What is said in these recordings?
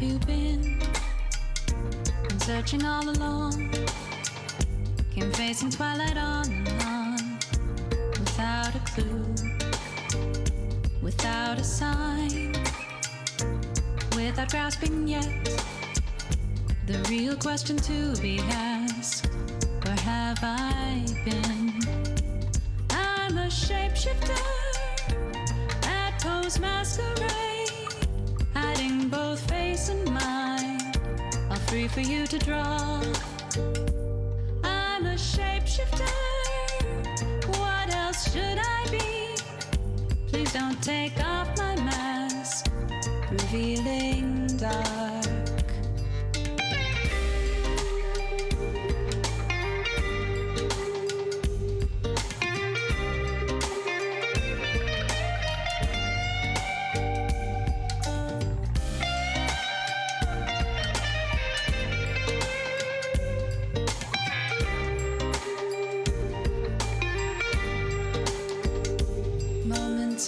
you been? Been searching all along. Came facing twilight on and on, without a clue, without a sign, without grasping yet the real question to be asked: where have I been? I'm a shapeshifter at Poe's masquerade, hiding both face and mind, all free for you to draw. I'm a shapeshifter, what else should I be? Please don't take off my mask, revealing dark.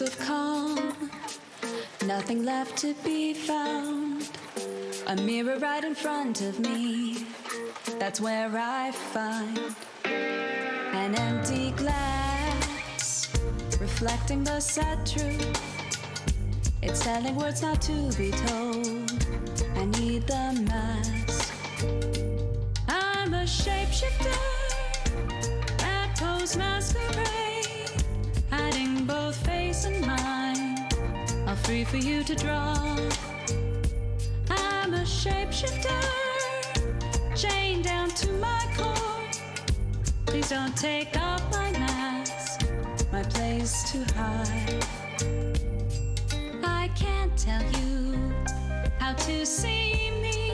Of calm, nothing left to be found. A mirror right in front of me, that's where I find an empty glass, reflecting the sad truth. It's telling words not to be told. I need the mask. I'm a shapeshifter at Poe's masquerade, hiding both face and mind, all free for you to draw. I'm a shapeshifter, chained down to my core. Please don't take off my mask, my place to hide. I can't tell you how to see me,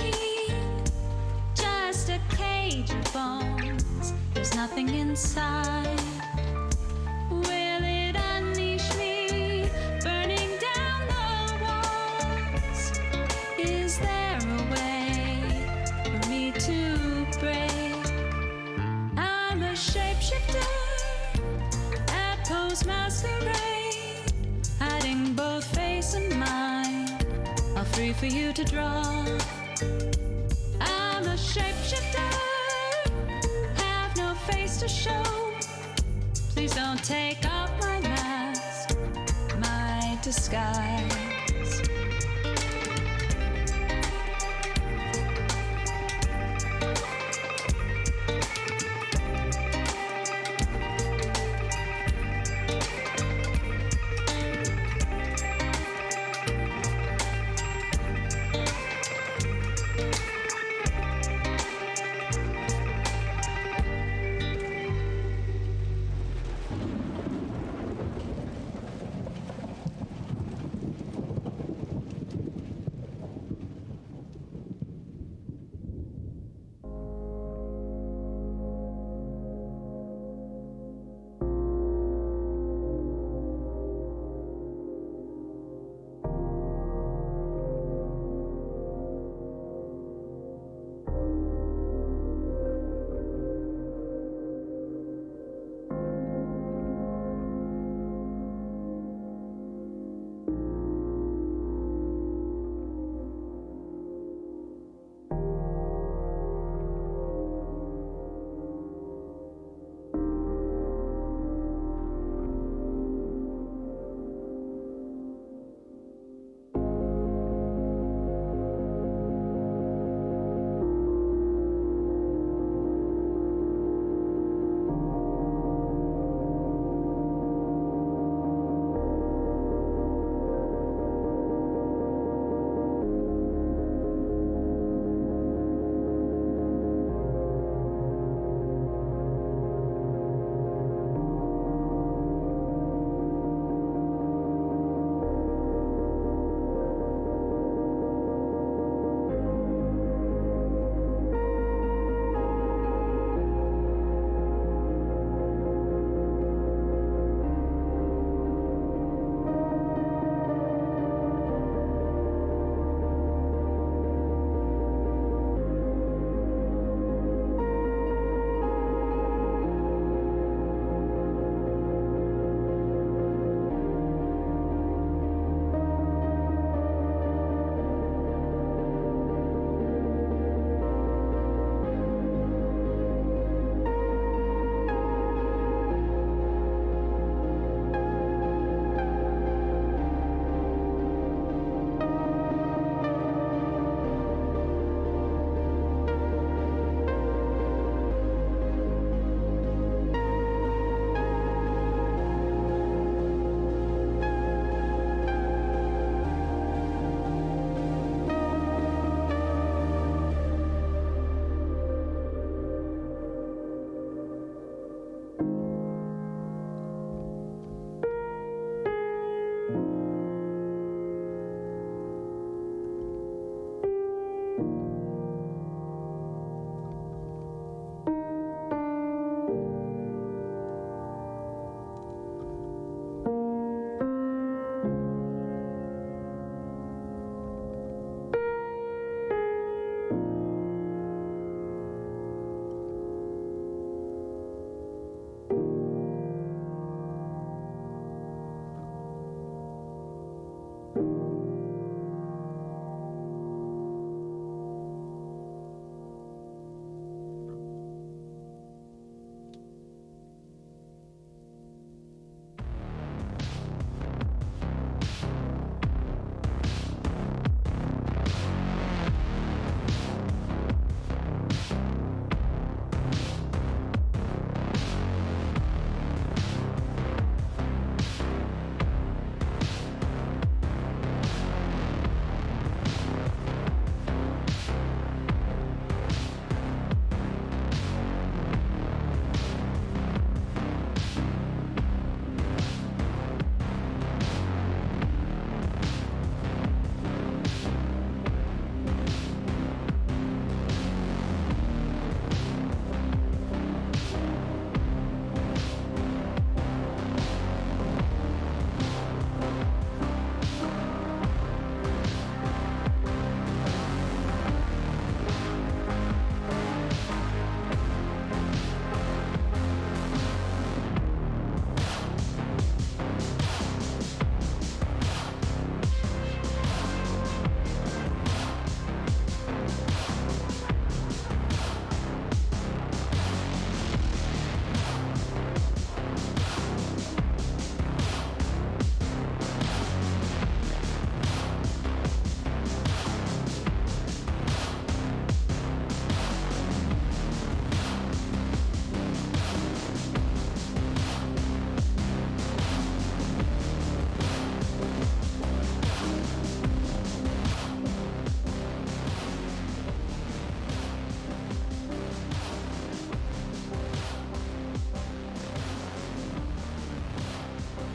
just a cage of bones, there's nothing inside. Masquerade, hiding both face and mind, all free for you to draw. I'm a shapeshifter, have no face to show. Please don't take off my mask, my disguise.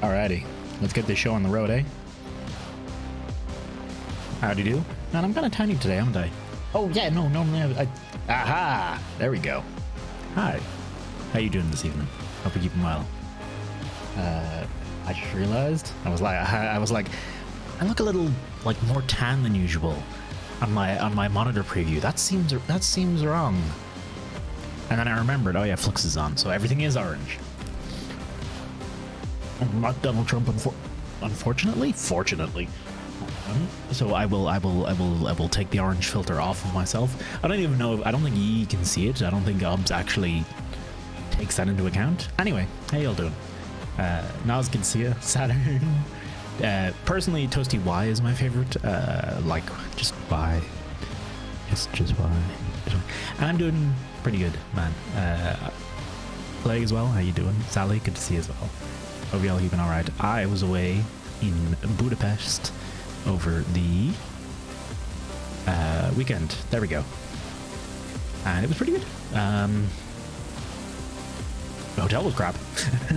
Alrighty, let's get this show on the road, eh? Howdy do? Man, I'm kind of tiny today, haven't I? Oh yeah, no, normally aha! There we go. Hi. How you doing this evening? Hope you're keeping well. I just realized I was like, I look a little like more tan than usual on my monitor preview. That seems wrong. And then I remembered, oh yeah, Flux is on, so everything is orange. I'm not Donald Trump, unfortunately. Fortunately. So I will take the orange filter off of myself. I don't even know. I don't think ye can see it. I don't think OBS actually takes that into account. Anyway, how y'all doing? Nas can see you. Saturn. Personally, Toasty Y is my favorite. Like just Y. Just Y. And I'm doing pretty good, man. Plague as well. How you doing? Sally, good to see you as well. Hope y'all keeping all right. I was away in Budapest over the weekend. There we go. And it was pretty good. The hotel was crap.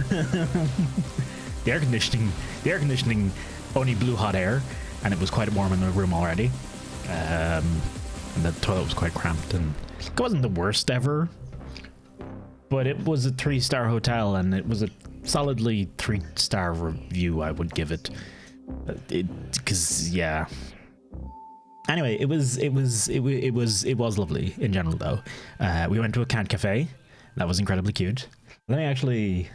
The air conditioning only blew hot air, and it was quite warm in the room already. And the toilet was quite cramped, and it wasn't the worst ever, but it was a 3-star hotel, and it was a solidly 3-star review, I would give it. Because yeah. Anyway, it was lovely in general though. We went to a cat cafe. That was incredibly cute. Let me actually.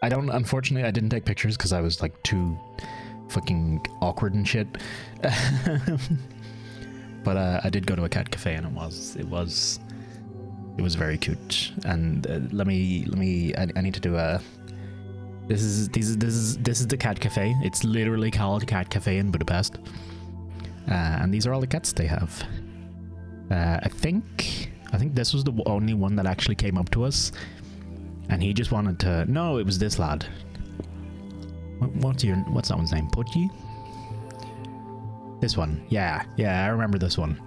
Unfortunately, I didn't take pictures because I was like too fucking awkward and shit. But I did go to a cat cafe, and it was very cute. And I need to do a. This is the cat cafe. It's literally called Cat Cafe in Budapest. And these are all the cats they have. I think this was the only one that actually came up to us, and he just wanted to. No, it was this lad. What's that one's name? Putty? This one. Yeah, I remember this one.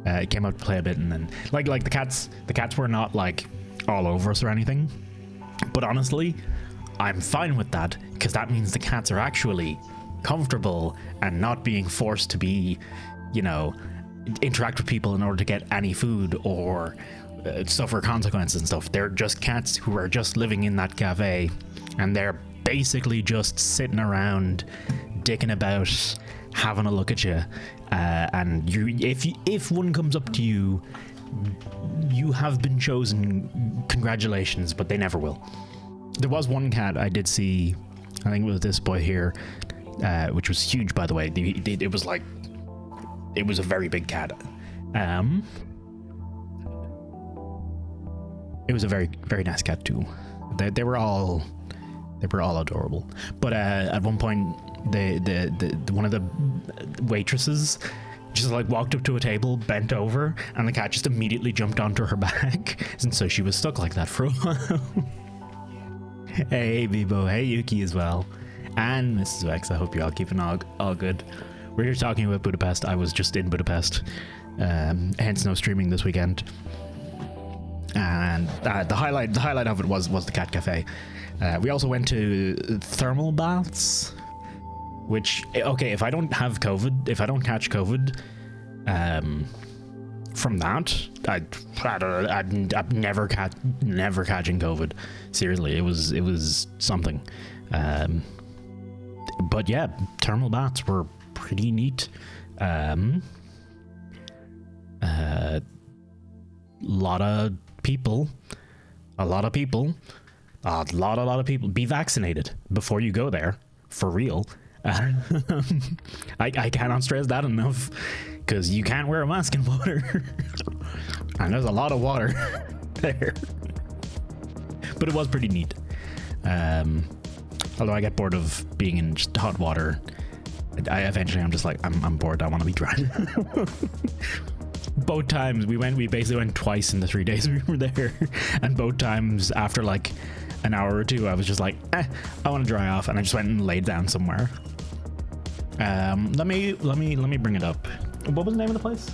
It came out to play a bit, and then like the cats were not like all over us or anything. But honestly, I'm fine with that, because that means the cats are actually comfortable and not being forced to be, interact with people in order to get any food or suffer consequences and stuff. They're just cats who are just living in that cafe, and they're basically just sitting around, dicking about, having a look at you. And if one comes up to you, you have been chosen. Congratulations, but they never will. There was one cat I did see, I think it was this boy here, which was huge, by the way. It was like, it was a very big cat. It was a very, very nice cat too. They were all adorable. But at one point, one of the waitresses just like walked up to a table, bent over, and the cat just immediately jumped onto her back, and so she was stuck like that for a while. Hey Bibo, hey Yuki as well, and Mrs. Vex. I hope you're all keeping all good. We're here talking about Budapest. I was just in Budapest, hence no streaming this weekend. And the highlight of it was the cat cafe. We also went to thermal baths, which, okay, if I don't catch COVID, from that, I'd never catching COVID. Seriously, it was something. But yeah, thermal baths were pretty neat. A lot of people. Be vaccinated before you go there, for real. I cannot stress that enough, because you can't wear a mask in water. And there's a lot of water there. But it was pretty neat. Although I get bored of being in just hot water. I'm just like, I'm bored, I want to be dry. Both times we basically went twice in the 3 days we were there. And both times after like an hour or two, I was just like, I want to dry off, and I just went and laid down somewhere. Let me bring it up. What was the name of the place?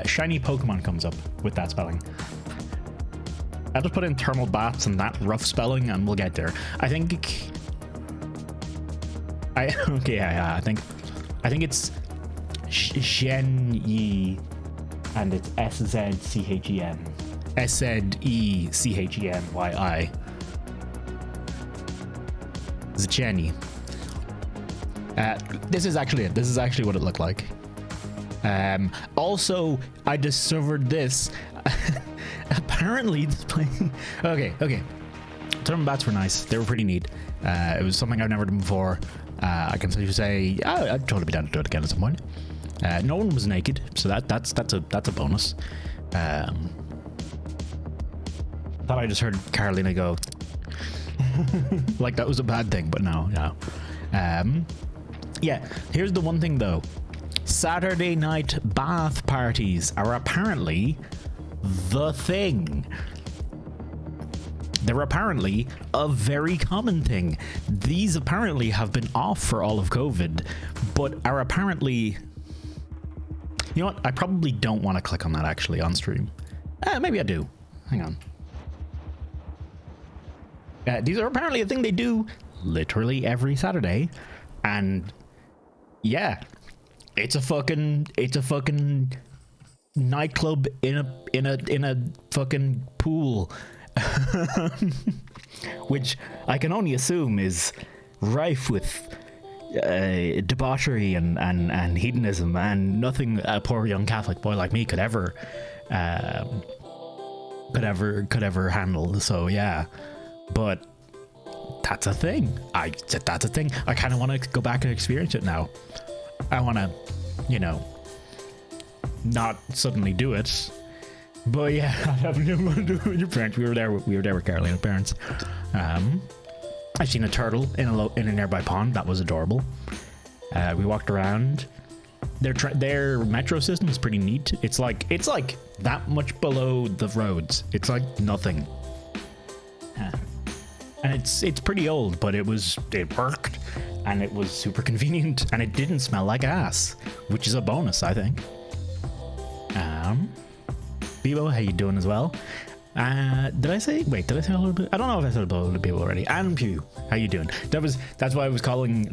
Shiny Pokemon comes up with that spelling. I'll just put in thermal baths and that rough spelling, and we'll get there. I think it's Shen-Yi, and it's S-Z-C-H-E-N. S-Z-E-C-H-E-N-Y-I. Zcheny. This is actually it. This is actually what it looked like. Also, I discovered this. Apparently, displaying. Okay. Thermal bats were nice. They were pretty neat. It was something I've never done before. I can safely say I'd totally be down to do it again at some point. No one was naked, so that's a bonus. Thought I just heard Carolina go like that was a bad thing, but no. Yeah, here's the one thing though. Saturday night bath parties are apparently the thing. They're apparently a very common thing. These apparently have been off for all of COVID, but are apparently... You know what? I probably don't want to click on that actually on stream. Maybe I do. Hang on. These are apparently a thing they do literally every Saturday, and yeah, it's a fucking nightclub in a fucking pool, which I can only assume is rife with debauchery and hedonism, and nothing a poor young Catholic boy like me could ever handle. So yeah. But that's a thing. That's a thing. I kind of want to go back and experience it now. I want to, not suddenly do it. But yeah, I haven't want to do it with your parents. We were there with Carolina's parents. I've seen a turtle in a nearby pond. That was adorable. We walked around. Their metro system is pretty neat. It's like that much below the roads. It's like nothing. And it's pretty old, but it worked, and it was super convenient, and it didn't smell like ass, which is a bonus, I think. Bebo, how you doing as well? Did I say hello to? I don't know if I said hello to people already. And Pew, how you doing? That's why I was calling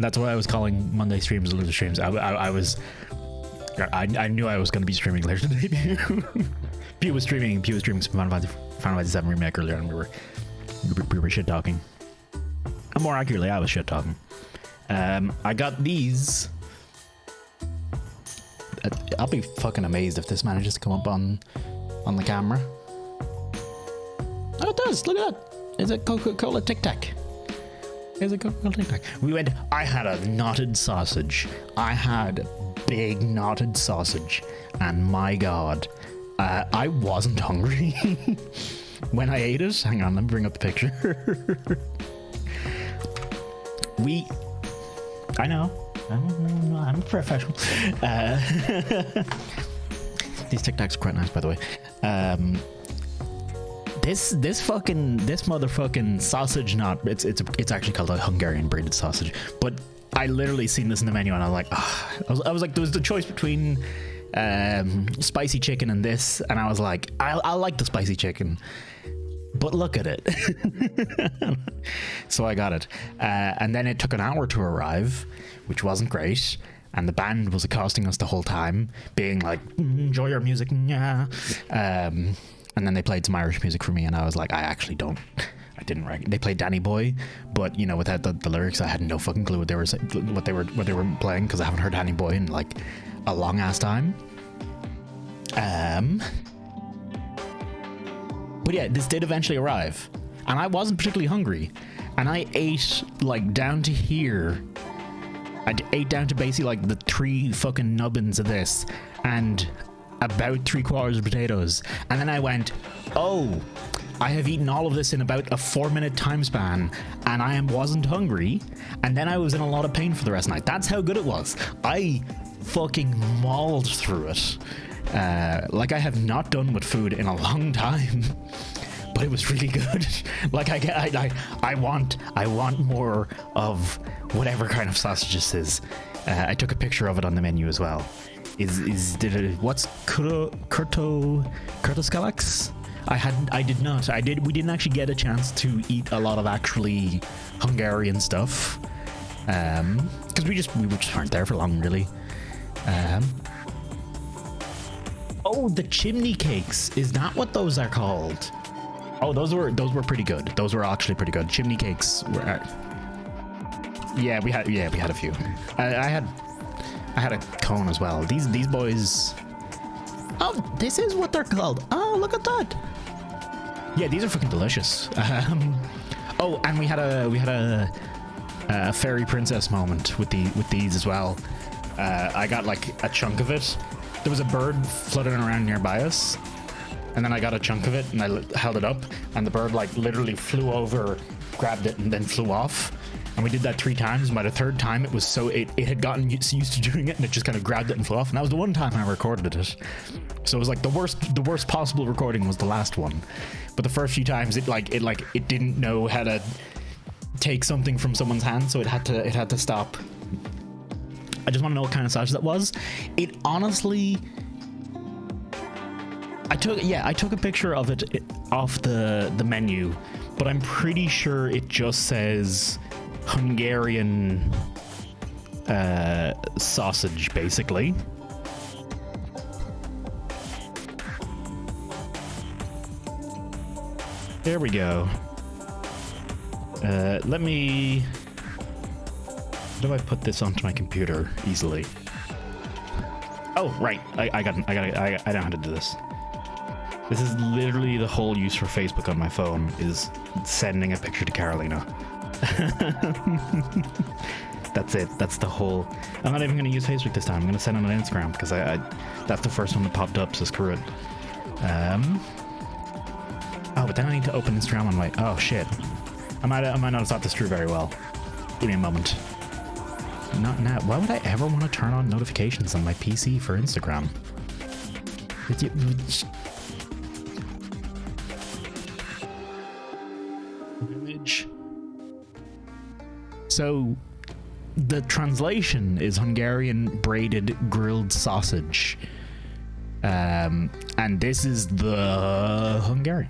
Monday streams loser streams. I knew I was going to be streaming later today. Pew was streaming some Final Fantasy VII Remake earlier, and we were shit talking. And more accurately, I was shit talking. I got these. I'll be fucking amazed if this manages to come up on the camera. Oh, it does. Look at that. It's a Coca-Cola Tic Tac. I had a knotted sausage. I had big knotted sausage, and my god, I wasn't hungry when I ate it. Hang on, let me bring up the picture. I know, I'm a professional. These Tic Tacs are quite nice, by the way. This motherfucking sausage knot. It's actually called a Hungarian braided sausage. But I literally seen this in the menu, and I was like, I was like, there was the choice between spicy chicken and this, and I was like, I like the spicy chicken, but look at it. So I got it, and then it took an hour to arrive, which wasn't great. And the band was accosting us the whole time, being like, enjoy your music, yeah. And then they played some Irish music for me, and I was like, I didn't recognize. They played Danny Boy, but without the lyrics, I had no fucking clue what they were playing, because I haven't heard Danny Boy in like a long ass time. But yeah, this did eventually arrive, and I wasn't particularly hungry, and I ate like down to here. I ate down to basically like the 3 fucking nubbins of this, and about 3/4 of potatoes, and then I went, oh, I have eaten all of this in about a 4-minute time span, and I wasn't hungry, and then I was in a lot of pain for the rest of the night. That's how good it was. I fucking mauled through it, like I have not done with food in a long time. But it was really good. Like I want more of whatever kind of sausage this is. I took a picture of it on the menu as well. what's Kurtoskalax? We didn't actually get a chance to eat a lot of actually Hungarian stuff. Because we just weren't there for long, really. Oh, the chimney cakes. Is that what those are called? Oh, those were pretty good. Those were actually pretty good. Chimney cakes were. Yeah, we had a few. I had a cone as well. These boys. Oh, this is what they're called. Oh, look at that. Yeah, these are fucking delicious. Oh, and we had a fairy princess moment with these as well. I got like a chunk of it. There was a bird fluttering around nearby us, and then I got a chunk of it and I held it up, and the bird like literally flew over, grabbed it, and then flew off. And we did that 3 times. And by the 3rd time, it had gotten used to doing it, and it just kind of grabbed it and flew off. And that was the one time I recorded it. So it was like the worst possible recording was the last one. But the first few times, it didn't know how to take something from someone's hand, so it had to stop. I just want to know what kind of sausage that was. It honestly, I took a picture of it off the menu, but I'm pretty sure it just says Hungarian sausage, basically. There we go. Let me. How do I put this onto my computer easily? Oh, right. I know how to do this. This is literally the whole use for Facebook on my phone, is sending a picture to Carolina. That's it. That's the whole. I'm not even going to use Facebook this time. I'm going to send it on Instagram because that's the first one that popped up, so screw it. Oh, but then I need to open Instagram on my. Oh shit. I might not have thought this through very well. Give me a moment. Not now. Why would I ever want to turn on notifications on my PC for Instagram? Image. So, the translation is Hungarian braided grilled sausage. And this is the Hungarian.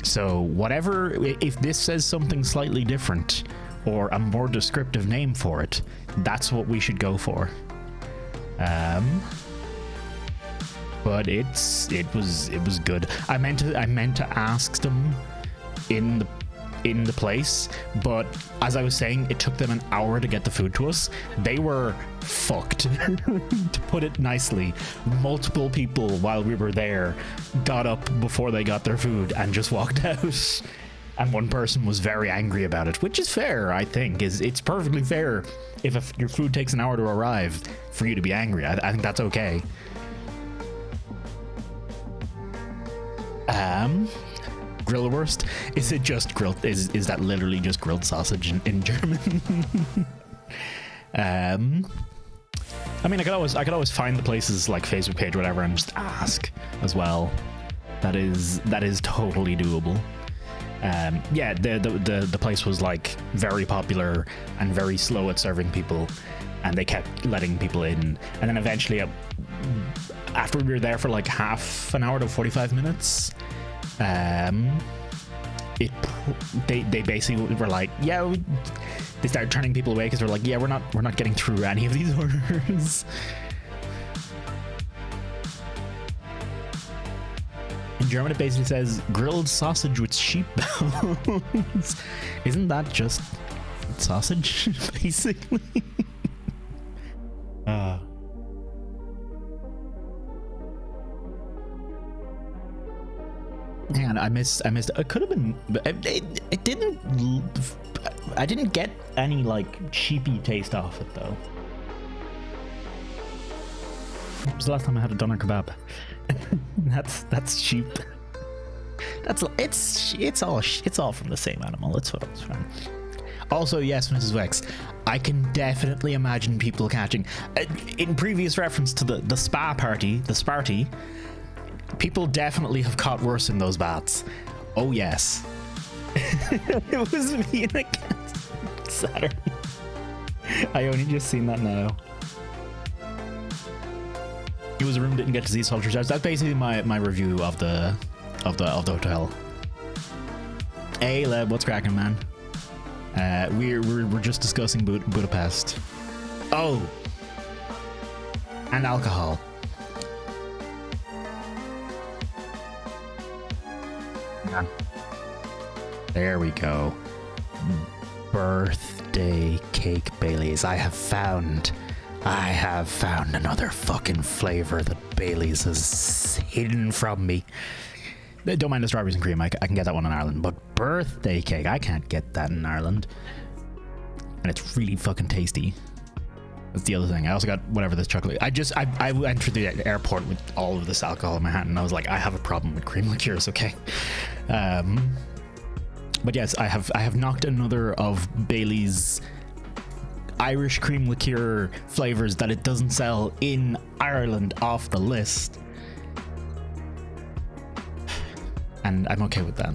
So, whatever, if this says something slightly different, or a more descriptive name for it, that's what we should go for. But it was good. I meant to ask them in the place, but as I was saying, it took them an hour to get the food to us. They were fucked, to put it nicely. Multiple people while we were there got up before they got their food and just walked out. And one person was very angry about it, which is fair, I think. It's perfectly fair if your food takes an hour to arrive for you to be angry. I think that's okay. Grillwurst? Is it just grilled? Is that literally just grilled sausage in German? I mean, I could always find the places like Facebook page or whatever and just ask as well. That is totally doable. Yeah, the place was like very popular and very slow at serving people, and they kept letting people in, and then eventually after we were there for like half an hour to 45 minutes, they basically were like, yeah, they started turning people away because they're like, yeah, we're not getting through any of these orders. In German, it basically says grilled sausage with sheep bones. Isn't that just sausage, basically? Man, I missed. It could have been. It didn't. I didn't get any like sheepy taste off it though. When was the last time I had a doner kebab? That's sheep. It's all from the same animal. It's fine. Also, yes, Mrs. Vex, I can definitely imagine people catching. In previous reference to the spa party, the Sparty, people definitely have caught worse in those baths. Oh yes, it was me and a cat Saturday. I only just seen that now. It was a room, didn't get to see Sultry Stars. That's basically my review of the hotel. Hey Leb, what's cracking, man? We're just discussing Budapest. Oh, and alcohol. Yeah. There we go. Birthday cake Baileys. I have found another fucking flavor that Baileys has hidden from me. Don't mind the strawberries and cream. I can get that one in Ireland, but birthday cake, I can't get that in Ireland. And it's really fucking tasty. That's the other thing. I also got whatever this chocolate. I went through the airport with all of this alcohol in my hand, and I was like, I have a problem with cream liqueurs. Okay. But yes, I have knocked another of Bailey's Irish cream liqueur flavors that it doesn't sell in Ireland off the list, and I'm okay with that.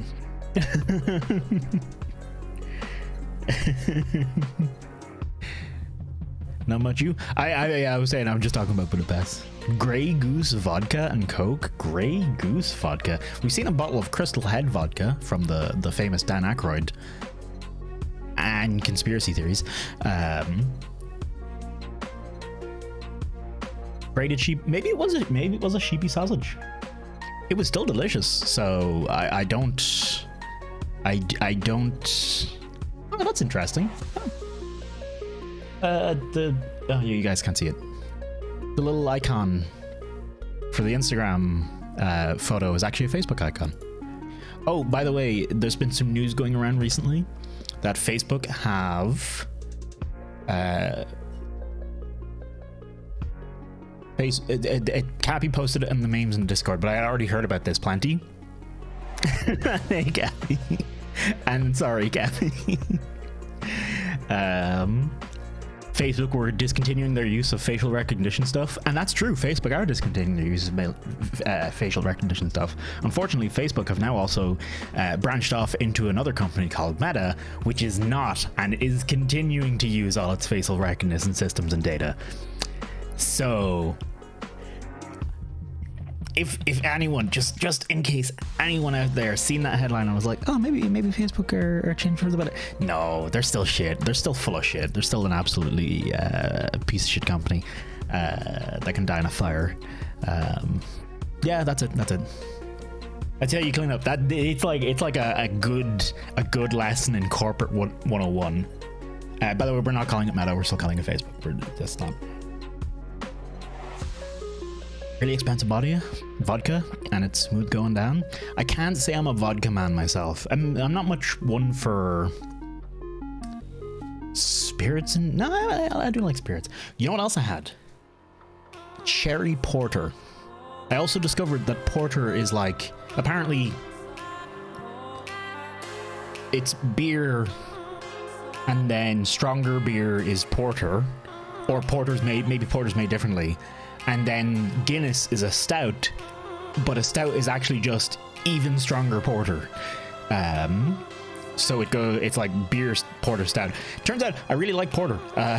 Not much you. I was saying I'm just talking about Budapest. Grey Goose vodka and Coke. Grey Goose vodka. We've seen a bottle of Crystal Head vodka from the famous Dan Aykroyd and conspiracy theories. Braided sheep. Maybe it was a sheepy sausage. It was still delicious. So I don't. Oh, that's interesting. You guys can't see it. The little icon for the Instagram photo is actually a Facebook icon. Oh, by the way, there's been some news going around recently that Facebook have it can't be posted in the memes in the Discord, but I already heard about this plenty. Hey, Gabby. And sorry, Gabby. Facebook were discontinuing their use of facial recognition stuff, and that's true. Facebook are discontinuing their use of facial recognition stuff. Unfortunately, Facebook have now also branched off into another company called Meta, which is not and is continuing to use all its facial recognition systems and data. So if anyone, just in case anyone out there seen that headline and was like, oh, maybe Facebook are changing for the better. No, they're still shit. They're still full of shit. They're still an absolutely piece of shit company that can die in a fire. Yeah, that's it. That's how you clean up. That it's like a good lesson in corporate 101. By the way, we're not calling it Meta. We're still calling it Facebook. We're just not. Really expensive vodka, and it's smooth going down. I can't say I'm a vodka man myself. I'm not much one for spirits, and no, I do like spirits. You know what else I had? Cherry porter. I also discovered that porter is like, apparently it's beer, and then stronger beer is porter, or maybe porter's made differently. And then Guinness is a stout, but a stout is actually just even stronger porter. So it's like beer porter stout. Turns out I really like porter. I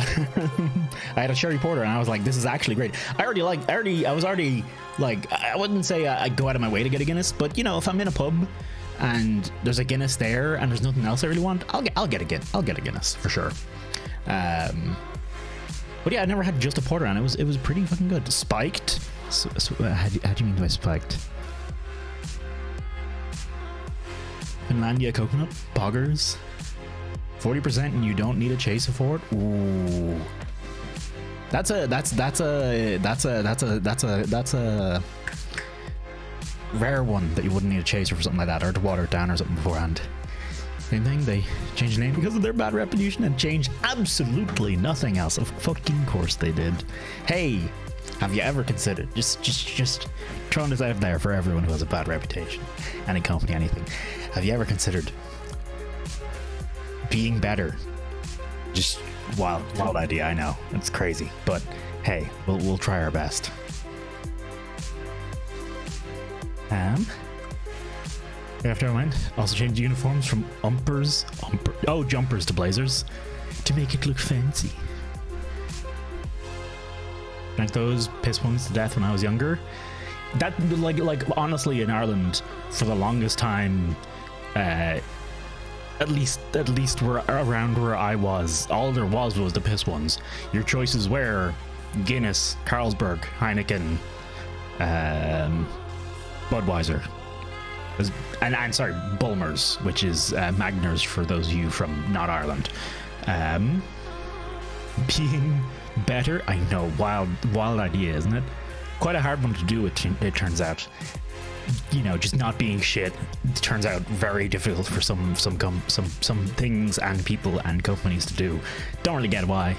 had a sherry porter and I was like, this is actually great. I was already like, I wouldn't say I go out of my way to get a Guinness, but you know, if I'm in a pub and there's a Guinness there and there's nothing else I really want, I'll get a Guinness for sure. But yeah, I never had just a porter, and it was pretty fucking good. Spiked? So how do you mean by spiked? Finlandia coconut poggers, 40%, and you don't need a chaser for it. Ooh, that's a rare one that you wouldn't need a chaser for something like that, or to water it down or something beforehand. Same thing, they changed the name because of their bad reputation and changed absolutely nothing else. Of fucking course they did. Hey, have you ever considered, just throwing this out there for everyone who has a bad reputation, any company, anything, have you ever considered being better? Just wild idea, I know, it's crazy, but hey, we'll try our best. After I went, also changed uniforms from jumpers to blazers to make it look fancy. Drank those piss ones to death when I was younger. That like honestly in Ireland for the longest time, at least where around where I was, all there was the piss ones. Your choices were Guinness, Carlsberg, Heineken, Budweiser, and sorry, Bulmers, which is Magners for those of you from not Ireland. Being better, I know, wild idea, isn't it? Quite a hard one to do. It turns out. You know, just not being shit turns out very difficult for some things and people and companies to do. Don't really get why.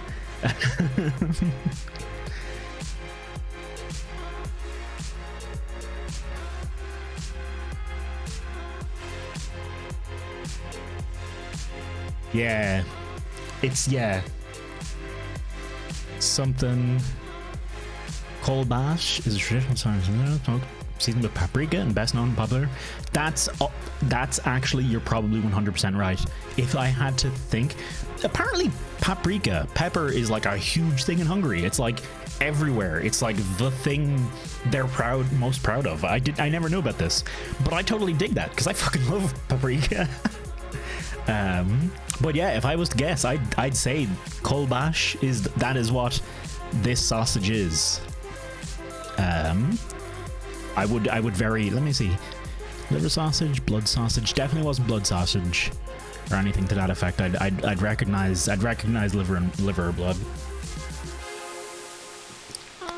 Yeah, it's something. Cold bash is a traditional song seasoned with paprika and best known and popular. That's actually, you're probably 100% right. If I had to think, apparently pepper is like a huge thing in Hungary. It's like everywhere. It's like the thing they're most proud of. I never knew about this, but I totally dig that because I fucking love paprika. But yeah, if I was to guess, I'd say kolbash is what this sausage is. I would vary. Let me see. Liver sausage, blood sausage. Definitely wasn't blood sausage or anything to that effect. I'd recognize liver or blood.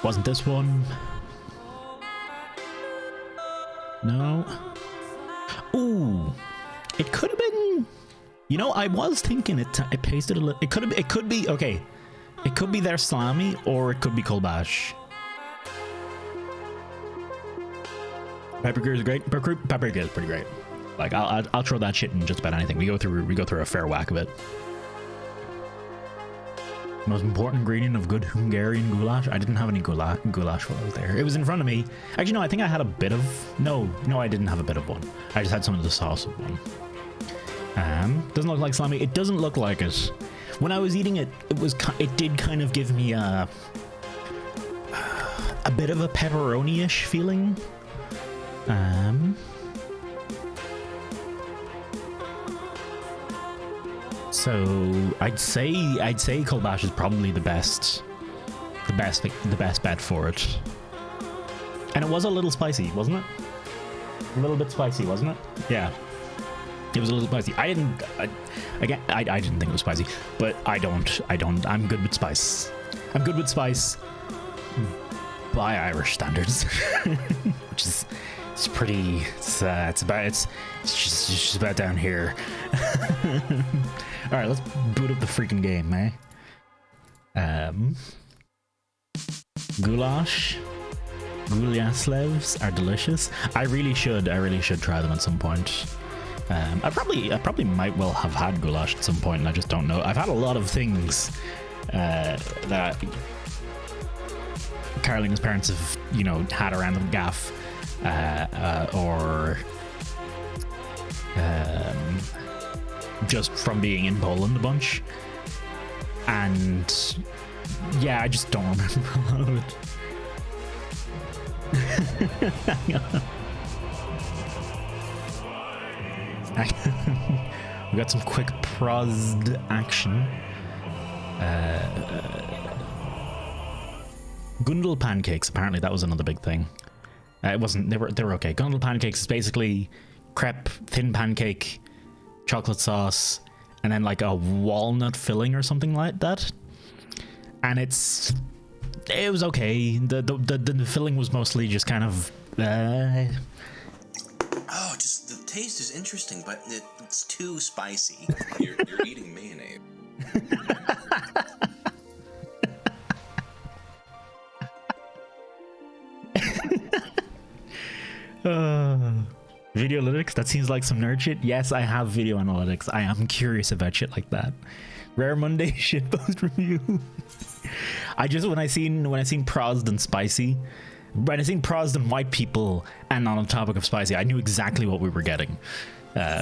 Wasn't this one? No. Ooh, it could have been. You know, I was thinking it pasted a little. It could be okay. It could be their salami or it could be kolbash. Paprika is great. Paprika is pretty great. Like I'll throw that shit in just about anything. We go through a fair whack of it. Most important ingredient of good Hungarian goulash. I didn't have any goulash while I was there. It was in front of me. Actually, no. I think I had a bit of. No, I didn't have a bit of one. I just had some of the sauce of one. Doesn't look like salami. It doesn't look like it. When I was eating it, it did kind of give me a bit of a pepperoni-ish feeling. So I'd say kolbash is probably the best bet for it. And it was a little spicy, wasn't it? A little bit spicy, wasn't it? Yeah. It was a little spicy. I didn't think it was spicy, but I'm good with spice. I'm good with spice by Irish standards, which is it's just about down here. All right, let's boot up the freaking game, eh? Gulaslevs are delicious. I really should try them at some point. I probably might well have had goulash at some point, and I just don't know. I've had a lot of things that Carolina's parents have, had around the gaff, or just from being in Poland a bunch, and yeah, I just don't remember a lot of it. Hang on. We got some quick prosd action. Gundel pancakes. Apparently, that was another big thing. It wasn't. They were okay. Gundel pancakes is basically crepe, thin pancake, chocolate sauce, and then like a walnut filling or something like that. And it was okay. The filling was mostly just kind of. Oh, just the taste is interesting, but it's too spicy. You're eating mayonnaise. Video analytics, that seems like some nerd shit. Yes, I have video analytics. I am curious about shit like that. Rare Monday shitpost review. When I seen prosd and spicy, when I seen prosd and white people, and on the topic of spicy, I knew exactly what we were getting.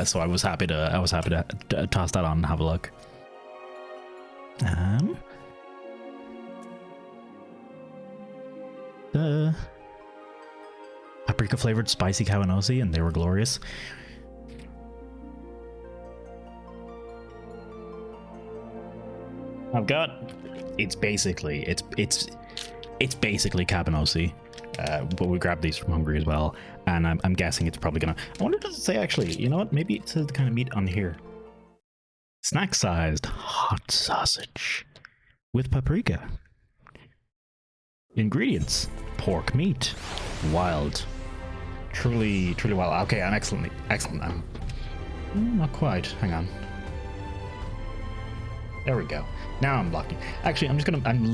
So I was happy to toss that on and have a look. the paprika flavored spicy kawanosi, and they were glorious. I've got it's basically kabanosi, but we grabbed these from Hungary as well, and I'm guessing it's probably gonna. I wonder, does it say actually? You know what? Maybe it says the kind of meat on here. Snack-sized hot sausage with paprika. Ingredients: pork meat, wild, truly wild. Okay, I'm excellent. Not quite. Hang on. There we go. Now I'm blocking. Actually, I'm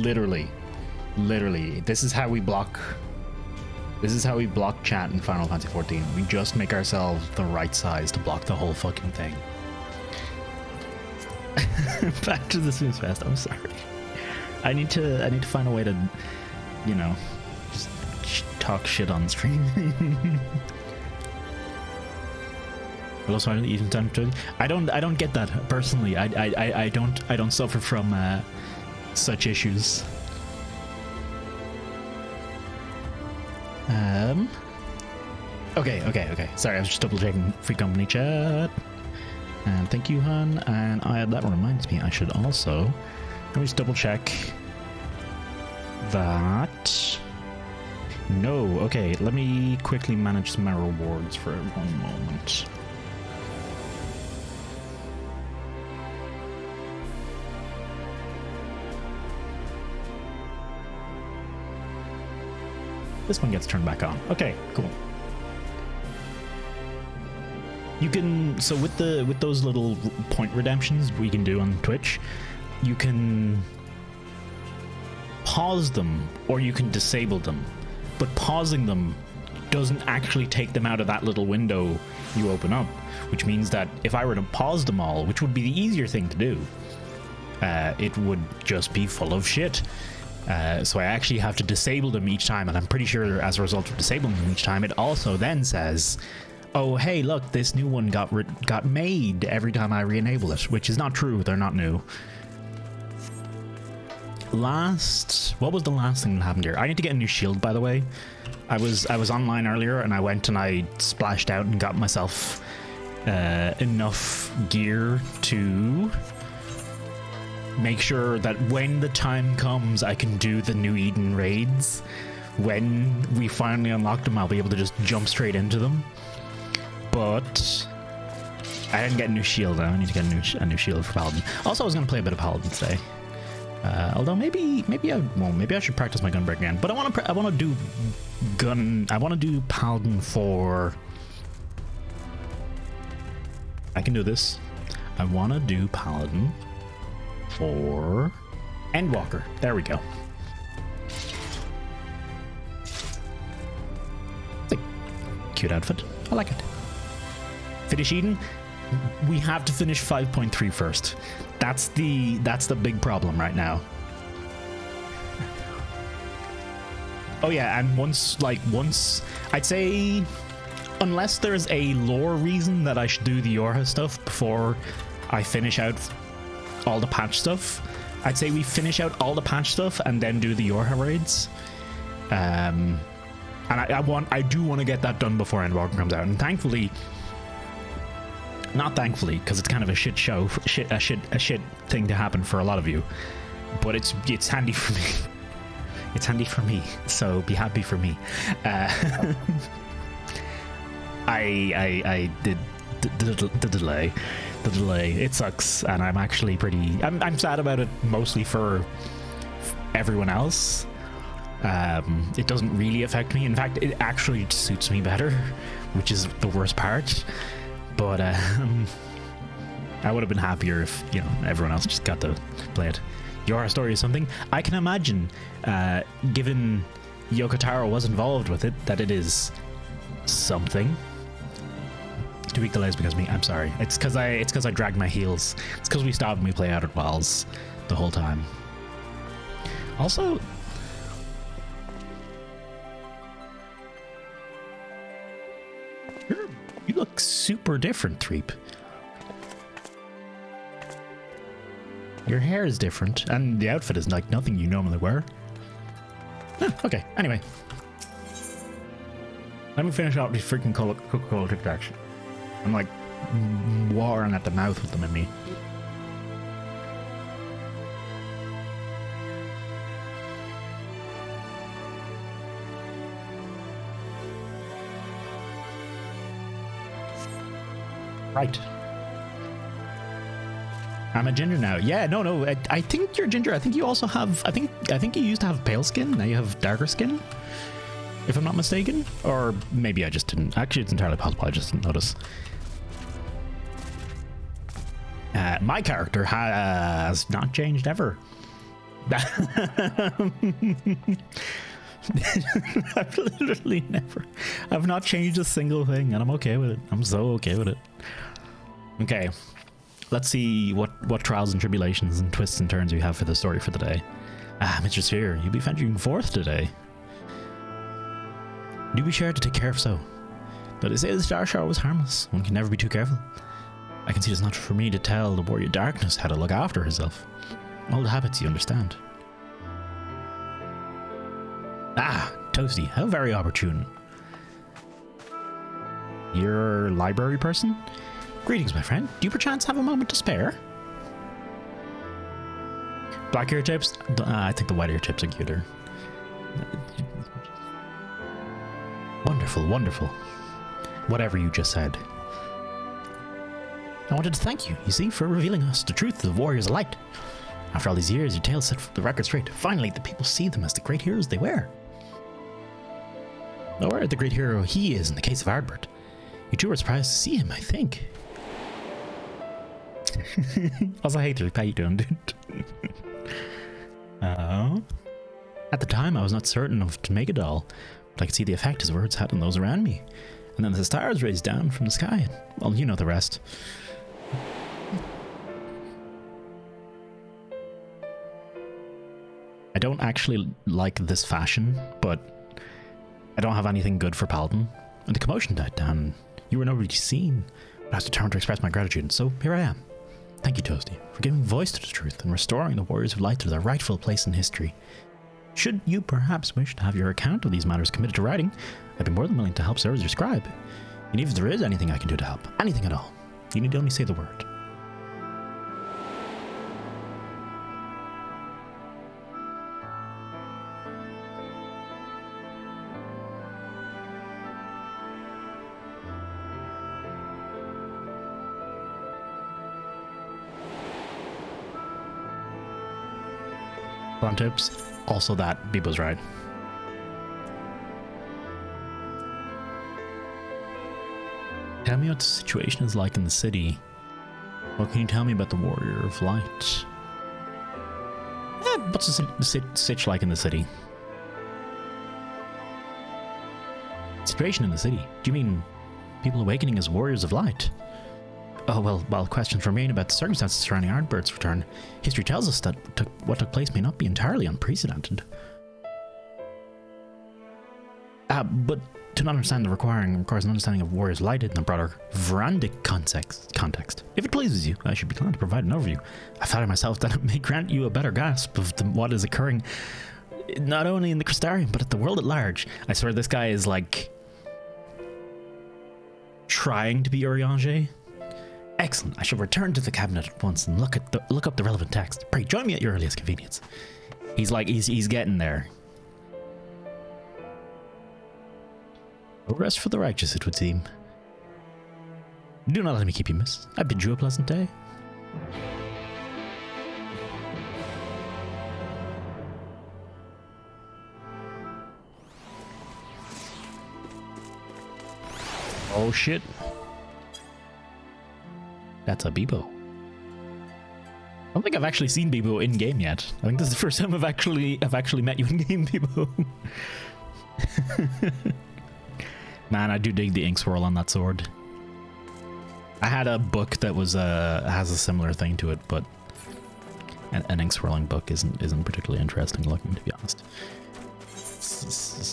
literally, this is how we block chat in Final Fantasy 14. We just make ourselves the right size to block the whole fucking thing. Back to the Snooze Fest. I'm sorry. I need to find a way to, you know, just talk shit on stream. Also, I don't get that personally. I don't suffer from such issues. Okay. Sorry, I was just double checking free company chat. And thank you, Han. And that reminds me, I should also let me just double check that. No, okay. Let me quickly manage my rewards for 1 moment. This one gets turned back on. Okay, cool. You can, so with those little point redemptions we can do on Twitch, you can pause them or you can disable them. But pausing them doesn't actually take them out of that little window you open up, which means that if I were to pause them all, which would be the easier thing to do, it would just be full of shit. So I actually have to disable them each time, and I'm pretty sure as a result of disabling them each time, it also then says, oh hey look, this new one got made every time I re-enable it, which is not true. They're not new. What was the last thing that happened here? I need to get a new shield, by the way. I was online earlier and I went and I splashed out and got myself enough gear to make sure that when the time comes I can do the New Eden raids. When we finally unlock them, I'll be able to just jump straight into them. But I didn't get a new shield. I need to get a new shield for Paladin. Also, I was going to play a bit of Paladin today. Although maybe I should practice my Gunbreak again. But I want to do Paladin for. I can do this. I want to do Paladin for Endwalker. There we go. It's a cute outfit. I like it. Finish Eden. We have to finish 5.3 first. That's the big problem right now. Oh yeah, and once I'd say, unless there's a lore reason that I should do the Yorha stuff before I finish out all the patch stuff, I'd say we finish out all the patch stuff and then do the Yorha raids. And I do want to get that done before Endwalker comes out, and thankfully. Not thankfully, because it's kind of a shit show, a shit thing to happen for a lot of you. But it's handy for me. It's handy for me, so be happy for me. I did the delay. The delay. It sucks, and I'm actually I'm sad about it, mostly for everyone else. It doesn't really affect me. In fact, it actually suits me better, which is the worst part. But I would have been happier if, you know, everyone else just got to play it. Your story is something I can imagine, given Yoko Taro was involved with it, that it is something. 2 week delays because of me. I'm sorry. It's because I dragged my heels. It's because we stopped and we play out at Wells the whole time. Also. You look super different, Threep. Your hair is different, and the outfit is like nothing you normally wear. Okay, anyway. Let me finish out these freaking Coca-Cola Tic Tacs. I'm like watering at the mouth with them in me. Right. I'm a ginger now. Yeah, no. I think you're ginger. I think you also have. I think you used to have pale skin. Now you have darker skin, if I'm not mistaken. Or maybe I just didn't. Actually, it's entirely possible I just didn't notice. My character has not changed ever. I've literally never. I've not changed a single thing, and I'm okay with it. I'm so okay with it. Okay. Let's see what trials and tribulations and twists and turns we have for the story for the day. Mr. Sphere, you'll be venturing forth today. Do be sure to take care of so. Though they say the Star Shower was harmless, one can never be too careful. I can see it's not for me to tell the Warrior Darkness how to look after herself. Old habits, you understand. Toasty, how very opportune. You're a library person? Greetings, my friend. Do you perchance have a moment to spare? Black ear tips? I think the white ear tips are cuter. Wonderful, wonderful. Whatever you just said. I wanted to thank you, you see, for revealing us the truth of the Warriors of Light. After all these years, your tale set the record straight. Finally, the people see them as the great heroes they were. Or the great hero he is in the case of Ardbert. You two were surprised to see him, I think. Also, hey, how you doing, dude? At the time, I was not certain of to make a doll, but I could see the effect his words had on those around me. And then the stars raised down from the sky. Well, you know the rest. I don't actually like this fashion, but I don't have anything good for Paladin. And the commotion died down. You were nobody seen, but I was determined to express my gratitude, and so here I am. Thank you, Toasty, for giving voice to the truth and restoring the Warriors of Light to their rightful place in history. Should you perhaps wish to have your account of these matters committed to writing, I'd be more than willing to help serve as your scribe. And if there is anything I can do to help, anything at all, you need only say the word. On tips. Also that Bebo's right. Tell me what the situation is like in the city. What can you tell me about the Warrior of Light? What's the sitch like in the city? Situation in the city? Do you mean people awakening as Warriors of Light? Oh, well, questions remain about the circumstances surrounding Ardbert's return. History tells us that what took place may not be entirely unprecedented. But to understand requires an understanding of Warriors Light in a broader Varandic context. If it pleases you, I should be glad to provide an overview. I flatter myself that it may grant you a better grasp of what is occurring, not only in the Crystarium, but at the world at large. I swear this guy is like trying to be Urianger. Excellent. I shall return to the cabinet at once and look up the relevant text. Pray join me at your earliest convenience. He's getting there. No rest for the righteous, it would seem. Do not let me keep you, miss. I bid you a pleasant day. Oh shit. That's a Bebo. I don't think I've actually seen Bebo in game yet. I think this is the first time I've actually met you in game, Bebo. Man, I do dig the ink swirl on that sword. I had a book that was has a similar thing to it, but an ink swirling book isn't particularly interesting looking, to be honest.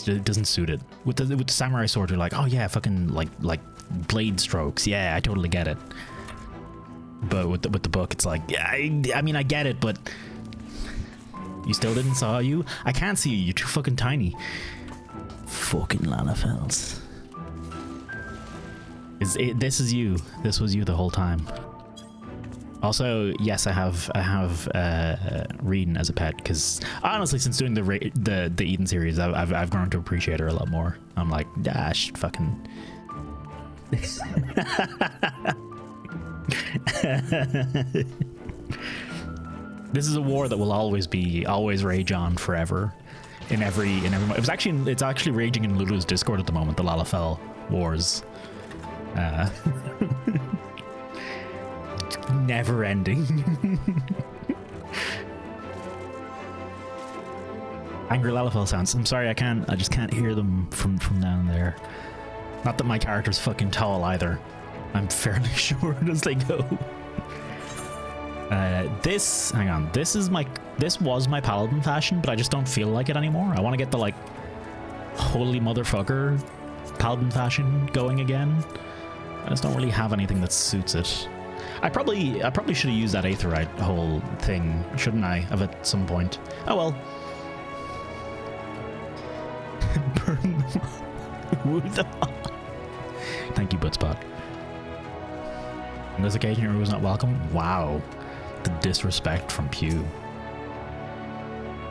It doesn't suit it. With the samurai sword, you're like, oh yeah, fucking like blade strokes. Yeah, I totally get it. But with the book, it's like, yeah, I mean, I get it, but You still didn't saw you? I can't see you. You're too fucking tiny. Fucking Lanafels. This is you. This was you the whole time. Also, yes, I have Reading as a pet because honestly, since doing the Eden series, I've grown to appreciate her a lot more. I'm like, dash, fucking. This is a war that will always rage on forever. In every it's actually raging in Lulu's Discord at the moment. The Lalafell wars. Never ending. Angry Lalafell sounds. I'm sorry, I just can't hear them from down there. Not that my character's fucking tall either. I'm fairly short as they go. Hang on. This was my paladin fashion, but I just don't feel like it anymore. I want to get the like holy motherfucker paladin fashion going again. I just don't really have anything that suits it. I probably should have used that Aetherite whole thing, shouldn't I, of at some point? Oh well. Burn them all. Woo them all. Thank you, Buttspot. On this occasion, your was not welcome. Wow. The disrespect from Pew.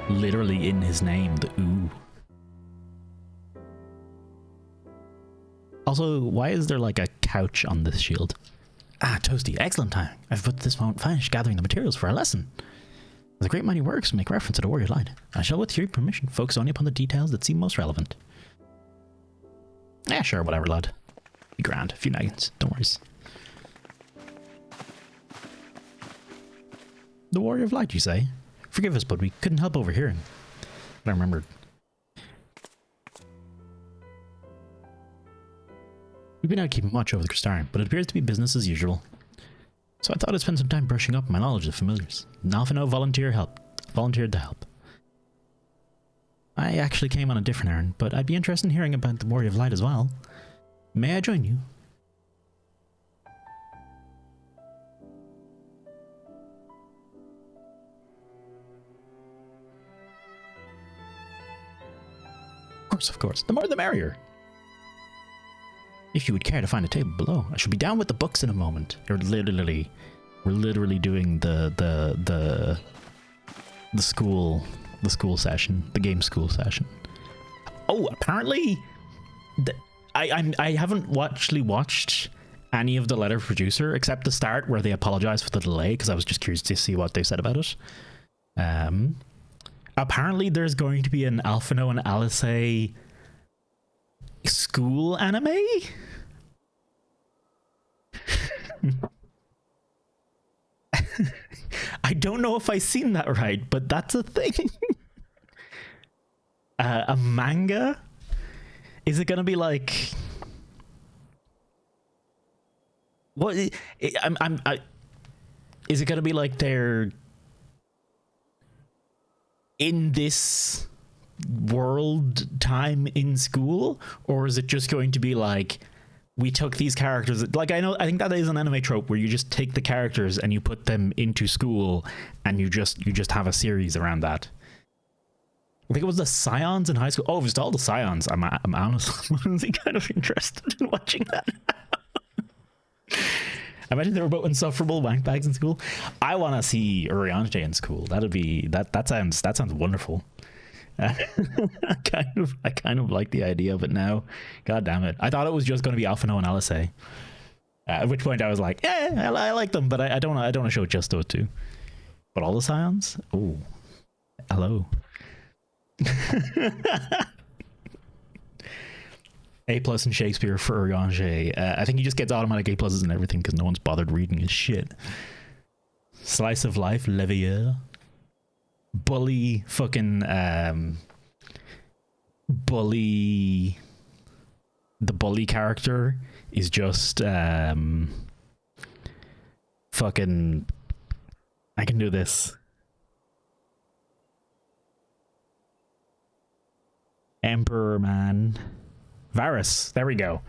Literally in his name, the ooh. Also, why is there like a couch on this shield? Ah, Toasty, excellent time. I've put this moment finished gathering the materials for our lesson. As a great many works make reference to the warrior light, I shall, with your permission, focus only upon the details that seem most relevant. Yeah, sure, whatever, lad. Be grand. A few naggins, don't worry. The warrior of light, you say? Forgive us, but we couldn't help overhearing. But I remembered. We've been out keeping watch over the Crystarium, but it appears to be business as usual. So I thought I'd spend some time brushing up my knowledge of familiars. Nalfino volunteered to help. I actually came on a different errand, but I'd be interested in hearing about the Warrior of Light as well. May I join you? Of course. The more the merrier. If you would care to find a table below, I shall be down with the books in a moment. We're literally doing the school session, the game school session. Oh, apparently, I haven't actually watched any of the letter of producer except the start where they apologize for the delay because I was just curious to see what they said about it. Apparently, there's going to be an Alphino and Alice school anime? I don't know if I've seen that right, but that's a thing. A manga? Is it gonna be like... What? Is it gonna be like they're in this world time in school, or is it just going to be like we took these characters, like I think that is an anime trope where you just take the characters and you put them into school and you just have a series around that. I think it was the Scions in high school. Oh, if it's all the Scions, I'm honestly kind of interested in watching that. I imagine they were both insufferable wank bags in school. I want to see Uriange in school. That sounds wonderful. I kind of like the idea of it now. God damn it! I thought it was just going to be Alphino and Alice. At which point I was like, yeah, I like them, but I don't want to show just those two. But all the Scions? Oh, hello. A+ in Shakespeare for Uriange. I think he just gets automatic A+ and everything because no one's bothered reading his shit. Slice of life, Levier. Bully, fucking bully. The bully character is just fucking. I can do this. Emperor man. Varus, there we go.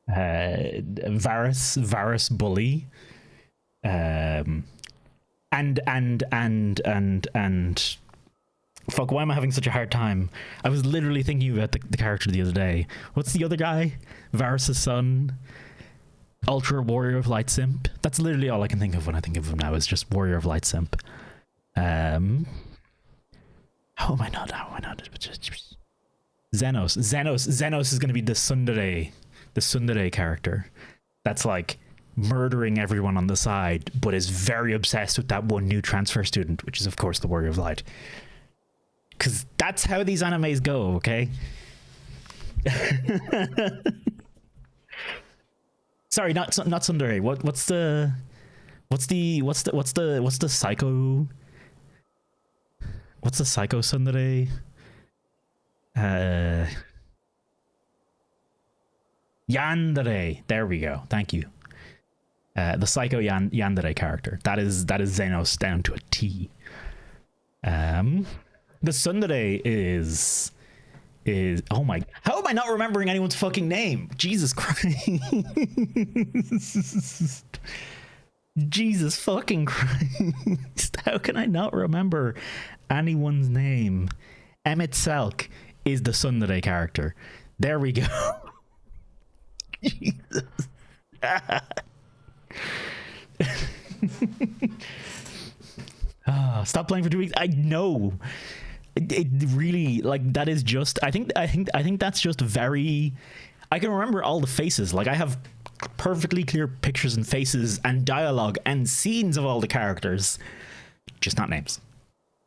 Varus bully. and fuck, why am I having such a hard time? I was literally thinking about the character the other day. What's the other guy? Varys' son, Ultra Warrior of Light Simp. That's literally all I can think of when I think of him now, is just Warrior of Light Simp. How am I not? Xenos is going to be the tsundere character that's like murdering everyone on the side, but is very obsessed with that one new transfer student, which is of course the Warrior of Light. Because that's how these animes go, okay? Sorry, not tsundere. What's the psycho? What's the psycho tsundere? Yandere. There we go. Thank you. The psycho yandere character. That is Xenos down to a T. The tsundere is oh my, how am I not remembering anyone's fucking name? Jesus Christ. Jesus fucking Christ. How can I not remember anyone's name? Emmett Selk is the tsundere character. There we go. Jesus. Stop playing for 2 weeks. I know. It really, like, that is just, I think that's just very, I can remember all the faces. Like, I have perfectly clear pictures and faces and dialogue and scenes of all the characters, just not names.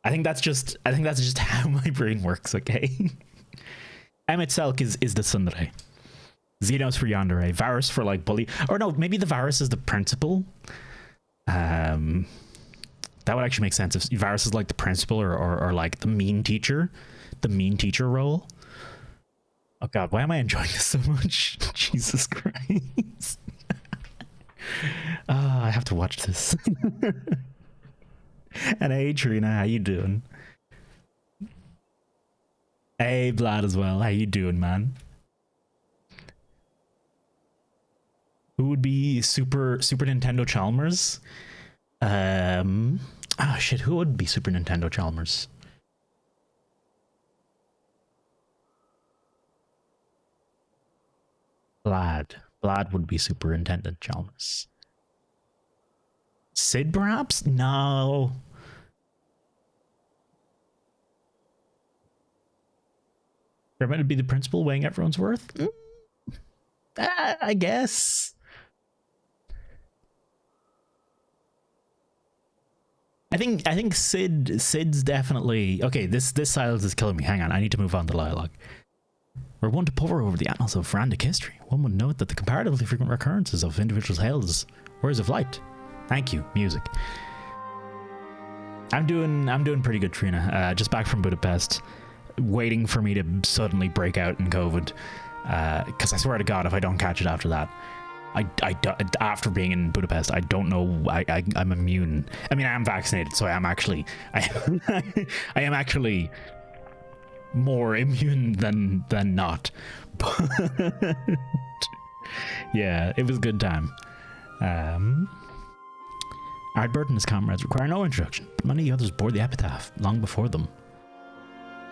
I think that's just how my brain works. Okay. Emmett Selk is the tsundere. Xenos for yandere. Varys for like bully, or no, maybe the Varys is the principal. That would actually make sense if Varys is like the principal or like the mean teacher role. Oh god, why am I enjoying this so much? Jesus Christ. I have to watch this. And hey Trina, how you doing? Hey Vlad as well, how you doing, man? Who would be Super Nintendo Chalmers? Oh shit, who would be Super Nintendo Chalmers? Vlad would be Superintendent Chalmers. Sid perhaps? No. Kermit would be the principal weighing everyone's worth? I guess. I think Sid's definitely okay. This silence is killing me. Hang on, I need to move on to dialogue. We're one to pore over the annals of Frandic history. One would note that the comparatively frequent recurrences of individuals hailed as words of light. Thank you, music. I'm doing pretty good, Trina. Just back from Budapest, waiting for me to suddenly break out in COVID. Because I swear to God, if I don't catch it after that, after being in Budapest, I don't know. I'm immune. I mean, I am vaccinated, so I am actually more immune than not. But yeah, it was a good time. Ardbert and his comrades require no introduction, but many others bore the epitaph long before them.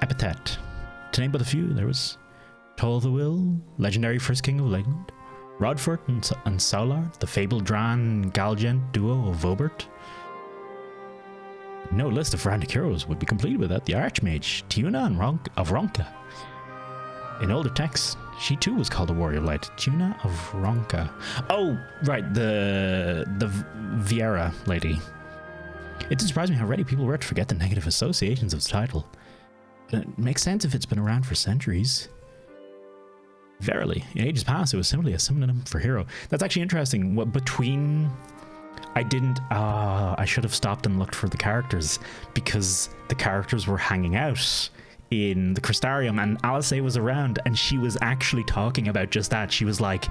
Epithet. To name but a few, there was Toll the Will, legendary first king of Lakeland, Rodfort and Saulard, the fabled Dran Galgent duo of Vobert. No list of Frandic heroes would be complete without the Archmage Tuna of Ronka. In older texts, she too was called a warrior of light, Tuna of Ronka. Oh, right, the Viera lady. It did surprise me how ready people were to forget the negative associations of the title. It makes sense if it's been around for centuries. Verily, in ages past, it was simply a synonym for hero. That's actually interesting. What between... I should have stopped and looked for the characters, because the characters were hanging out in the Crystarium and Alice was around and she was actually talking about just that. She was like,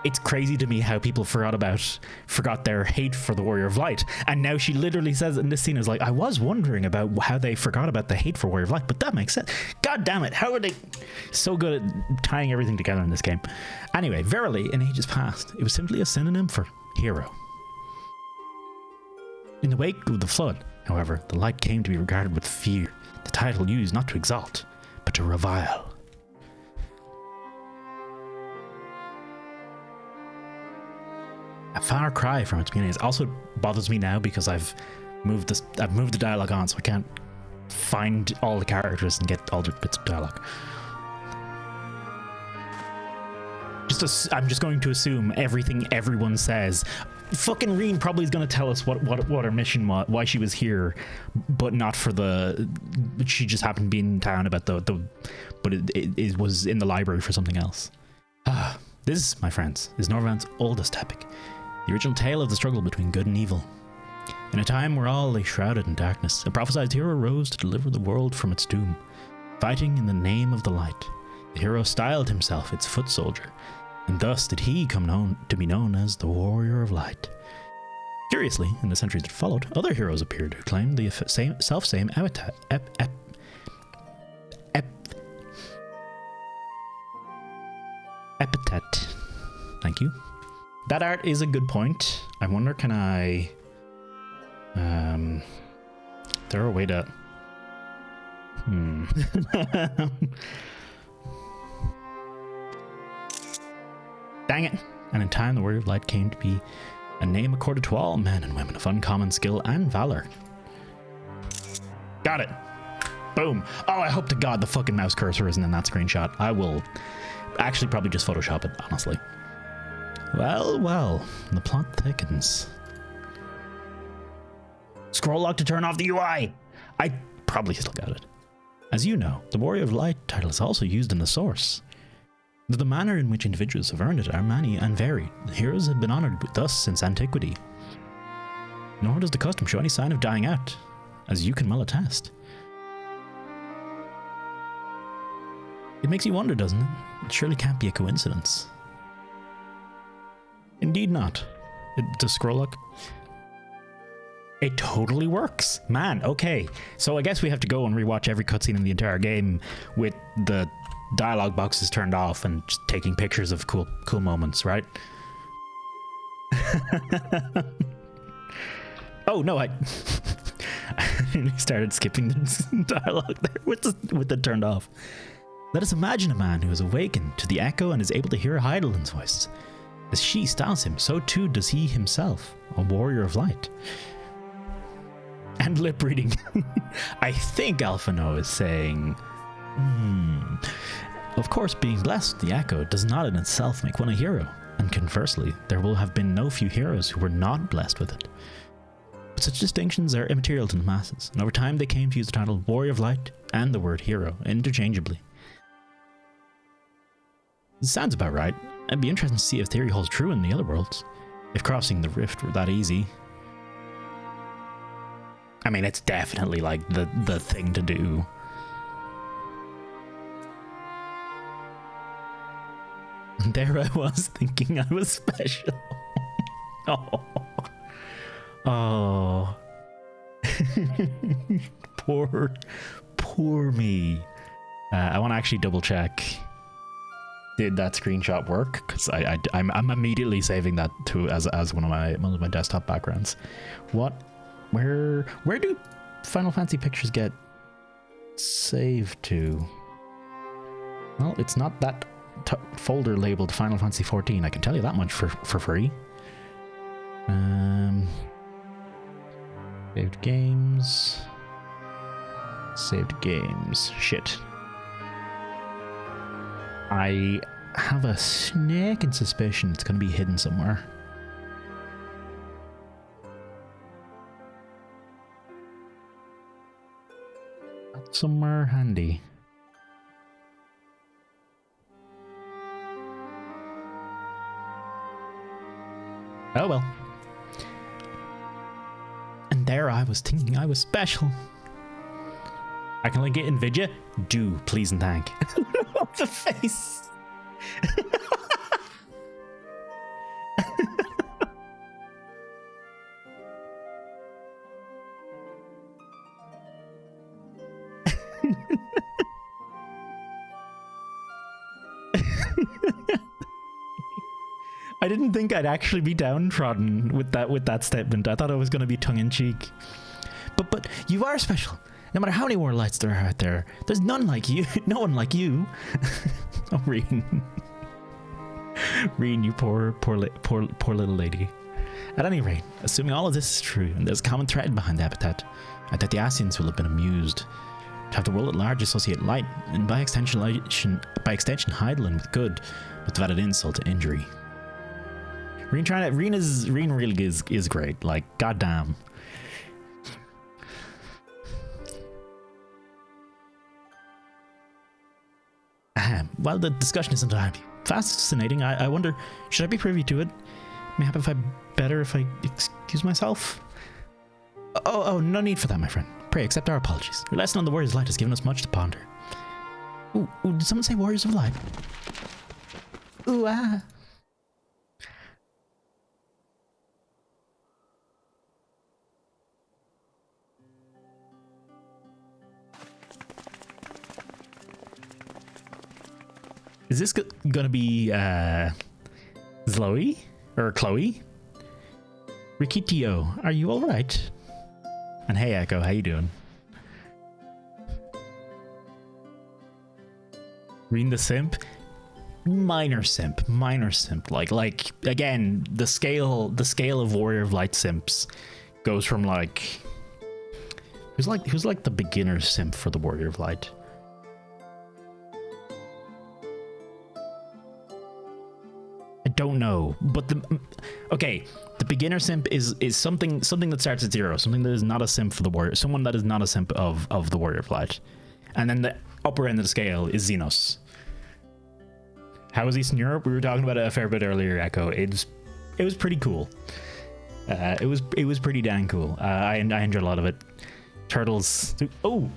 it's crazy to me how people forgot their hate for the Warrior of Light. And now she literally says in this scene is like, I was wondering about how they forgot about the hate for Warrior of Light, but that makes sense. God damn it. How are they so good at tying everything together in this game? Anyway, verily, in ages past, it was simply a synonym for hero. In the wake of the flood, however, the light came to be regarded with fear, the title used not to exalt, but to revile. A far cry from its beginnings also bothers me now because I've moved the dialogue on, so I can't find all the characters and get all the bits of dialogue. I'm just going to assume everything everyone says. Fucking Reen probably is going to tell us what her mission was, why she was here, but not for the. She just happened to be in town about but it was in the library for something else. This, my friends, is Norvand's oldest epic, the original tale of the struggle between good and evil. In a time where all lay shrouded in darkness, a prophesied hero rose to deliver the world from its doom, fighting in the name of the light. The hero styled himself its foot soldier, and thus did he come to be known as the Warrior of Light. Curiously, in the centuries that followed, other heroes appeared who claimed the self-same epithet. Thank you. That art is a good point. I wonder, can I... there a way to... Dang it. And in time, the Warrior of Light came to be a name accorded to all men and women of uncommon skill and valor. Got it. Boom. Oh, I hope to God the fucking mouse cursor isn't in that screenshot. I will actually probably just Photoshop it, honestly. Well, the plot thickens. Scroll lock to turn off the UI. I probably still got it. As you know, the Warrior of Light title is also used in the source. Though the manner in which individuals have earned it are many and varied, the heroes have been honoured thus since antiquity. Nor does the custom show any sign of dying out, as you can well attest. It makes you wonder, doesn't it? It surely can't be a coincidence. Indeed not. Does scroll look? It totally works. Man, okay. So I guess we have to go and rewatch every cutscene in the entire game with the dialogue boxes turned off and just taking pictures of cool moments, right? Oh no, I started skipping the dialogue there with the turned off. Let us imagine a man who is awakened to the echo and is able to hear Heidelind's voice. As she styles him, so too does he himself, a warrior of light. And lip reading. I think Alphino is saying, Of course, being blessed with the echo does not in itself make one a hero, and conversely, there will have been no few heroes who were not blessed with it. But such distinctions are immaterial to the masses, and over time they came to use the title Warrior of Light and the word hero interchangeably. It sounds about right. It'd be interesting to see if theory holds true in the other worlds, if crossing the rift were that easy. I mean, it's definitely like the thing to do. And there I was thinking I was special. Oh. Poor me. I want to actually double check. Did that screenshot work? Because I'm immediately saving that to as one of my desktop backgrounds. Where do Final Fantasy pictures get saved to? Well, it's not that folder labeled Final Fantasy XIV. I can tell you that much for free. Saved games. Shit. I have a sneaking suspicion it's going to be hidden somewhere. Somewhere handy. Oh well. And there I was thinking I was special. I can link it in Vidya. Do, please and thank. The face. I didn't think I'd actually be downtrodden with that statement. I thought it was going to be tongue in cheek. But you are special. No matter how many warlights there are out there, there's none like you. No one like you. Oh, Reen. Reen, you poor little lady. At any rate, assuming all of this is true, and there's a common thread behind the epithet, I bet the Asians will have been amused to have the world at large associate light, and by extension Heidelin with good, with the added insult to injury. Reen really is great. Like, goddamn. Well, the discussion isn't fascinating. I wonder, should I be privy to it? Maybe if I excuse myself? Oh, no need for that, my friend. Pray accept our apologies. Your lesson on the Warriors of Light has given us much to ponder. Ooh, did someone say Warriors of Light? Ooh, ah. Is this gonna be Chloe? Or Chloe? Rikitio, are you alright? And hey Echo, how you doing? Reen the simp? Minor simp. Like again, the scale of Warrior of Light simps goes from like who's like the beginner simp for the Warrior of Light? I don't know, but the beginner simp is something that starts at 0, something that is not a simp for the warrior, someone that is not a simp of the Warrior of Light, and then the upper end of the scale is Xenos. How was Eastern Europe? We were talking about it a fair bit earlier, Echo. It was pretty cool. It was pretty dang cool. I enjoyed a lot of it. Turtles. Oh.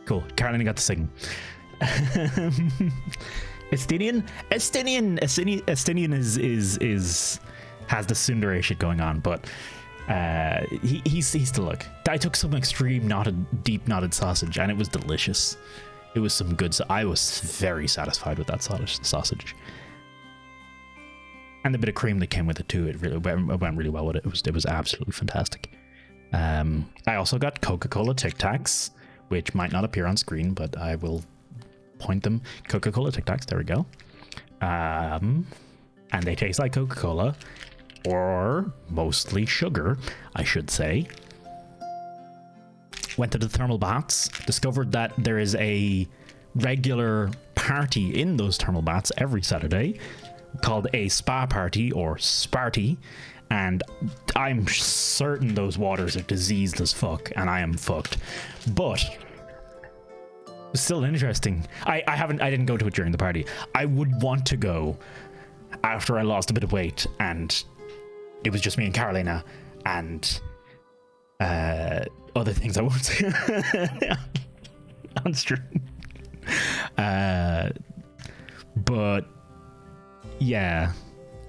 Cool. Carolina got to sing. Estinian is has the tsundere shit going on, but he's still look. I took some extreme deep knotted sausage, and it was delicious. It was some good. I was very satisfied with that sausage, and the bit of cream that came with it too. It really went really well with it. It was absolutely fantastic. I also got Coca-Cola Tic Tacs, which might not appear on screen, but I will point them. Coca-Cola Tic Tacs, there we go. And they taste like Coca-Cola, or mostly sugar, I should say. Went to the thermal baths, discovered that there is a regular party in those thermal baths every Saturday called a spa party or Sparty, and I'm certain those waters are diseased as fuck, and I am fucked. But it's still interesting. I didn't go to it during the party. I would want to go after I lost a bit of weight, and it was just me and Carolina, and other things I won't say on stream. But yeah,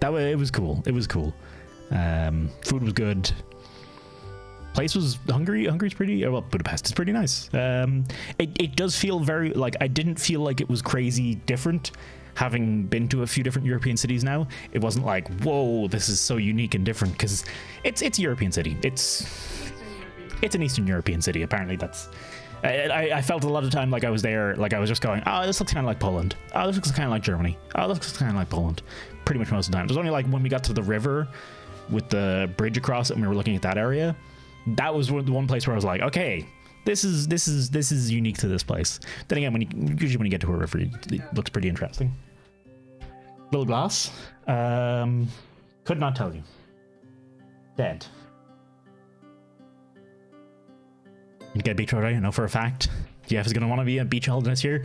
it was cool. It was cool. Food was good. Place was Hungary's pretty well, Budapest is pretty nice. It does feel very, like, I didn't feel like it was crazy different, having been to a few different European cities now. It wasn't like, whoa, this is so unique and different, because it's a European city. It's an Eastern European city. Apparently that's I felt a lot of time like I was there, like I was just going, oh, this looks kind of like Poland. Oh, this looks kind of like Germany. Oh, this looks kind of like Poland. Pretty much most of the time. It was only like when we got to the river with the bridge across it and we were looking at that area, that was the one place where I was like, okay, this is unique to this place. Then again, usually when you get to a river, it looks pretty interesting. Little glass. Could not tell you. Dead. You get a beach holiday? I know for a fact Jeff is going to want to be a beach holiday this year.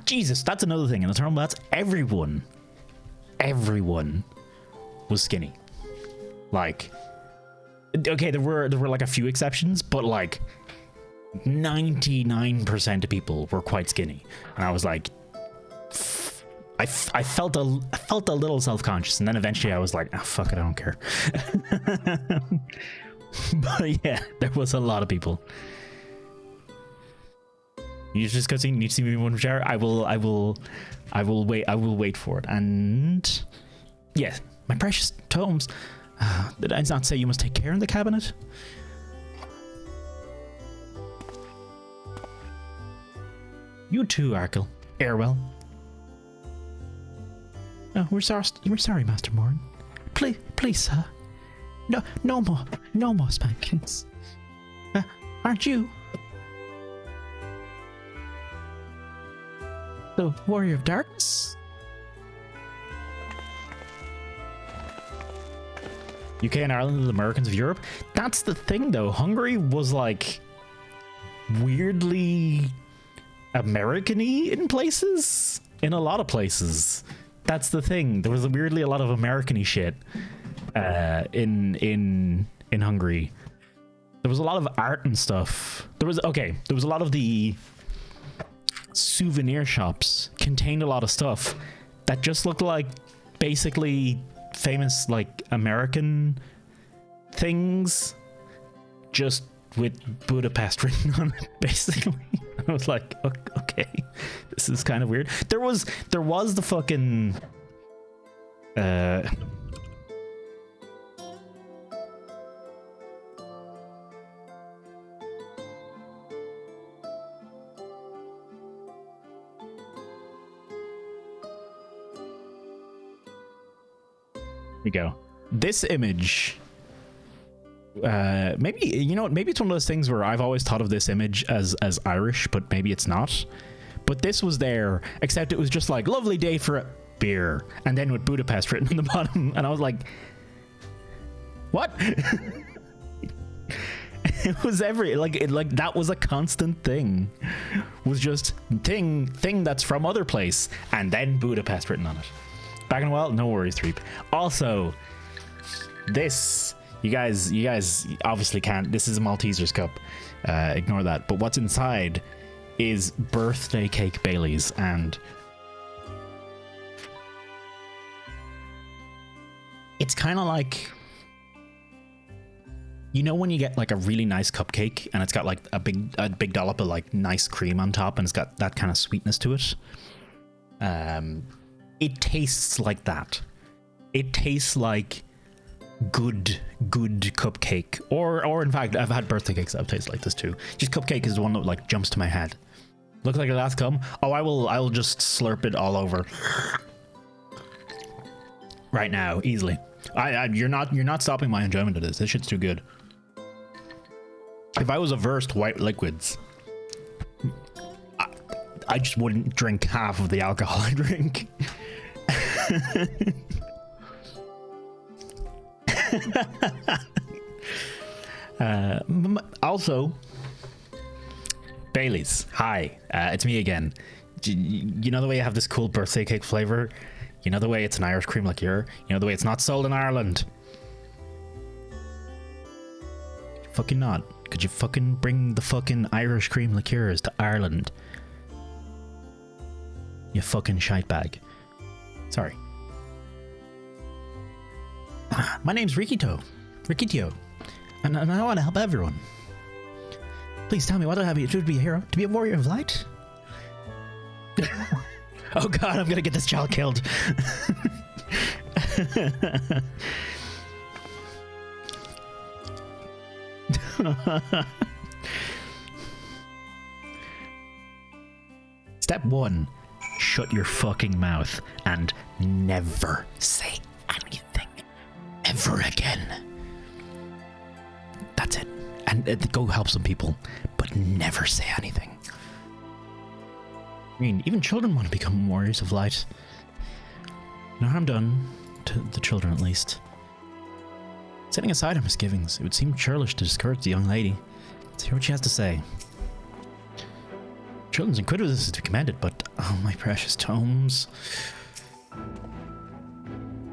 Jesus, that's another thing. In the thermal baths, everyone was skinny. Like, okay, there were like a few exceptions, but like 99% of people were quite skinny, and I was like, I felt a little self-conscious, and then eventually I was like, oh, fuck it, I don't care. But yeah, there was a lot of people. You just cutscene. Need to see me one share. I will wait. I will wait for it. And yes, my precious tomes. Did I not say you must take care in the cabinet? You too, Arkell. Airwell. Oh, we're sorry, Master Morin. Please, sir. No more spankings. Aren't you the Warrior of Darkness? UK and Ireland are the Americans of Europe. That's the thing, though. Hungary was like weirdly American-y in places. In a lot of places. That's the thing. There was weirdly a lot of American-y shit in Hungary. There was a lot of art and stuff. There was a lot of the souvenir shops contained a lot of stuff that just looked like basically famous like American things, just with Budapest written on it. Basically, I was like, okay, this is kind of weird. There was the fucking we go. This image, maybe, you know what, maybe it's one of those things where I've always thought of this image as Irish, but maybe it's not. But this was there, except it was just like, lovely day for a beer, and then with Budapest written on the bottom, and I was like, what? It was that was a constant thing. Was just thing that's from other place, and then Budapest written on it. Back in a while, no worries, Threep. Also, this, you guys obviously can't. This is a Maltesers cup. Ignore that. But what's inside is birthday cake Baileys, and it's kind of like, you know, when you get like a really nice cupcake and it's got like a big dollop of like nice cream on top, and it's got that kind of sweetness to it. It tastes like that. It tastes like good cupcake, or in fact, I've had birthday cakes that have tasted like this too. Just cupcake is the one that like jumps to my head. Looks like a last cum. Oh, I'll just slurp it all over right now, easily. You're not stopping my enjoyment of this. This shit's too good. If I was averse to white liquids, I just wouldn't drink half of the alcohol I drink. Also, Baileys, hi, it's me again. You know the way you have this cool birthday cake flavor? You know the way it's an Irish cream liqueur? You know the way it's not sold in Ireland? Fucking not. Could you fucking bring the fucking Irish cream liqueurs to Ireland? You fucking shite bag. Sorry. My name's Rikito, and I want to help everyone. Please tell me what do I have to do to be a hero? To be a warrior of light? Oh god, I'm gonna get this child killed. Step 1. Shut your fucking mouth and never say anything ever again. That's it. And go help some people, but never say anything. I mean, even children want to become warriors of light. No harm done, to the children at least. Setting aside her misgivings, it would seem churlish to discourage the young lady. Let's hear what she has to say. Children's inquisitiveness is to be commended, but oh, my precious tomes.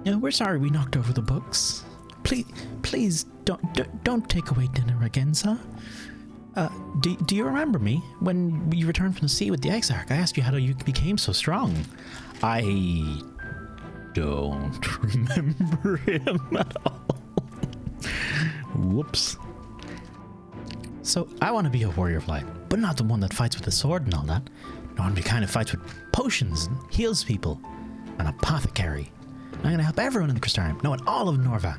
No, we're sorry we knocked over the books. Please don't take away dinner again, sir. Do you remember me when you returned from the sea with the Exarch? I asked you how you became so strong. I don't remember him at all. Whoops. So I want to be a warrior of light, but not the one that fights with a sword and all that. I want to be the kind of fights with potions and heals people. An apothecary. I'm going to help everyone in the Crystarium. No, in all of Norva.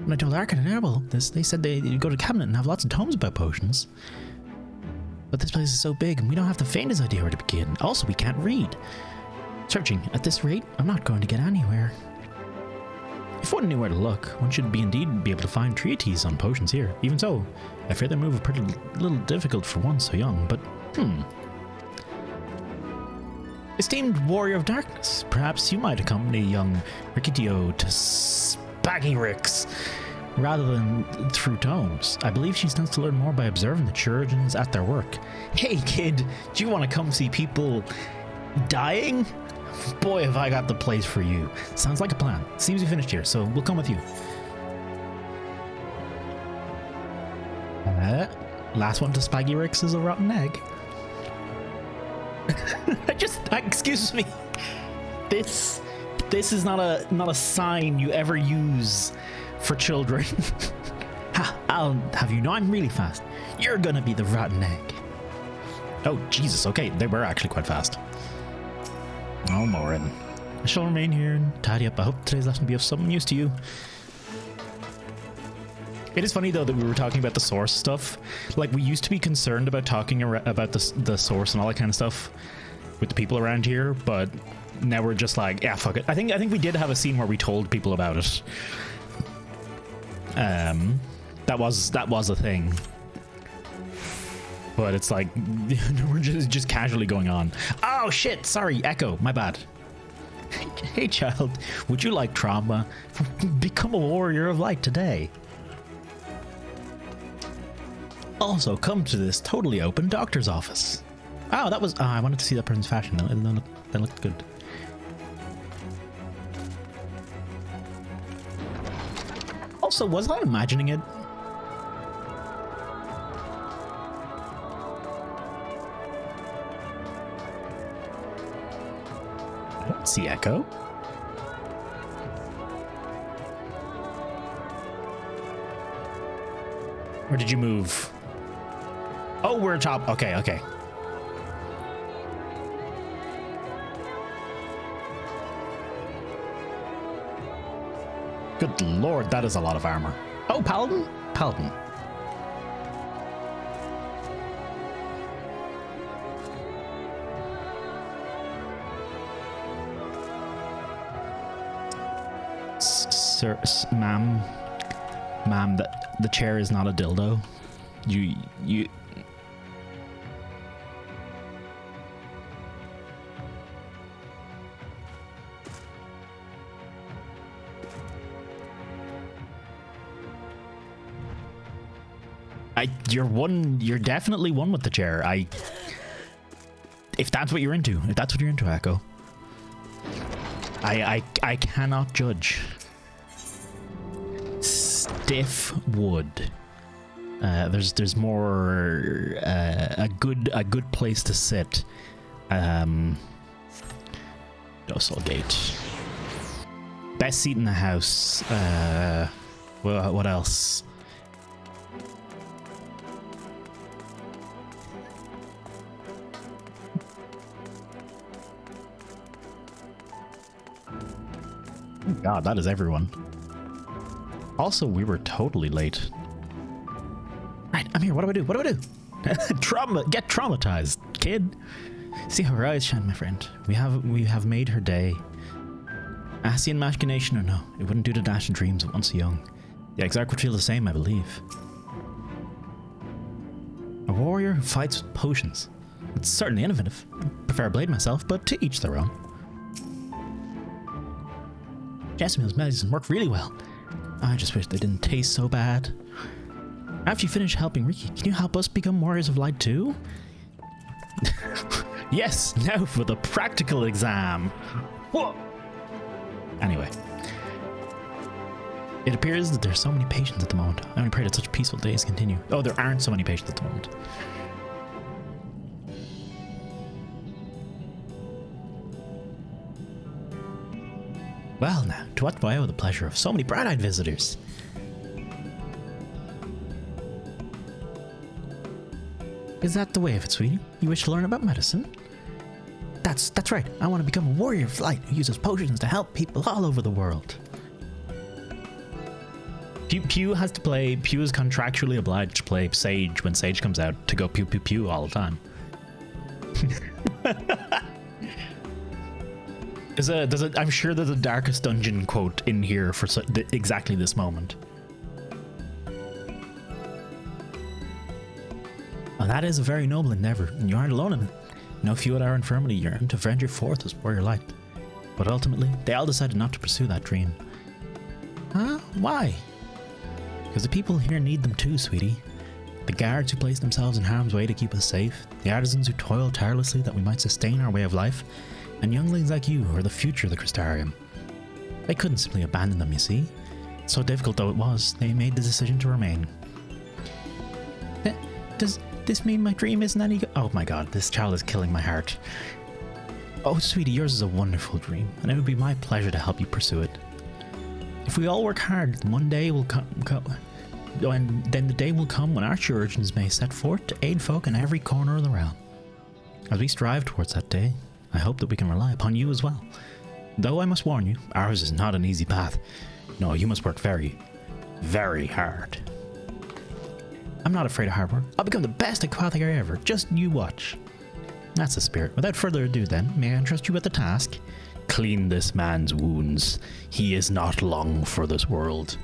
When I told Arkin and Erbal this, they said they'd go to Cabinet and have lots of tomes about potions. But this place is so big and we don't have the faintest idea where to begin. Also, we can't read. Searching at this rate, I'm not going to get anywhere. If one knew where to look, one should indeed be able to find treatises on potions here. Even so, I fear their move is pretty little difficult for one so young, but Esteemed warrior of darkness, perhaps you might accompany young Rikitio to Spaggyrix rather than through tomes. I believe she tends to learn more by observing the chirurgeons at their work. Hey kid, do you want to come see people dying? Boy, have I got the place for you. Sounds like a plan. Seems we finished here, so we'll come with you. Last one to Spaggyrix is a rotten egg. Excuse me. This is not a sign you ever use for children. I'll have you know I'm really fast. You're gonna be the rotten egg. Oh Jesus, okay, they were actually quite fast. Oh, Morin. I shall remain here and tidy up. I hope today's lesson will be of some use to you. It is funny though that we were talking about the source stuff. Like, we used to be concerned about talking about the source and all that kind of stuff with the people around here, but now we're just like, yeah, fuck it. I think we did have a scene where we told people about it. That was a thing. But it's like we're just casually going on. Oh shit! Sorry, Echo. My bad. Hey child, would you like trauma? Become a warrior of light today. Also, come to this totally open doctor's office. Oh, that was... I wanted to see that person's fashion. That looked good. Also, was I imagining it? I don't see Echo. Or did you move? Oh, we're top. Okay, okay. Good lord, that is a lot of armor. Oh, Paladin? Paladin. Sir, ma'am, the chair is not a dildo. You. You're definitely one with the chair. If that's what you're into, Echo. I cannot judge. Stiff wood. There's more a good place to sit. Docile gate. Best seat in the house. What else? God, that is everyone. Also, we were totally late. Right, I'm here. What do I do? Get traumatized, kid. See how her eyes shine, my friend. We have made her day. Asian machination or no, it wouldn't do to dash dreams of once young. The Exarch would feel the same, I believe. A warrior who fights with potions. It's certainly innovative. I prefer a blade myself, but to each their own. Jessamille's medicine work really well. I just wish they didn't taste so bad. After you finish helping Ricky, can you help us become warriors of light too? Yes, now for the practical exam. Whoa. Anyway. It appears that there's so many patients at the moment. I only pray that such peaceful days continue. Oh, there aren't so many patients at the moment. Well now, to what do I owe the pleasure of so many bright-eyed visitors? Is that the way of it, sweetie? You wish to learn about medicine? That's right. I want to become a warrior of light who uses potions to help people all over the world. Pew is contractually obliged to play Sage when Sage comes out to go pew pew pew all the time. I'm sure there's a Darkest Dungeon quote in here for exactly this moment. Well, that is a very noble endeavor, and you aren't alone in it. No few at our infirmity yearn to venture forth as warrior light. But ultimately, they all decided not to pursue that dream. Huh? Why? Because the people here need them too, sweetie. The guards who place themselves in harm's way to keep us safe, the artisans who toil tirelessly that we might sustain our way of life, and younglings like you who are the future of the Crystarium. They couldn't simply abandon them, you see. So difficult though it was, they made the decision to remain. Does this mean my dream isn't any good? Oh my god, this child is killing my heart. Oh, sweetie, yours is a wonderful dream, and it would be my pleasure to help you pursue it. If we all work hard, one day will come, and then the day will come when our chirurgeons may set forth to aid folk in every corner of the realm. As we strive towards that day, I hope that we can rely upon you as well. Though I must warn you, ours is not an easy path. No, you must work very, very hard. I'm not afraid of hard work. I'll become the best apothecary ever. Just you watch. That's the spirit. Without further ado then, may I entrust you with the task? Clean this man's wounds. He is not long for this world.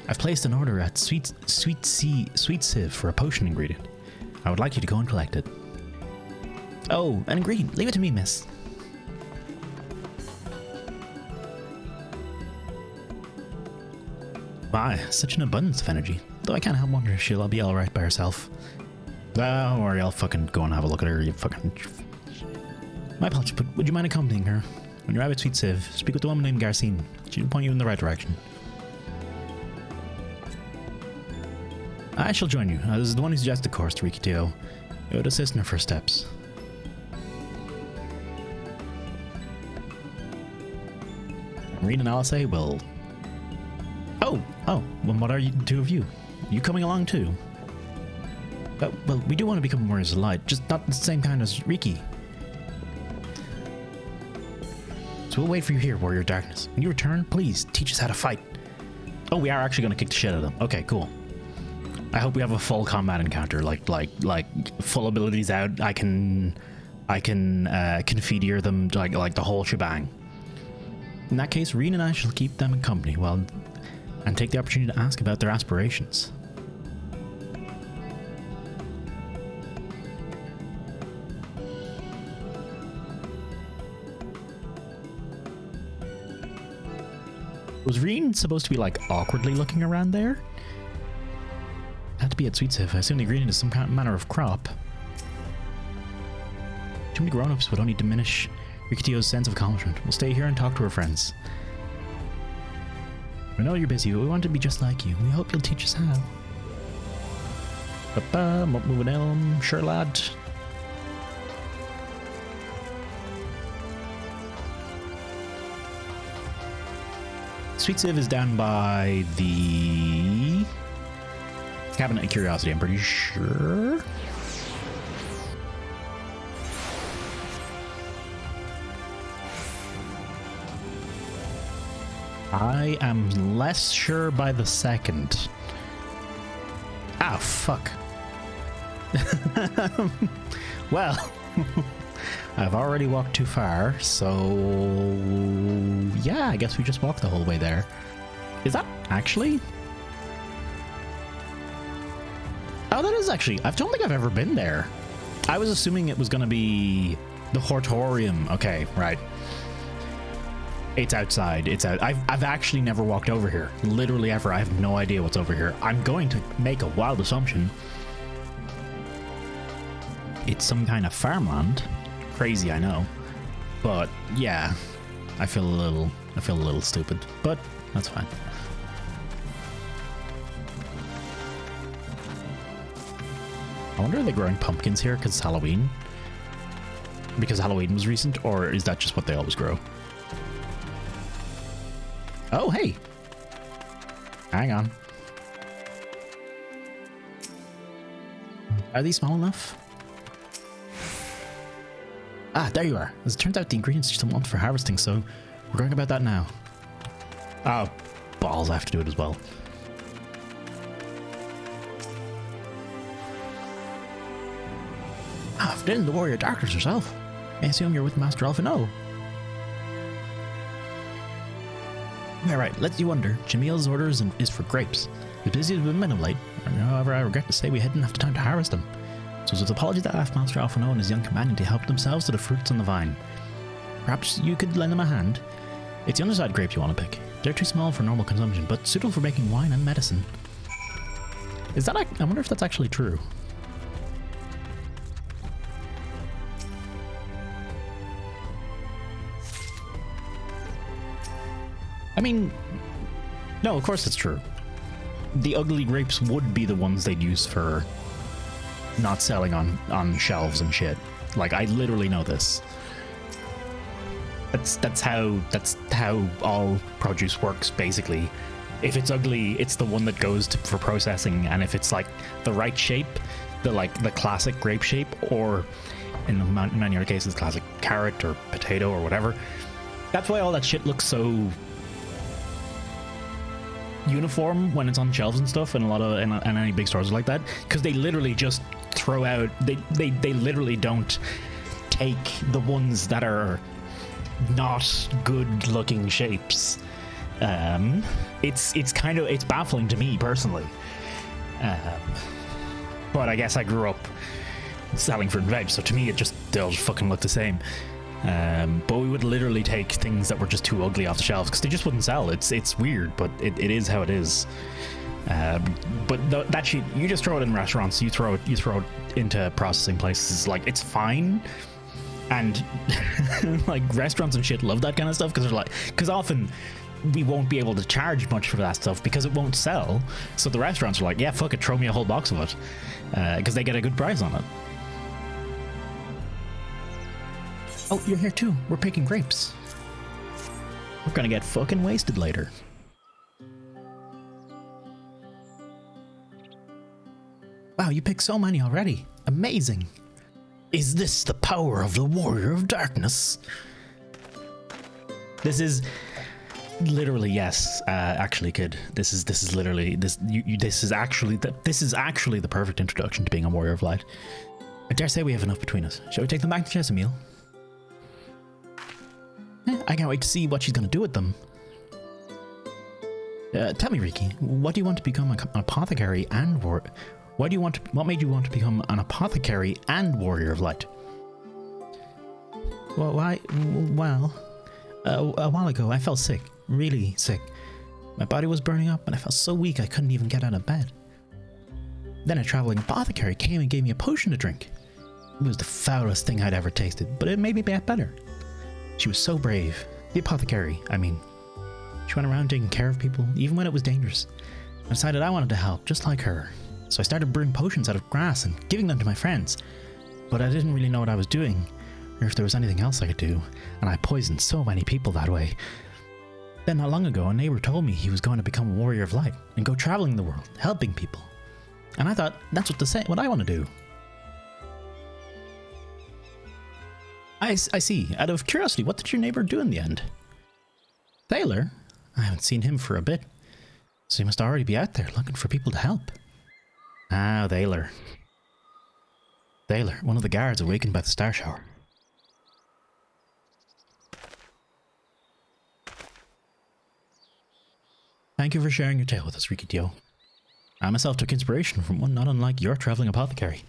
I've placed an order at Sweet Sieve for a potion ingredient. I would like you to go and collect it. Oh, an ingredient. Leave it to me, miss. My, such an abundance of energy. Though I can't help wonder if she'll be alright by herself. Don't worry, I'll fucking go and have a look at her, you fucking... My apologies, but would you mind accompanying her? When you're out at Sweet Sieve, speak with the woman named Garcine. She'll point you in the right direction. I shall join you. This is the one who suggested the course to Rikitio. It would assist in her first steps. Reed and Alice will... Oh, well, what are you, the two of you? You coming along too? Well, we do want to become warriors of light, just not the same kind as Riki. So we'll wait for you here, Warrior of Darkness. When you return, please teach us how to fight. Oh, we are actually going to kick the shit out of them. Okay, cool. I hope we have a full combat encounter, like full abilities out. I can confeteer them like the whole shebang. In that case, Reen and I shall keep them in company and take the opportunity to ask about their aspirations. Was Reen supposed to be like awkwardly looking around there? Had to be at Sweet Sieve. I assume the ingredient is some kind of manner of crop. Too many grown-ups would only diminish Rikitio's sense of accomplishment. We'll stay here and talk to her friends. We know you're busy, but we want to be just like you. We hope you'll teach us how. Moving on, sure lad. Sweet Sieve is down by the Cabinet of Curiosity, I'm pretty sure. I am less sure by the second. Ah, fuck. Well, I've already walked too far, so yeah, I guess we just walked the whole way there. Is that actually? Oh, that is actually, I don't think I've ever been there. I was assuming it was going to be the Hortorium. Okay, right. It's outside. It's out. I've actually never walked over here. Literally ever. I have no idea what's over here. I'm going to make a wild assumption. It's some kind of farmland. Crazy, I know. But yeah, I feel a little stupid. But that's fine. I wonder, are they growing pumpkins here because it's Halloween? Because Halloween was recent, or is that just what they always grow? Oh, hey. Hang on. Are these small enough? Ah, there you are. As it turns out, the ingredients you still want for harvesting, so we're going about that now. Oh, balls, I have to do it as well. Ah, Fidel, the warrior darkness herself. I assume you're with Master Alphino. Yeah, right, let's you wonder. Jamil's orders is for grapes. As busy as we've been of late, however, I regret to say we hadn't enough time to harvest them. So it's with apology that I asked Master Alphino and his young companion to help themselves to the fruits on the vine. Perhaps you could lend them a hand? It's the underside grapes you want to pick. They're too small for normal consumption, but suitable for making wine and medicine. Is that? I wonder if that's actually true. I mean, no, of course it's true. The ugly grapes would be the ones they'd use for not selling on shelves and shit. Like, I literally know this. That's how all produce works, basically. If it's ugly, it's the one that goes for processing, and if it's like the right shape, the classic grape shape, or in many other cases, classic carrot or potato or whatever. That's why all that shit looks so uniform when it's on shelves and stuff, and a lot of and any big stores like that, because they literally just throw out. They literally don't take the ones that are not good looking shapes. It's baffling to me personally. But I guess I grew up selling fruit and veg, so to me they'll just fucking look the same. But we would literally take things that were just too ugly off the shelves because they just wouldn't sell. It's weird, but it is how it is. But that shit, you just throw it in restaurants. You throw it into processing places. Like, it's fine. And like restaurants and shit love that kind of stuff because often we won't be able to charge much for that stuff because it won't sell. So the restaurants are like, yeah, fuck it, throw me a whole box of it, because they get a good price on it. Oh, you're here too. We're picking grapes. We're gonna get fucking wasted later. Wow, you picked so many already. Amazing. Is this the power of the warrior of darkness? This is literally, yes. Actually, kid, this is literally this. This is actually the perfect introduction to being a warrior of light. I dare say we have enough between us. Shall we take them back to Jessamine? I can't wait to see what she's going to do with them. Tell me, Riki, what do you want to become an apothecary and what made you want to become an apothecary and warrior of light? Well, a while ago I felt sick, really sick. My body was burning up and I felt so weak I couldn't even get out of bed. Then a traveling apothecary came and gave me a potion to drink. It was the foulest thing I'd ever tasted, but it made me get better. She was so brave. The apothecary, I mean. She went around taking care of people, even when it was dangerous. I decided I wanted to help, just like her. So I started brewing potions out of grass and giving them to my friends. But I didn't really know what I was doing, or if there was anything else I could do, and I poisoned so many people that way. Then not long ago, a neighbor told me he was going to become a warrior of light and go traveling the world, helping people. And I thought, that's what I want to do. I see. Out of curiosity, what did your neighbor do in the end? Thaler? I haven't seen him for a bit. So he must already be out there looking for people to help. Ah, Thaler. Thaler, one of the guards awakened by the star shower. Thank you for sharing your tale with us, Rikitio. I myself took inspiration from one not unlike your traveling apothecary.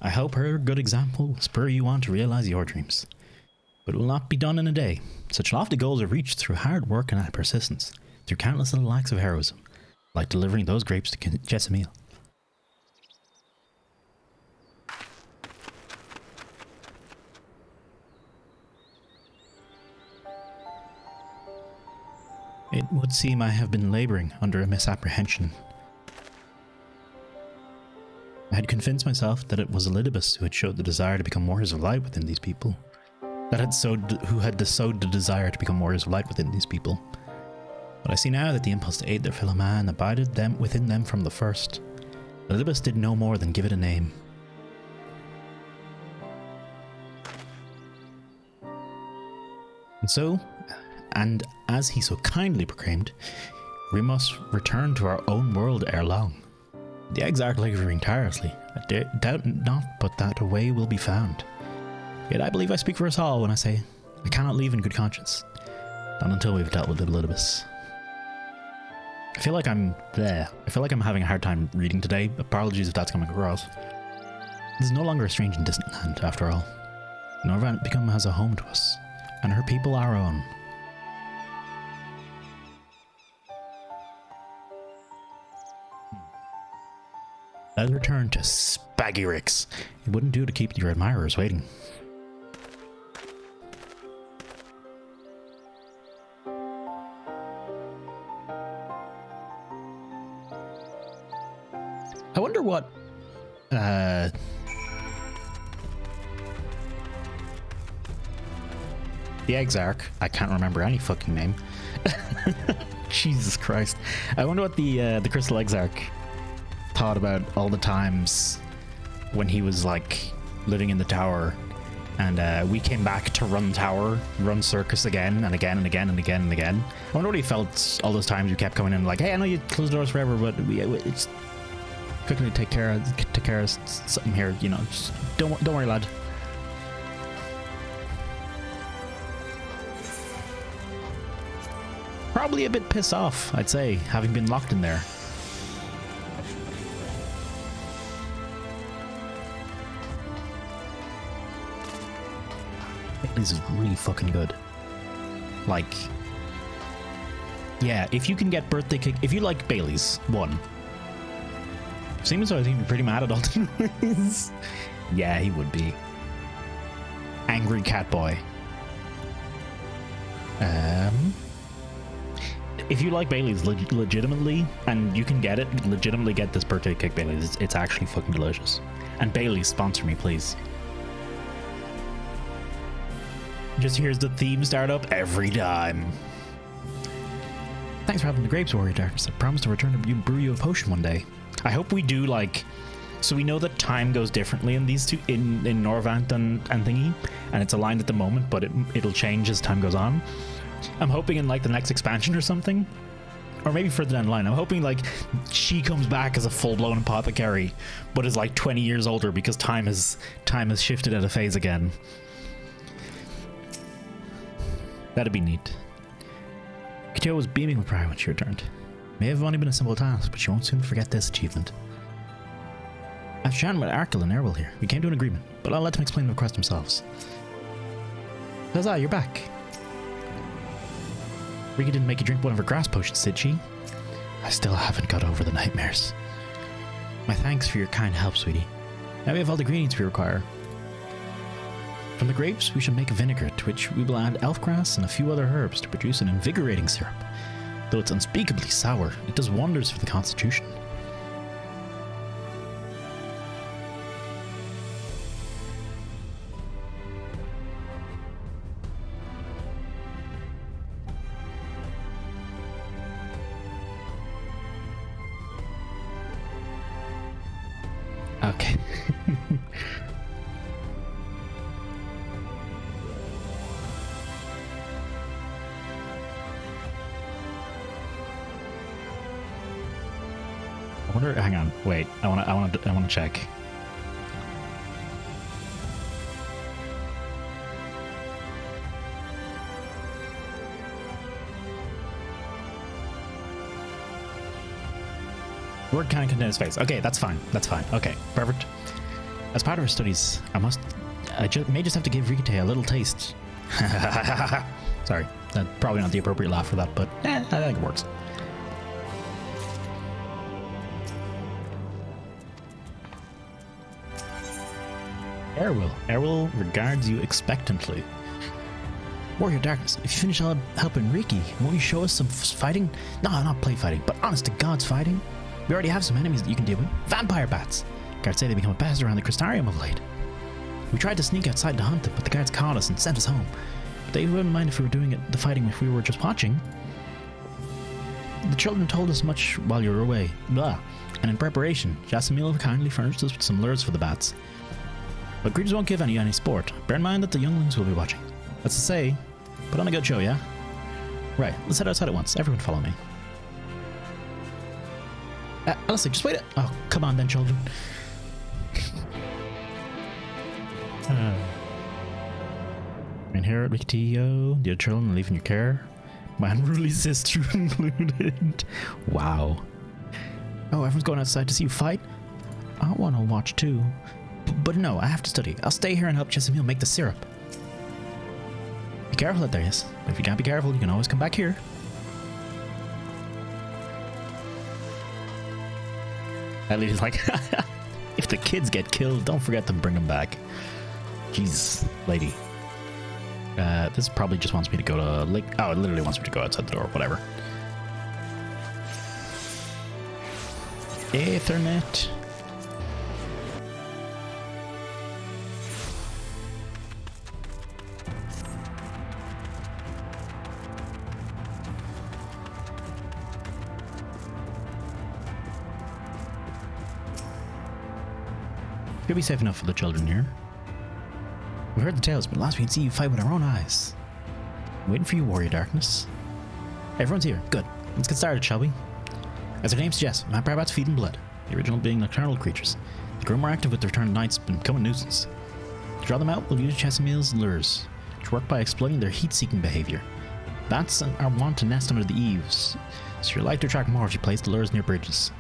I hope her good example will spur you on to realize your dreams. But it will not be done in a day. Such lofty goals are reached through hard work and persistence, through countless little acts of heroism, like delivering those grapes to Jessamine. It would seem I have been laboring under a misapprehension. I had convinced myself that it was Elidibus who had showed the desire to become warriors of light within these people. Who had sowed the desire to become warriors of light within these people. But I see now that the impulse to aid their fellow man abided within them from the first. Elidibus did no more than give it a name. And so, and as he so kindly proclaimed, we must return to our own world ere long. The exarch laboring tirelessly, I doubt not but that a way will be found. Yet I believe I speak for us all when I say I cannot leave in good conscience, not until we've dealt with the Elidibus. I feel like I'm there. I feel like I'm having a hard time reading today. Apologies if that's coming across. This is no longer a strange and distant land, after all. Norvant becomes a home to us, and her people our own. Let's return to Spagirix. It wouldn't do to keep your admirers waiting. I wonder what the exarch, I can't remember any fucking name. Jesus Christ. I wonder what the Crystal Exarch thought about all the times when he was like living in the tower and we came back to run circus again and again and again and again and again. I wonder what he felt all those times we kept coming in like, hey, I know you closed the doors forever, but it's quickly take care of something here, you know, just don't worry, lad. Probably a bit pissed off, I'd say, having been locked in there. This is really fucking good. Like, yeah, if you can get birthday cake, if you like Bailey's, one. Seems as though he'd be pretty mad at Alton. Yeah, he would be. Angry cat boy. If you like Bailey's legitimately, and you can get it, legitimately get this birthday cake Bailey's. It's actually fucking delicious. And Bailey's, sponsor me, please. Just here's the theme start up every time. Thanks for having the grapes, Warrior Darkness. I promise to return to brew you a potion one day. I hope we do, like, so we know that time goes differently in these two, in Norvant and Thingy, and it's aligned at the moment, but it'll change as time goes on. I'm hoping in like the next expansion or something, or maybe further down the line, I'm hoping like she comes back as a full-blown apothecary, but is like 20 years older because time has shifted at a phase again. That'd be neat. Katio was beaming with pride when she returned. May have only been a simple task, but she won't soon forget this achievement. After chatting with Arkell and Erwil here, we came to an agreement, but I'll let them explain the request themselves. Huzzah, you're back. Rika didn't make you drink one of her grass potions, did she? I still haven't got over the nightmares. My thanks for your kind help, sweetie. Now we have all the ingredients we require. From the grapes, we shall make a vinegar, to which we will add elf grass and a few other herbs to produce an invigorating syrup. Though it's unspeakably sour, it does wonders for the constitution. Okay. I wonder. Hang on. Wait. I want to check. Word kind of contain space. Okay, that's fine. That's fine. Okay, perfect. As part of her studies, I may just have to give Rikite a little taste. Sorry, that's probably not the appropriate laugh for that, but I think it works. Erwil regards you expectantly. Warrior Darkness, if you finish helping Riki, won't you show us some fighting? No, not play fighting, but honest to God's fighting. We already have some enemies that you can deal with. Vampire bats. Guards say they become a pest around the Crystarium of late. We tried to sneak outside to hunt them, but the guards caught us and sent us home. But they wouldn't mind if we were doing the fighting if we were just watching. The children told us much while you were away. Blah. And in preparation, Jasamil kindly furnished us with some lures for the bats. But Greaves won't give any sport. Bear in mind that the younglings will be watching. That's to say, Put on a good show, yeah? Right, let's head outside at once. Everyone follow me. Alyssa, just wait. Oh, come on then, children. And here at Rickettio, the children leaving your care. My unruly sister included. Wow. Oh, everyone's going outside to see you fight? I want to watch too. But no, I have to study. I'll stay here and help Jessamine make the syrup. Be careful out there, yes. But if you can't be careful, you can always come back here. Ellie's like, if the kids get killed, don't forget to bring them back. Jeez, lady. This probably just wants me to go to Lake. Oh, it literally wants me to go outside the door. Whatever. Ethernet. Could be safe enough for the children here. We heard the tales, but last we can see you fight with our own eyes. I'm waiting for you, Warrior Darkness. Everyone's here. Good. Let's get started, shall we? As their name suggests, vampire feed in blood. The original being nocturnal creatures. They grow more active with the return of nights, but become a nuisance. To draw them out, we'll use Chessamile's lures, which work by exploiting their heat-seeking behavior. Bats are wont to nest under the eaves, so you're likely to attract more if you place the lures near bridges.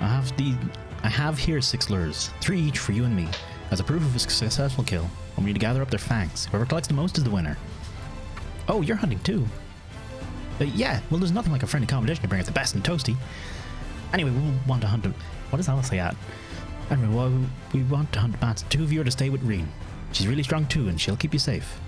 I have here 6 lures, 3 each for you and me, as a proof of a successful kill. I want you to gather up their fangs. Whoever collects the most is the winner. Oh, you're hunting too? Yeah, well, there's nothing like a friendly competition to bring out the best in Toasty. Anyway, we want to hunt them. What is Alice at? Anyway, well, we want to hunt bats. 2 of you are to stay with Reen. She's really strong too, and she'll keep you safe.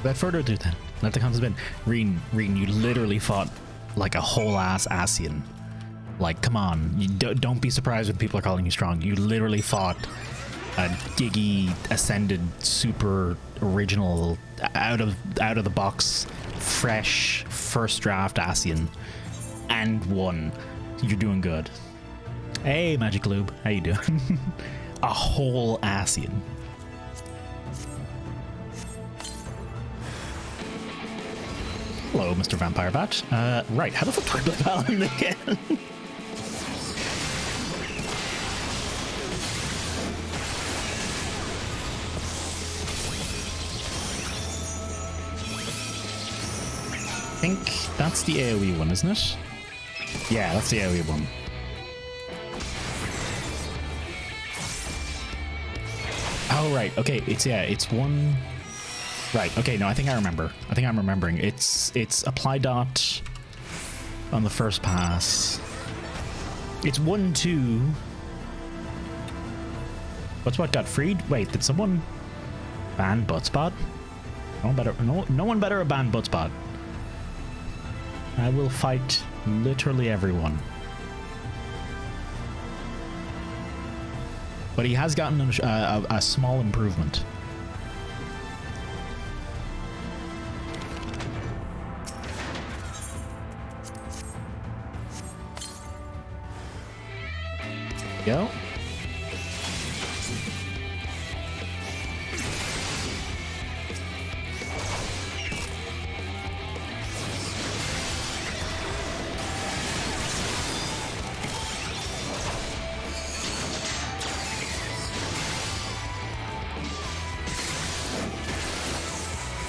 Without further ado then, let the contest begin. Reen, you literally fought like a whole ass Asian. Like, come on, you don't be surprised when people are calling you strong. You literally fought a Giggy ascended super original out of the box fresh first draft Asian and won. You're doing good. Hey, Magic Lube, how you doing? A whole Asian. Hello, Mr. Vampire Bat. Right, how the fuck do I play Paladin again? I think that's the AoE one, isn't it? Yeah, that's the AoE one. Oh, right. Okay, it's one... Right, okay, no, I think I remember. I think I'm remembering. It's apply dot on the first pass. It's 1-2. What's what got freed? Wait, did someone ban Buttspot? No one better ban Buttspot. I will fight literally everyone. But he has gotten a small improvement. Go.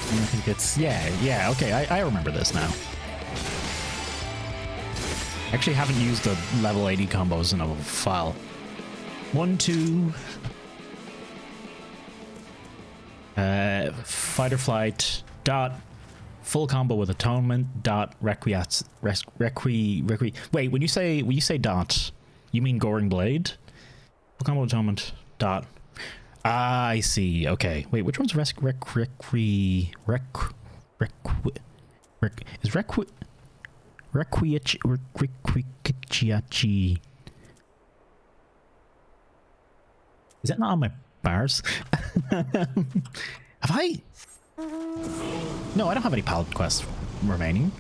I think it's yeah, okay, I remember this now. Actually haven't used the level 80 combos in a while. 1-2. Fight or flight. Dot. Full combo with atonement. Dot. Wait, when you say dot, you mean Goring Blade? Full combo atonement. Dot. Ah, I see. Okay. Wait, which one's is Requiachi. Is that not on my bars? Have I? No, I don't have any Paladin quests remaining.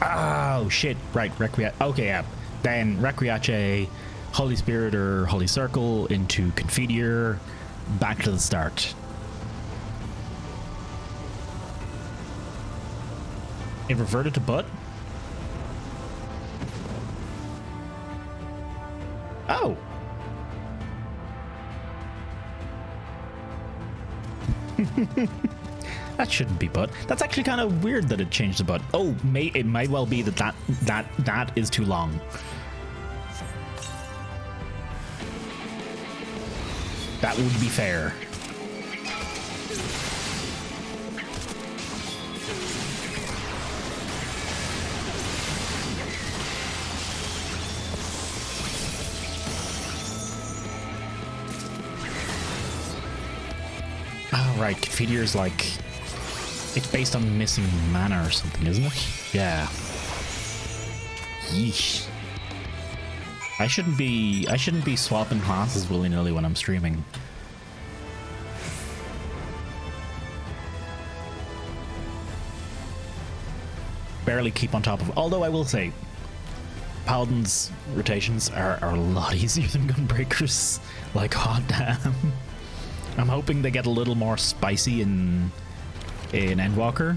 Oh, shit. Right, Okay, yeah. Then Requiache, Holy Spirit or Holy Circle into Confiteor, back to the start. It reverted to butt? Oh! That shouldn't be butt. That's actually kind of weird that it changed to butt. Oh, it might well be that is too long. That would be fair. Oh, right. Confiteor's like... It's based on missing mana or something, isn't it? Yeah. Yeesh. I shouldn't be swapping classes willy-nilly when I'm streaming. Barely keep on top of... Although I will say, Paladin's rotations are a lot easier than Gunbreakers. Like, hot damn. I'm hoping they get a little more spicy in Endwalker.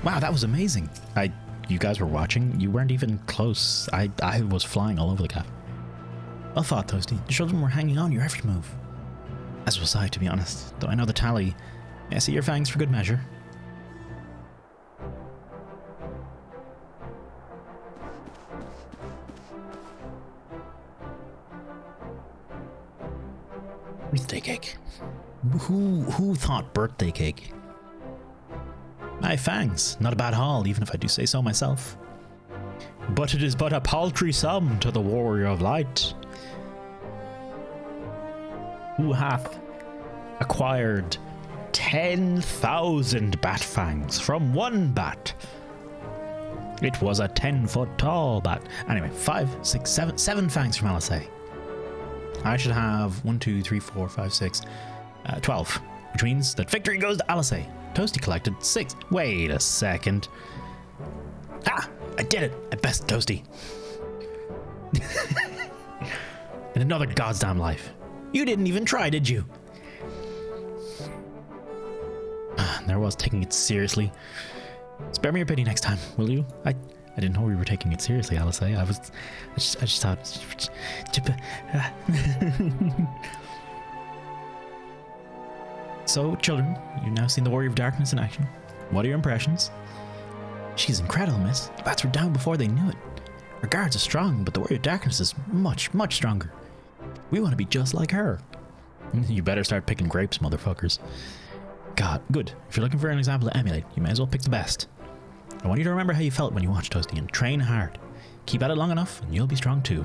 Wow, that was amazing. You guys were watching. You weren't even close. I was flying all over the cap. Well thought, Toasty. The children were hanging on your every move. As was I, to be honest. Though I know the tally. May I see your fangs for good measure? Birthday cake. Who thought birthday cake? My fangs, not a bad haul, even if I do say so myself. But it is but a paltry sum to the warrior of light, who hath acquired 10,000 bat fangs from one bat. It was a 10-foot tall bat. Anyway, 5, 6, 7 fangs from LSA. I should have 1, 2, 3, 4, 5, 6, 12, which means that victory goes to LSA. Toasty collected 6. Wait a second. Ah, I did it. I best Toasty. In another goddamn life. You didn't even try, did you? There was taking it seriously. Spare me your pity next time, will you? I didn't know we were taking it seriously, LSA. I just thought. So, children, you've now seen the Warrior of Darkness in action. What are your impressions? She's incredible, miss. The bats were down before they knew it. Her guards are strong, but the Warrior of Darkness is much, much stronger. We want to be just like her. You better start picking grapes, motherfuckers. God, good. If you're looking for an example to emulate, you may as well pick the best. I want you to remember how you felt when you watched Toasty and train hard. Keep at it long enough, and you'll be strong too.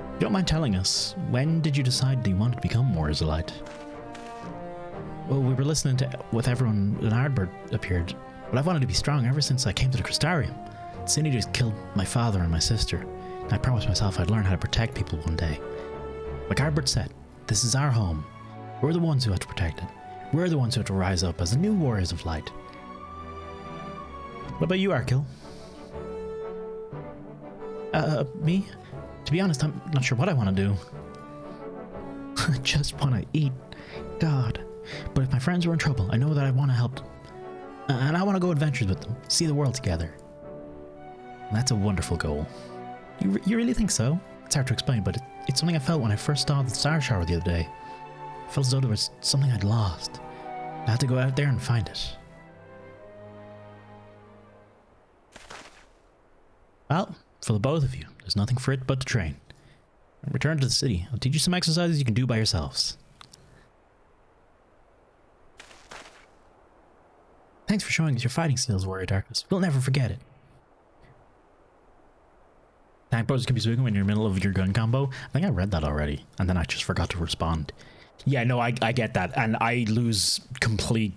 If you don't mind telling us, when did you decide that you wanted to become Warriors of Light? Well, we were listening to with everyone when Ardbird appeared, but I've wanted to be strong ever since I came to the Crystarium. Cindy just killed my father and my sister, and I promised myself I'd learn how to protect people one day. Like Ardbird said, this is our home. We're the ones who have to protect it. We're the ones who have to rise up as the new Warriors of Light. What about you, Arkil? Me? To be honest, I'm not sure what I want to do. I just want to eat. God. But if my friends were in trouble, I know that I want to help them. And I want to go adventures with them, see the world together. And that's a wonderful goal. You really think so? It's hard to explain, but it's something I felt when I first saw the star shower the other day. I felt as though there was something I'd lost. I had to go out there and find it. Well, for the both of you, there's nothing for it but to train. Return to the city. I'll teach you some exercises you can do by yourselves. Thanks for showing us your fighting skills, Warrior Darkness. We'll never forget it. Tank poses can be swinging when you're in the middle of your gun combo. I think I read that already, and then I just forgot to respond. Yeah, no, I get that, and I lose complete...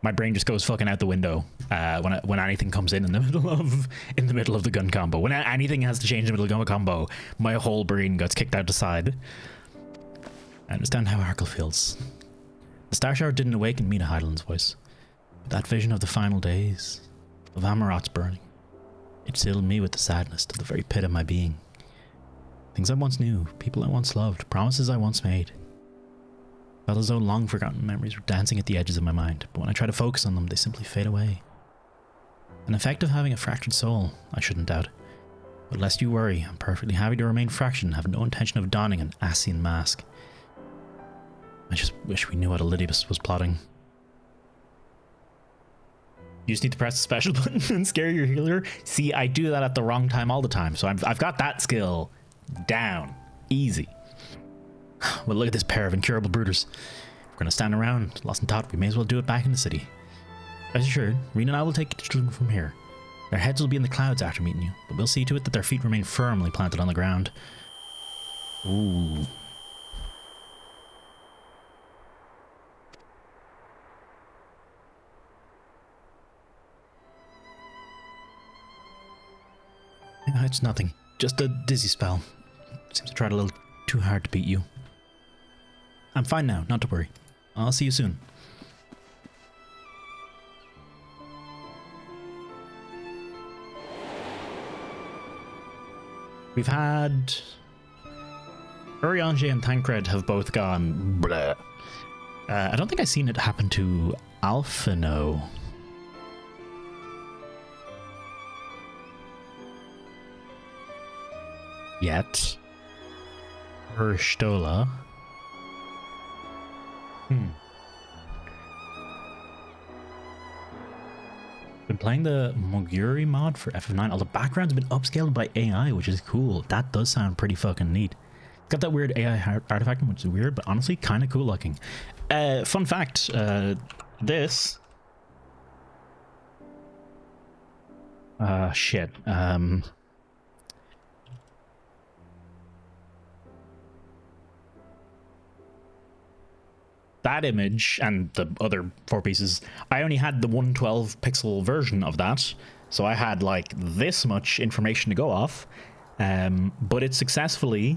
My brain just goes fucking out the window when anything comes in the middle of the gun combo. When anything has to change in the middle of the gun combo, my whole brain gets kicked out the side. I understand how Arkle feels. The Star Shower didn't awaken me to Heidelin's voice. But that vision of the final days, of Amarot's burning, it filled me with the sadness to the very pit of my being. Things I once knew, people I once loved, promises I once made. Felt as though long forgotten memories were dancing at the edges of my mind, but when I try to focus on them, they simply fade away. An effect of having a fractured soul, I shouldn't doubt. But lest you worry, I'm perfectly happy to remain fractured and have no intention of donning an Asian mask. I just wish we knew what Elidibus was plotting. You just need to press the special button and scare your healer? See, I do that at the wrong time all the time, so I've got that skill down. Easy. Well, look at this pair of incurable brooders. We're gonna stand around, lost in thought. We may as well do it back in the city. As assured, Rena and I will take the children from here. Their heads will be in the clouds after meeting you, but we'll see to it that their feet remain firmly planted on the ground. Ooh. It's nothing. Just a dizzy spell. Seems to try a little too hard to beat you. I'm fine now, not to worry. I'll see you soon. We've had... Urianger and Tancred have both gone bleh. I don't think I've seen it happen to Alphino. Yet. Urstola. Been playing the Moguri mod for FF9. All the background's been upscaled by AI, which is cool. That does sound pretty fucking neat. It's got that weird AI artifact, which is weird, but honestly kind of cool looking. Fun fact, this... shit. That image and the other 4 pieces, I only had the 112 pixel version of that, so I had like this much information to go off, but it successfully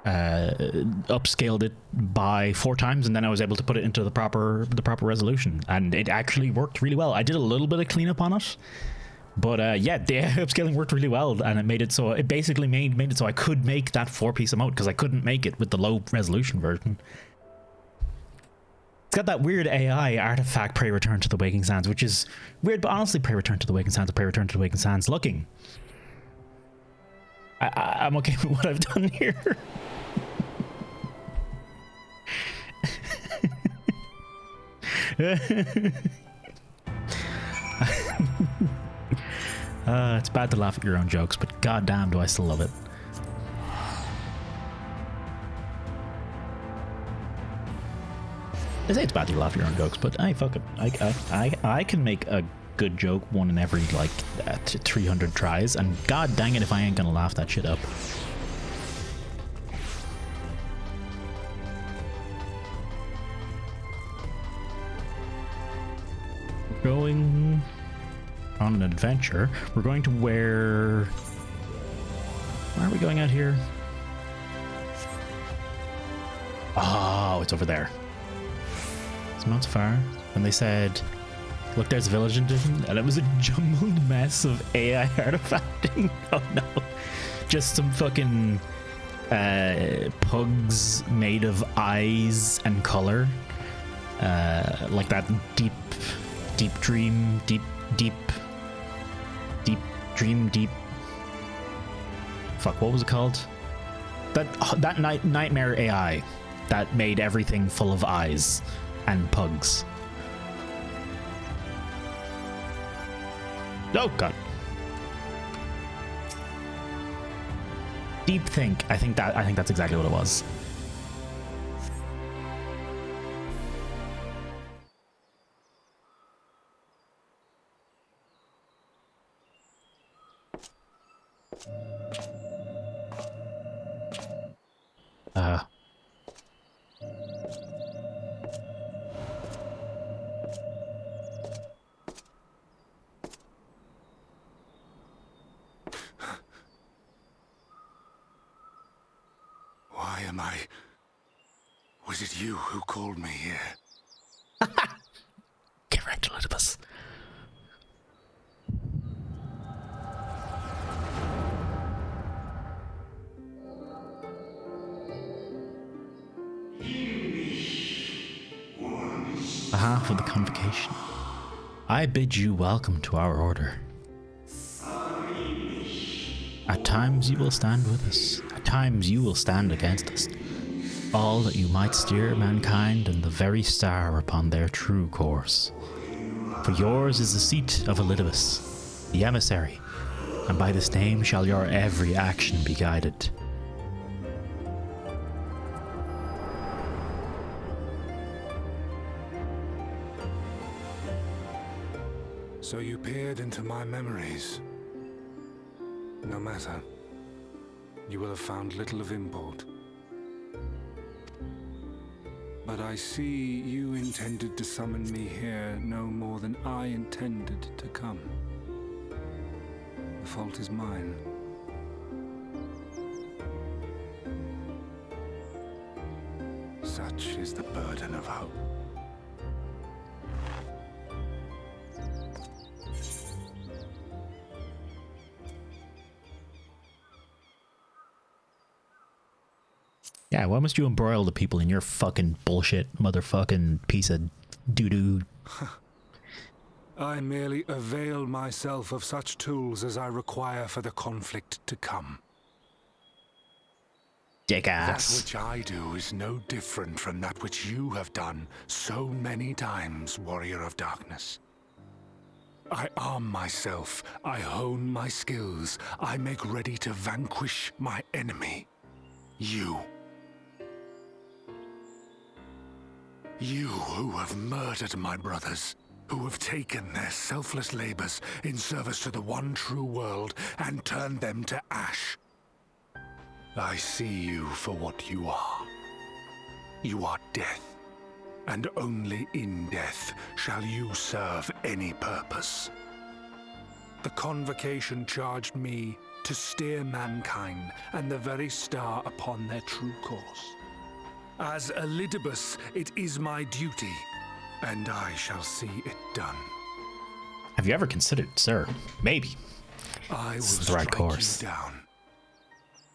upscaled it by 4 times, and then I was able to put it into the proper resolution, and it actually worked really well. I did a little bit of cleanup on it, but yeah, the upscaling worked really well, and it made it so it basically made it so I could make that 4-piece emote because I couldn't make it with the low resolution version. It's got that weird AI artifact, Pray Return to the Waking Sands, which is weird, but honestly, Pray Return to the Waking Sands, Pray Return to the Waking Sands looking. I'm okay with what I've done here. It's bad to laugh at your own jokes, but goddamn do I still love it. I say it's bad to laugh at your own jokes, but I fuck it. I can make a good joke one in every like 300 tries, and god dang it if I ain't gonna laugh that shit up. Going on an adventure. We're going to where are we going out here? Oh, it's over there. It's not far. When they said, look, there's a village edition, and it was a jumbled mess of AI artifacting. Oh no. Just some fucking pugs made of eyes and color. Like that deep dream, deep dream, deep. Fuck, what was it called? That nightmare AI that made everything full of eyes and pugs. Oh god. Deep think. I think that's exactly what it was. Why am I Was it you who called me here? Correct, Elizabeth. On behalf of the convocation, I bid you welcome to our order. At times you will stand with us, at times you will stand against us, all that you might steer mankind and the very star upon their true course. For yours is the seat of Elidibus, the emissary, and by this name shall your every action be guided. So you peered into my memories. No matter. You will have found little of import. But I see you intended to summon me here no more than I intended to come. The fault is mine. Such is the burden of hope. Yeah, why must you embroil the people in your fucking bullshit, motherfucking piece of doo-doo? I merely avail myself of such tools as I require for the conflict to come. That Jackass. which I do is no different from that which you have done so many times, Warrior of Darkness. I arm myself, I hone my skills, I make ready to vanquish my enemy. You. You who have murdered my brothers, who have taken their selfless labors in service to the one true world and turned them to ash. I see you for what you are. You are death, and only in death shall you serve any purpose. The convocation charged me to steer mankind and the very star upon their true course. As Elidibus, it is my duty, and I shall see it done. Have you ever considered, sir, maybe, I will this is the right strike course? you down,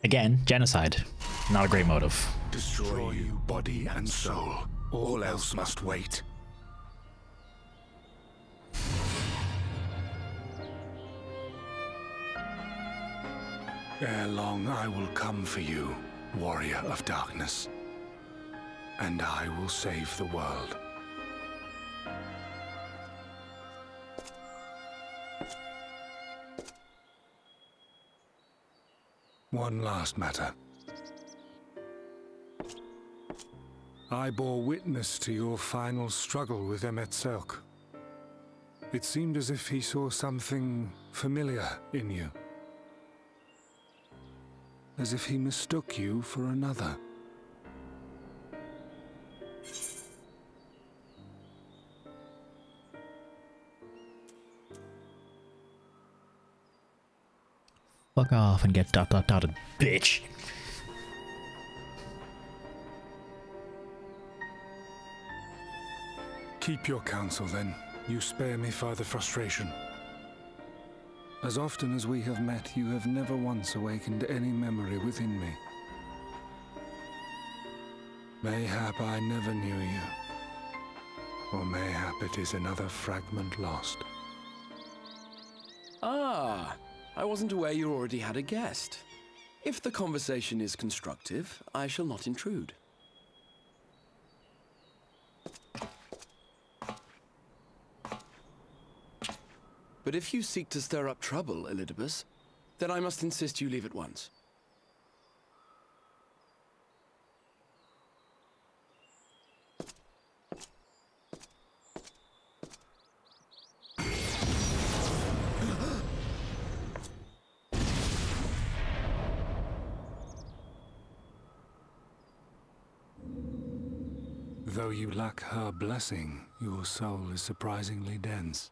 Again, genocide. Not a great motive. destroy you body and soul. All else must wait. Ere long I will come for you, Warrior of Darkness, and I will save the world. One last matter. I bore witness to your final struggle with Emet-Selch. It seemed as if he saw something familiar in you. As if he mistook you for another. Fuck off and get dotted, bitch. Keep your counsel, then. You spare me further frustration. As often as we have met, you have never once awakened any memory within me. Mayhap I never knew you. Or mayhap it is another fragment lost. Ah, I wasn't aware you already had a guest. If the conversation is constructive, I shall not intrude. But if you seek to stir up trouble, Elidibus, then I must insist you leave at once. Though you lack her blessing, your soul is surprisingly dense.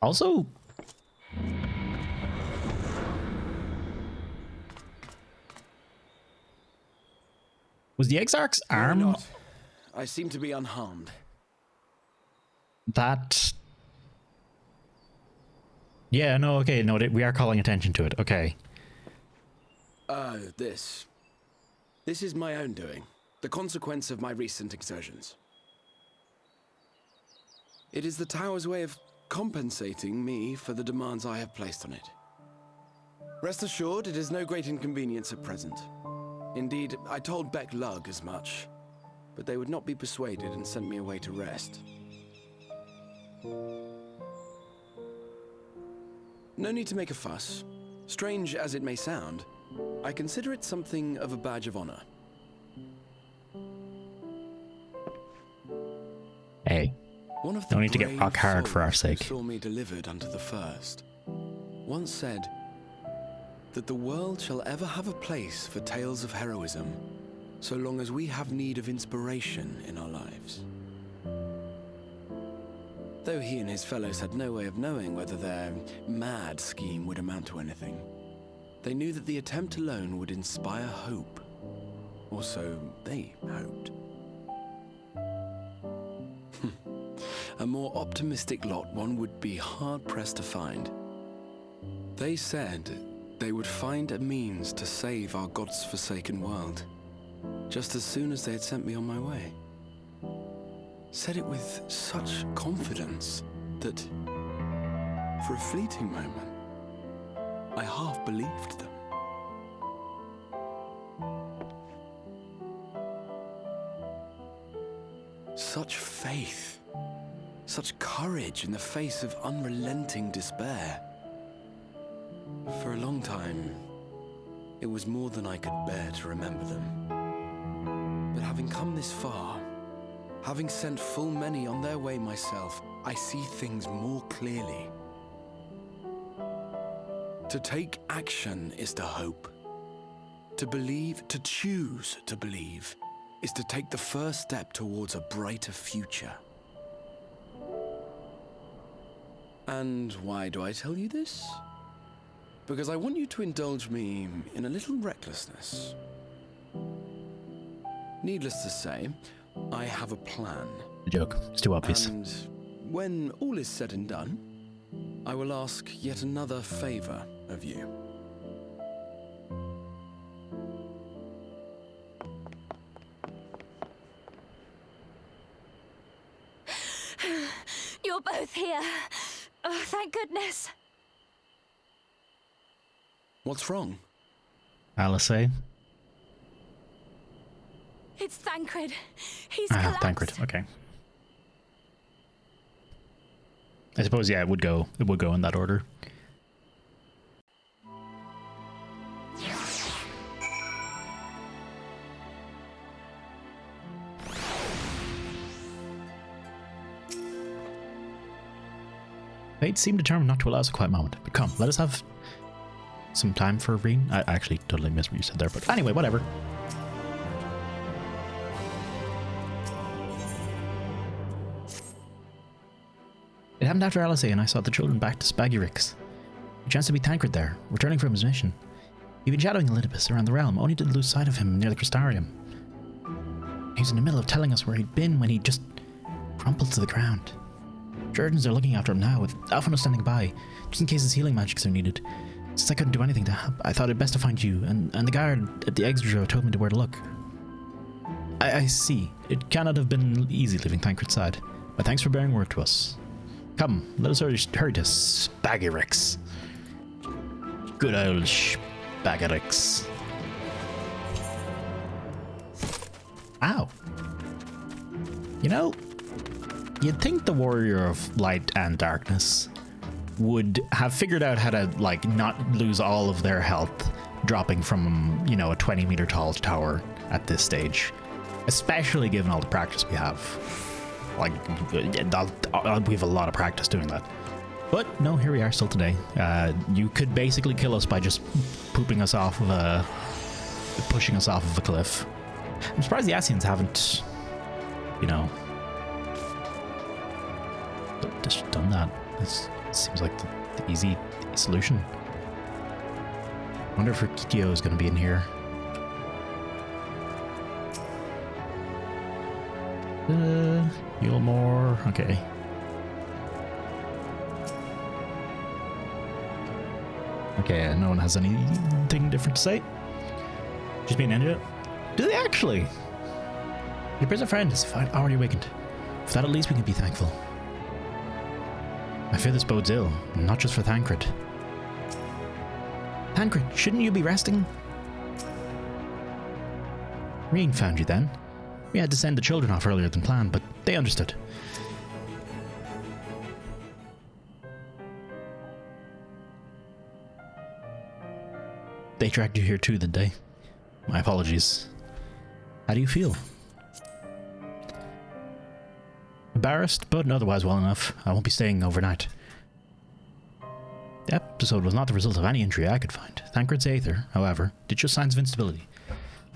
Also, Was the Exarch's No, arm not. I seem to be unharmed. that? Yeah, no, okay, no, we are calling attention to it. Okay. This is my own doing. The consequence of my recent exertions. It is the tower's way of compensating me for the demands I have placed on it. Rest assured, it is no great inconvenience at present. Indeed, I told Beck Lug as much, but they would not be persuaded and sent me away to rest. No need to make a fuss. Strange as it may sound, I consider it something of a badge of honor. Hey, One of the no need to get brave rock hard for our souls who sake. saw me delivered unto the first once said that the world shall ever have a place for tales of heroism so long as we have need of inspiration in our lives. Though he and his fellows had no way of knowing whether their mad scheme would amount to anything, they knew that the attempt alone would inspire hope. Or so they hoped. A more optimistic lot one would be hard-pressed to find. They said they would find a means to save our God's forsaken world, just as soon as they had sent me on my way. Said it with such confidence that, for a fleeting moment, I half believed them. Such faith, such courage in the face of unrelenting despair. For a long time, it was more than I could bear to remember them. But having come this far, having sent full many on their way myself, I see things more clearly. To take action is to hope. To believe, to choose to believe, is to take the first step towards a brighter future. And why do I tell you this? Because I want you to indulge me in a little recklessness. Needless to say, I have a plan. The joke. It's too obvious. And when all is said and done, I will ask yet another favor of you. You're both here. Oh, thank goodness. What's wrong? Alice. It's Thancred. He's collapsed. Thancred. Okay. I suppose, yeah, it would go in that order. Fate seemed determined not to allow us a quiet moment. But come, let us have some time for Reen. I actually totally missed what you said there, but anyway, whatever. It happened after Alice and I saw the children back to Spagurix. We chanced to be Thancred there, returning from his mission. He'd been shadowing Elidibus around the realm, only to lose sight of him near the Crystarium. He was in the middle of telling us where he'd been when he just crumpled to the ground. Surgeons are looking after him now, with Alphonse standing by, just in case his healing magics are needed. Since I couldn't do anything to help, I thought it best to find you, and the guard at the Exdrajo told me to where to look. I see. It cannot have been easy leaving Thancred's side, but thanks for bearing word to us. Come, let us hurry to Spagurix. Good old Spagurix. Ow. You know, you'd think the Warrior of Light and Darkness would have figured out how to, like, not lose all of their health dropping from, you know, a 20-meter tall tower at this stage. Especially given all the practice we have. Like, we have a lot of practice doing that. But no, here we are still today. You could basically kill us by just pushing us off of a cliff. I'm surprised the Asians haven't, you know, just done that. It seems like the easy solution. I wonder if Rikitio is going to be in here. Heal more. Okay. Okay, no one has anything different to say. Just being ninja. Do they actually? Your prison friend is already awakened. For that, at least we can be thankful. I fear this bodes ill, not just for Thancred. Thancred, shouldn't you be resting? Reen found you then. We had to send the children off earlier than planned, but they understood. They dragged you here too, did they? My apologies. How do you feel? Embarrassed, but otherwise well enough. I won't be staying overnight. The episode was not the result of any injury I could find. Thancred's Aether, however, did show signs of instability.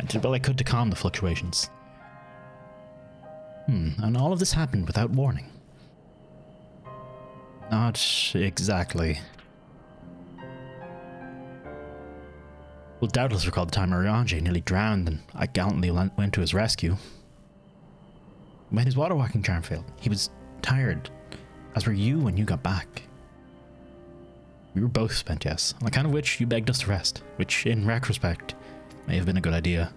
I did all I could to calm the fluctuations. And all of this happened without warning. Not exactly. Will doubtless recall the time Oriange nearly drowned and I gallantly went to his rescue. When his water walking charm failed, he was tired, as were you when you got back. We were both spent, yes, on account of which you begged us to rest, which, in retrospect, may have been a good idea.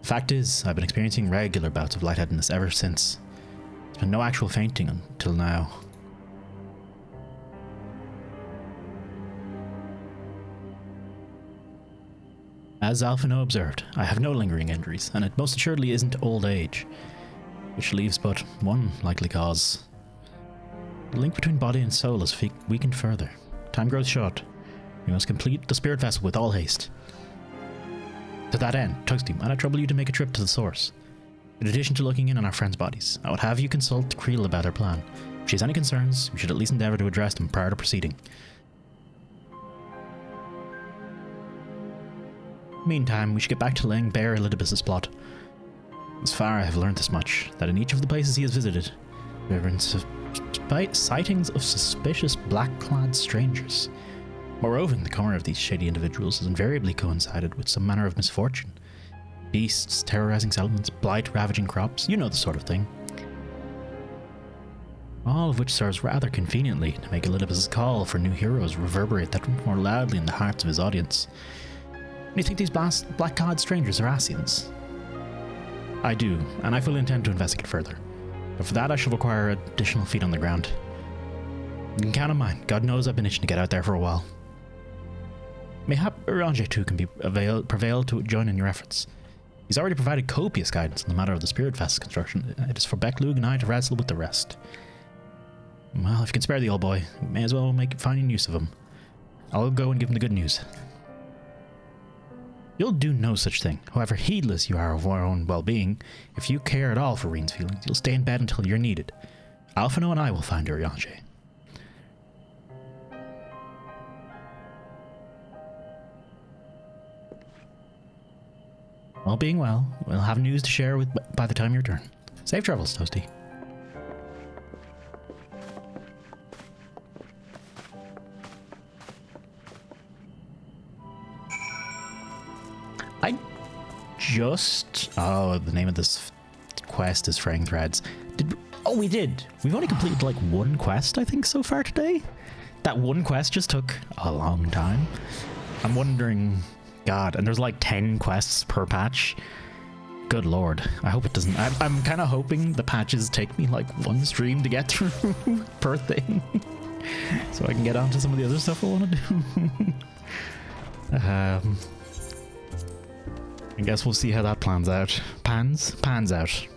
The fact is, I've been experiencing regular bouts of lightheadedness ever since. There's been no actual fainting until now. As Alphino observed, I have no lingering injuries, and it most assuredly isn't old age, which leaves but one likely cause. The link between body and soul is weakened further. Time grows short. We must complete the spirit vessel with all haste. To that end, Tugsty, might I trouble you to make a trip to the source? In addition to looking in on our friends' bodies, I would have you consult Creel about our plan. If she has any concerns, we should at least endeavour to address them prior to proceeding. Meantime, we should get back to laying bare Elidibus's plot. Thus far, I have learned this much, that in each of the places he has visited, there have been sightings of suspicious black-clad strangers. Moreover, the coming of these shady individuals has invariably coincided with some manner of misfortune. Beasts terrorizing settlements, blight ravaging crops, you know the sort of thing. All of which serves rather conveniently to make Elidibus's call for new heroes reverberate that more loudly in the hearts of his audience. Do you think these black-clad strangers are Asians? I do, and I fully intend to investigate further. But for that I shall require additional feet on the ground. You can count on mine. God knows I've been itching to get out there for a while. Mayhap Oriange too can be prevailed to join in your efforts. He's already provided copious guidance in the matter of the spirit vessel construction. It is for Becklug and I to wrestle with the rest. Well, if you can spare the old boy, we may as well make finding use of him. I'll go and give him the good news. You'll do no such thing. However heedless you are of your own well-being, if you care at all for Reen's feelings, you'll stay in bed until you're needed. Alphino and I will find Oriange. All being well, we'll have news to share by the time you return. Safe travels, Toasty. The name of this quest is Fraying Threads. We did. We've only completed like one quest, I think, so far today. That one quest just took a long time. I'm wondering, God, and there's like 10 quests per patch. Good lord. I hope it doesn't. I'm kind of hoping the patches take me like one stream to get through per thing. So I can get on to some of the other stuff I want to do. I guess we'll see how that plans out. Pans out.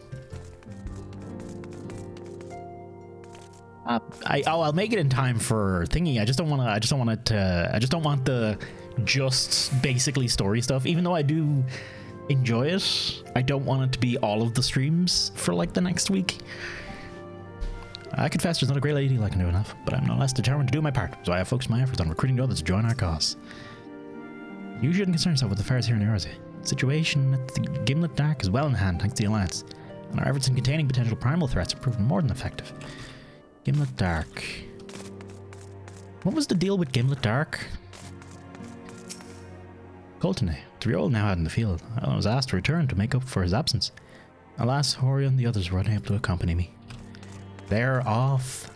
I'll make it in time for thingy. I just don't want the just basically story stuff. Even though I do enjoy it, I don't want it to be all of the streams for like the next week. I confess there's not a great lady I can do enough, but I'm no less determined to do my part, so I have focused my efforts on recruiting others to join our cause. You shouldn't concern yourself with affairs here in Eorzea. The situation at the Gimlet Dark is well in hand thanks to the Alliance, and our efforts in containing potential primal threats have proven more than effective. Gimlet Dark. What was the deal with Gimlet Dark? Coltonay, 3-year-old now out in the field. I was asked to return to make up for his absence. Alas, Hori and the others were unable to accompany me. They're off.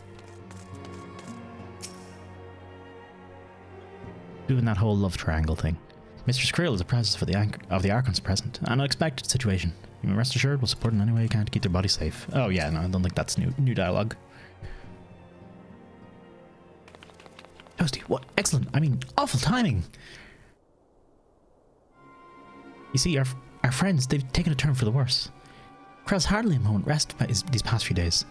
Doing that whole love triangle thing. Mr. Skrill is a presence for the Archon's present. An unexpected situation. You may rest assured we'll support in any way you can to keep their bodies safe. Oh yeah, no, I don't think that's new dialogue. Toasty, what? Excellent. I mean, awful timing. You see, our friends, they've taken a turn for the worse. Krell's hardly a moment rest these past few days.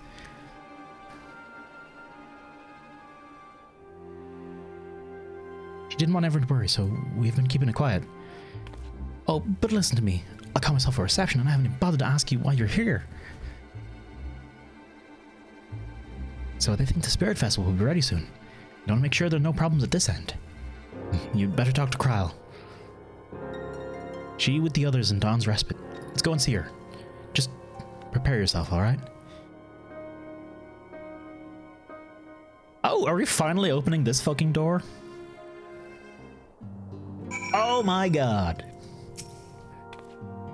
She didn't want everyone to worry, so we've been keeping it quiet. Oh, but listen to me. I call myself a reception and I haven't even bothered to ask you why you're here. So they think the Spirit Festival will be ready soon. You want to make sure there are no problems at this end. You'd better talk to Kryle. She with the others in Dawn's Respite. Let's go and see her. Just prepare yourself, alright? Oh, are we finally opening this fucking door? Oh my god.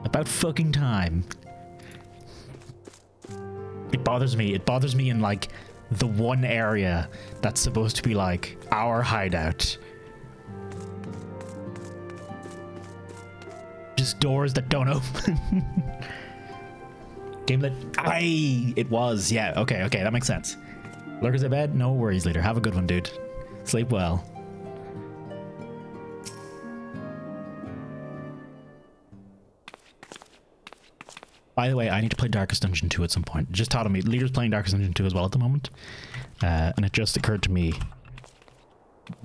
About fucking time. It bothers me in like the one area that's supposed to be like our hideout. Just doors that don't open. Gamelet. Aye, it was. Yeah, okay, that makes sense. Lurkers at bed? No worries, leader. Have a good one, dude. Sleep well. By the way, I need to play Darkest Dungeon 2 at some point. It just thought of me. Leader's playing Darkest Dungeon 2 as well at the moment. And it just occurred to me.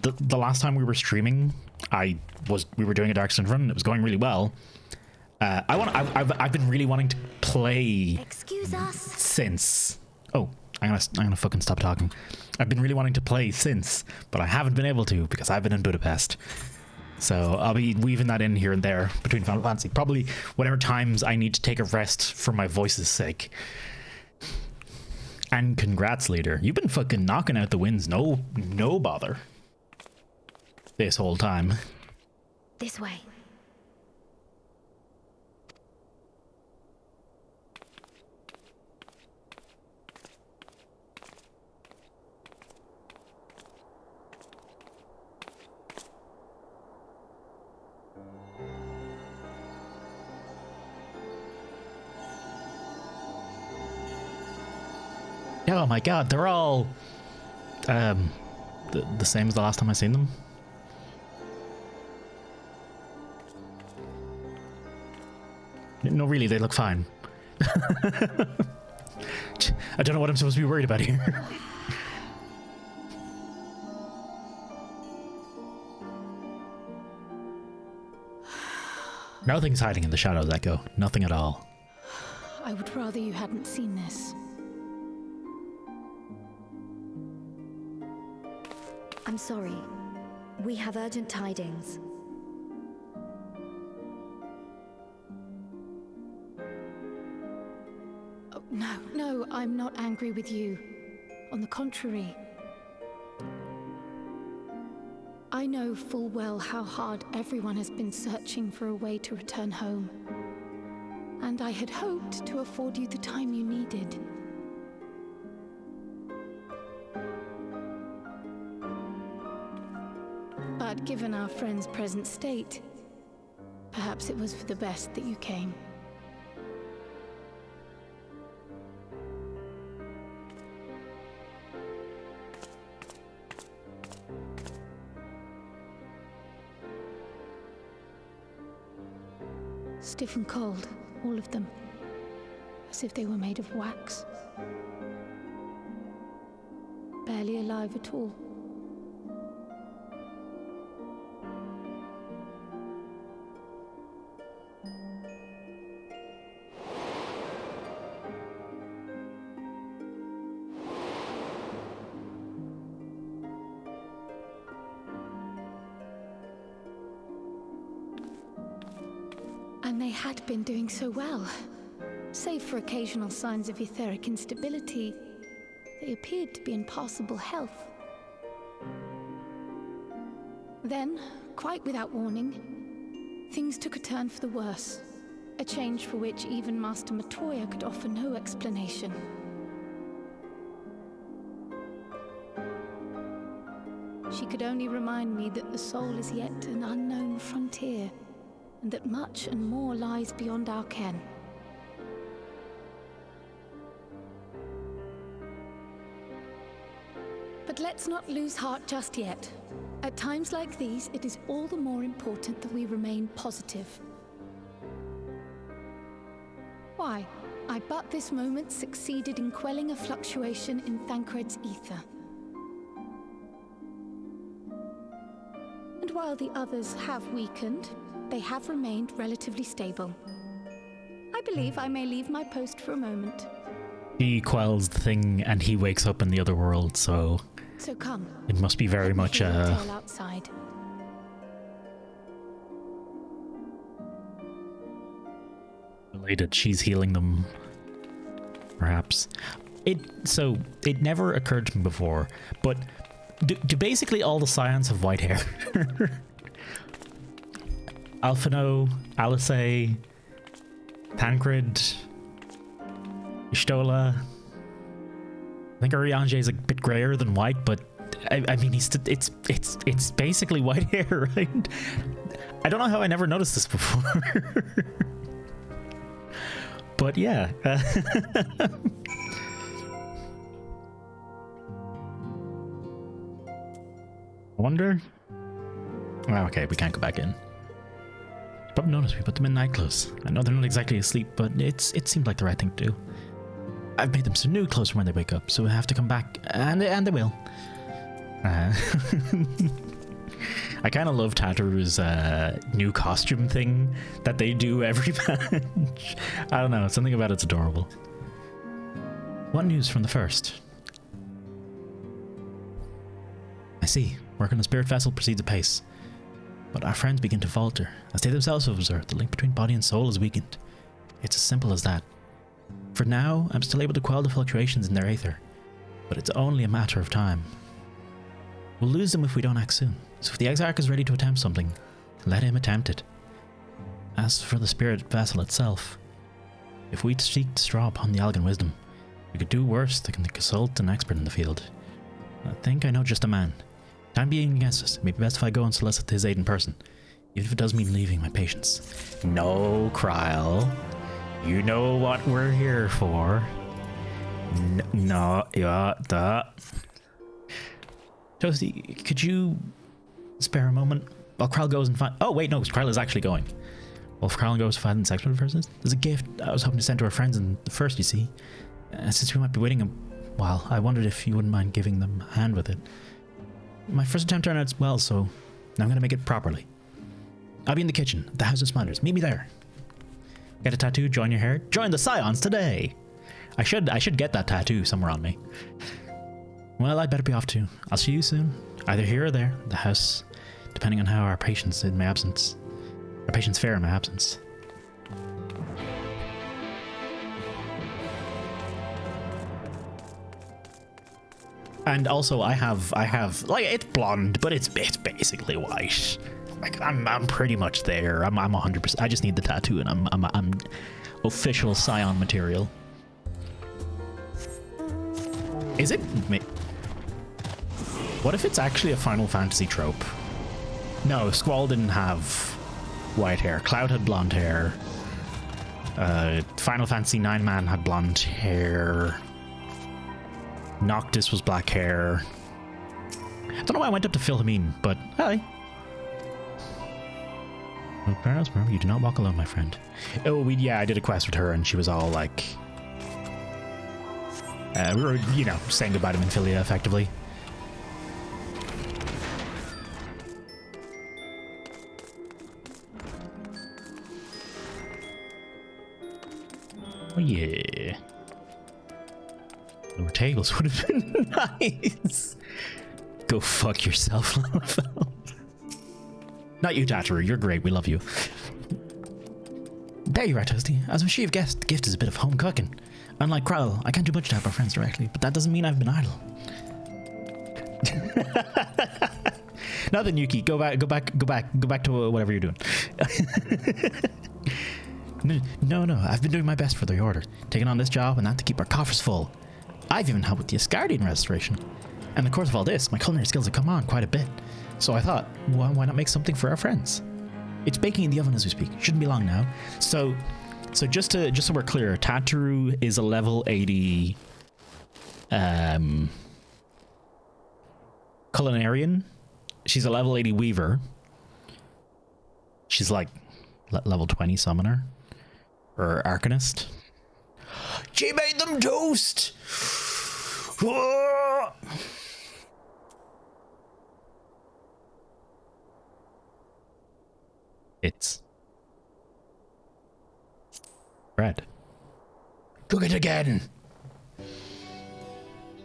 The last time we were streaming, we were doing a Darkest Dungeon run and it was going really well. I've been really wanting to play. Excuse us. Since. Oh, I'm gonna fucking stop talking. I've been really wanting to play since, but I haven't been able to because I've been in Budapest. So I'll be weaving that in here and there between Final Fantasy. Probably whatever times I need to take a rest for my voice's sake. And congrats, leader. You've been fucking knocking out the wins. No bother. This whole time. This way. Oh my god, they're all the same as the last time I seen them. No, really, they look fine. I don't know what I'm supposed to be worried about here. Nothing's hiding in the shadows, Echo. Nothing at all. I would rather you hadn't seen this. I'm sorry. We have urgent tidings. Oh, no, I'm not angry with you. On the contrary. I know full well how hard everyone has been searching for a way to return home. And I had hoped to afford you the time you needed. But given our friend's present state, perhaps it was for the best that you came. Stiff and cold, all of them, as if they were made of wax. Barely alive at all. And they had been doing so well. Save for occasional signs of etheric instability, they appeared to be in passable health. Then, quite without warning, things took a turn for the worse. A change for which even Master Matoya could offer no explanation. She could only remind me that the soul is yet an unknown frontier, and that much and more lies beyond our ken. But let's not lose heart just yet. At times like these, it is all the more important that we remain positive. Why? I but this moment succeeded in quelling a fluctuation in Thancred's ether. And while the others have weakened, they have remained relatively stable. I believe I may leave my post for a moment. He quells the thing and he wakes up in the other world, so Come. it must be very much Tale outside. related. She's healing them, perhaps. So it never occurred to me before, but do basically all the Scions have white hair? Alphino, Alice, Tancred, Ishtola. I think Urianger is a bit grayer than white, but I mean, it's basically white hair, right? I don't know how I never noticed this before. But yeah. I wonder. Oh, okay, we can't go back in. But notice we put them in night clothes. I know they're not exactly asleep, but it seemed like the right thing to do. I've made them some new clothes for when they wake up, so we have to come back, and they will. I kind of love Tataru's new costume thing that they do every patch. I don't know, something about it's adorable. What news from the first? I see. Work on the spirit vessel proceeds apace. But our friends begin to falter, as they themselves have observed the link between body and soul is weakened. It's as simple as that. For now, I'm still able to quell the fluctuations in their aether, but it's only a matter of time. We'll lose them if we don't act soon, so if the Exarch is ready to attempt something, let him attempt it. As for the spirit vessel itself, if we seek to draw upon the Algan wisdom, we could do worse than consult an expert in the field. I think I know just a man. Time being against us, it may be best if I go and solicit his aid in person, even if it does mean leaving my patients. No, Kryl. You know what we're here for. Toasty, could you spare a moment while Kryl goes and find... Oh, wait, no, Kryl is actually going. Well, if Kryl goes to find this expert person, there's a gift I was hoping to send to our friends in the first, you see. Since we might be waiting a while, I wondered if you wouldn't mind giving them a hand with it. My first attempt turned out well, so now I'm going to make it properly. I'll be in the kitchen, the House of Sminders. Meet me there. Get a tattoo, join your hair, join the Scions today! I should get that tattoo somewhere on me. Well, I'd better be off too. I'll see you soon. Either here or there, the house, depending on how our patients fare in my absence. And also, I have like, it's blonde, but it's basically white. Like, I'm pretty much there. I'm 100%. I just need the tattoo, and I'm official Scion material. Is it? What if it's actually a Final Fantasy trope? No, Squall didn't have white hair. Cloud had blonde hair. Final Fantasy 9 man had blonde hair. Noctis was black hair. I don't know why I went up to Philomene, but hi. Remember, you do not walk alone, my friend. Oh, I did a quest with her, and she was all like, we were, saying goodbye to Minfilia, effectively. Oh yeah. Lower tails would have been nice. Go fuck yourself, Lamafell. Not you, Tataru. You're great. We love you. There you are, Toasty. As I'm sure you've guessed, the gift is a bit of home cooking. Unlike Kryl, I can't do much to help our friends directly, but that doesn't mean I've been idle. Nothing, Yuki. Go back to whatever you're doing. No, I've been doing my best for the Order, taking on this job and that to keep our coffers full. I've even helped with the Asgardian restoration. And in the course of all this, my culinary skills have come on quite a bit. So I thought, well, why not make something for our friends? It's baking in the oven as we speak. Shouldn't be long now. So just so we're clear, Tataru is a level 80 culinarian. She's a level 80 weaver. She's like level 20 summoner or arcanist. She made them toast. It's bread. Cook it again.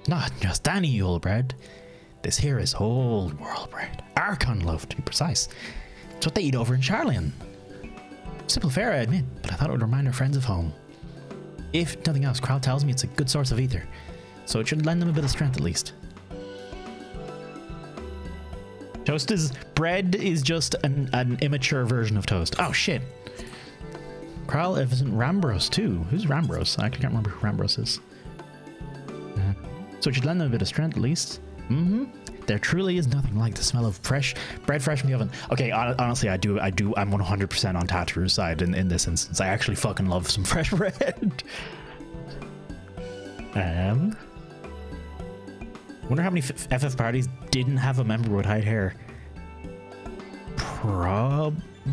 Not just any old bread. This here is old world bread. Archon loaf, to be precise. It's what they eat over in Charlian. Simple fare, I admit, but I thought it would remind our friends of home. If nothing else, Kral tells me it's a good source of ether, so it should lend them a bit of strength at least. Bread is just an immature version of toast. Oh shit. Kral isn't Rambros too. Who's Rambros? I actually can't remember who Rambros is. So it should lend them a bit of strength at least. There truly is nothing like the smell of bread fresh from the oven. Okay, honestly, I'm 100% on Tataru's side in this instance. I actually fucking love some fresh bread. Wonder how many FF parties didn't have a member with white hair.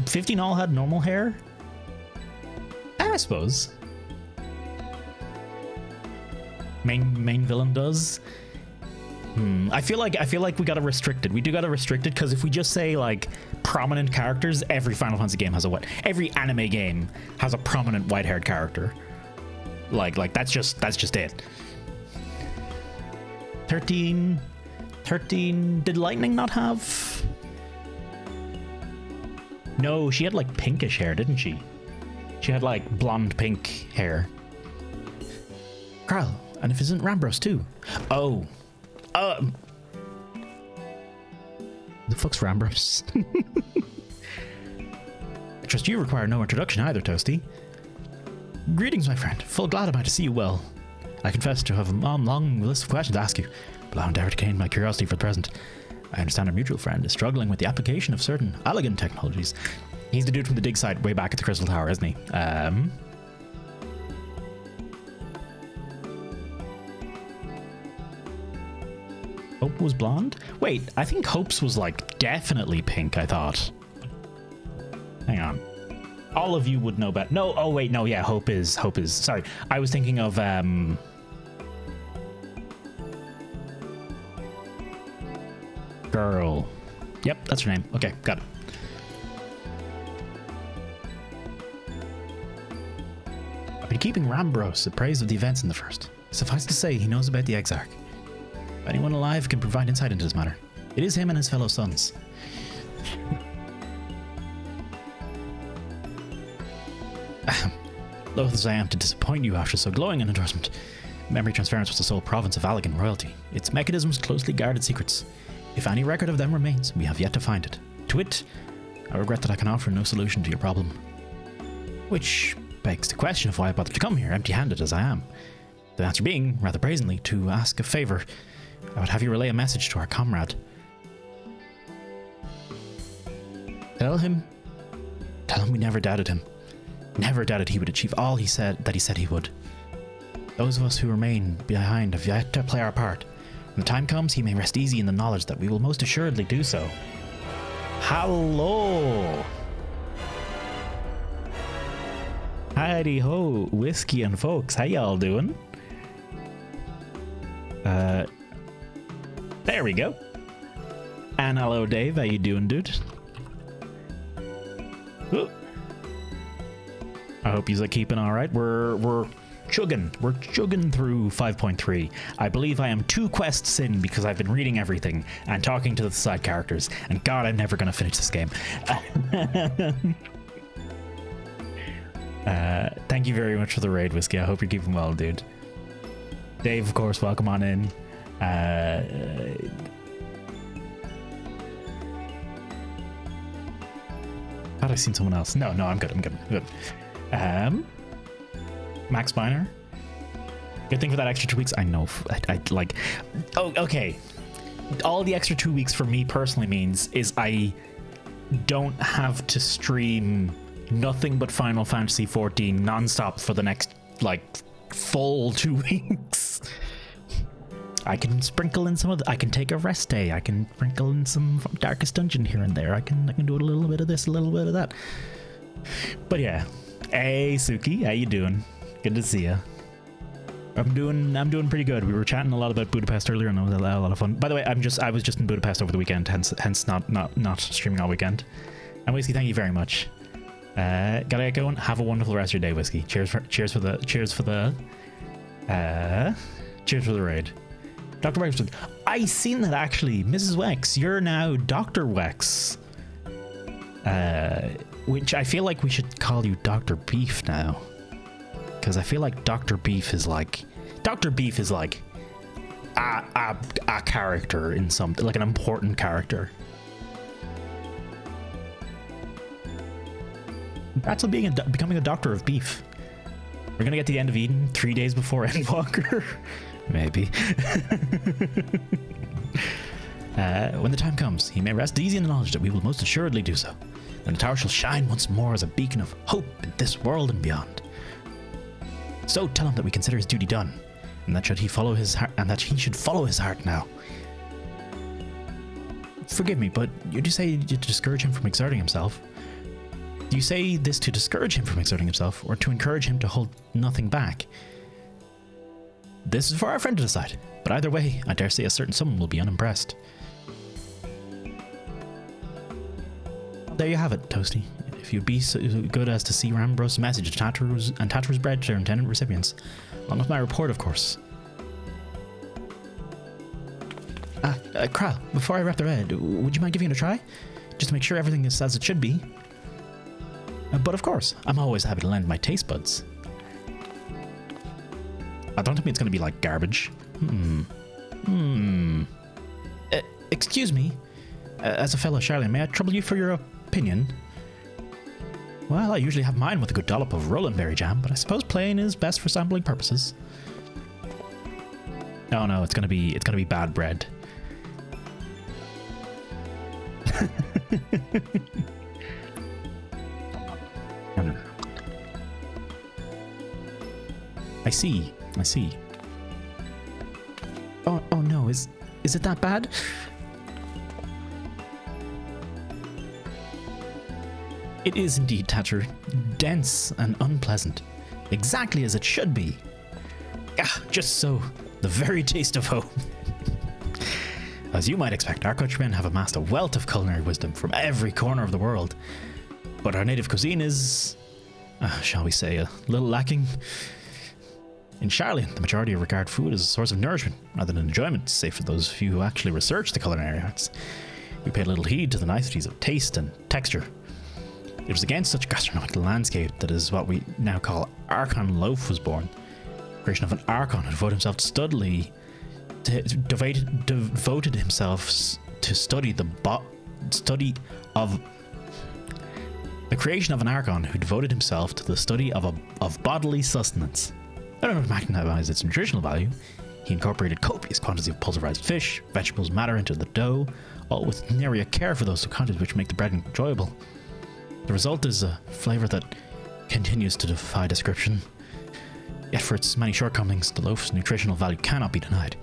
15 all had normal hair? I suppose. Main villain does. I feel like we gotta restrict it. We do gotta restrict it because if we just say like prominent characters, every Final Fantasy game has every anime game has a prominent white-haired character. Like that's just it. 13. Did Lightning not have? No, she had like pinkish hair, didn't she? She had like blonde pink hair. Kral, and if isn't Rambros too? Oh. The fuck's Rambros? I trust you require no introduction either, Toasty. Greetings, my friend. Full glad am I to see you well. I confess to have a long list of questions to ask you, but I'll endeavor to contain my curiosity for the present. I understand our mutual friend is struggling with the application of certain elegant technologies. He's the dude from the dig site way back at the Crystal Tower, isn't he? Hope was blonde? Wait, I think Hope's was like definitely pink, I thought. Hang on. All of you would know better. No, oh wait, no, yeah, Hope is, sorry. I was thinking of, girl. Yep, that's her name. Okay, got it. I've been keeping Rambros appraised of the events in the first. Suffice to say, he knows about the Exarch. If anyone alive can provide insight into this matter, it is him and his fellow sons. Loath as I am to disappoint you after so glowing an endorsement, memory transference was the sole province of Allegan royalty. Its mechanisms closely guarded secrets. If any record of them remains, we have yet to find it. To wit, I regret that I can offer no solution to your problem. Which begs the question of why I bothered to come here, empty-handed as I am. The answer being, rather brazenly, to ask a favor. I would have you relay a message to our comrade. Tell him we never doubted him. Never doubted he would achieve all he said he would. Those of us who remain behind have yet to play our part. When the time comes, he may rest easy in the knowledge that we will most assuredly do so. Hello! Howdy ho, whiskey and folks. How y'all doing? There we go. And hello, Dave. How you doing, dude? Ooh. I hope he's keeping all right. We're chugging. We're chugging through 5.3. I believe I am 2 quests in because I've been reading everything and talking to the side characters. And God, I'm never gonna finish this game. Thank you very much for the raid, Whiskey. I hope you're keeping well, dude. Dave, of course, welcome on in. Thought I seen someone else. No, I'm good. Max Minor. Good thing for that extra 2 weeks. I know. I like. Oh, okay. All the extra 2 weeks for me personally means is I don't have to stream nothing but Final Fantasy 14 nonstop for the next like full 2 weeks. I can sprinkle in some of I can take a rest day. I can sprinkle in some Darkest Dungeon here and there. I can do a little bit of this, a little bit of that. But yeah. Hey Suki, how you doing? Good to see you. I'm doing pretty good. We were chatting a lot about Budapest earlier, and it was a lot of fun. By the way, I was just in Budapest over the weekend, hence not streaming all weekend. And Whiskey, thank you very much. Gotta get going. Have a wonderful rest of your day, Whiskey. Cheers for the raid. Dr. Wexford. I seen that actually, Mrs. Wex. You're now Dr. Wex. Which I feel like we should call you Dr. Beef now. Because I feel like Dr. Beef is like a character in something, like an important character. That's becoming a doctor of beef. We're gonna get to the end of Eden 3 days before Endwalker. Maybe. When the time comes, he may rest easy in the knowledge that we will most assuredly do so. And the tower shall shine once more as a beacon of hope in this world and beyond. So tell him that we consider his duty done, and that he should follow his heart now. Forgive me, but you do say to discourage him from exerting himself. Do you say this to discourage him from exerting himself, or to encourage him to hold nothing back? This is for our friend to decide, but either way, I dare say a certain someone will be unimpressed. There you have it, Toasty. If you'd be so good as to see Rambros's message to Tatru's bread to their intended recipients, along with my report, of course. Kral, before I wrap the read, would you mind giving it a try? Just to make sure everything is as it should be. But of course, I'm always happy to lend my taste buds. Don't tell me it's going to be like garbage. Excuse me. As a fellow Charlene, may I trouble you for your opinion? Well, I usually have mine with a good dollop of Roland berry jam, but I suppose plain is best for sampling purposes. Oh no, it's gonna be bad bread. I see. Oh no, is it that bad? It is indeed, Thatcher. Dense and unpleasant. Exactly as it should be. Ah, just so. The very taste of home. As you might expect, our countrymen have amassed a wealth of culinary wisdom from every corner of the world. But our native cuisine is, shall we say, a little lacking. In Charlene, the majority regard food as a source of nourishment rather than enjoyment, save for those few who actually research the culinary arts. We pay little heed to the niceties of taste and texture. It was against such a gastronomic landscape that is what we now call Archon loaf was born. The creation of an Archon who devoted himself devoted himself to study the creation of an Archon who devoted himself to the study of bodily sustenance. I don't know to maximize its nutritional value. He incorporated copious quantities of pulverized fish, vegetables, matter into the dough, all with nary a care for those subconscious which make the bread enjoyable. The result is a flavor that continues to defy description. Yet for its many shortcomings, the loaf's nutritional value cannot be denied.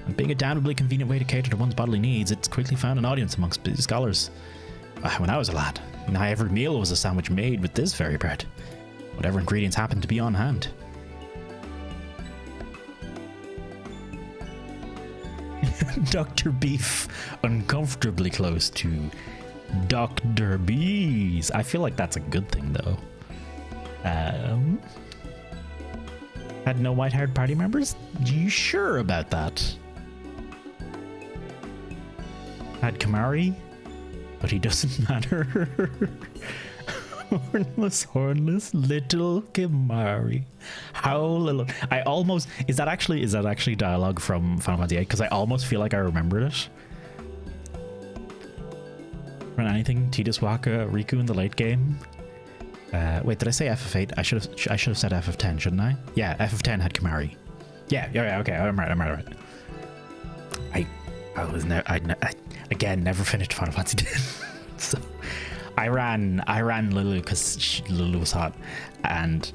And being a damnably convenient way to cater to one's bodily needs, it's quickly found an audience amongst busy scholars. When I was a lad, every meal was a sandwich made with this very bread, whatever ingredients happened to be on hand. Dr. Beef, uncomfortably close to Dr. Bees. I feel like that's a good thing, though. Had no white-haired party members? You sure about that? Had Kamari? But he doesn't matter. Hornless little Kamari. How little. I almost. Is that actually dialogue from Final Fantasy VIII? Because I almost feel like I remembered it. From anything, Tidus Waka, Riku in the late game. Wait, did I say FF8? I should have said FF10, shouldn't I? Yeah, FF10 had Kamari. Yeah, okay, I'm right. I again never finished Final Fantasy X. So I ran Lulu because Lulu was hot, and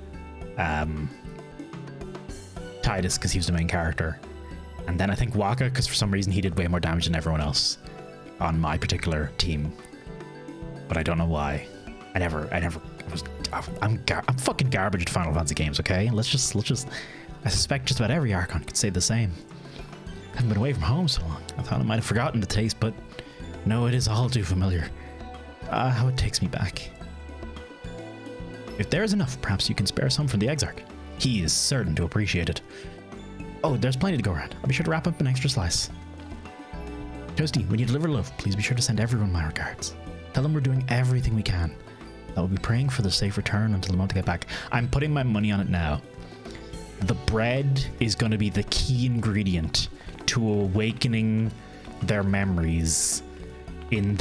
Tidus because he was the main character, and then I think Waka because for some reason he did way more damage than everyone else on my particular team, but I don't know why. I'm fucking garbage at Final Fantasy games. Okay, let's just. I suspect just about every Archon could say the same. I haven't been away from home so long. I thought I might have forgotten the taste, but no, it is all too familiar. How it takes me back. If there is enough, perhaps you can spare some from the Exarch. He is certain to appreciate it. Oh, there's plenty to go around. I'll be sure to wrap up an extra slice. Toasty, when you deliver love, please be sure to send everyone my regards. Tell them we're doing everything we can. I will be praying for the safe return until the moment I get back. I'm putting my money on it now. The bread is going to be the key ingredient to awakening their memories in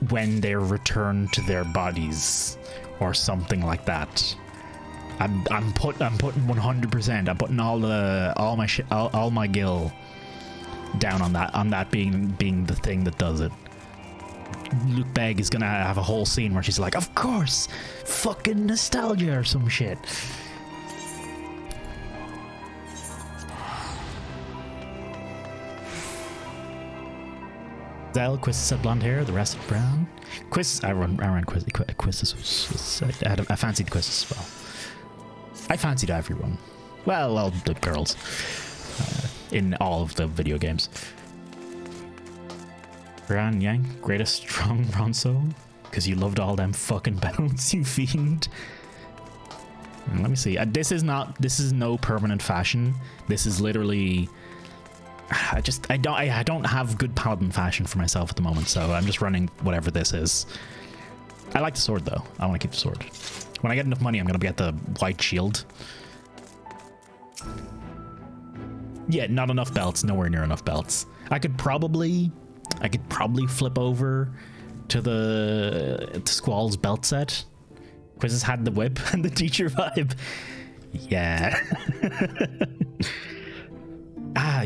when they're returned to their bodies or something like that. I'm putting 100%. I'm putting all my gil down on that being the thing that does it. Luke Begg is gonna have a whole scene where she's like, of course, fucking nostalgia or some shit. Zell, Quist had blonde hair, the rest brown. Quist, I ran Quist. I fancied Quist as well. I fancied everyone. Well, all the girls in all of the video games. Ran Yang, greatest strong Ronso, because you loved all them fucking bounce, you fiend. And let me see. This is no permanent fashion. This is literally. I don't have good paladin fashion for myself at the moment, so I'm just running whatever this is. I like the sword though. I want to keep the sword. When I get enough money, I'm gonna get the white shield. Yeah, not enough belts. Nowhere near enough belts. I could probably flip over to Squall's belt set. Quiz has had the whip and the teacher vibe. Yeah.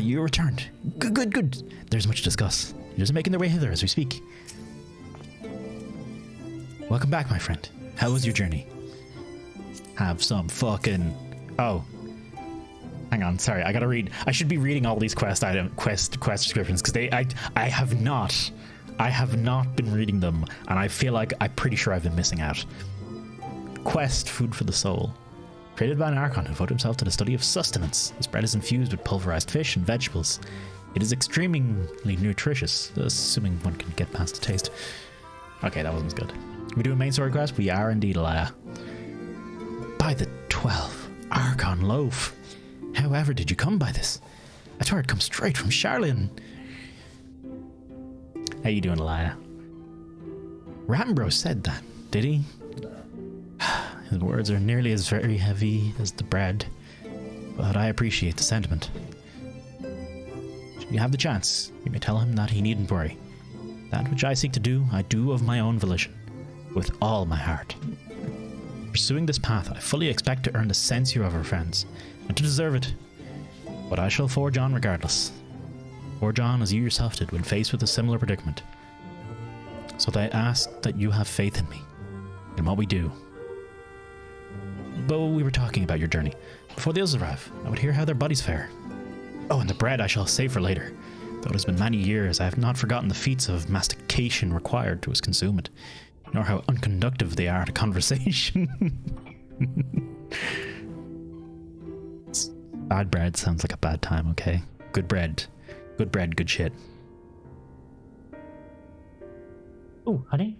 You returned. Good. There's much to discuss. You're just making their way hither as we speak. Welcome back, my friend. How was your journey? Have some fucking... Oh. Hang on, sorry, I gotta read. I should be reading all these quest descriptions, because I have not been reading them, and I feel like I'm pretty sure I've been missing out. Quest, food for the soul. Created by an Archon who devoted himself to the study of sustenance. This bread is infused with pulverized fish and vegetables. It is extremely nutritious, assuming one can get past the taste. Okay, that wasn't as good. We do a main story quest? We are indeed, Alaya. By the 12, Archon loaf. However did you come by this? I swear it comes straight from Charlene. How you doing, Alaya? Rambro said that, did he? His words are nearly as very heavy as the bread, but I appreciate the sentiment. Should you have the chance, you may tell him that he needn't worry. That which I seek to do, I do of my own volition, with all my heart. Pursuing this path, I fully expect to earn the censure of our friends, and to deserve it. But I shall forge on regardless. Forge on as you yourself did when faced with a similar predicament. So I ask that you have faith in me, in what we do. But we were talking about your journey. Before the others arrive, I would hear how their bodies fare. Oh, and the bread I shall save for later. Though it has been many years, I have not forgotten the feats of mastication required to consume it, nor how unconductive they are to conversation. Bad bread sounds like a bad time, okay? Good bread, good shit. Oh, honey?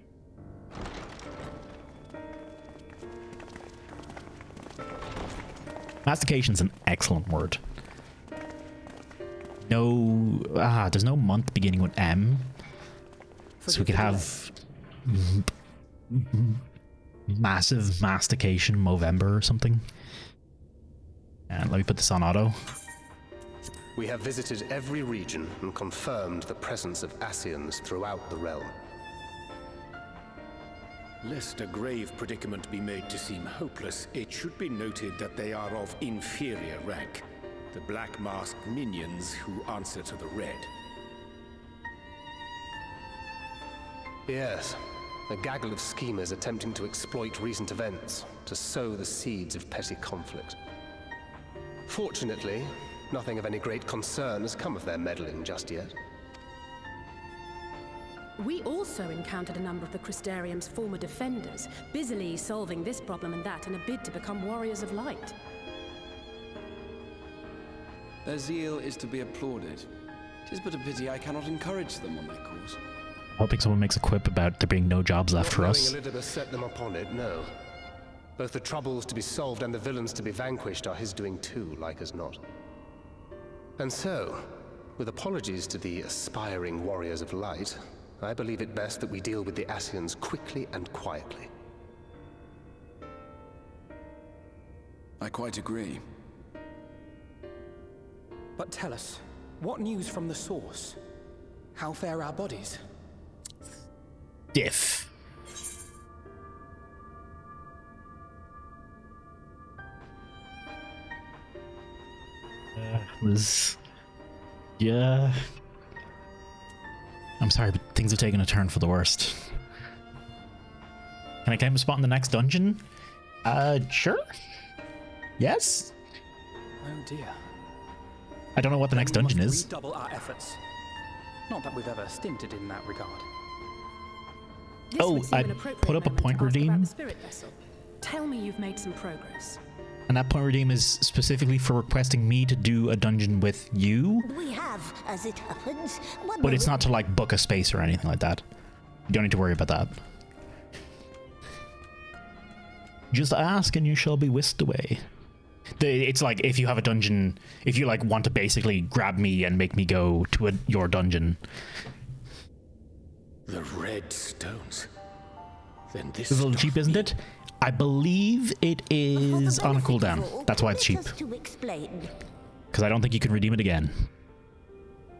Mastication's an excellent word. No, there's no month beginning with M, so we could have massive mastication Movember or something. And let me put this on auto. We have visited every region and confirmed the presence of Ascians throughout the realm. Lest a grave predicament be made to seem hopeless, it should be noted that they are of inferior rank. The black masked minions who answer to the red. Yes, a gaggle of schemers attempting to exploit recent events to sow the seeds of petty conflict. Fortunately, nothing of any great concern has come of their meddling just yet. We also encountered a number of the Crystarium's former defenders, busily solving this problem and that in a bid to become warriors of light. Their zeal is to be applauded. 'Tis but a pity I cannot encourage them on their course. Hoping someone makes a quip about there being no jobs left for Not us. knowing Elizabeth set them upon it, no. Both the troubles to be solved and the villains to be vanquished are his doing too, like as not. And so, with apologies to the aspiring warriors of light, I believe it best that we deal with the Ascians quickly and quietly. I quite agree. But tell us, what news from the source? How fare our bodies? Diff. Yeah. I'm sorry, but things have taken a turn for the worst. Can I claim a spot in the next dungeon? Sure. Yes? Oh dear. I don't know what the next dungeon is. Redouble our efforts. Not that we've ever stinted in that regard. This Oh, would seem I an appropriate put up a moment to point ask about redeem. the spirit vessel. Tell me you've made some progress. And that point redeem is specifically for requesting me to do a dungeon with you, We have, as it happens, one but it's moment- not to like book a space or anything like that. You don't need to worry about that. Just ask and you shall be whisked away. It's like if you have a dungeon, if you like want to basically grab me and make me go to your dungeon. The red stones. Then this It's a little stuff cheap, isn't it? I believe it is on a cooldown. That's why it's cheap. Just to explain, Because I don't think you can redeem it again.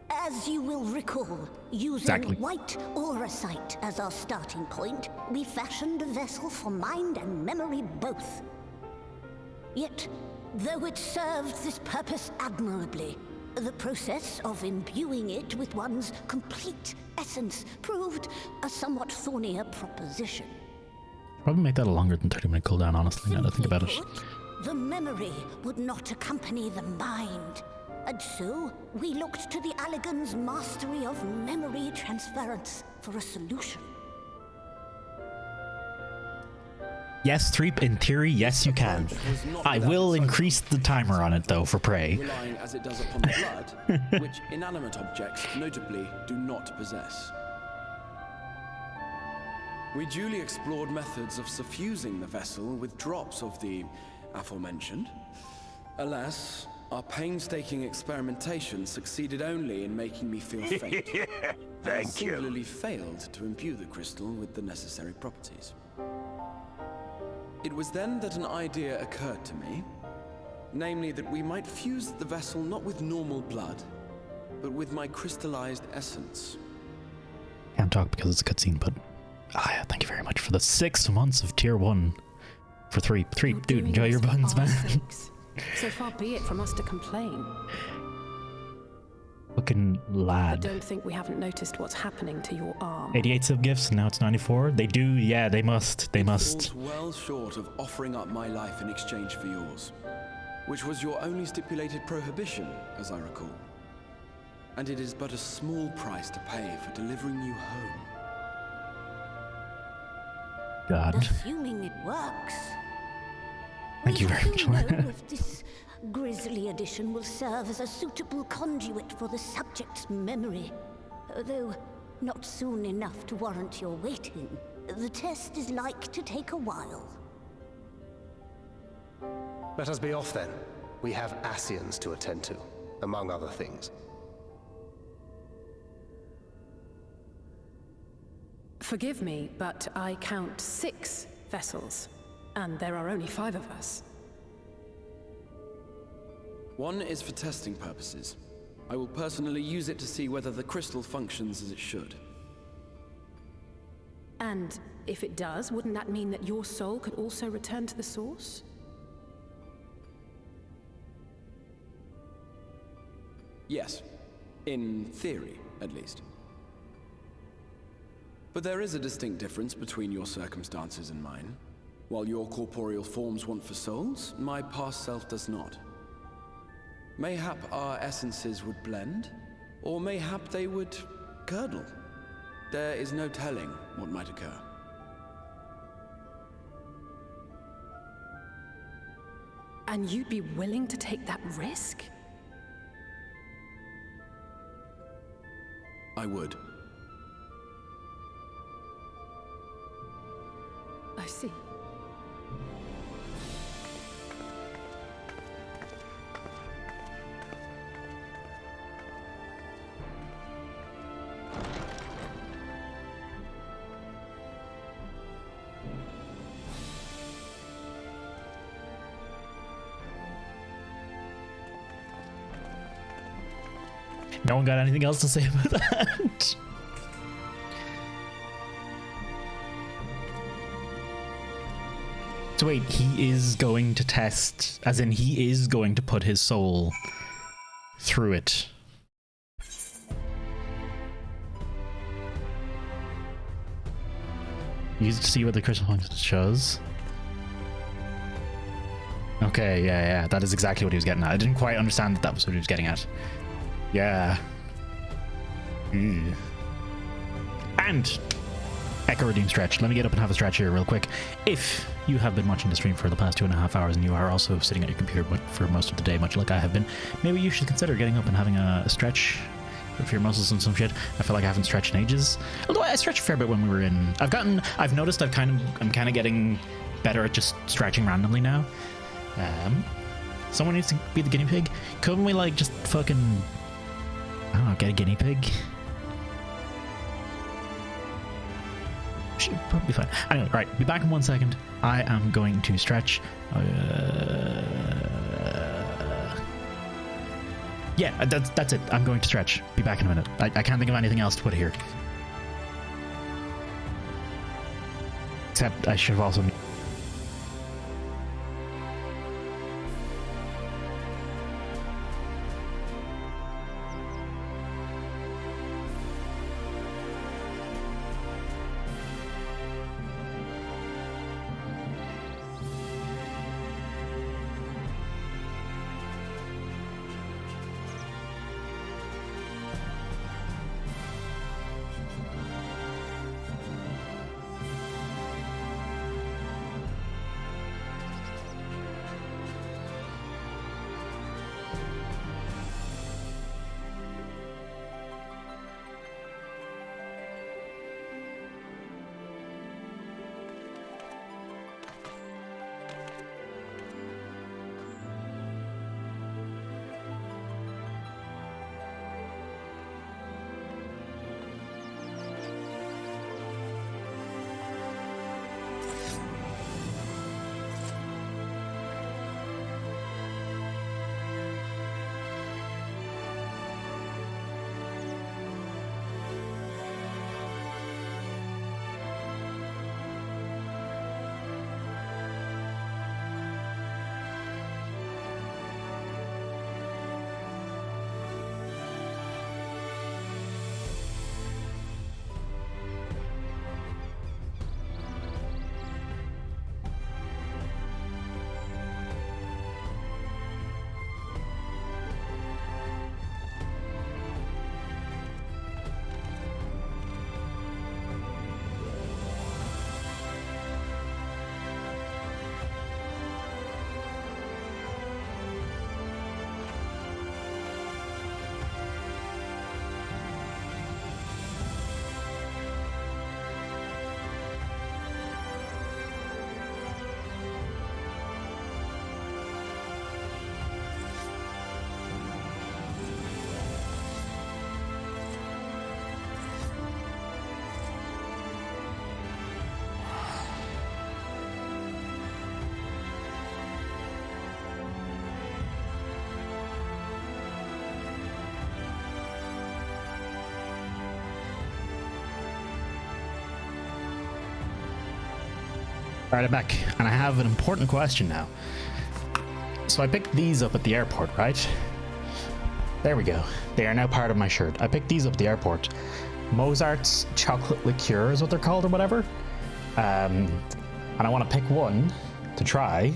as you will recall, using Exactly. white auracite as our starting point, we fashioned a vessel for mind and memory both. Yet, though it served this purpose admirably, the process of imbuing it with one's complete essence proved a somewhat thornier proposition. Probably make that a longer than 30-minute cooldown, honestly, now that I think about it. Simply put, the memory would not accompany the mind. And so, we looked to the Allegans' mastery of memory transference for a solution. Yes, Threep, in theory, yes you can. I will increase the timer on it, though, for prey. Relying as it does upon the blood, which inanimate objects notably do not possess. We duly explored methods of suffusing the vessel with drops of the aforementioned. Alas, our painstaking experimentation succeeded only in making me feel faint. Thank and singularly failed to imbue the crystal with the necessary properties. It was then that an idea occurred to me, namely that we might fuse the vessel not with normal blood, but with my crystallized essence. Can't talk because it's a cutscene, but yeah, thank you very much for the 6 months of tier 1 for Threep. You're Dude, doing enjoy your this for buns, our man. sakes. So far be it from us to complain. Fucking I lad. don't think we haven't noticed what's happening to your arm. 88 sub gifts, and now it's 94. They do, yeah, they must. They must. Falls well short of offering up my life in exchange for yours, which was your only stipulated prohibition, as I recall. And it is but a small price to pay for delivering you home. God. Assuming it works. Thank you very much. We have to know if this grisly addition will serve as a suitable conduit for the subject's memory. Although not soon enough to warrant your waiting, the test is like to take a while. Let us be off then. We have Ascians to attend to, among other things. Forgive me, but I count 6 vessels, and there are only 5 of us. One is for testing purposes. I will personally use it to see whether the crystal functions as it should. And If it does, wouldn't that mean that your soul could also return to the source? Yes. In theory, at least. But there is a distinct difference between your circumstances and mine. While your corporeal forms want for souls, my past self does not. Mayhap our essences would blend, or mayhap they would curdle. There is no telling what might occur. And you'd be willing to take that risk? I would. I see. No one got anything else to say about that? So wait, he is going to test, as in he is going to put his soul through it. Use it to see what the crystal function shows. Okay, yeah, that is exactly what he was getting at. I didn't quite understand that was what he was getting at. Yeah. And Echo Redeem stretch. Let me get up and have a stretch here real quick. If you have been watching the stream for the past 2.5 hours and you are also sitting at your computer for most of the day, much like I have been, maybe you should consider getting up and having a stretch for your muscles and some shit. I feel like I haven't stretched in ages. Although I stretched a fair bit when we were in. I've noticed I'm kind of getting better at just stretching randomly now. Someone needs to be the guinea pig. Couldn't we like just fucking, I don't know, get a guinea pig? Should probably be fine. Anyway, right, be back in 1 second. I am going to stretch. Yeah, that's it. I'm going to stretch. Be back in a minute. I can't think of anything else to put here. Except I should have also... Alright, I'm back, and I have an important question now. So I picked these up at the airport, right? There we go. They are now part of my shirt. I picked these up at the airport. Mozart's chocolate liqueur is what they're called or whatever. And I want to pick one to try.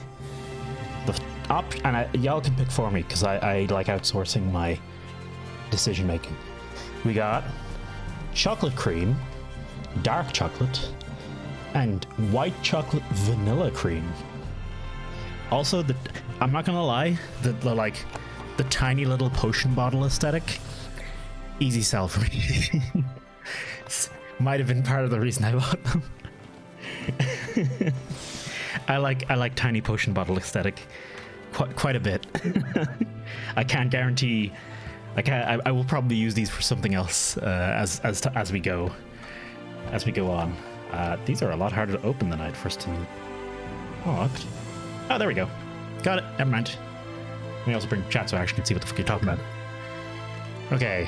Y'all can pick for me because I like outsourcing my decision making. We got chocolate cream, dark chocolate, and white chocolate vanilla cream. Also, I'm not gonna lie, the tiny little potion bottle aesthetic, easy sell for me. Might have been part of the reason I bought them. I like tiny potion bottle aesthetic quite a bit. I can't guarantee. I will probably use these for something else as we go on. These are a lot harder to open than I'd first thought. Oh, there we go. Got it. Never mind. Let me also bring chat so I actually can see what the fuck you're talking about. Okay.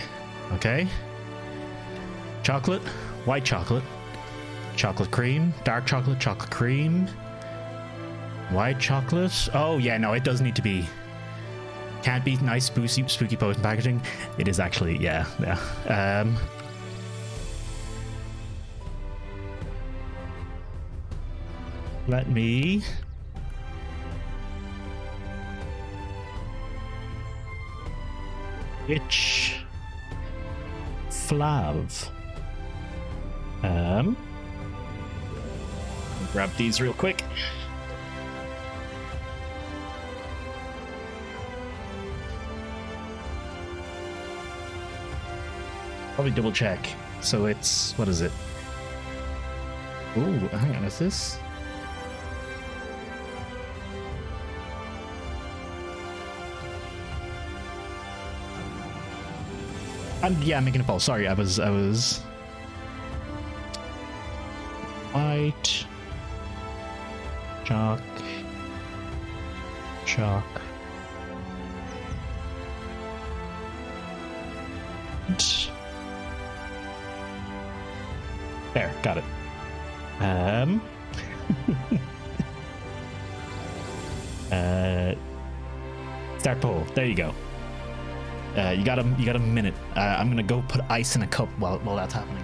Chocolate, white chocolate, chocolate cream, dark chocolate, chocolate cream, white chocolate. Oh yeah, no, it does need to be. Can't be nice, spooky potion packaging. It is actually, yeah. Let me. Which Flav? Grab these real quick. Probably double check. So it's, what is it? Ooh, hang on, is this? Yeah, I'm making a poll. Sorry, I was white chalk there, got it. Start poll. There you go. You got a minute. I'm gonna go put ice in a cup while that's happening.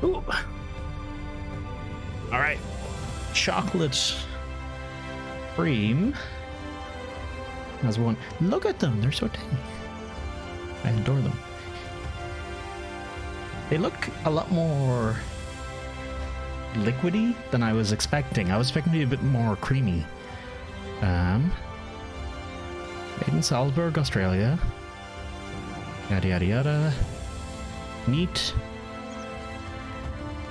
Ooh. All right, chocolate cream as one. Look at them; they're so tiny. I adore them. They look a lot more liquidy than I was expecting. I was expecting to be a bit more creamy. Made in Salzburg, Australia. Yada yada yada. Neat.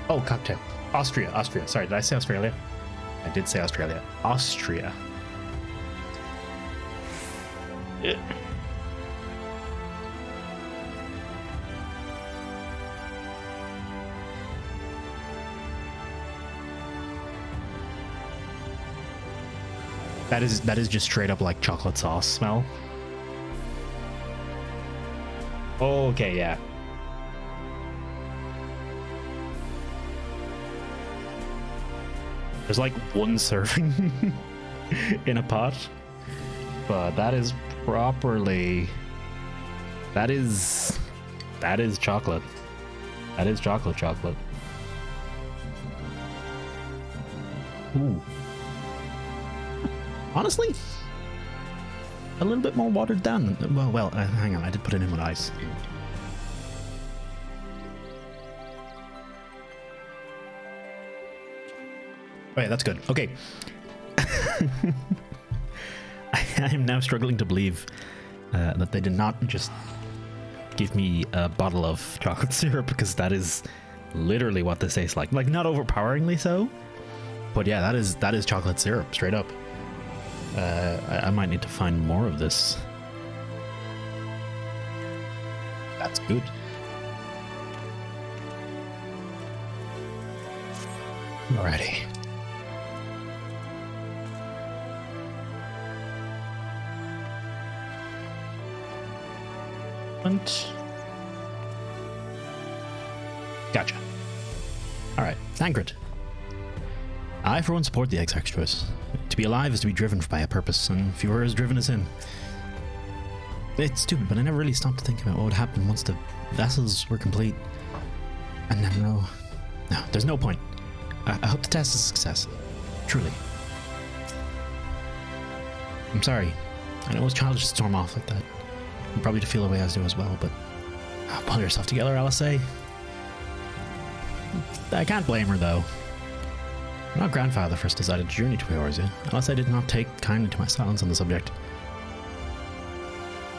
Oh, cocktail. Austria. Sorry, did I say Australia? I did say Australia. Austria. That is just straight up like chocolate sauce smell. Okay, yeah. There's like one serving in a pot, but that is properly. That is chocolate. That is chocolate. Ooh. Honestly, a little bit more watered down. Well, hang on, I did put it in with ice. Oh yeah, that's good. Okay. I am now struggling to believe that they did not just give me a bottle of chocolate syrup, because that is literally what this tastes like. Like, not overpoweringly so, but yeah, that is chocolate syrup, straight up. I might need to find more of this. That's good. Alrighty. Gotcha. Alright, Thancred. I for one support the Exarch's choice. To be alive is to be driven by a purpose, and fewer is driven as in. It's stupid, but I never really stopped to think about what would happen once the vessels were complete. And then no, there's no point. I hope the test is a success. Truly. I'm sorry. I know it was childish to storm off like that. And probably to feel the way I do as well, but pull yourself together, Alice. I can't blame her, though. When our grandfather first decided to journey to Eorzea, Alice did not take kindly to my silence on the subject.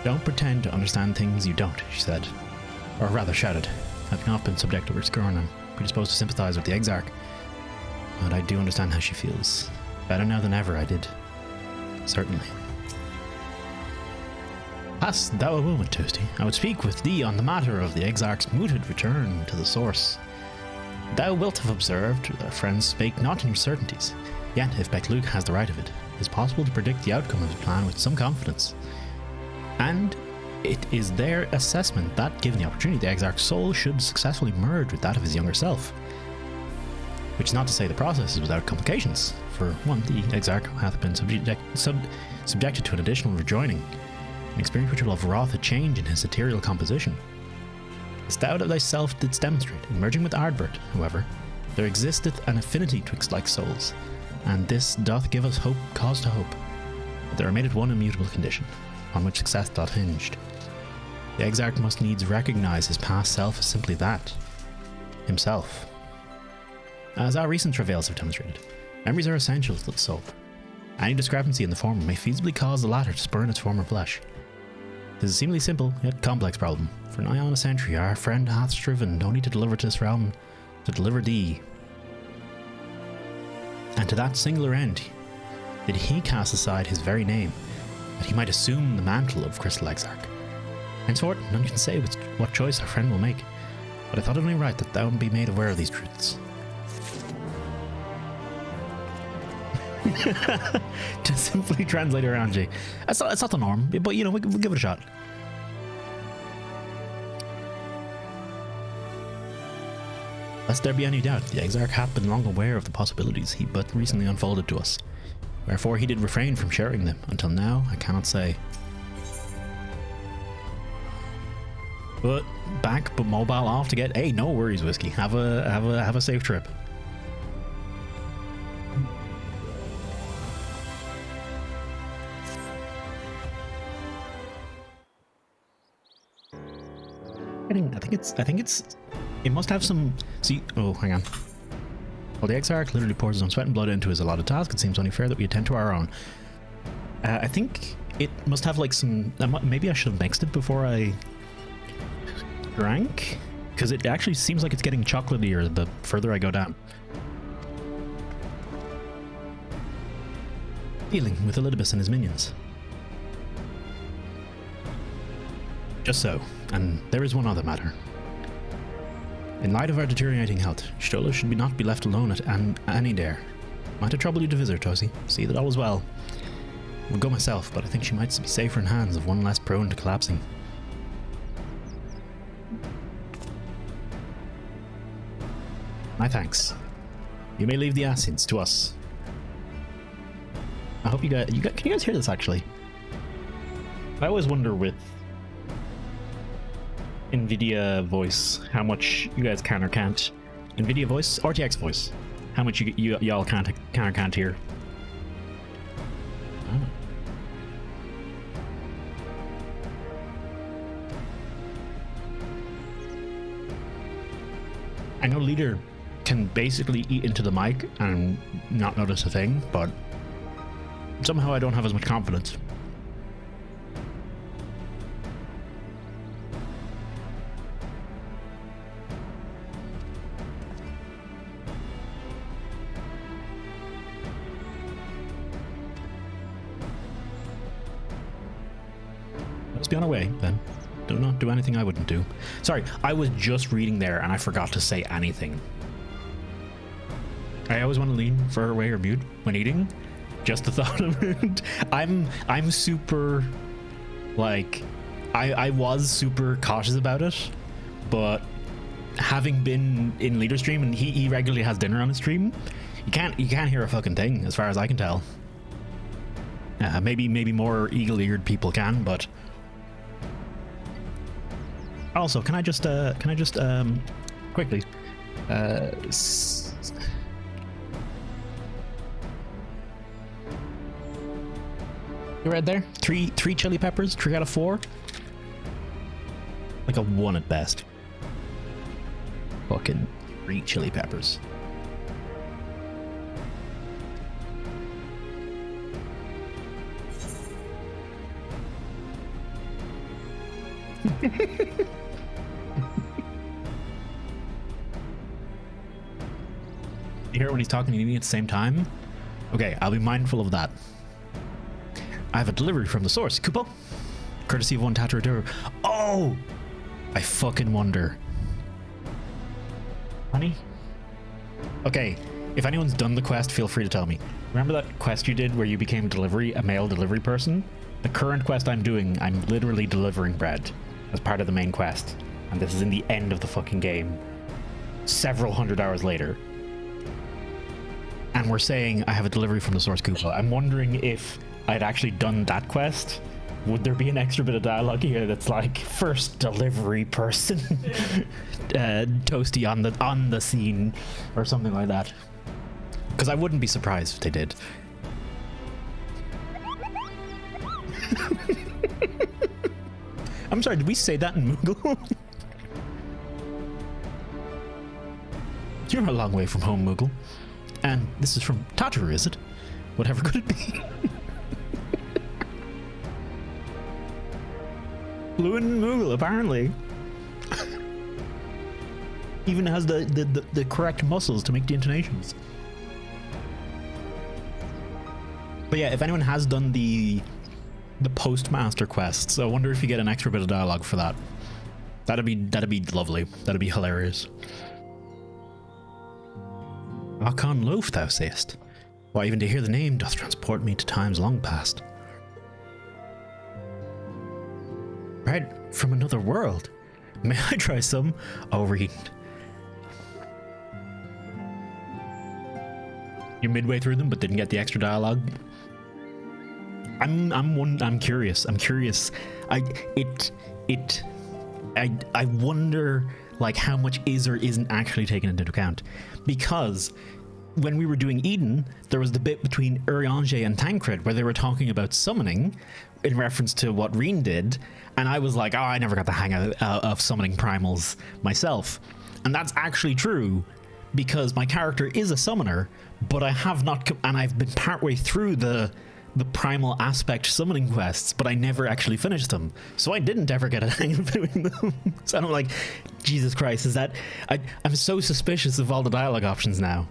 Don't pretend to understand things you don't, she said. Or rather shouted. Having not been subject to her scorn, I'm predisposed to sympathize with the Exarch. But I do understand how she feels. Better now than ever, I did. Certainly. Hast thou a moment, Toasty? I would speak with thee on the matter of the Exarch's mooted return to the source. Thou wilt have observed that our friends spake not in uncertainties. Yet, if Beck-Luke has the right of it, it is possible to predict the outcome of his plan with some confidence. And it is their assessment that, given the opportunity, the Exarch's soul should successfully merge with that of his younger self. Which is not to say the process is without complications. For one, the Exarch hath been subjected to an additional rejoining, an experience which will have wrought a change in his ethereal composition. As thou thyself didst demonstrate, in merging with Ardbert, however, there existeth an affinity twixt like souls, and this doth give us cause to hope. But there remaineth one immutable condition, on which success doth hinged. The Exarch must needs recognize his past self as simply that, himself. As our recent travails have demonstrated, memories are essential to the soul. Any discrepancy in the former may feasibly cause the latter to spurn its former flesh. It is a seemingly simple, yet complex problem. For nigh on a century, our friend hath striven only to deliver to this realm, to deliver thee. And to that singular end did he cast aside his very name, that he might assume the mantle of Crystal Exarch. Henceforth, none can say what choice our friend will make, but I thought it only right that thou be made aware of these truths. To simply translate around G. It's not the norm, but you know, we'll give it a shot. Lest there be any doubt, the Exarch hath been long aware of the possibilities he but recently unfolded to us. Wherefore he did refrain from sharing them. Until now, I cannot say. But back, but mobile off to get. Hey, no worries, Whiskey. Have a safe trip. I think it must have some. See, oh, hang on. While the Exarch literally pours his own sweat and blood into his allotted task, it seems only fair that we attend to our own. I think it must have like some. Maybe I should have mixed it before I drank, because it actually seems like it's getting chocolatier the further I go down. Dealing with Elidibus and his minions. Just so, and there is one other matter. In light of our deteriorating health, Stola should not be left alone at any dare. Might I trouble you to visit, Tosi? See that all is well. would go myself, but I think she might be safer in hands of one less prone to collapsing. My thanks. You may leave the assets to us. I hope you guys, can you guys hear this actually? I always wonder with NVIDIA voice how much you guys can or can't. NVIDIA voice, RTX voice, how much y'all can or can't hear. Oh. I know Leader can basically eat into the mic and not notice a thing, but somehow I don't have as much confidence. Let's be on our way then. Do not do anything I wouldn't do. Sorry, I was just reading there and I forgot to say anything. I always want to lean further away or mute when eating. Just the thought of it. I'm super, like, I was super cautious about it, but having been in Leader stream and he regularly has dinner on his stream, you can't hear a fucking thing as far as I can tell. Maybe more eagle-eared people can, but also can I just quickly you read there? Three chili peppers, 3 out of 4. Like a 1 at best. Fucking 3 chili peppers. You hear it when he's talking to me at the same time? Okay, I'll be mindful of that. I have a delivery from the source, Kupo. Courtesy of one Tatterador. Oh! I fucking wonder. Honey? Okay, if anyone's done the quest, feel free to tell me. Remember that quest you did where you became a male delivery person? The current quest I'm doing, I'm literally delivering bread as part of the main quest. And this is in the end of the fucking game. Several hundred hours later. And we're saying I have a delivery from the source, Kupo. I'm wondering if I'd actually done that quest, would there be an extra bit of dialogue here that's like first delivery person toasty on the scene or something like that? Because I wouldn't be surprised if they did. I'm sorry, did we say that in Moogle? You're a long way from home, Moogle. And this is from Tataru, is it? Whatever could it be? Fluent Moogle, apparently. Even has the correct muscles to make the intonations. But yeah, if anyone has done the Postmaster quests, I wonder if you get an extra bit of dialogue for that. That'd be lovely. That'd be hilarious. Archon Loaf, thou sayest. Why, even to hear the name doth transport me to times long past. Right from another world. May I try some? Oh, read. You're midway through them, but didn't get the extra dialogue. I'm curious. I'm curious. I wonder like how much is or isn't actually taken into account, because when we were doing Eden, there was the bit between Urianger and Tancred where they were talking about summoning in reference to what Reen did, and I was like, oh, I never got the hang of summoning primals myself. And that's actually true, because my character is a summoner, but I have not, and I've been partway through the primal aspect summoning quests, but I never actually finished them, so I didn't ever get a hang of doing them. So I'm like, Jesus Christ, is that... I'm so suspicious of all the dialogue options now.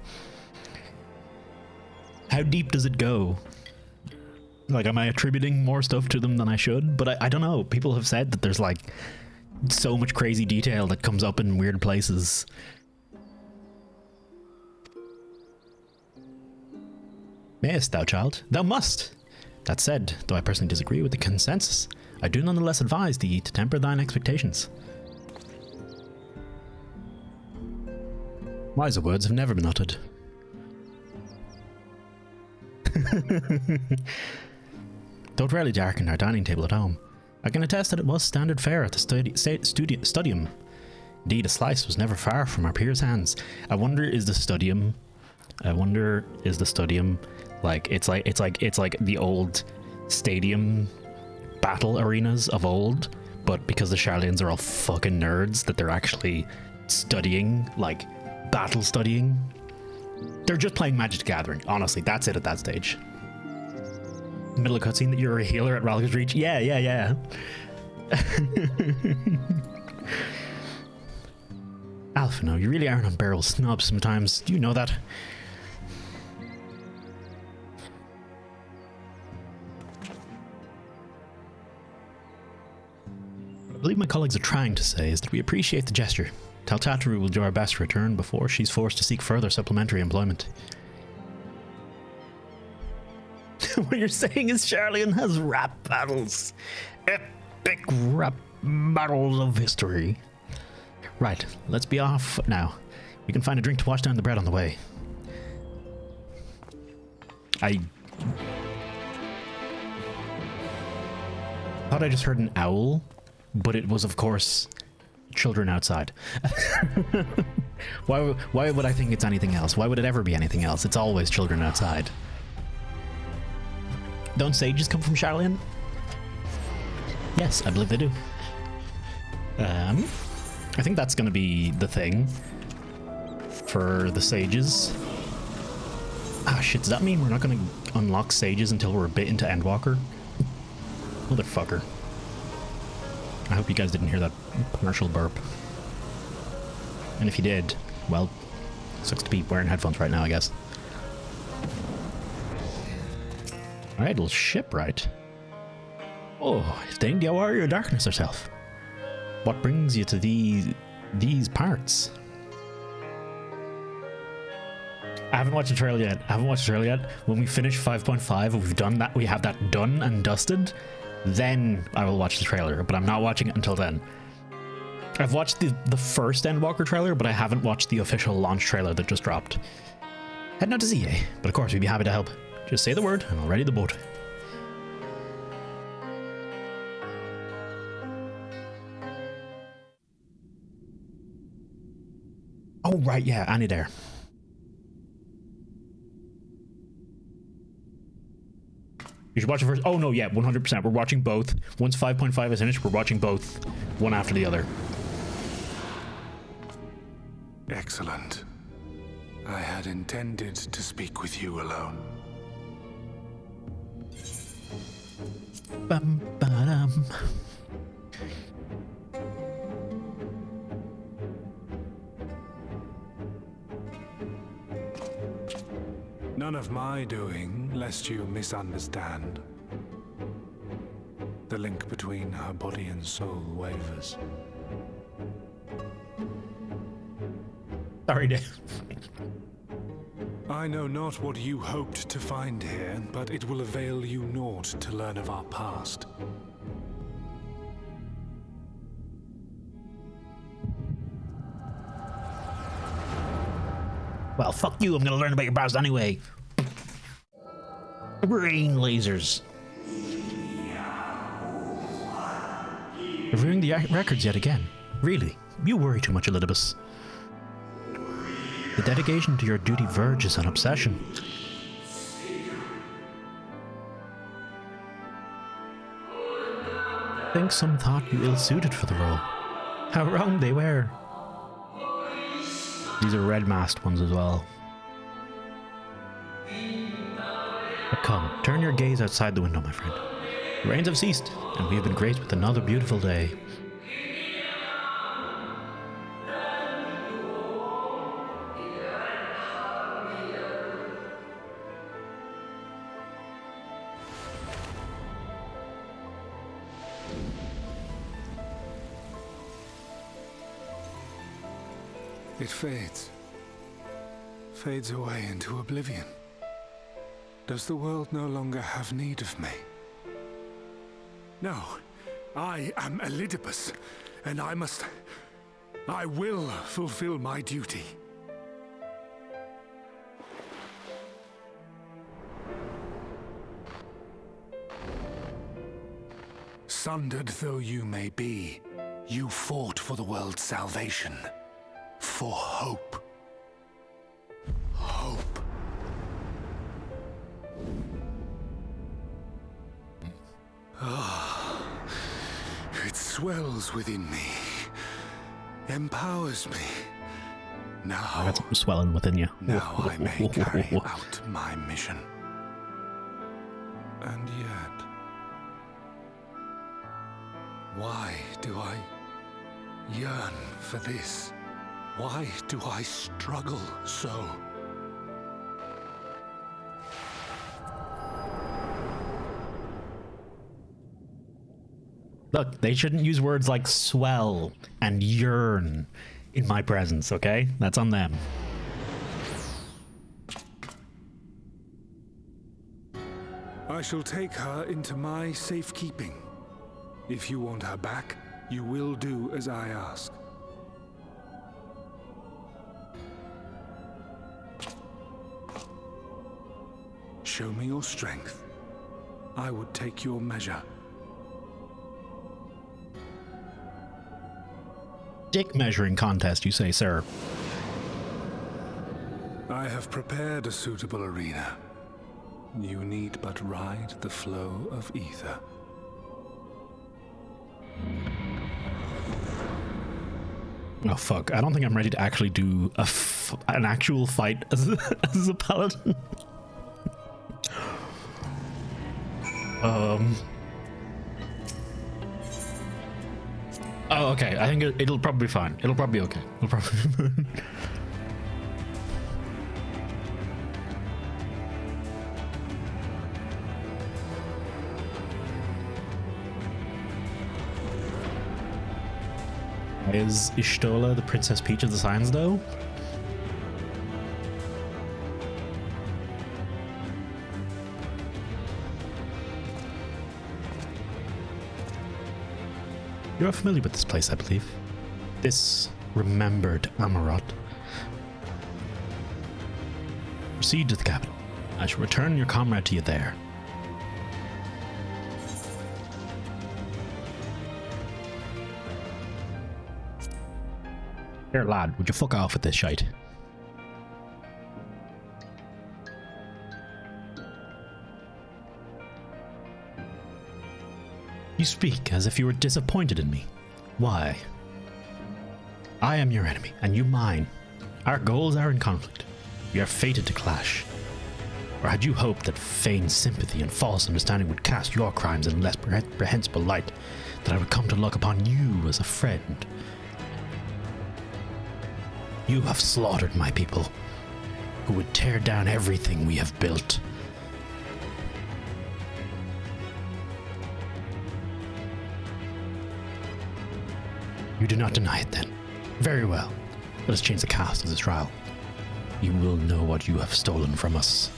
How deep does it go? Like, am I attributing more stuff to them than I should? But I don't know. People have said that there's like so much crazy detail that comes up in weird places. Mayest thou, child? Thou must. That said, though I personally disagree with the consensus, I do nonetheless advise thee to temper thine expectations. Wiser words have never been uttered. Though it rarely darkened our dining table at home, I can attest that it was standard fare at the studium. Indeed, a slice was never far from our peers' hands. I wonder is the studium like it's like the old stadium battle arenas of old, but because the Charlians are all fucking nerds that they're actually studying, like battle studying. They're just playing Magic the Gathering. Honestly, that's it at that stage. Middle of cutscene that you're a healer at Ralph's Reach. Yeah. Alphino, you really are an unbearable snob sometimes. Do you know that? What I believe my colleagues are trying to say is that we appreciate the gesture. Tell Tataru will do our best to return before she's forced to seek further supplementary employment. What you're saying is Charlian has rap battles. Epic rap battles of history. Right, let's be off now. We can find a drink to wash down the bread on the way. I thought I just heard an owl, but it was, of course, children outside. Why would I think it's anything else? Why would it ever be anything else? It's always children outside. Don't sages come from Charlian? Yes, I believe they do. I think that's going to be the thing for the sages. Ah, shit, does that mean we're not going to unlock sages until we're a bit into Endwalker? Motherfucker. I hope you guys didn't hear that commercial burp. And if you did, well, sucks to be wearing headphones right now, I guess. Alright, little shipwright. Oh, it's Dane, the warrior of darkness herself. What brings you to these parts? I haven't watched the trailer yet. When we finish 5.5, we've done that, we have that done and dusted, then I will watch the trailer, but I'm not watching it until then. I've watched the first Endwalker trailer, but I haven't watched the official launch trailer that just dropped. Heading out to ZA, but of course we'd be happy to help. Just say the word and I'll ready the boat. Oh right, yeah, Annie there. You should watch the first. Oh no, yeah, 100%. We're watching both. Once 5.5 is finished, we're watching both, one after the other. Excellent. I had intended to speak with you alone. Bum, ba-dum. None of my doing, lest you misunderstand. The link between her body and soul wavers. Sorry, Dave. I know not what you hoped to find here, but it will avail you naught to learn of our past. Well, fuck you, I'm gonna learn about your past anyway. Brain lasers. Reviewing the records yet again. Really? You worry too much, Elidibus. The dedication to your duty verges on obsession. I think some thought you ill-suited for the role. How wrong they were. These are red-masked ones as well. But come, turn your gaze outside the window, my friend. The rains have ceased, and we have been graced with another beautiful day. It fades away into oblivion. Does the world no longer have need of me? No, I am Elidibus, and I will fulfill my duty. Sundered though you may be, you fought for the world's salvation. For hope. Hope. Ah, it swells within me. Empowers me. Now, I got something swelling within you. now I may carry out my mission. And yet, why do I yearn for this? Why do I struggle so? Look, they shouldn't use words like swell and yearn in my presence, okay? That's on them. I shall take her into my safekeeping. If you want her back, you will do as I ask. Show me your strength. I would take your measure. Dick measuring contest, you say, sir? I have prepared a suitable arena. You need but ride the flow of ether. Oh fuck, I don't think I'm ready to actually do an actual fight as a paladin. Oh, okay. I think it'll probably be fine. It'll probably be okay. It'll probably be fine. Is Ishtola the Princess Peach of the Signs, though? You're familiar with this place, I believe. This remembered Amarot. Proceed to the capital. I shall return your comrade to you there. Here, lad, would you fuck off with this shite? You speak as if you were disappointed in me. Why? I am your enemy, and you mine. Our goals are in conflict. We are fated to clash. Or had you hoped that feigned sympathy and false understanding would cast your crimes in less reprehensible light, that I would come to look upon you as a friend? You have slaughtered my people, who would tear down everything we have built. You do not deny it, then. Very well. Let us change the cast of this trial. You will know what you have stolen from us.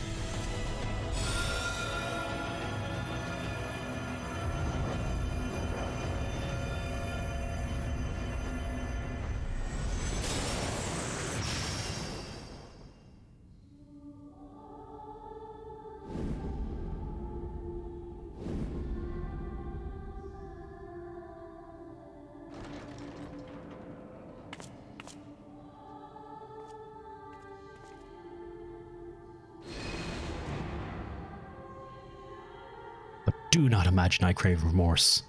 Do not imagine I crave remorse.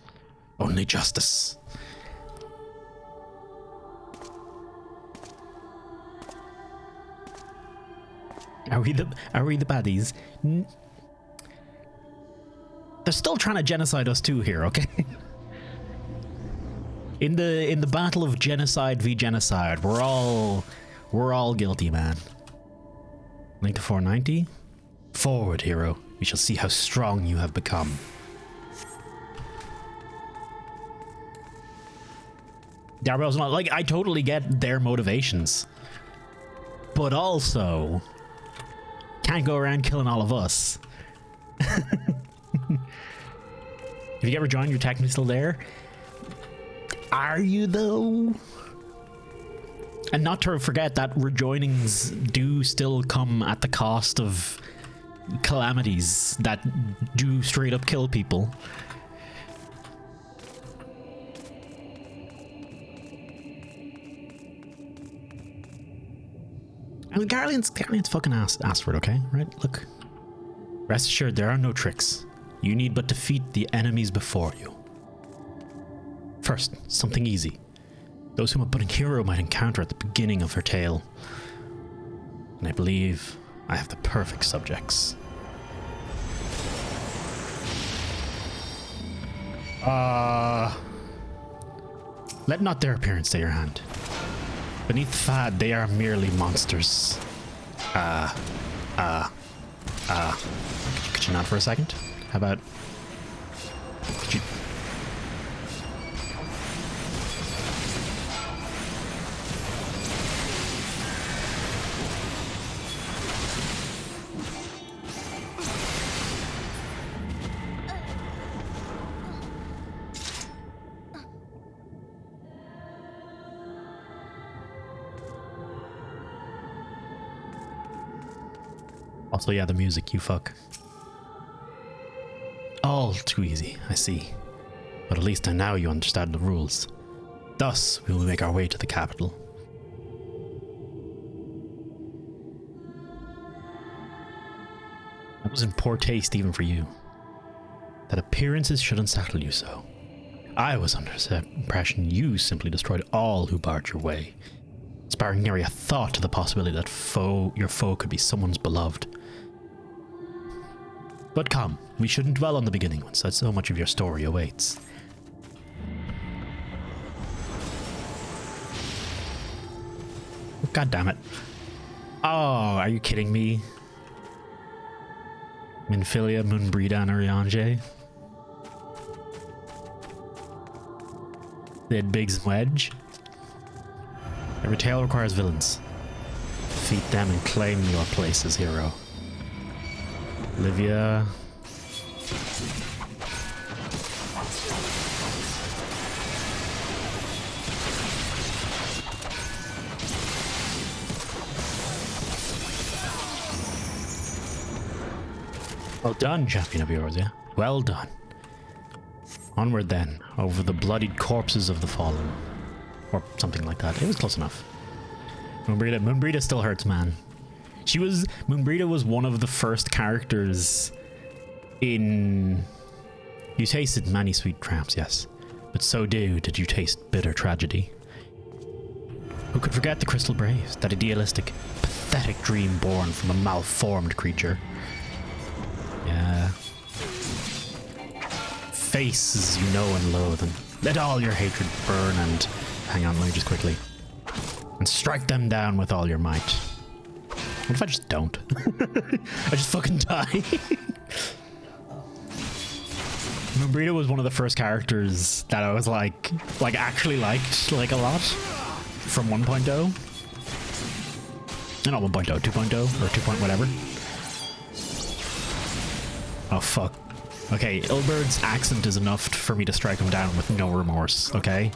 Only justice. Are we the baddies? They're still trying to genocide us too here, okay? In the battle of genocide v genocide, we're all guilty, man. Link to 490. Forward, hero. We shall see how strong you have become. Darrell's not like, I totally get their motivations, but also can't go around killing all of us. If you get rejoined, you're technically still there. Are you though? And not to forget that rejoinings do still come at the cost of calamities that do straight up kill people. I mean, Guardian's fucking asked for it, okay? Right? Look. Rest assured, there are no tricks. You need but defeat the enemies before you. First, something easy. Those whom a budding hero might encounter at the beginning of her tale. And I believe I have the perfect subjects. Let not their appearance stay your hand. Beneath the fad, they are merely monsters. Could you nod for a second? How about... Could you... Also, yeah, the music, you fuck. All too easy, I see. But at least now you understand the rules. Thus, we will make our way to the capital. That was in poor taste even for you. That appearances should unsettle you so. I was under the impression you simply destroyed all who barred your way, sparing nary a thought to the possibility that your foe could be someone's beloved. But come, we shouldn't dwell on the beginning once so much of your story awaits. God damn it. Oh, are you kidding me? Minfilia, Moonbrida, and Urianger. Dead Biggs and Wedge. Every tale requires villains. Defeat them and claim your place as hero. Olivia. Well done, champion of yours, yeah? Well done. Onward then, over the bloodied corpses of the fallen. Or something like that. It was close enough. Moonbrida still hurts, man. Moonbrida was one of the first characters in... You tasted many sweet cramps, yes. But so did you taste bitter tragedy. Who could forget the Crystal Braves, that idealistic, pathetic dream born from a malformed creature? Yeah. Faces you know and loathe, and let all your hatred burn and... Hang on, let me just quickly... And strike them down with all your might. What if I just don't? I just fucking die. Moonbrida was one of the first characters that I was actually liked a lot from 1.0. Not 1.0, 2.0 or 2. Whatever. Oh fuck. Okay, Ilbert's accent is enough for me to strike him down with no remorse, okay?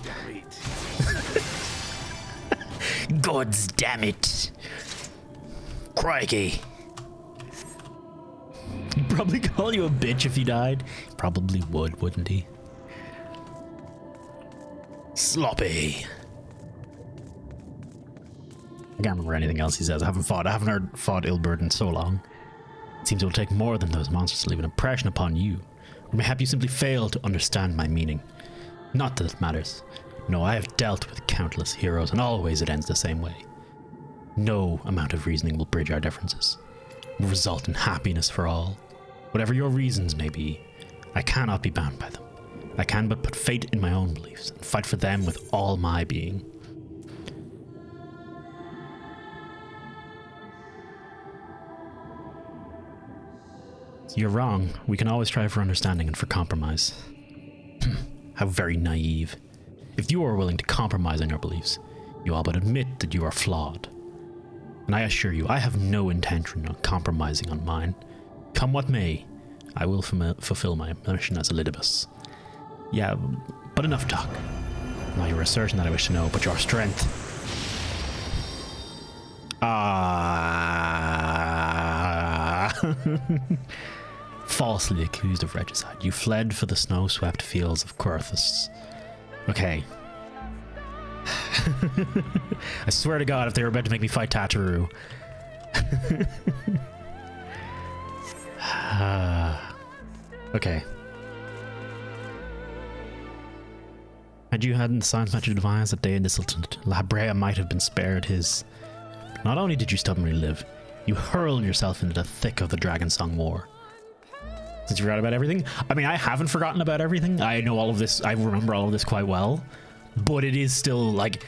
Gods damn it. Crikey. He'd probably call you a bitch if you died. Probably would, wouldn't he? Sloppy. I can't remember anything else he says. I haven't fought Ilbert in so long. It seems it will take more than those monsters to leave an impression upon you. Or mayhap you simply fail to understand my meaning. Not that it matters. No, I have dealt with countless heroes, and always it ends the same way. No amount of reasoning will bridge our differences. It will result in happiness for all. Whatever your reasons may be, I cannot be bound by them. I can but put fate in my own beliefs, and fight for them with all my being. You're wrong. We can always strive for understanding and for compromise. How very naive. If you are willing to compromise on your beliefs, you all but admit that you are flawed. And I assure you, I have no intention of compromising on mine. Come what may, I will fulfill my mission as Elidibus. Yeah, but enough talk. Not your assertion that I wish to know, but your strength. Falsely accused of regicide, you fled for the snow-swept fields of Querthus. Okay. I swear to God, if they were about to make me fight Tataru. Okay. Had you hadn't the science meant to devise that day in Disseltant, La Brea might have been spared his. Not only did you stubbornly live, you hurled yourself into the thick of the Dragon Song War. Since you forgot about everything? I mean, I haven't forgotten about everything. I know all of this. I remember all of this quite well. But it is still, like...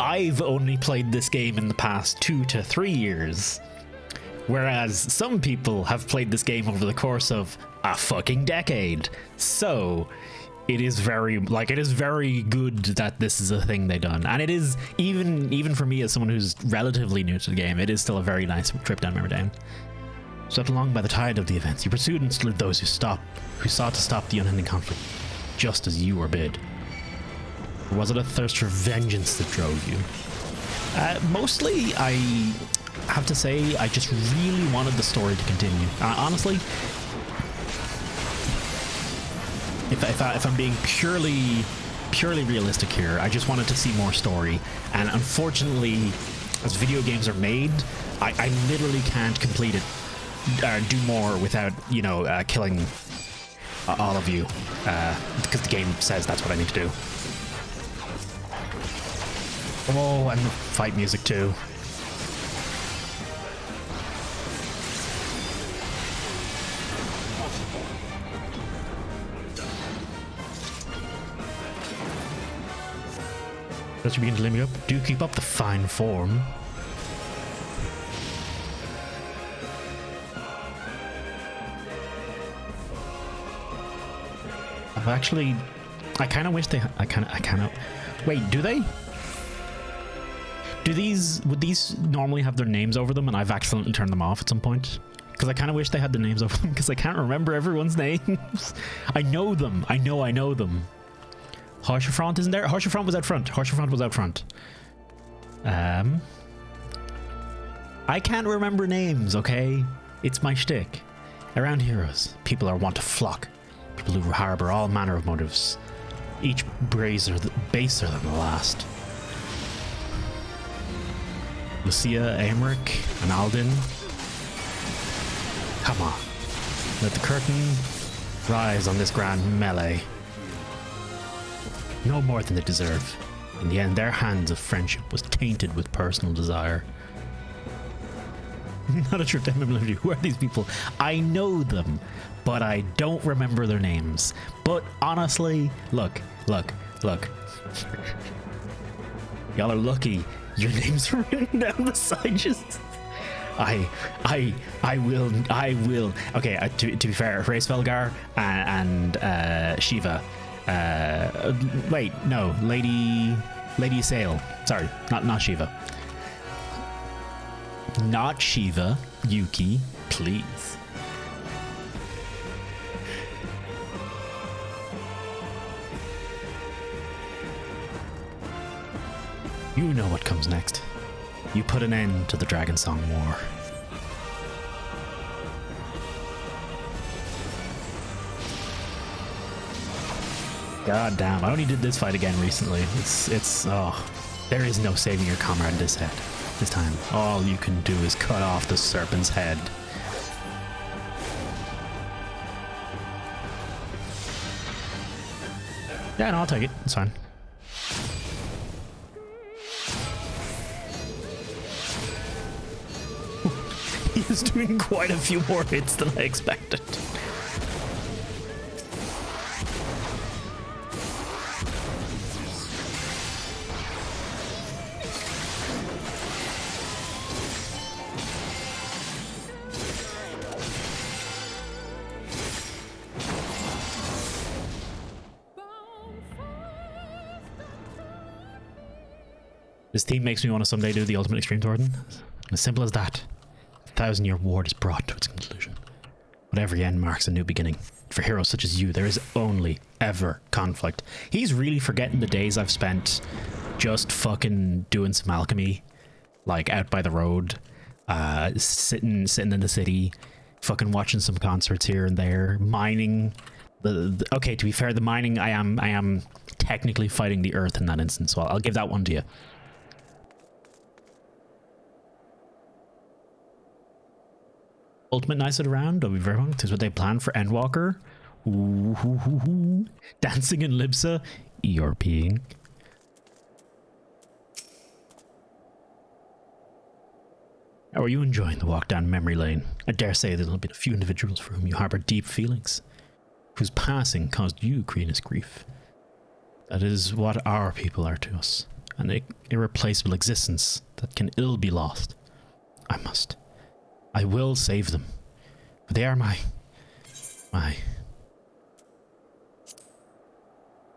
I've only played this game in the past 2 to 3 years. Whereas some people have played this game over the course of a fucking decade. So... it is very, like, it is very good that this is a thing they done. And it is, even for me as someone who's relatively new to the game, it is still a very nice trip down memory lane. Swept along by the tide of the events, you pursued and slew those who sought to stop the unending conflict, just as you were bid. Or was it a thirst for vengeance that drove you? Mostly, I have to say, I just really wanted the story to continue. Honestly, if I'm being purely realistic here, I just wanted to see more story. And unfortunately, as video games are made, I literally can't complete it, do more without, you know, killing all of you, because the game says that's what I need to do. Oh, and the fight music too. As you begin to limit up, do keep up the fine form. I've actually, I kind of wish they, wait, do they? Would these normally have their names over them and I've accidentally turned them off at some point? Because I kind of wish they had the names over them because I can't remember everyone's names. I know them. I know them. Harsherfront isn't there? Harsherfront was out front. Harsherfront was out front. I can't remember names, okay? It's my shtick. Around heroes, people are wont to flock. People who harbor all manner of motives. Each baser than the last. Lucia, Aymeric, and Alden. Come on. Let the curtain rise on this grand melee. No more than they deserve. In the end, their hands of friendship was tainted with personal desire. Not a trip to MMW. Who are these people? I know them, but I don't remember their names. But honestly, look. Y'all are lucky. Your names are written down the side. Just, I will. Okay, to be fair, Hraesvelgar and Shiva. Wait, no, Lady Sail. Sorry, not Shiva. Not Shiva. Yuki, please. You know what comes next. You put an end to the Dragon Song War. God damn, I only did this fight again recently. Oh, there is no saving your comrade this time. All you can do is cut off the serpent's head. Yeah, no, I'll take it. It's fine. He's doing quite a few more hits than I expected. This theme makes me want to someday do the Ultimate Extreme Torten. As simple as that. The 1,000-year war is brought to its conclusion. But every end marks a new beginning. For heroes such as you, there is only ever conflict. He's really forgetting the days I've spent just fucking doing some alchemy, like out by the road, sitting in the city, fucking watching some concerts here and there, mining. Okay, to be fair, the mining, I am technically fighting the earth in that instance, so I'll give that one to you. Ultimate nice it around, don't be very wrong. This is what they planned for Endwalker. Ooh, dancing in Libsa, ERPing. How are you enjoying the walk down memory lane? I dare say there'll be a few individuals for whom you harbor deep feelings, whose passing caused you greatest grief. That is what our people are to us, an irreplaceable existence that can ill be lost. I will save them, but they are my... Wait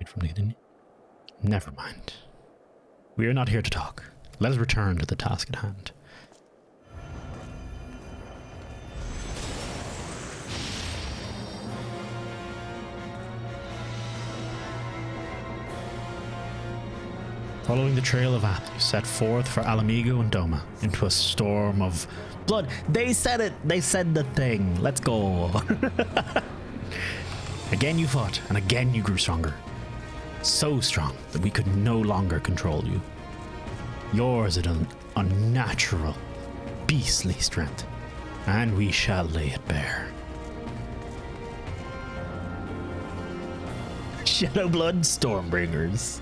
from the beginning. Never mind. We are not here to talk. Let us return to the task at hand. Following the trail of Ath, you set forth for Alamigo and Doma into a storm of blood. They said it! They said the thing! Let's go! Again you fought, and again you grew stronger. So strong that we could no longer control you. Yours is an unnatural, beastly strength, and we shall lay it bare. Shadowblood Stormbringers.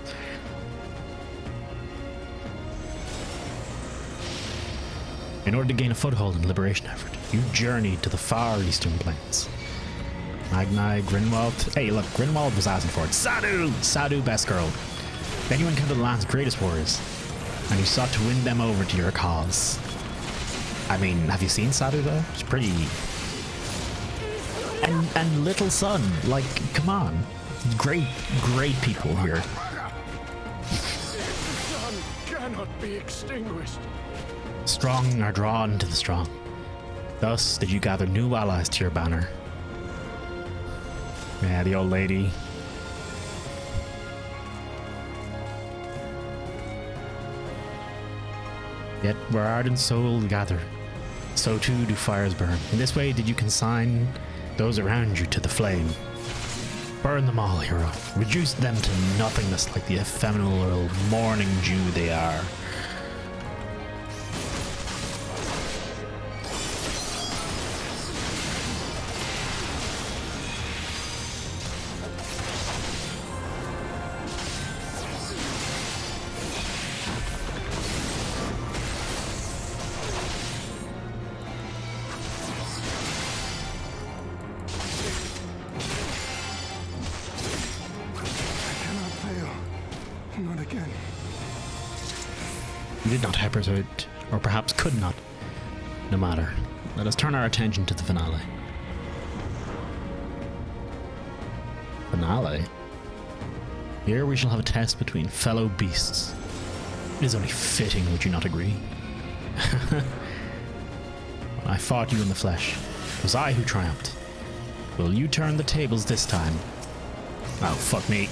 In order to gain a foothold in the liberation effort, you journeyed to the far eastern plains. Magnai, Grinwald. Hey, look, Grinwald was asking for it. Sadu, best girl. Then you encountered the land's greatest warriors, and you sought to win them over to your cause. I mean, have you seen Sadu though? She's pretty. And Little Sun, like, come on, great people here. The sun cannot be extinguished. Strong are drawn to the strong. Thus did you gather new allies to your banner. Yeah, the old lady. Yet where ardent souls gather, so too do fires burn. In this way did you consign those around you to the flame. Burn them all, hero. Reduce them to nothingness like the ephemeral morning dew they are. You did not hesitate, or perhaps could not. No matter. Let us turn our attention to the finale. Finale? Here we shall have a test between fellow beasts. It is only fitting, would you not agree? When I fought you in the flesh, it was I who triumphed. Will you turn the tables this time? Oh, fuck me.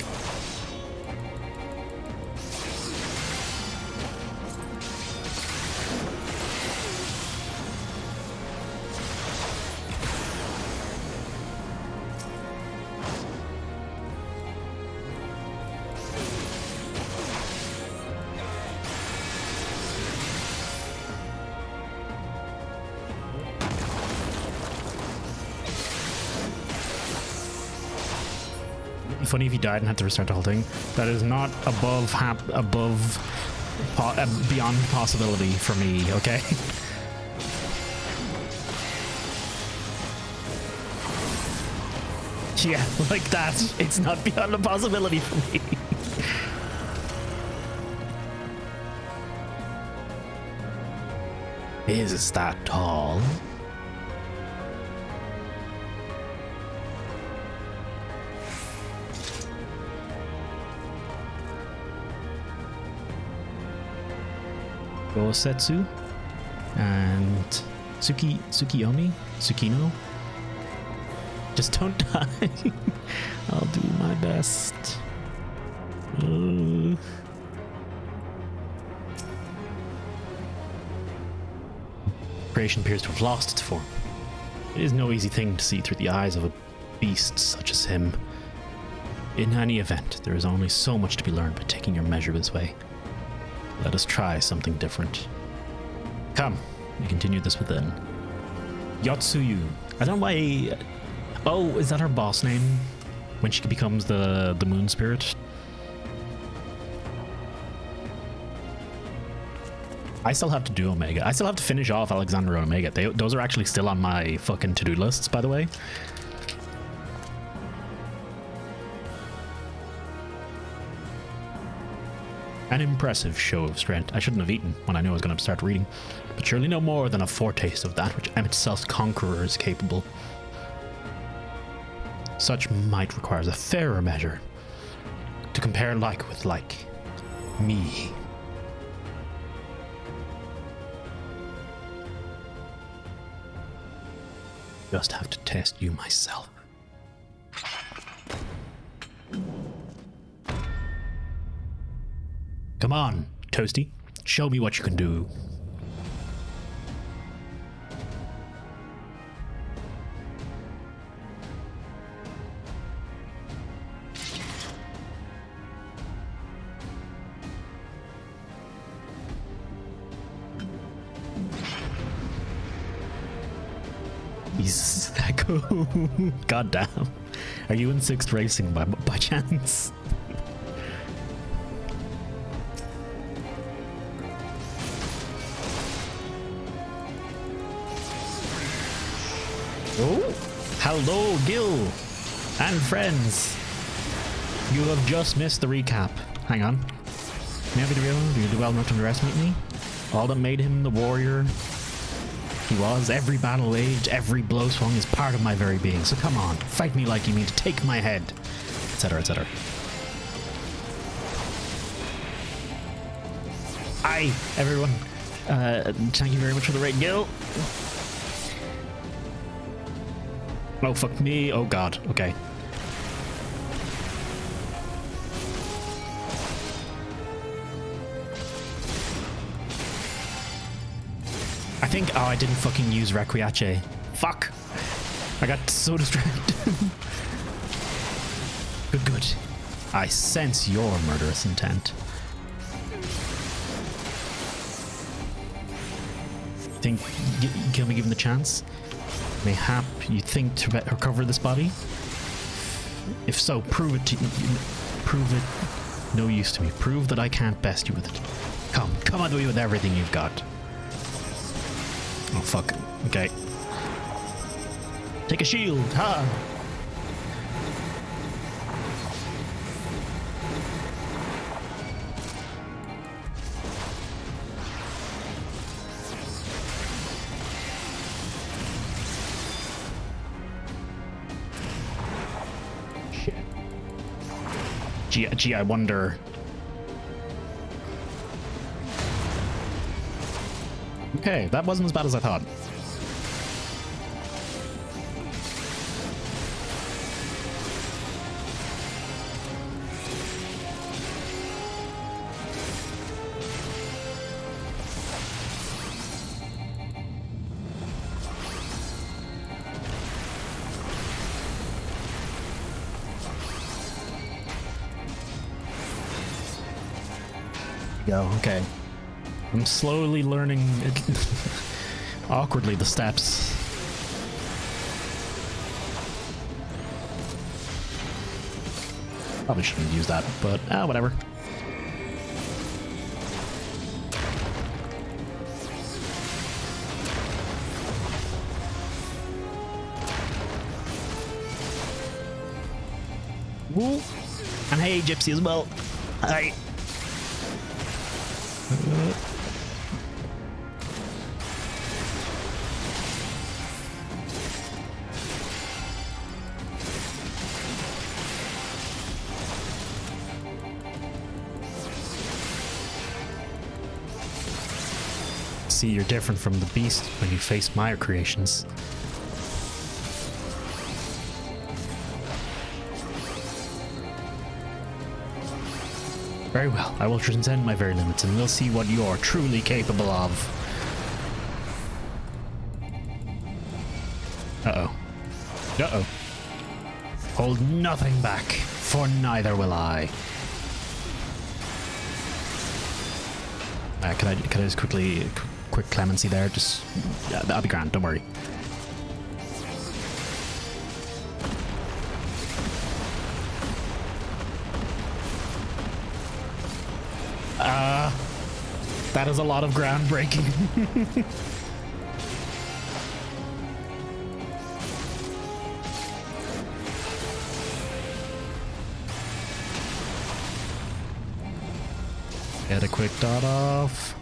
Funny if you died and had to restart the whole thing. That is not beyond possibility for me, okay? Yeah, like that. It's not beyond a possibility for me. Is that tall? Gosetsu and Tsukino. Just don't die. I'll do my best. Creation appears to have lost its form. It is no easy thing to see through the eyes of a beast such as him. In any event, there is only so much to be learned by taking your measure this way. Let us try something different. Come, we continue this within. Yotsuyu. I don't know why... Oh, is that her boss name? When she becomes the moon spirit? I still have to do Omega. I still have to finish off Alexander and Omega. Those are actually still on my fucking to-do lists, by the way. An impressive show of strength. I shouldn't have eaten when I knew I was going to start reading, but surely no more than a foretaste of that which Emet-Sel's conqueror is capable. Such might requires a fairer measure, to compare like with like. Me. Just have to test you myself. Come on, Toasty. Show me what you can do. Jesus, that go. God damn. Are you in 6th racing by chance? Oh, hello, Gil and friends. You have just missed the recap. Hang on. Maybe you do well not to underestimate me. All that made him the warrior he was, every battle waged, every blow swung is part of my very being. So come on, fight me like you mean to take my head, etc., etc. Hi, everyone. Thank you very much for the raid, Gil. Oh, fuck me. Oh, God. Okay. Oh, I didn't fucking use Requiace. Fuck. I got so distracted. Good. I sense your murderous intent. Think can we give him the chance? Mayhap you think to recover this body? If so, prove it. Prove it no use to me. Prove that I can't best you with it. Come on to me with everything you've got. Oh, fuck. Okay. Take a shield. Ha! Shit. Gee, I wonder... Okay, that wasn't as bad as I thought. Go, okay. I'm slowly learning awkwardly the steps. Probably shouldn't use that, but whatever. Woo! And hey, Gypsy as well. Hi. See, you're different from the beast when you face my creations. Very well. I will transcend my very limits, and we'll see what you're truly capable of. Uh-oh. Uh-oh. Hold nothing back, for neither will I. Can I just quick clemency there? Just, yeah, that'll be grand, don't worry. That is a lot of groundbreaking. Get a quick dot off.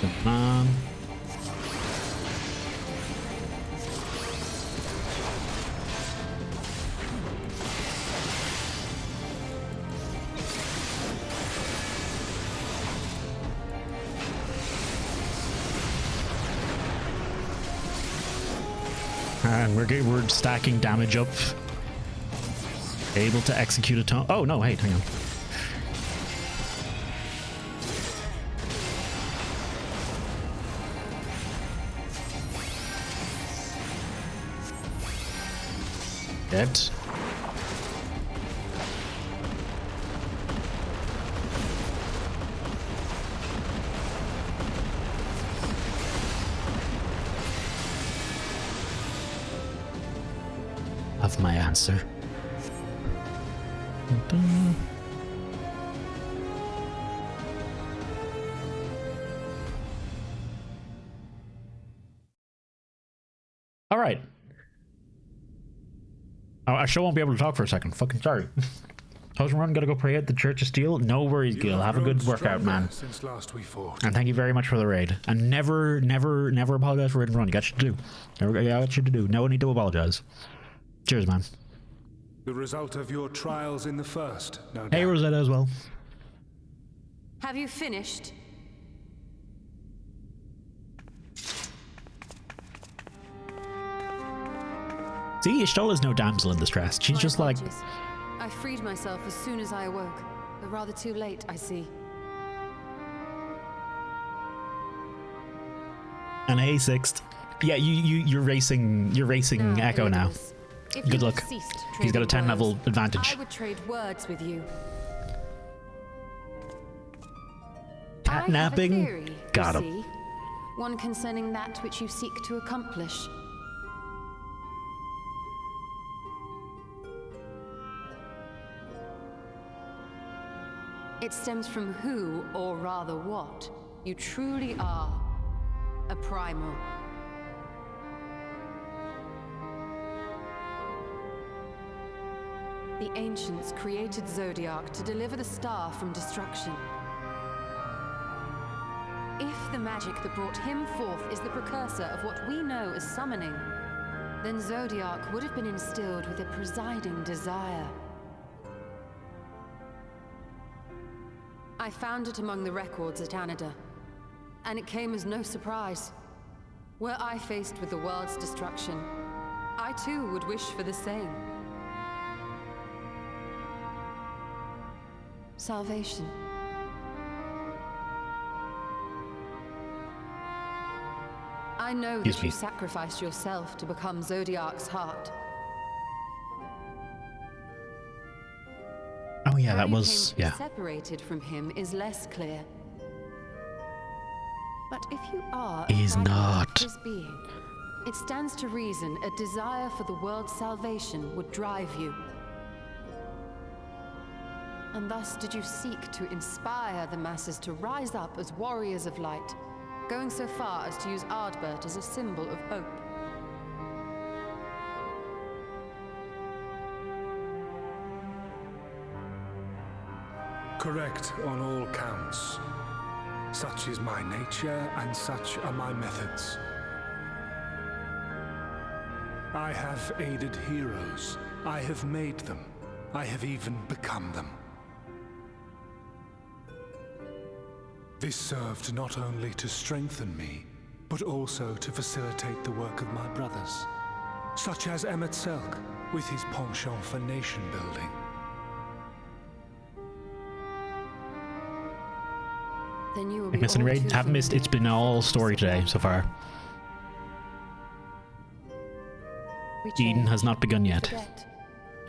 Come on. And we're stacking damage up. Able to execute a taunt. Oh no, wait, hang on. Dead. Of my answer. All right. I sure won't be able to talk for a second. Fucking sorry. How's run? Gotta go pray at the Church of Steel. No worries, Gil. Have a good workout, man. Since last we fought. And thank you very much for the raid. And never apologize for raid and run. You got you to do. Got you to do. No need to apologize. Cheers, man. The result of your trials in the first, no doubt. Hey, Rosetta as well. Have you finished? See, Ishtola's no damsel in distress. She's just like... I freed myself as soon as I awoke, but rather too late, I see. An A6th. Yeah, you're racing Echo now. Good luck. He's got a 10 level advantage. I would trade words with you. Catnapping? Got him. One concerning that which you seek to accomplish. It stems from who, or rather what, you truly are. A primal. The ancients created Zodiac to deliver the star from destruction. If the magic that brought him forth is the precursor of what we know as summoning, then Zodiac would have been instilled with a presiding desire. I found it among the records at Anida, and it came as no surprise. Were I faced with the world's destruction, I too would wish for the same. Salvation. I know that you sacrificed yourself to become Zodiac's heart. Oh yeah, that was... yeah. Separated from him is less clear. But if you are He's not. His being, it stands to reason a desire for the world's salvation would drive you. And thus did you seek to inspire the masses to rise up as warriors of light, going so far as to use Ardbert as a symbol of hope. Correct on all counts. Such is my nature, and such are my methods. I have aided heroes. I have made them. I have even become them. This served not only to strengthen me, but also to facilitate the work of my brothers, such as Emmett Selk, with his penchant for nation building. Then you will be Miss and all Raid, too haven't missed. It's been all story today so far. We Eden change, has not begun yet. forget,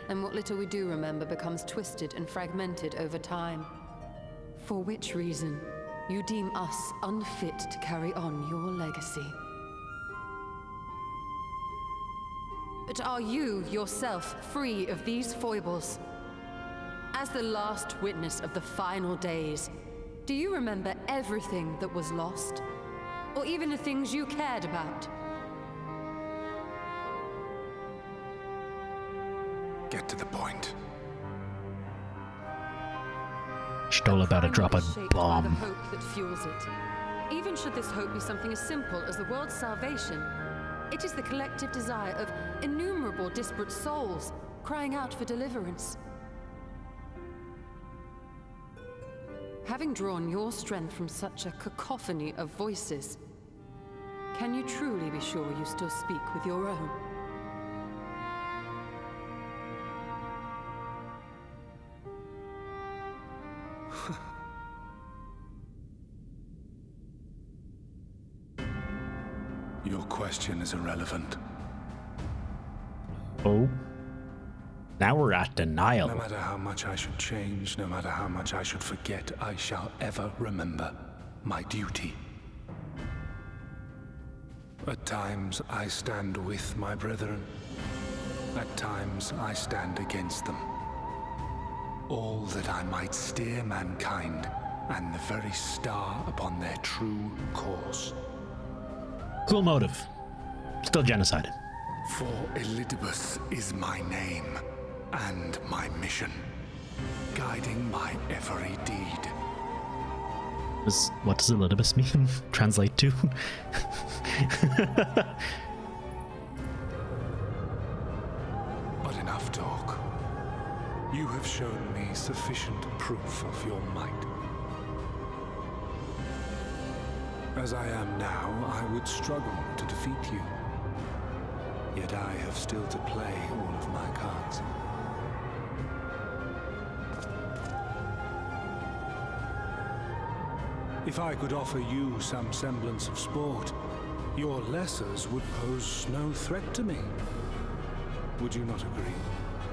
and what little we do remember becomes twisted and fragmented over time. For which reason you deem us unfit to carry on your legacy. But are you yourself free of these foibles? As the last witness of the final days, do you remember everything that was lost? Or even the things you cared about? Get to the point. Still about to drop a Shaped by the bomb. hope that fuels it. Even should this hope be something as simple as the world's salvation, it is the collective desire of innumerable disparate souls crying out for deliverance. Having drawn your strength from such a cacophony of voices, can you truly be sure you still speak with your own? Your question is irrelevant. Oh. Now we're at denial. No matter how much I should change, no matter how much I should forget, I shall ever remember my duty. At times I stand with my brethren. At times I stand against them. All that I might steer mankind and the very star upon their true course. Cool motive. Still genocide. For Elidibus is my name and my mission, guiding my every deed. What does Elidibus mean? Translate to? But enough talk. You have shown me sufficient proof of your might. As I am now, I would struggle to defeat you. Yet I have still to play all of my cards. If I could offer you some semblance of sport, your lessers would pose no threat to me. Would you not agree,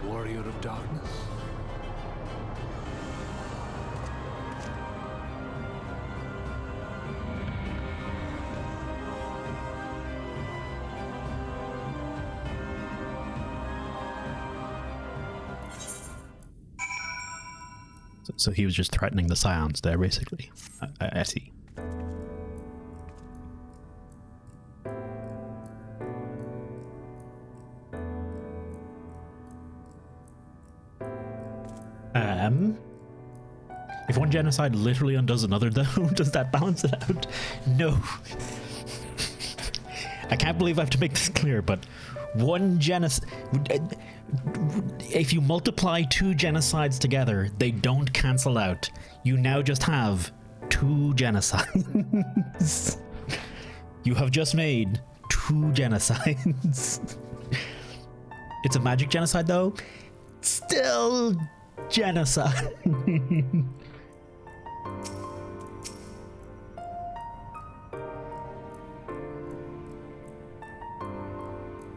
warrior of darkness? So he was just threatening the Scions there, basically. I see. If one genocide literally undoes another, though, does that balance it out? No. I can't believe I have to make this clear, but one genocide... If you multiply two genocides together, they don't cancel out. You now just have two genocides. You have just made two genocides. It's a magic genocide, though. Still genocide.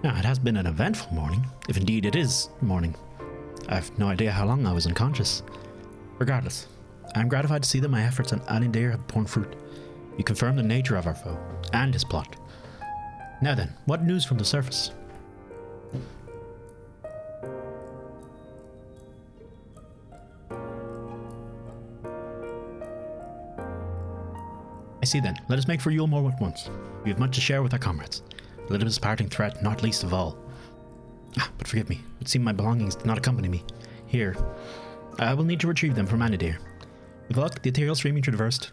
Now, it has been an eventful morning, if indeed it is morning. I have no idea how long I was unconscious. Regardless, I am gratified to see that my efforts on Anindir have borne fruit. You confirm the nature of our foe, and his plot. Now then, what news from the surface? I see then, let us make for Yulmore at once. We have much to share with our comrades. Elidibus' parting threat, not least of all. But forgive me, it seemed my belongings did not accompany me. Here. I will need to retrieve them from Anadir. With luck, the ethereal stream you traversed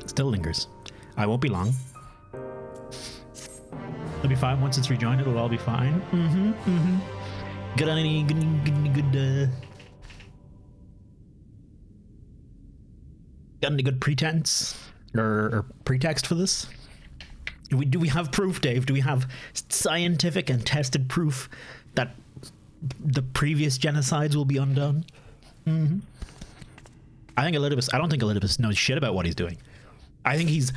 still lingers. I won't be long. It'll be fine once it's rejoined, it'll all be fine. Got any good pretense? Or pretext for this? Do we have proof, Dave? Do we have scientific and tested proof that the previous genocides will be undone? Mm-hmm. I don't think Elidibus knows shit about what he's doing. I think he's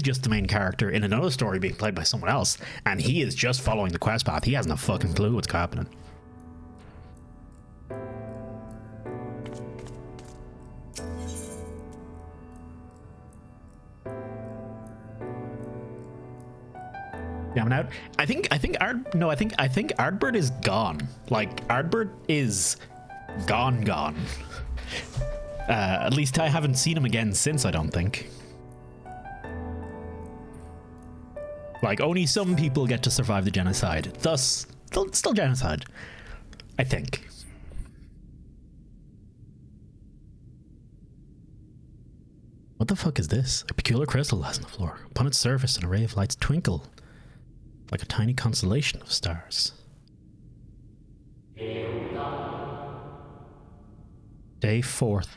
just the main character in another story being played by someone else, and he is just following the quest path. He hasn't a fucking clue what's happening. Jamming out. I think Ardbert is gone. Like, Ardbert is gone. At least I haven't seen him again since, I don't think. Like, only some people get to survive the genocide. Thus, still genocide. I think. What the fuck is this? A peculiar crystal lies on the floor. Upon its surface, an array of lights twinkle like a tiny constellation of stars. Day 4th.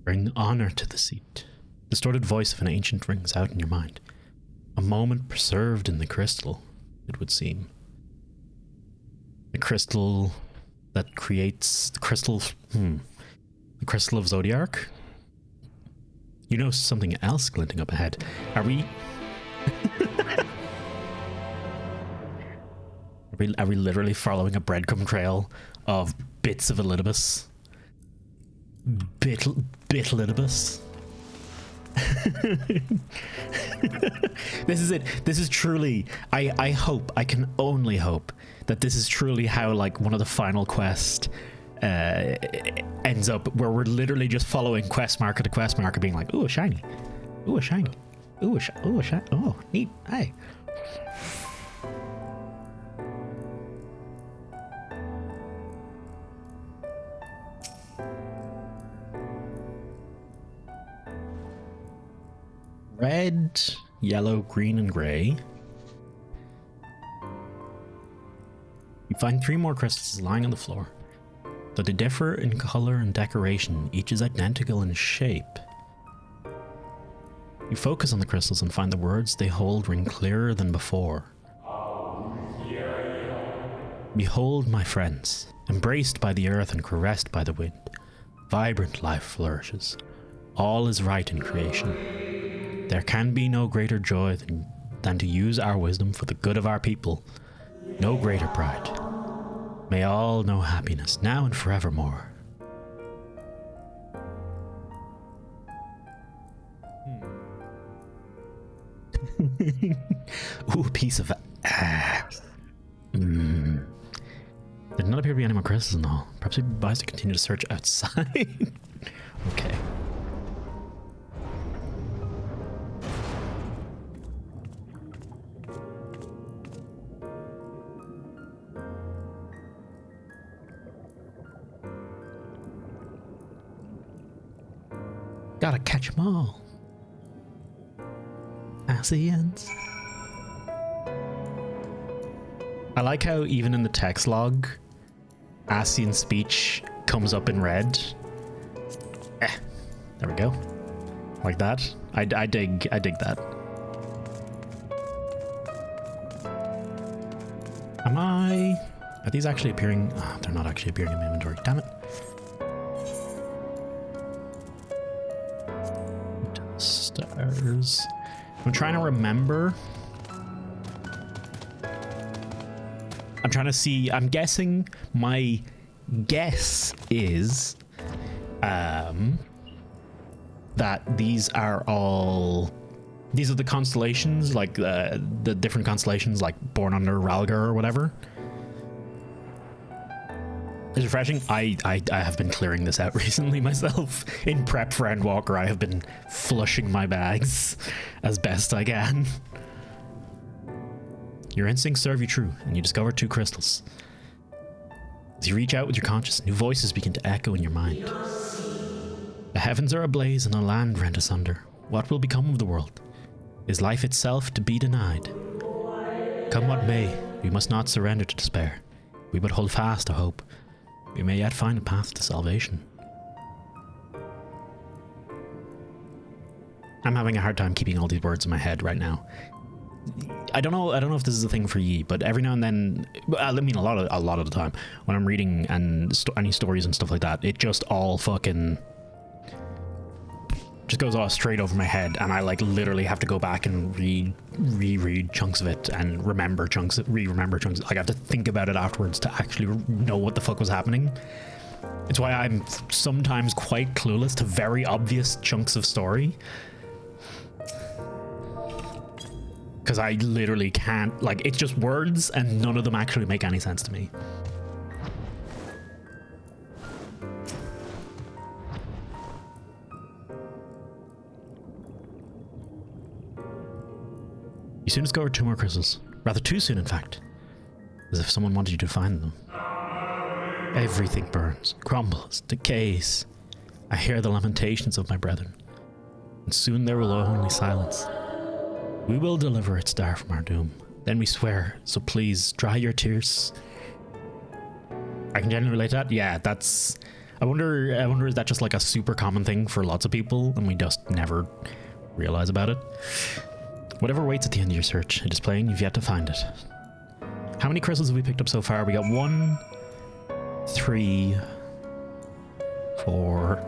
Bring honor to the seat. Distorted voice of an ancient rings out in your mind. A moment preserved in the crystal, it would seem. The crystal that creates the crystal. The crystal of Zodiark? You know something else glinting up ahead. Are we literally following a breadcrumb trail of bits of Elidibus? Elidibus? This is it. This is truly, I can only hope that this is truly how, like, one of the final quests ends up, where we're literally just following quest marker to quest marker, being like, ooh, a shiny, ooh, a shiny, ooh, a shiny, oh, neat, hey. Red, yellow, green, and gray. You find 3 more crystals lying on the floor. Though they differ in color and decoration, each is identical in shape. You focus on the crystals and find the words they hold ring clearer than before. Behold, my friends, embraced by the earth and caressed by the wind. Vibrant life flourishes. All is right in creation. There can be no greater joy than to use our wisdom for the good of our people. No greater pride. May all know happiness, now and forevermore. Ooh, a piece of ass. There did not appear to be any more crystals in the hall. Perhaps we advise to continue to search outside. Okay. Gotta catch 'em all. Asians. I like how even in the text log, Asian speech comes up in red. There we go. Like that. I dig that. Are these actually appearing? Oh, they're not actually appearing in my inventory. Damn it. Stars. I'm trying to remember. I'm trying to see. I'm guessing. My guess is that these are the constellations, like the different constellations, like Born Under Ralgar or whatever. It's refreshing. I have been clearing this out recently myself. In prep for Endwalker, I have been flushing my bags as best I can. Your instincts serve you true, and you discover 2 crystals. As you reach out with your conscience, new voices begin to echo in your mind. The heavens are ablaze and the land rent asunder. What will become of the world? Is life itself to be denied? Come what may, we must not surrender to despair. We but hold fast to hope. We may yet find a path to salvation. I'm having a hard time keeping all these words in my head right now. I don't know if this is a thing for ye, but every now and then, I mean a lot of the time, when I'm reading and any stories and stuff like that, it just all fucking just goes all straight over my head, and I like literally have to go back and reread chunks of it and remember chunks. Like I have to think about it afterwards to actually know what the fuck was happening. It's why I'm sometimes quite clueless to very obvious chunks of story. Because I literally can't, like, it's just words and none of them actually make any sense to me. You soon discovered 2 more crystals. Rather too soon, in fact. As if someone wanted you to find them. Everything burns, crumbles, decays. I hear the lamentations of my brethren. And soon there will only silence. We will deliver its star from our doom. Then we swear, so please dry your tears. I can genuinely relate to that. Yeah, that's... I wonder is that just like a super common thing for lots of people and we just never realize about it? Whatever waits at the end of your search, it is plain you've yet to find it. How many crystals have we picked up so far? We got 1, 3, 4,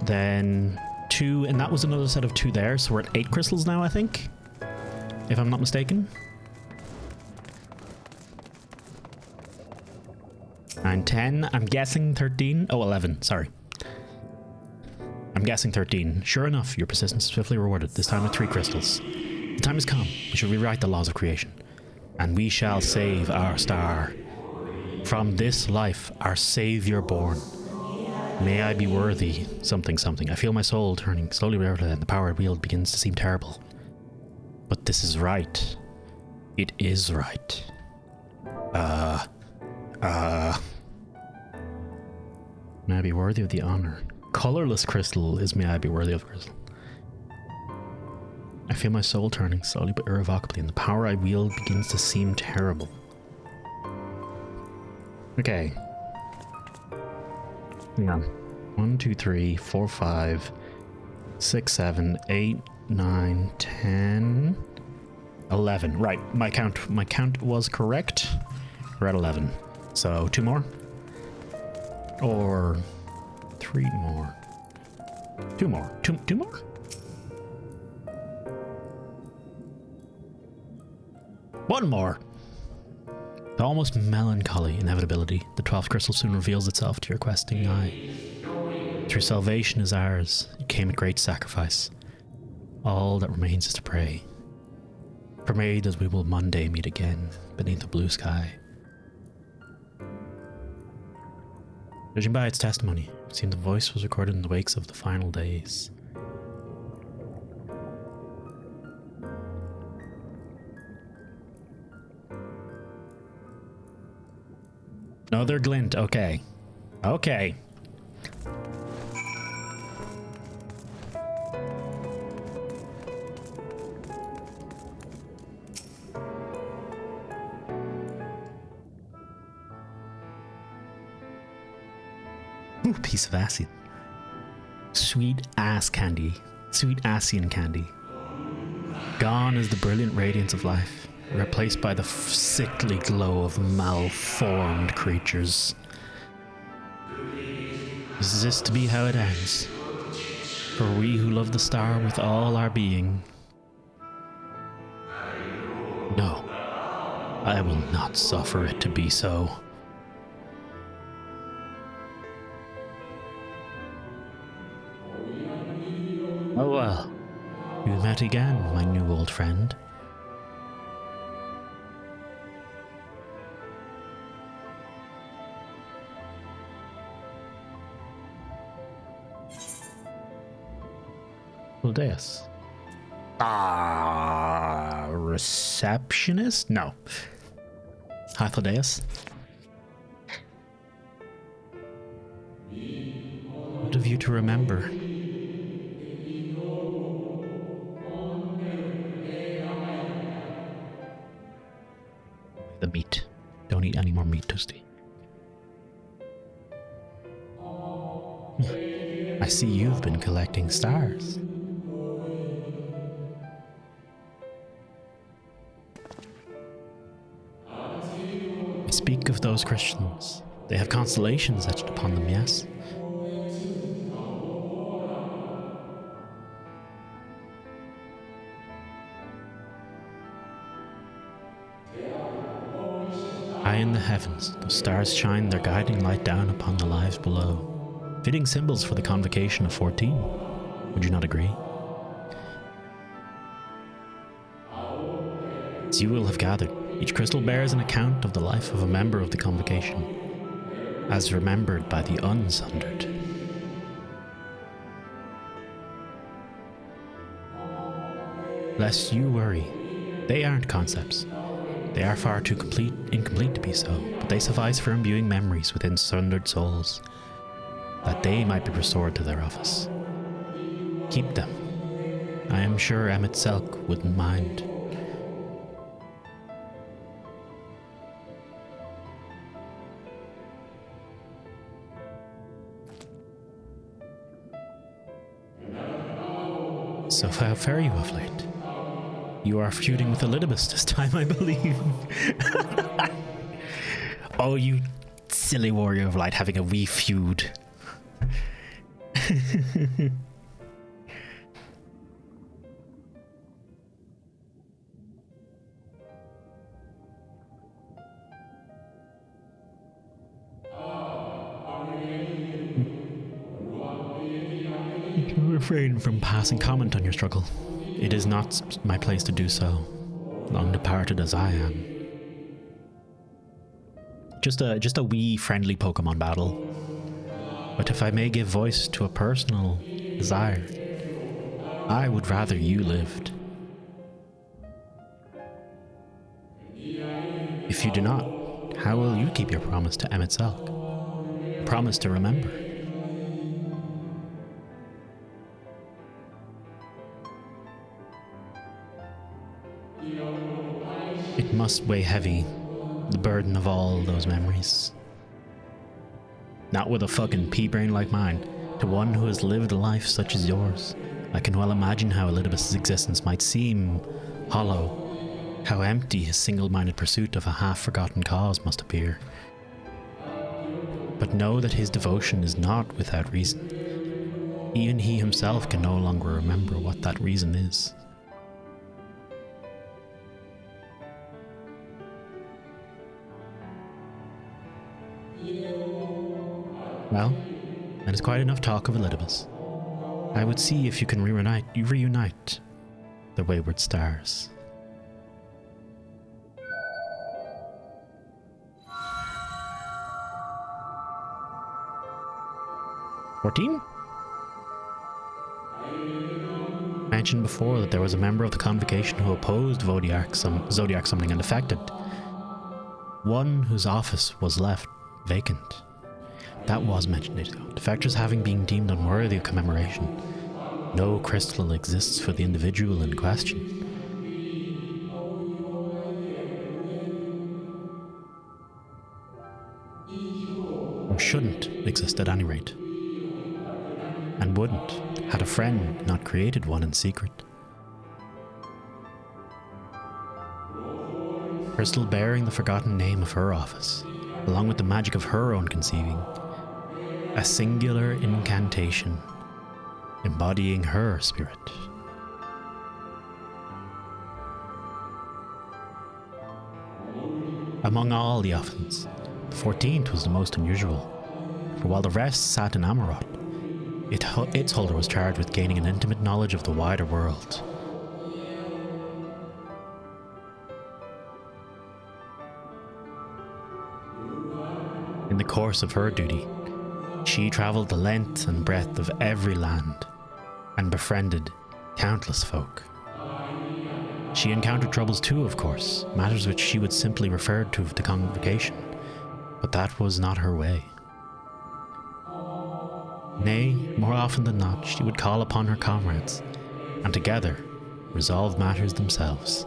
then 2, and that was another set of 2 there, so we're at 8 crystals now, I think, if I'm not mistaken. 9, 10, I'm guessing 13, oh 11, sorry. I'm guessing 13. Sure enough, your persistence is swiftly rewarded, this time with 3 crystals. The time has come, we shall rewrite the laws of creation, and we shall save our star. From this life, our savior born. May I be worthy, something, something. I feel my soul turning slowly over, and the power I wield begins to seem terrible. But this is right. It is right. May I be worthy of the honor. Colorless crystal is may I be worthy of crystal. I feel my soul turning slowly but irrevocably, and the power I wield begins to seem terrible. Okay. Hang on. 1, 2, 3, 4, 5, 6, 7, 8, 9, 10, 11. Right, my count was correct. We're at 11. So 2 more? Or 3 more? 2 more. 2 more? One more. The almost melancholy inevitability. The 12th crystal soon reveals itself to your questing eye. Through salvation is ours. It came at great sacrifice. All that remains is to pray. Pray that we will Monday meet again beneath the blue sky. Judging by its testimony, it seemed the voice was recorded in the wakes of the final days. Another glint, okay. Okay. Ooh, piece of acid. Sweet ass candy. Sweet Asian candy. Gone is the brilliant radiance of life, replaced by the sickly glow of malformed creatures. Is this to be how it ends? For we who love the star with all our being? No, I will not suffer it to be so. Oh well, we met again, my new old friend. Deus. Receptionist? No. Hi, Thaddeus. What have you to remember? The meat. Don't eat any more meat, Toasty. I see you've been collecting stars. Speak of those Christians. They have constellations etched upon them, yes? High in the heavens, the stars shine their guiding light down upon the lives below. Fitting symbols for the convocation of 14. Would you not agree? As you will have gathered, each crystal bears an account of the life of a member of the convocation, as remembered by the unsundered. Lest you worry, they aren't concepts. They are far too incomplete to be so, but they suffice for imbuing memories within sundered souls, that they might be restored to their office. Keep them. I am sure Emmett Selk wouldn't mind. So how fare you of late? You are feuding with Elidibus this time, I believe. Oh, you silly warrior of light having a wee feud. Refrain from passing comment on your struggle. It is not my place to do so, long departed as I am. Just a wee friendly Pokemon battle. But if I may give voice to a personal desire, I would rather you lived. If you do not, how will you keep your promise to Emmett Selk? Promise to remember. It must weigh heavy, the burden of all those memories. Not with a fucking pea-brain like mine, to one who has lived a life such as yours. I can well imagine how Elidibus' existence might seem hollow, how empty his single-minded pursuit of a half-forgotten cause must appear. But know that his devotion is not without reason. Even he himself can no longer remember what that reason is. Well, that is quite enough talk of Elidibus. I would see if you can reunite the wayward stars. "14? I mentioned before that there was a member of the convocation who opposed Zodiac summoning and defected. One whose office was left vacant. That was mentioned ago. Defectors having been deemed unworthy of commemoration. No crystal exists for the individual in question. Or shouldn't exist at any rate. And wouldn't, had a friend not created one in secret. Crystal bearing the forgotten name of her office, along with the magic of her own conceiving. A singular incantation, embodying her spirit. Among all the offerings, the 14th was the most unusual, for while the rest sat in Amaroth, its holder was charged with gaining an intimate knowledge of the wider world. In the course of her duty, she travelled the length and breadth of every land and befriended countless folk. She encountered troubles too, of course, matters which she would simply refer to the convocation, but that was not her way. Nay, more often than not, she would call upon her comrades, and together resolve matters themselves.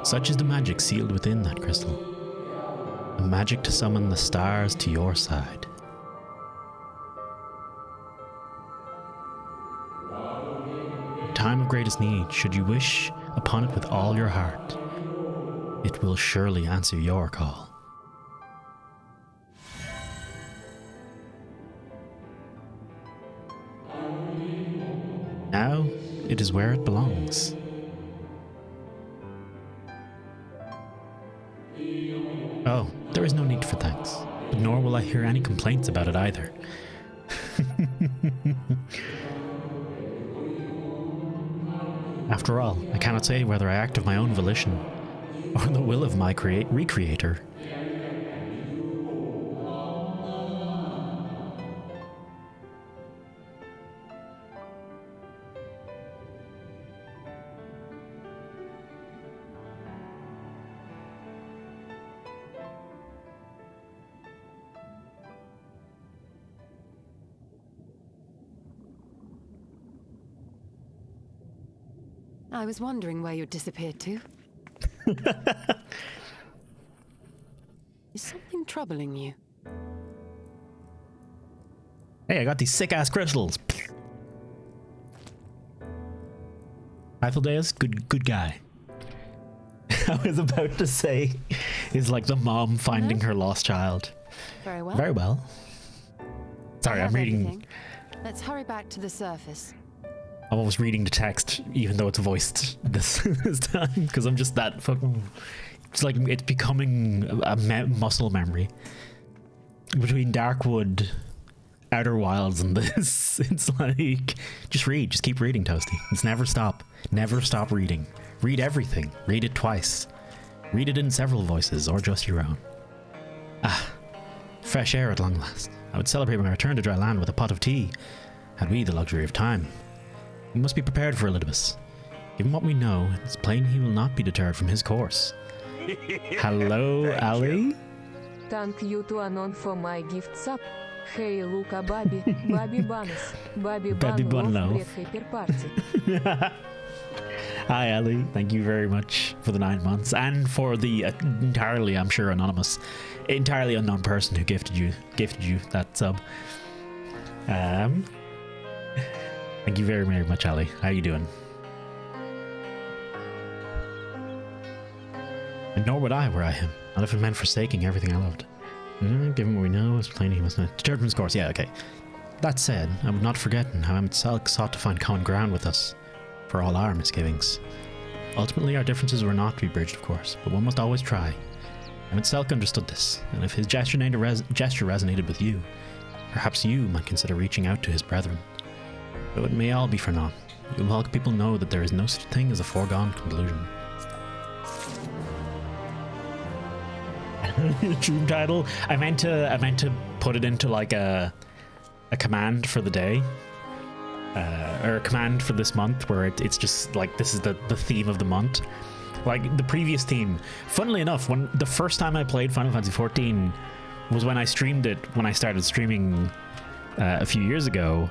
Such is the magic sealed within that crystal. A magic to summon the stars to your side. Time of greatest need, should you wish upon it with all your heart, it will surely answer your call. Now, it is where it belongs. Oh, there is no need for thanks, but nor will I hear any complaints about it either. After all, I cannot say whether I act of my own volition or the will of my recreator. I was wondering where you disappeared to. Is something troubling you? Hey, I got these sick-ass crystals. Eiffeldeus, good guy. I was about to say, is like the mom finding her lost child. Very well. Very well. Sorry, I'm reading. Everything. Let's hurry back to the surface. I'm almost reading the text, even though it's voiced this time, because I'm just that fucking. It's like it's becoming a muscle memory. Between Darkwood, Outer Wilds, and this, it's like just read, just keep reading, Toasty. It's never stop reading. Read everything. Read it twice. Read it in several voices, or just your own. Ah, fresh air at long last. I would celebrate my return to dry land with a pot of tea, had we the luxury of time. We must be prepared for Elidibus. Given what we know, it's plain he will not be deterred from his course. Hello, Ali? Thank you to Anon for my gift sub. Hey, Luca, Babi, Babi Banas, Babi Banlov, Hyper Party. Hi, Ali. Thank you very much for the 9 months and for the entirely, I'm sure, entirely unknown person who gifted you that sub. Thank you very, very much, Ali. How you doing? And nor would I were I him, not if it meant forsaking everything I loved. Given what we know, it's plain he must not deterred from his course. Yeah, okay. That said, I would not forget how Emet-Selch sought to find common ground with us, for all our misgivings. Ultimately, our differences were not to be bridged, of course, but one must always try. Emet-Selch understood this, and if his gesture resonated with you, perhaps you might consider reaching out to his brethren. Though it may all be for naught, you'll help people know that there is no such thing as a foregone conclusion. Dream title. I meant to put it into like a command for the day, or a command for this month, where it's just like this is the theme of the month, like the previous theme. Funnily enough, when the first time I played Final Fantasy XIV was when I streamed it, when I started streaming a few years ago.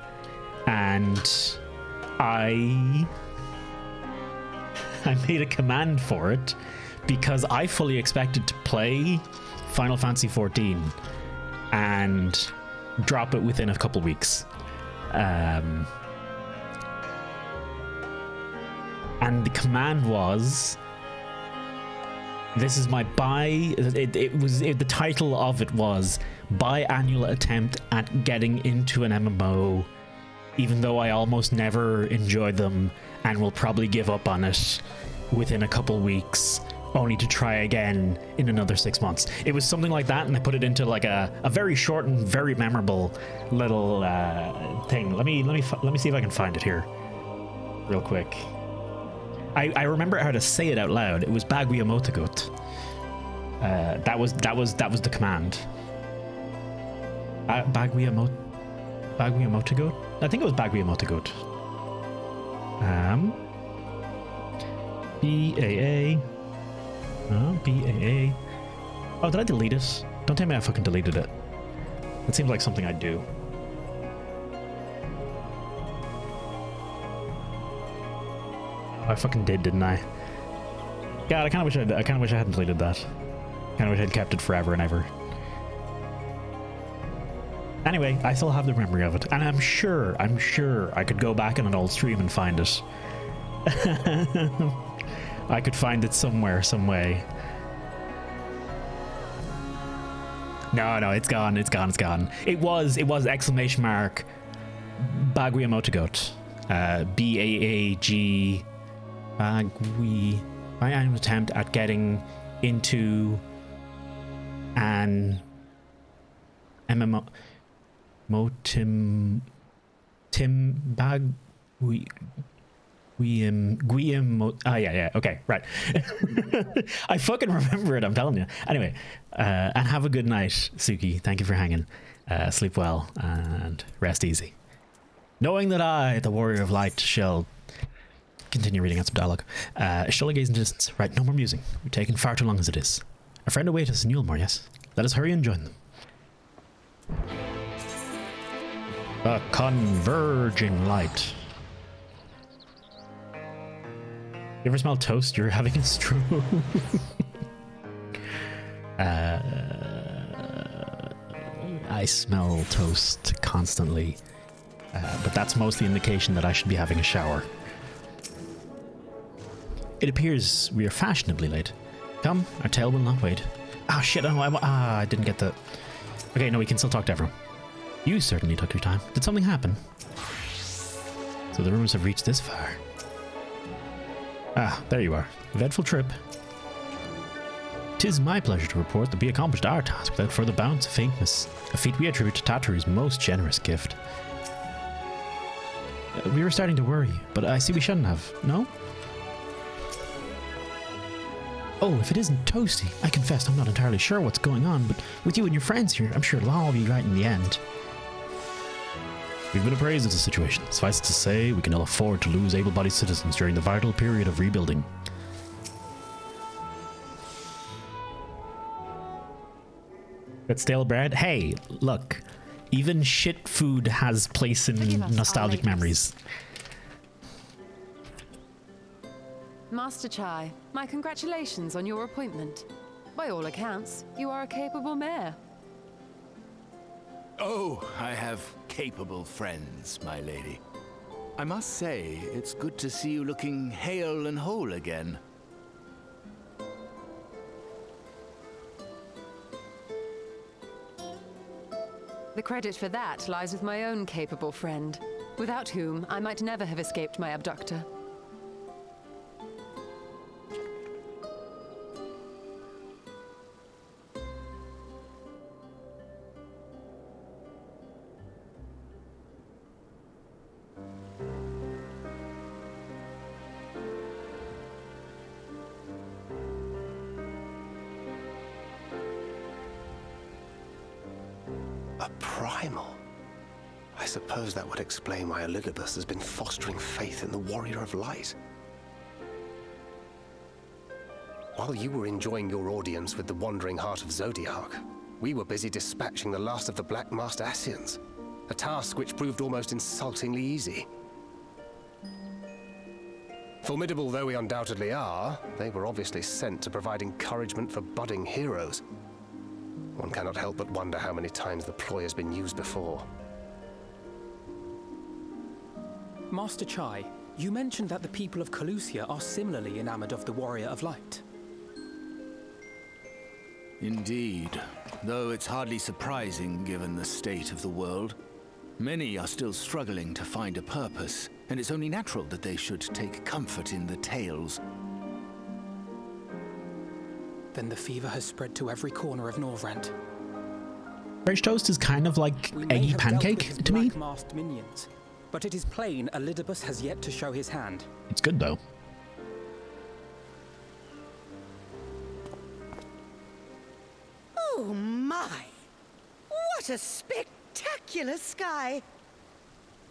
And I made a command for it because I fully expected to play Final Fantasy XIV and drop it within a couple weeks. And the command was, this is my the title of it was biannual attempt at getting into an MMO, even though I almost never enjoyed them and will probably give up on it within a couple weeks, only to try again in another 6 months. It was something like that, and I put it into like a very short and very memorable little thing. Let me see if I can find it here real quick. I remember how to say it out loud. It was Bagui Amotagut. That was the command. Bagui Amotagut? I think it was Bagui Amotagut. BAA. BAA. Oh, did I delete it? Don't tell me I fucking deleted it. It seems like something I'd do. Oh, I fucking did, didn't I? God, I kind of wish I hadn't deleted that. Kind of wish I'd kept it forever and ever. Anyway, I still have the memory of it, and I'm sure I could go back in an old stream and find it. I could find it somewhere, some way. No, it's gone. It was exclamation mark Bagui. BAAG Bagui. My attempt at getting into an MMO. Tim Bag yeah, okay, right. I fucking remember it, I'm telling you. Anyway, and have a good night, Suki. Thank you for hanging. Sleep well and rest easy. Knowing that I, the warrior of light, shall continue reading out some dialogue. Shall I gaze into distance? Right, no more musing. We've taken far too long as it is. A friend awaits us in Yulmore, yes? Let us hurry and join them. A converging light. You ever smell toast? You're having a stroke. I smell toast constantly, but that's mostly indication that I should be having a shower. It appears we are fashionably late. Come, our tale will not wait. Ah, shit, I didn't get the... Okay, no, we can still talk to everyone. You certainly took your time. Did something happen? So the rumors have reached this far. Ah, there you are. Eventful trip. 'Tis my pleasure to report that we accomplished our task without further bounds of faintness, a feat we attribute to Tataru's most generous gift. We were starting to worry, but I see we shouldn't have, no? Oh, if it isn't Toasty, I confess I'm not entirely sure what's going on, but with you and your friends here, I'm sure it'll all be right in the end. We've been appraised of the situation. Suffice it to say, we can ill afford to lose able-bodied citizens during the vital period of rebuilding. That stale bread? Hey, look. Even shit food has place in nostalgic memories. Master Chai, my congratulations on your appointment. By all accounts, you are a capable mayor. Oh, I have capable friends, my lady. I must say, it's good to see you looking hale and whole again. The credit for that lies with my own capable friend, without whom I might never have escaped my abductor. A primal? I suppose that would explain why Elidibus has been fostering faith in the Warrior of Light. While you were enjoying your audience with the Wandering Heart of Zodiac, we were busy dispatching the last of the Black Master Ascians, a task which proved almost insultingly easy. Formidable though we undoubtedly are, they were obviously sent to provide encouragement for budding heroes. One cannot help but wonder how many times the ploy has been used before. Master Chai, you mentioned that the people of Calusia are similarly enamored of the Warrior of Light. Indeed, though it's hardly surprising given the state of the world. Many are still struggling to find a purpose, and it's only natural that they should take comfort in the tales. Then the fever has spread to every corner of Norvrent. French toast is kind of like eggy pancake to me. Masked minions, but it is plain Elidibus has yet to show his hand. It's good though. Oh my! What a spectacular sky!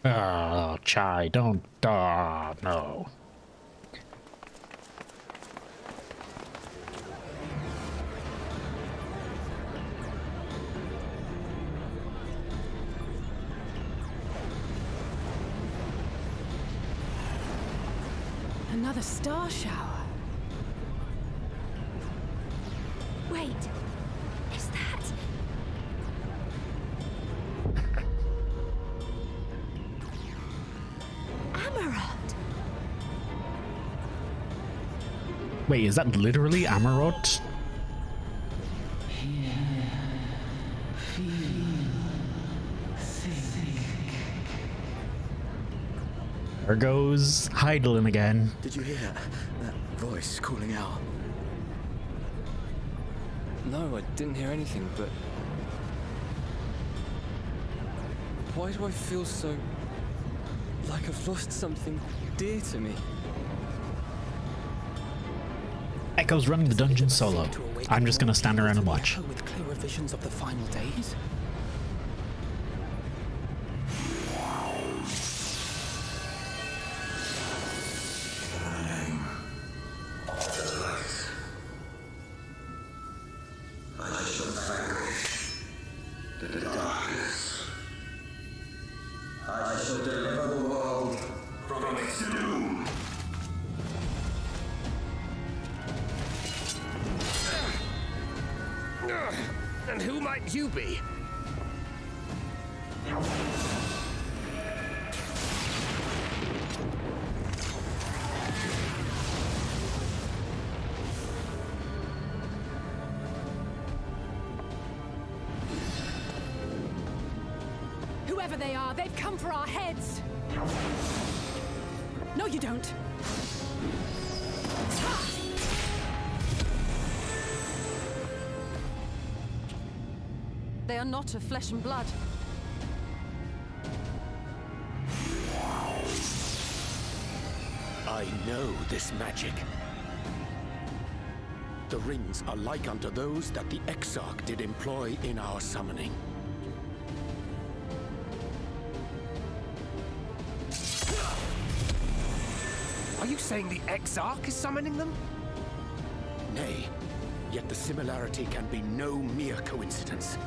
Oh, Chai, don't. Oh, no. Another star shower. Wait, is that... Amarot! Wait, is that literally Amarot? There goes Heidelin again. Did you hear that voice calling out? No, I didn't hear anything, but... Why do I feel so... like I've lost something dear to me? Echo's running the dungeon solo. I'm just gonna stand around and watch. With clearer visions of the final days? And who might you be? Whoever they are, they've come for our heads! No, you don't! They are not of flesh and blood. I know this magic. The rings are like unto those that the Exarch did employ in our summoning. Are you saying the Exarch is summoning them? Nay, yet the similarity can be no mere coincidence.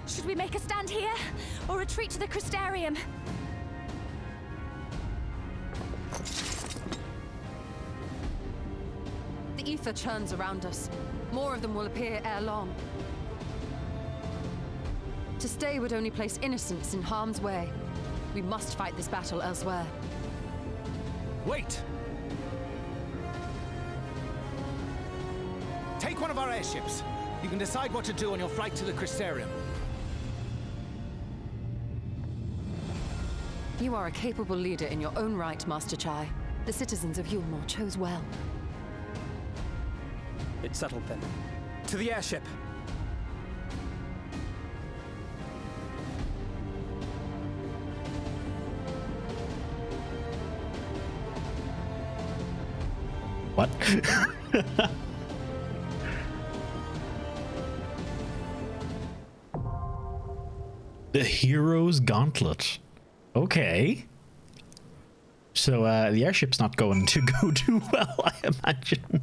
Should we make a stand here, or retreat to the Crystarium? The ether churns around us. More of them will appear ere long. To stay would only place innocents in harm's way. We must fight this battle elsewhere. Wait! Take one of our airships. You can decide what to do on your flight to the Crystarium. You are a capable leader in your own right, Master Chai. The citizens of Yulmore chose well. It's settled then. To the airship! What? The Hero's Gauntlet. Okay. So, the airship's not going to go too well, I imagine.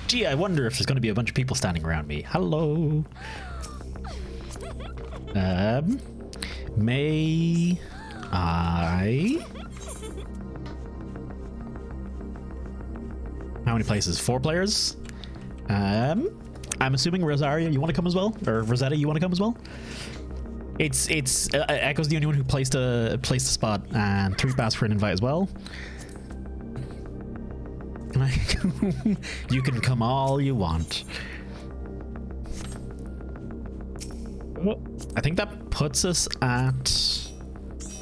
Gee, I wonder if there's going to be a bunch of people standing around me. Hello. May I... How many places? 4 players? I'm assuming Rosaria, you want to come as well? Or Rosetta, you want to come as well? It's Echo's the only one who placed a spot, and 3 asked for an invite as well. You can come all you want. I think that puts us at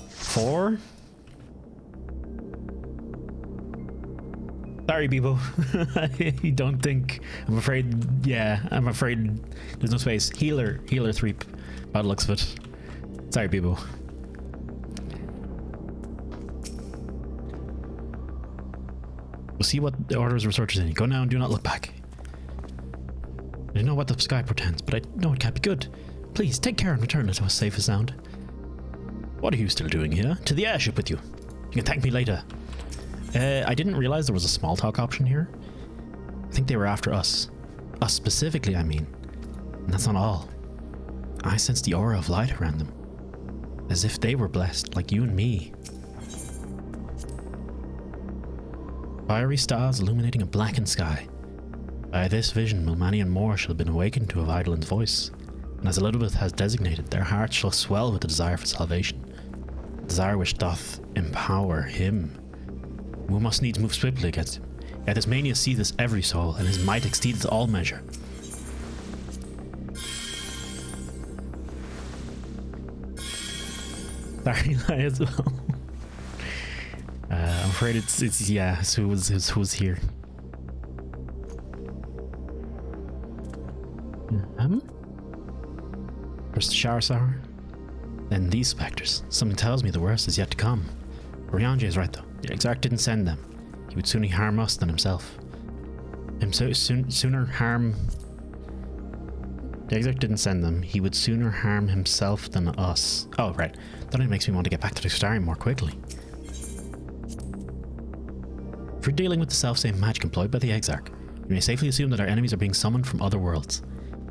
4. Sorry, Bebo. I don't think. I'm afraid. Yeah, I'm afraid there's no space. Healer 3 by the looks of it. Sorry, Bebo. We'll see what the Order of Researchers in. Go now and do not look back. I know what the sky portends, but I know it can't be good. Please, take care and return to us safe and sound. What are you still doing here? To the airship with you. You can thank me later. I didn't realize there was a small talk option here. I think they were after us. Us specifically, I mean. And that's not all. I sensed the aura of light around them. As if they were blessed, like you and me. Fiery stars illuminating a blackened sky. By this vision will many and more shall have been awakened to Eidolon's voice, and as Elizabeth has designated, their hearts shall swell with the desire for salvation, a desire which doth empower him. We must needs move swiftly against him, yet his mania seetheth every soul, and his might exceedeth all measure. Sorry, as well. I'm afraid it's yeah, who's here. First the shower sour, then these specters. Something tells me the worst is yet to come. Oriange is right though. The Exarch didn't send them. He would sooner harm us than himself. Sooner harm. The Exarch didn't send them. He would sooner harm himself than us. Oh right, that only makes me want to get back to the Starium more quickly. If we're dealing with the self-same magic employed by the Exarch, we may safely assume that our enemies are being summoned from other worlds.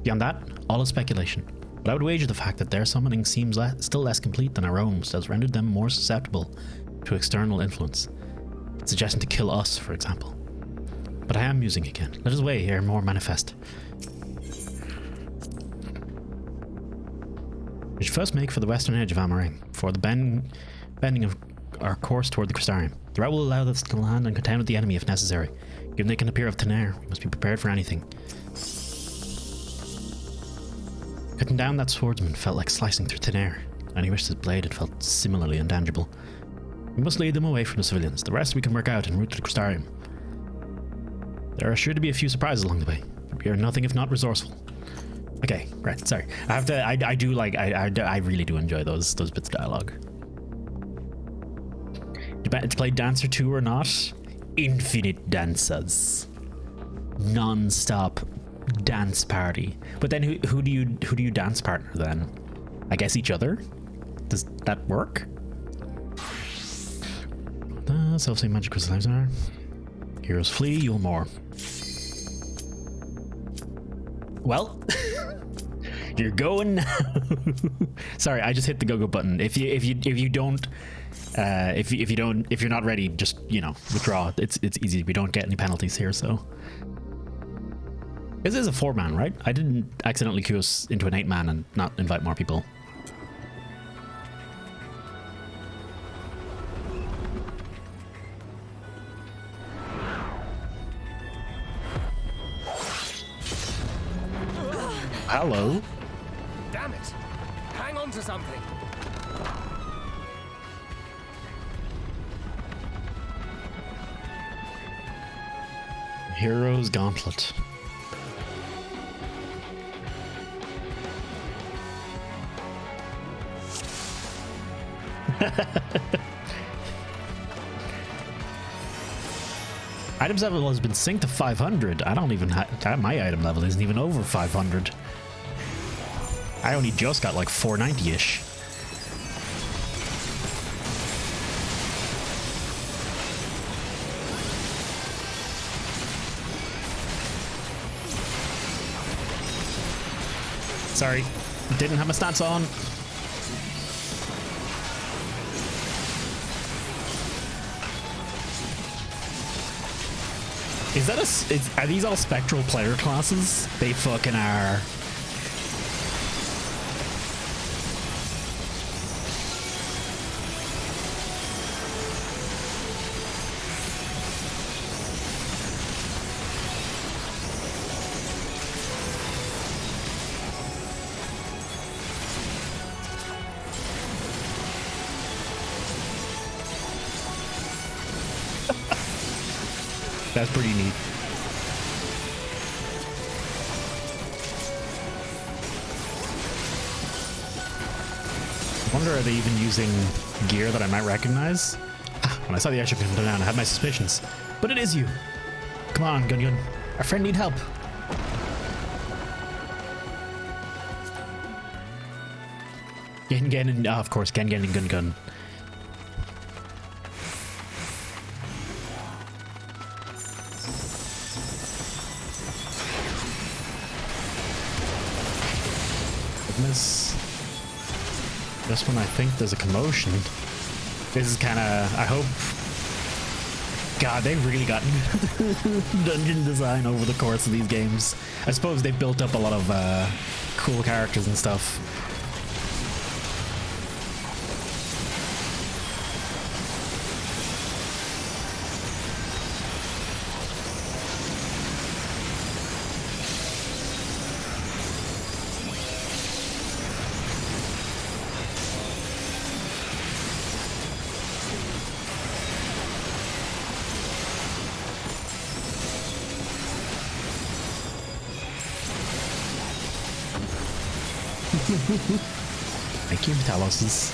Beyond that, all is speculation. But I would wager the fact that their summoning seems still less complete than our own, which has rendered them more susceptible to external influence, suggesting to kill us, for example. But I am musing again. Let us wait ere more manifest. We should first make for the western edge of Amarang, before the bending of our course toward the Crystarium. The route will allow us to land and contend with the enemy if necessary. Given they can appear of thin air, we must be prepared for anything. Cutting down that swordsman felt like slicing through thin air, and he wished his blade had felt similarly intangible. We must lead them away from the civilians. The rest we can work out en route to the Crystarium. There are sure to be a few surprises along the way. We are nothing if not resourceful. Okay, right, sorry. I have to, I really do enjoy those bits of dialogue. To play Dancer 2 or not, infinite dancers. Non-stop dance party. But then who do you dance partner then? I guess each other? Does that work? Self-same magic crystals are. Heroes flee, you'll more. Well, you're going now. Sorry, I just hit the go-go button. If you're not ready, just, you know, withdraw. It's easy. We don't get any penalties here, so. This is a 4-man, right? I didn't accidentally queue us into an 8-man and not invite more people. Hello. Damn it! Hang on to something. Hero's Gauntlet. Items level has been synced to 500. I don't even my item level isn't even over 500. I only just got like 490-ish. Sorry, didn't have my stats on. Is that are these all spectral player classes? They fucking are. That's pretty neat. I wonder, are they even using gear that I might recognize? When I saw the airship come down, I had my suspicions. But it is you. Come on, Gun. Our friend need help. Gen, of course, Gen and Gun. Just when I think there's a commotion, this is kind of, I hope God, they really got dungeon design over the course of these games. I suppose they've built up a lot of cool characters and stuff. Thank you, Taloses.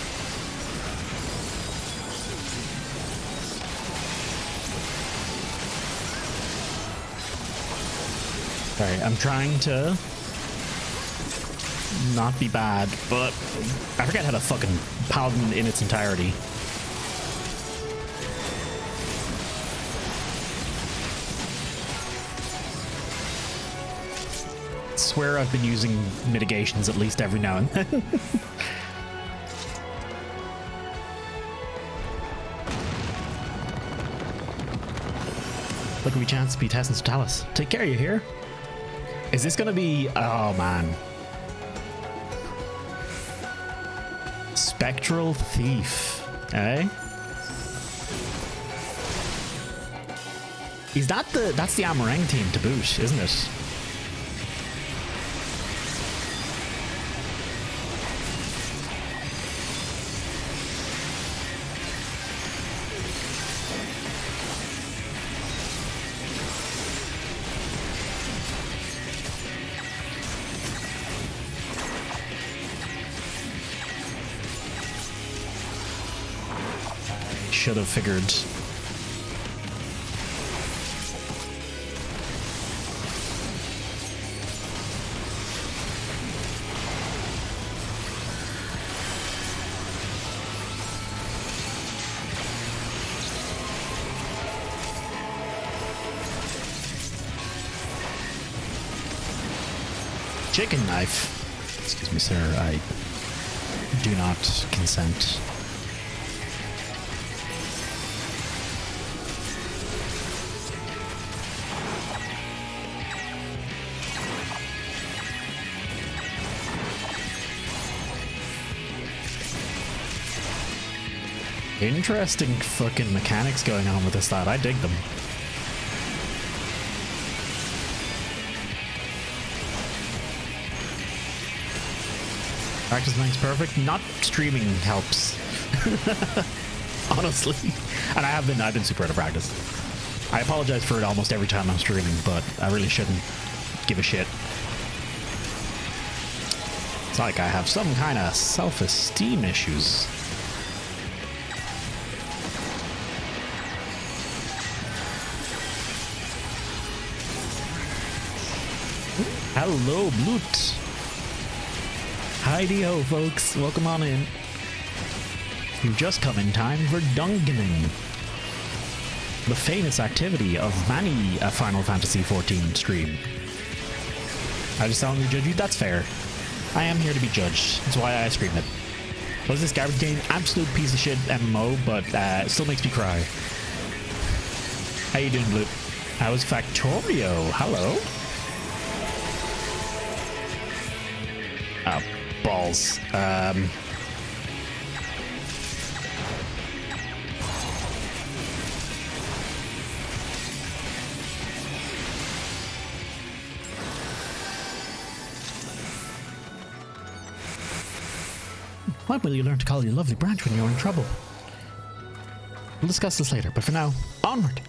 Sorry, I'm trying to not be bad, but I forget how to fucking Paladin in its entirety. I swear I've been using mitigations at least every now and then. Look at me chance to be testing Stalis. Take care, you hear? Is this gonna be... Oh man. Spectral Thief. Eh? Is that the... That's the Amarang team to boot, isn't it? Should have figured. Chicken knife. Excuse me, sir. I do not consent. Interesting fucking mechanics going on with this lad. I dig them. Practice makes perfect. Not streaming helps. Honestly. And I've been super out of practice. I apologize for it almost every time I'm streaming, but I really shouldn't give a shit. It's like I have some kind of self-esteem issues. Hello, Blut. Heidi-ho, folks. Welcome on in. You've just come in time for Dungeoning, the famous activity of many a Final Fantasy XIV stream. I just soundly judge you? That's fair. I am here to be judged. That's why I stream it. Was this garbage game? Absolute piece of shit MMO, but it still makes me cry. How you doing, Blut? How is Factorio? Hello? Oh, balls. When will you learn to call your lovely branch when you're in trouble? We'll discuss this later, but for now, onward.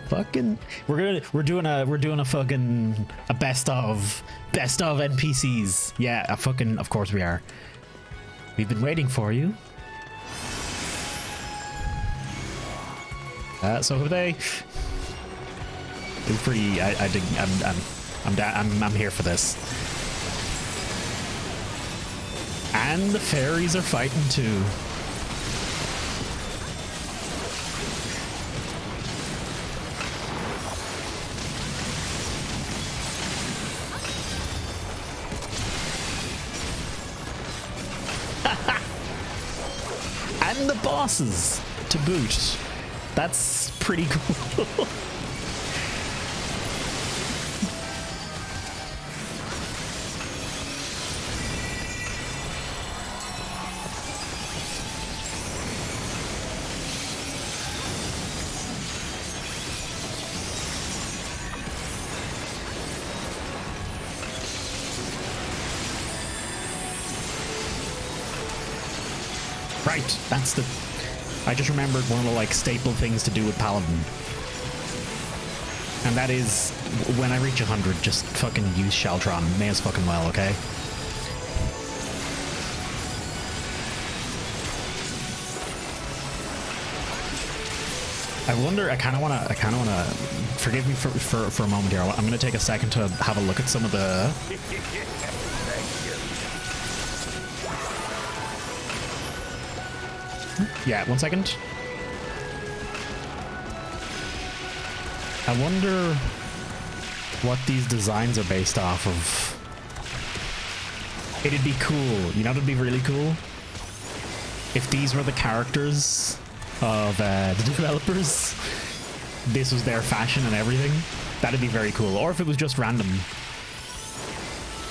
Fucking, we're doing a fucking best of NPCs. Yeah, of course we are. We've been waiting for you. So have they. It's pretty. I dig. I'm here for this. And the fairies are fighting too. And the bosses to boot. That's pretty cool. Right, that's the... I just remembered one of the, like, staple things to do with Paladin. And that is, when I reach 100, just fucking use Sheltron. May as fucking well, okay? I wonder, I kind of want to, forgive me for a moment here. I'm going to take a second to have a look at some of the... Yeah, 1 second. I wonder what these designs are based off of. It'd be cool. You know, it'd be really cool if these were the characters of the developers. This was their fashion and everything. That'd be very cool. Or if it was just random. Do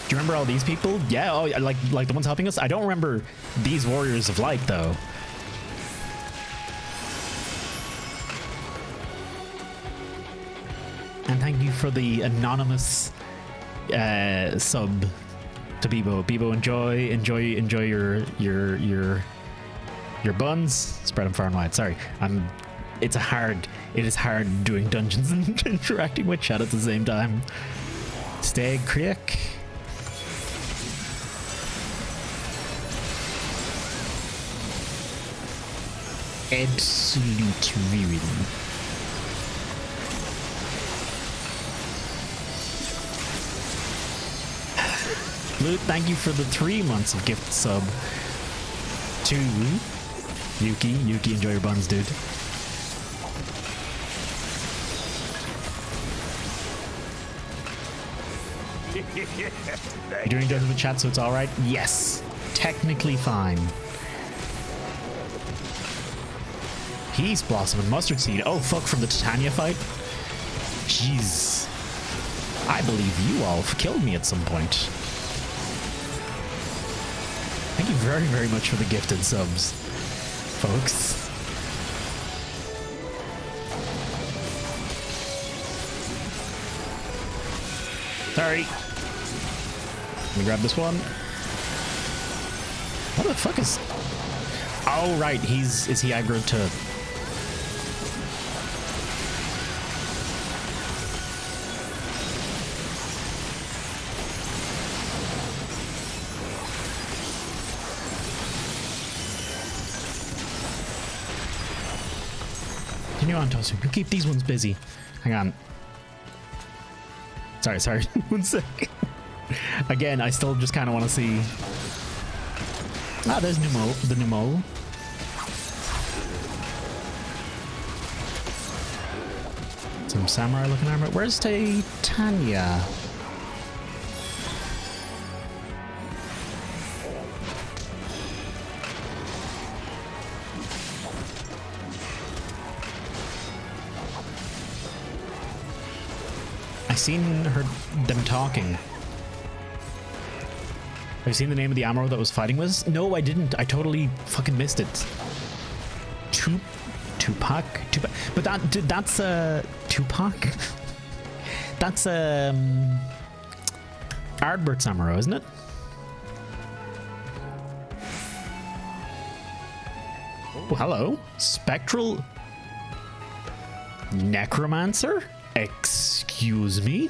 you remember all these people? Yeah, oh, like the ones helping us. I don't remember these Warriors of Light though. And thank you for the anonymous sub to Bebo. Bebo, enjoy your buns. Spread them far and wide. Sorry, it is hard doing dungeons and interacting with chat at the same time. Stay Creek. Absolute ruin. Luke, thank you for the 3 months of gift sub to Yuki. Yuki, enjoy your buns, dude. You're doing good with the chat, so it's alright? Yes. Technically fine. Peace Blossom and Mustard Seed. Oh, fuck, from the Titania fight? Jeez. I believe you all killed me at some point. Thank you very, very much for the gifted subs, folks. Sorry. Let me grab this one. What the fuck is... Oh, right. Is he aggroed to... Continue on, Tosu. You keep these ones busy. Hang on. Sorry. 1 sec. Again, I still just kind of want to see... Ah, there's the new mole. Some samurai looking armor. Where's Titania? I seen them talking. Have you seen the name of the Amuro that was fighting with? No, I didn't. I totally fucking missed it. Tupac? But that's Tupac? That's Ardbert Amuro, isn't it? Oh, hello. Spectral Necromancer? Excuse me?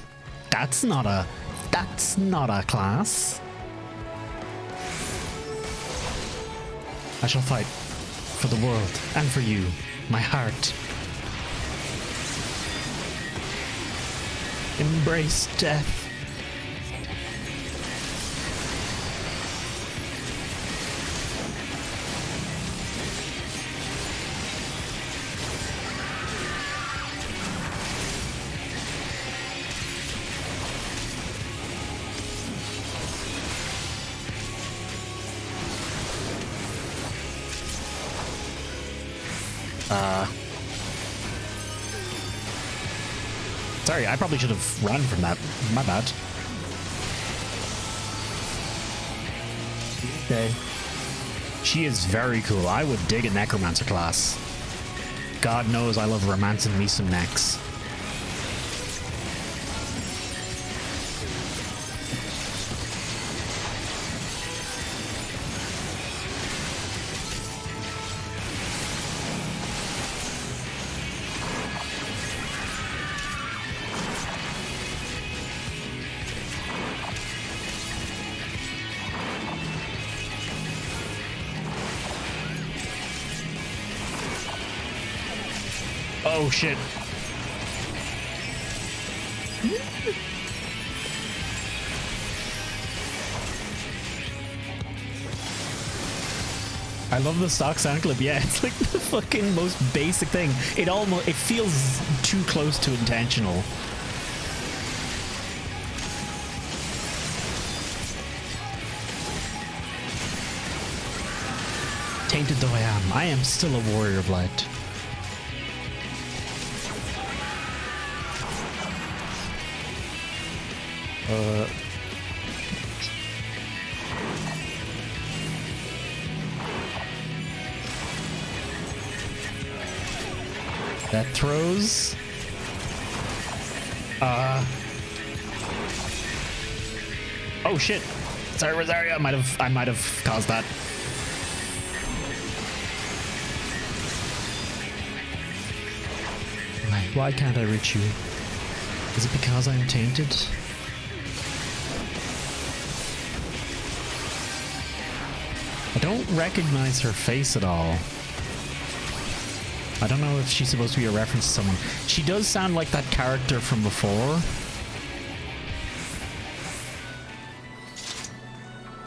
That's not a class. I shall fight for the world and for you, my heart. Embrace death. Sorry, I probably should have run from that. My bad. Okay. She is very cool. I would dig a necromancer class. God knows I love romancing me some necks. Oh shit. I love the stock sound clip. Yeah, it's like the fucking most basic thing. It feels too close to intentional. Tainted though I am still a warrior of light. That throws. Oh shit! Sorry, Rosario. I might have caused that. Why can't I reach you? Is it because I am tainted? I don't recognize her face at all. I don't know if she's supposed to be a reference to someone. She does sound like that character from before.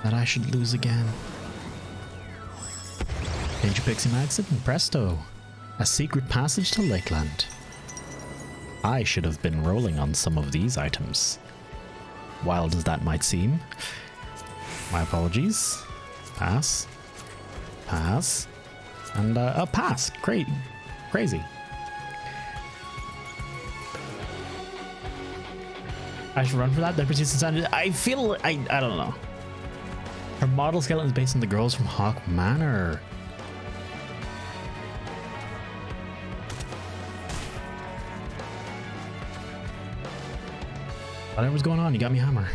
That I should lose again. Danger Pixie Maxit and presto. A secret passage to Lakeland. I should have been rolling on some of these items. Wild as that might seem. My apologies. Pass. Pass. And a pass. Great. Crazy. I should run for that. Then proceeds insanity. I feel I don't know. Her model skeleton is based on the girls from Hawk Manor. Whatever's going on, you got me hammer.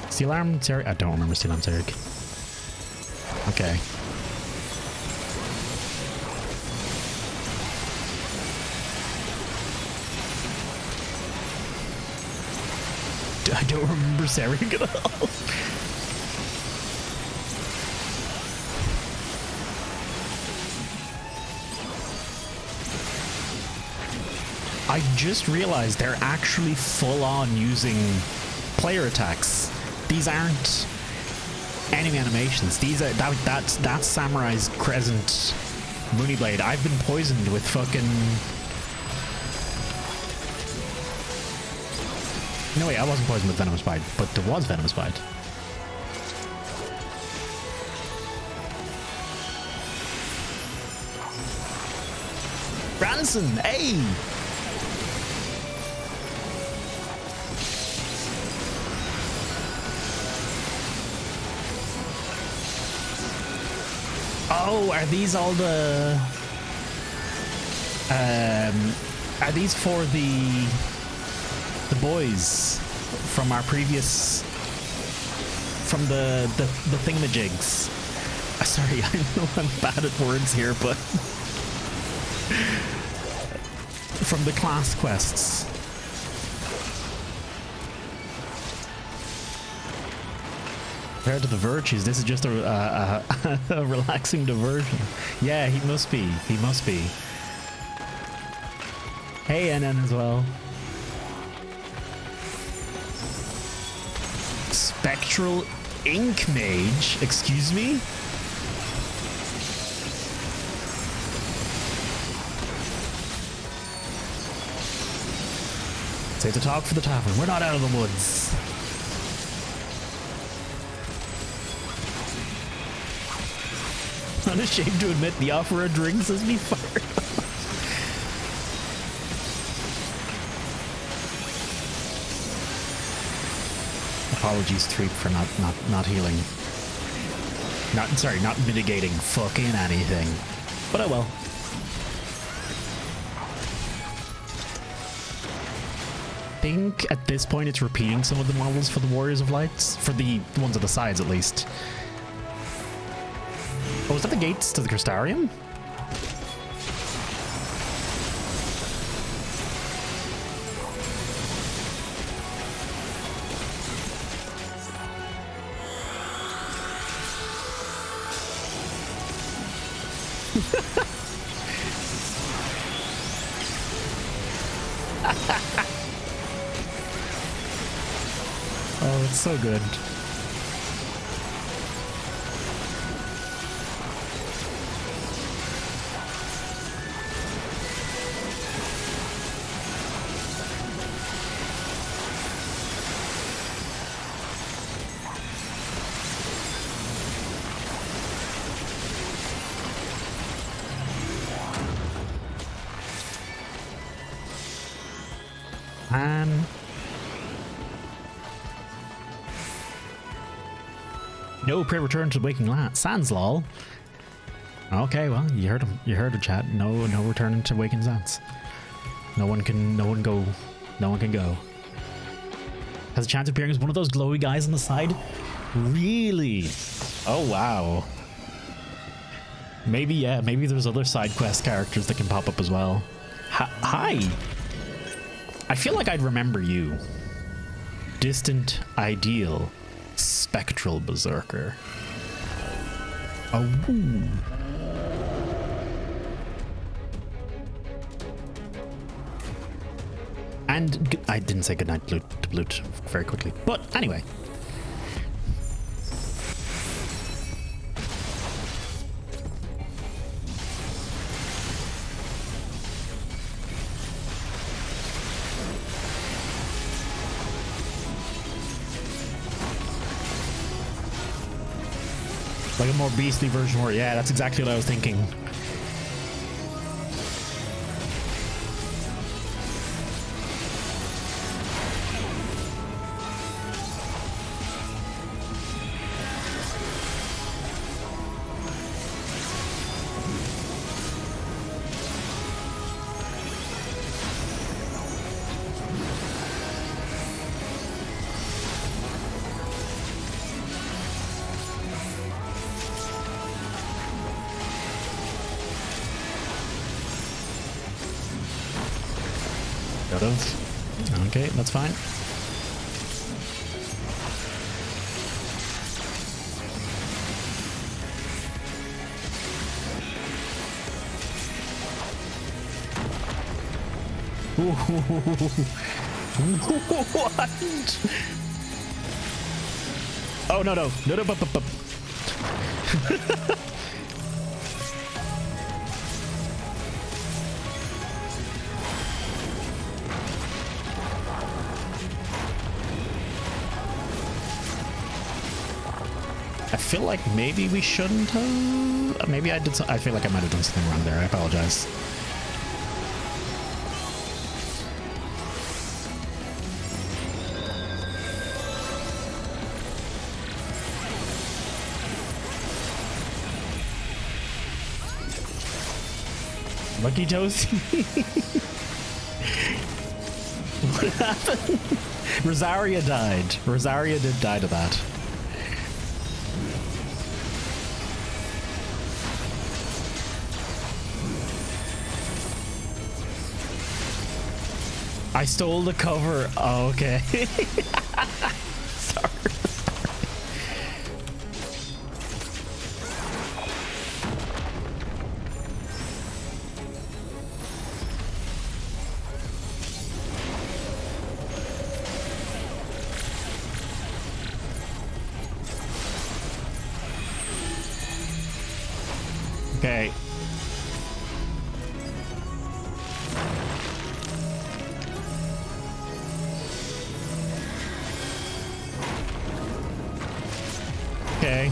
Steel Arm Sarek. I don't remember Steel Arm Sarek. Okay. I don't remember Sarek at all. I just realized they're actually full on using player attacks. These aren't enemy animations. These are that's Samurai's Crescent Mooney Blade. I've been poisoned with fucking. No wait, I wasn't poisoned with Venomous Bite, but there was Venomous Bite. Branson, hey! Oh, are these all the... are these for the boys from our previous... from the thingamajigs? Sorry, I know I'm bad at words here, but... from the class quests. Compared to the virtues, this is just a relaxing diversion. Yeah, he must be. He must be. Hey, NN as well. Spectral Ink Mage? Excuse me? Say to talk for the tavern. We're not out of the woods. Unashamed to admit the offer of drinks has me fired. apologies, Treep, for not healing. Not mitigating fucking anything. But oh well. I think at this point it's repeating some of the models for the Warriors of Lights. For the ones at the sides, at least. Oh, was that the gates to the Crystarium? Oh, it's so good. No pre-return to Waking Sands, lol. Okay, well, you heard him. You heard the chat. No returning to Waking Sands. No one can go. Has a chance of appearing as one of those glowy guys on the side? Really? Oh wow. Maybe, yeah, maybe there's other side quest characters that can pop up as well. Hi! I feel like I'd remember you. Distant Ideal. Spectral Berserker. Oh. And I didn't say goodnight to Blute very quickly. But anyway. Like a more beastly version where, yeah, that's exactly what I was thinking. Okay, that's fine. What? Oh no. I feel like maybe we shouldn't have. Maybe I did. I feel like I might have done something wrong there. I apologize. Lucky Toasty. What happened? Rosaria died. Rosaria did die to that. I stole the cover. Oh, okay. Sorry. Okay. Okay.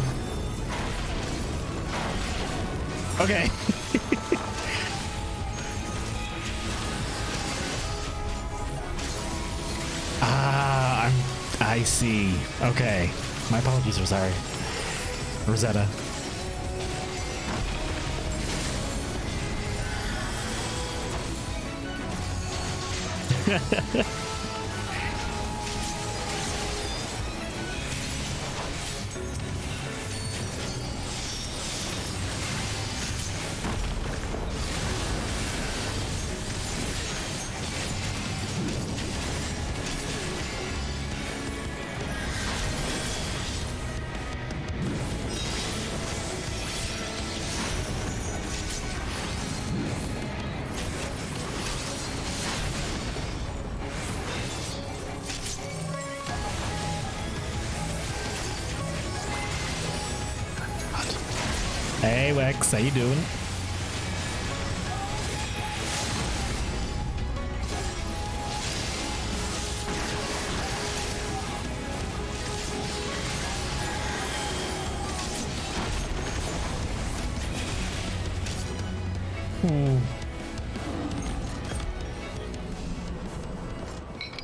Okay. I see. Okay. My apologies, Rosario. Rosetta. Hey Wex, how you doing?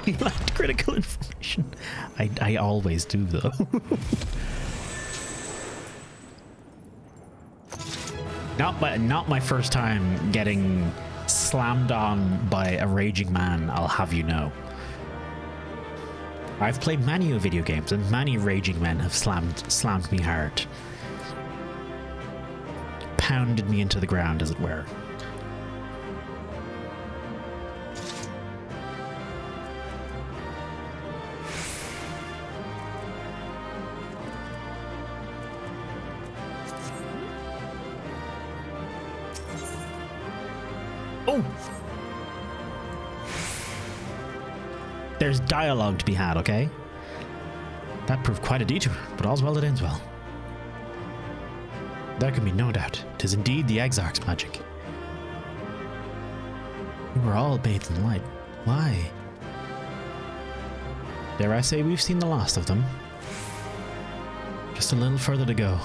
He lacked critical information. I always do though. Not my first time getting slammed on by a raging man, I'll have you know. I've played many video games and many raging men have slammed me hard. Pounded me into the ground, as it were. Oh! There's dialogue to be had, okay? That proved quite a detour, but all's well that ends well. There can be no doubt. 'Tis indeed the Exarch's magic. We were all bathed in light. Why? Dare I say we've seen the last of them? Just a little further to go.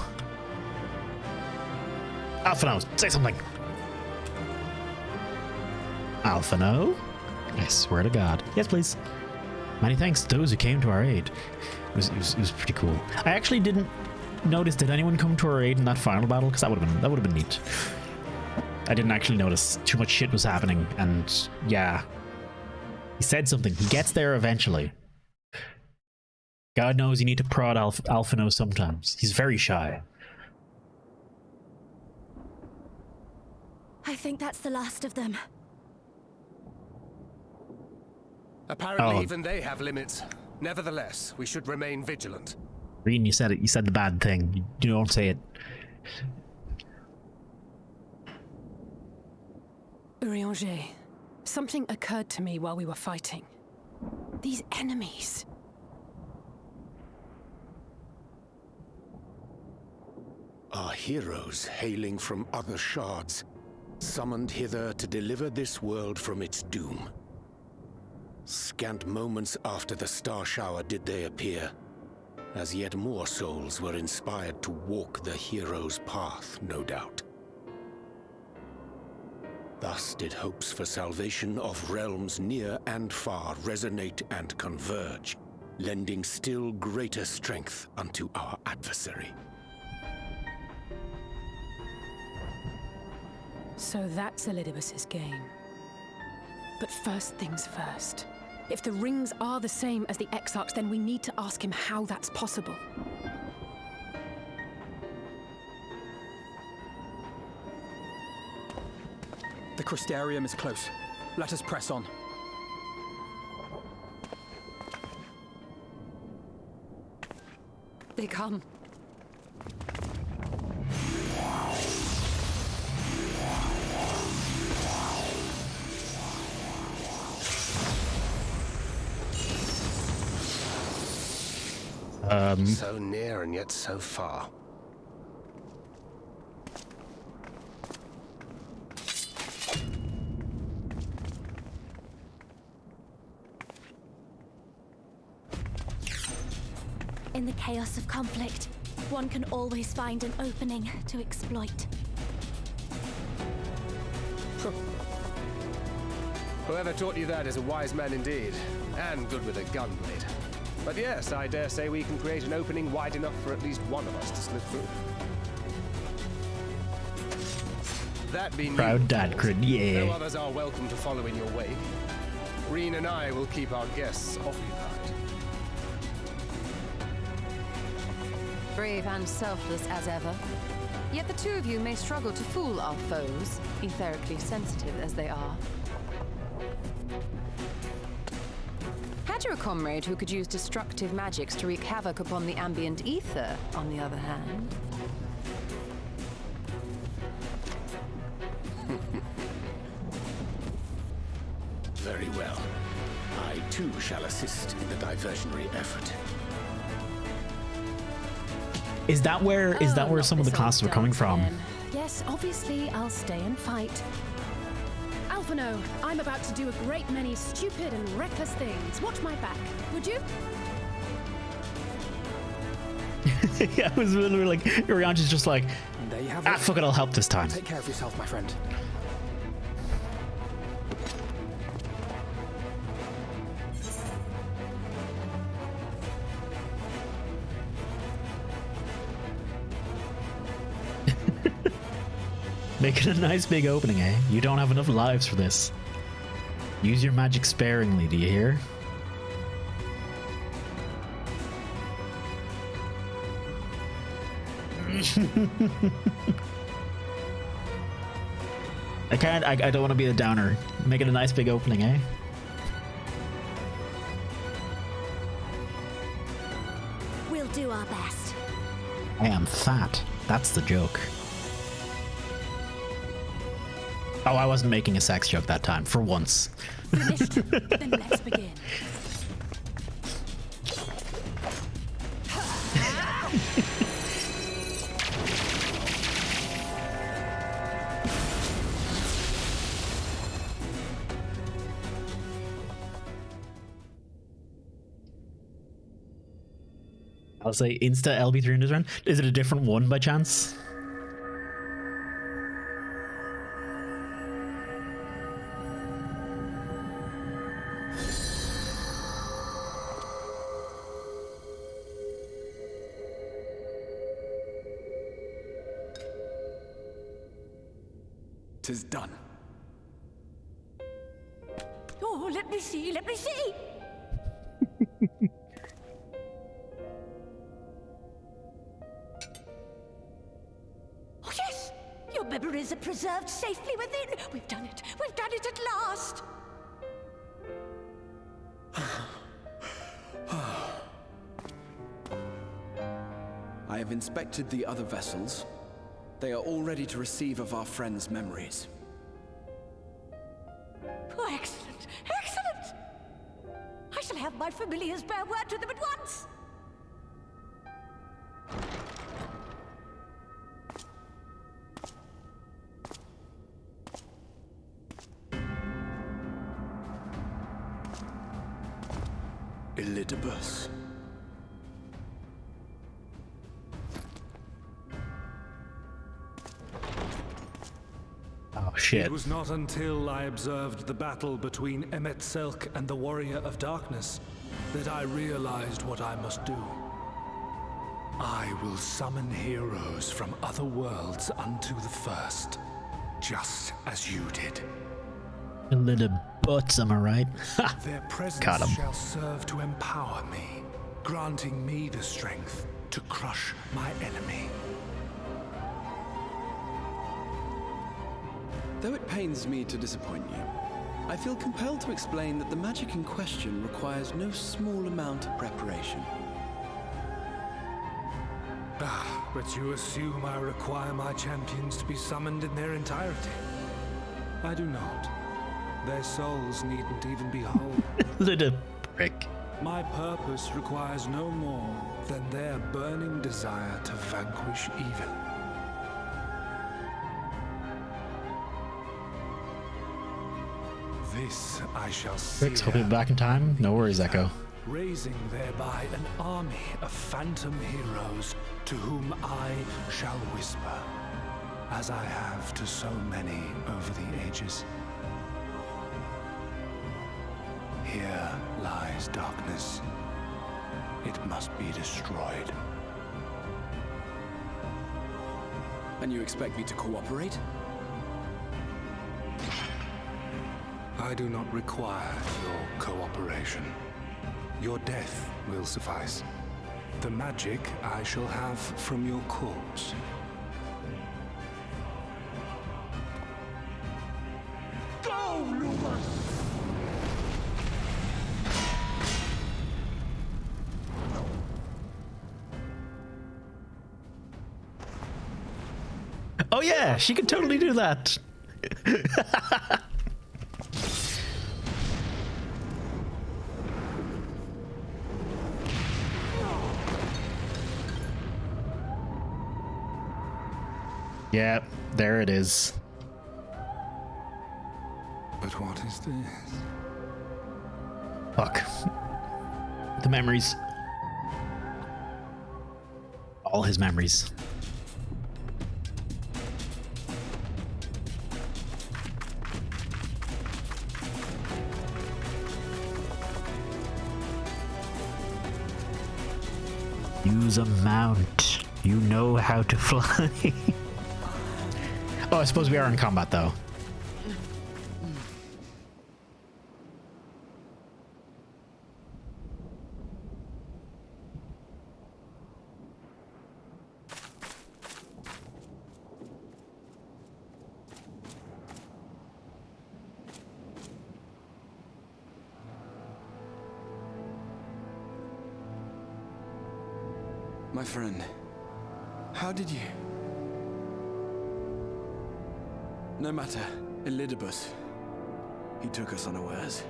Alphino, say something! Alphino? I swear to God. Yes, please. Many thanks to those who came to our aid. It was pretty cool. I actually didn't notice, did anyone come to our aid in that final battle? Because that would have been neat. I didn't actually notice. Too much shit was happening, and yeah. He said something. He gets there eventually. God knows you need to prod Alphino sometimes. He's very shy. I think that's the last of them. Apparently even they have limits. Nevertheless, we should remain vigilant. Reen, you said it. You said the bad thing. You don't say it. Urianger, something occurred to me while we were fighting. These enemies. Are heroes hailing from other shards, summoned hither to deliver this world from its doom. Scant moments after the star shower did they appear, as yet more souls were inspired to walk the hero's path, no doubt. Thus did hopes for salvation of realms near and far resonate and converge, lending still greater strength unto our adversary. So that's Elidibus's game. But first things first. If the rings are the same as the Exarchs, then we need to ask him how that's possible. The Crystarium is close. Let us press on. They come. So near and yet so far. In the chaos of conflict, one can always find an opening to exploit. Whoever taught you that is a wise man indeed, and good with a gun blade. But yes, I dare say we can create an opening wide enough for at least one of us to slip through. That being Proud dad crit, yeah. No others are welcome to follow in your wake. Reen and I will keep our guests occupied. Brave and selfless as ever. Yet the two of you may struggle to fool our foes, etherically sensitive as they are. Had you a comrade who could use destructive magics to wreak havoc upon the ambient ether, on the other hand? Very well. I too shall assist in the diversionary effort. Is that where some of the classes were coming from? Yes, obviously I'll stay and fight. Alphino, I'm about to do a great many stupid and reckless things. Watch my back, would you? Yeah, I was literally like, Urian's just like, there you have ah, fuck it, I'll help this time. Take care of yourself, my friend. Make it a nice big opening, eh? You don't have enough lives for this. Use your magic sparingly, do you hear? I don't want to be a downer. Make it a nice big opening, eh? We'll do our best. I am fat. That's the joke. Oh, I wasn't making a sex joke that time, for once. Finished? Then let's begin. I'll say Insta LB300 run. Is it a different one by chance? Tis done. Oh, let me see, let me see! Oh, yes! Your memories are preserved safely within. We've done it at last! I have inspected the other vessels. They are all ready to receive of our friends' memories. Oh, excellent! Excellent! I shall have my familiars bear word to them at once! Elidibus. Oh shit. It was not until I observed the battle between Emet-Selch and the Warrior of Darkness that I realized what I must do. I will summon heroes from other worlds unto the first, just as you did. A little butts, am I right? Their presence Got 'em. shall serve to empower me, granting me the strength to crush my enemy. Though it pains me to disappoint you, I feel compelled to explain that the magic in question requires no small amount of preparation. Ah, but you assume I require my champions to be summoned in their entirety. I do not. Their souls needn't even be whole. Little prick. My purpose requires no more than their burning desire to vanquish evil. This I shall see. Pricks, hope you'll be back in time. No worries, Echo. Raising thereby an army of phantom heroes to whom I shall whisper, as I have to so many over the ages. Here lies darkness. it must be destroyed. And you expect me to cooperate? I do not require your cooperation. Your death will suffice. The magic I shall have from your corpse. Go, Lupus! Oh yeah, she could totally do that. Yeah, there it is. But what is this? Fuck. The memories. All his memories. Use a mount. You know how to fly. Oh, I suppose we are in combat, though. My friend, how did you... No matter, Elidibus, he took us unawares.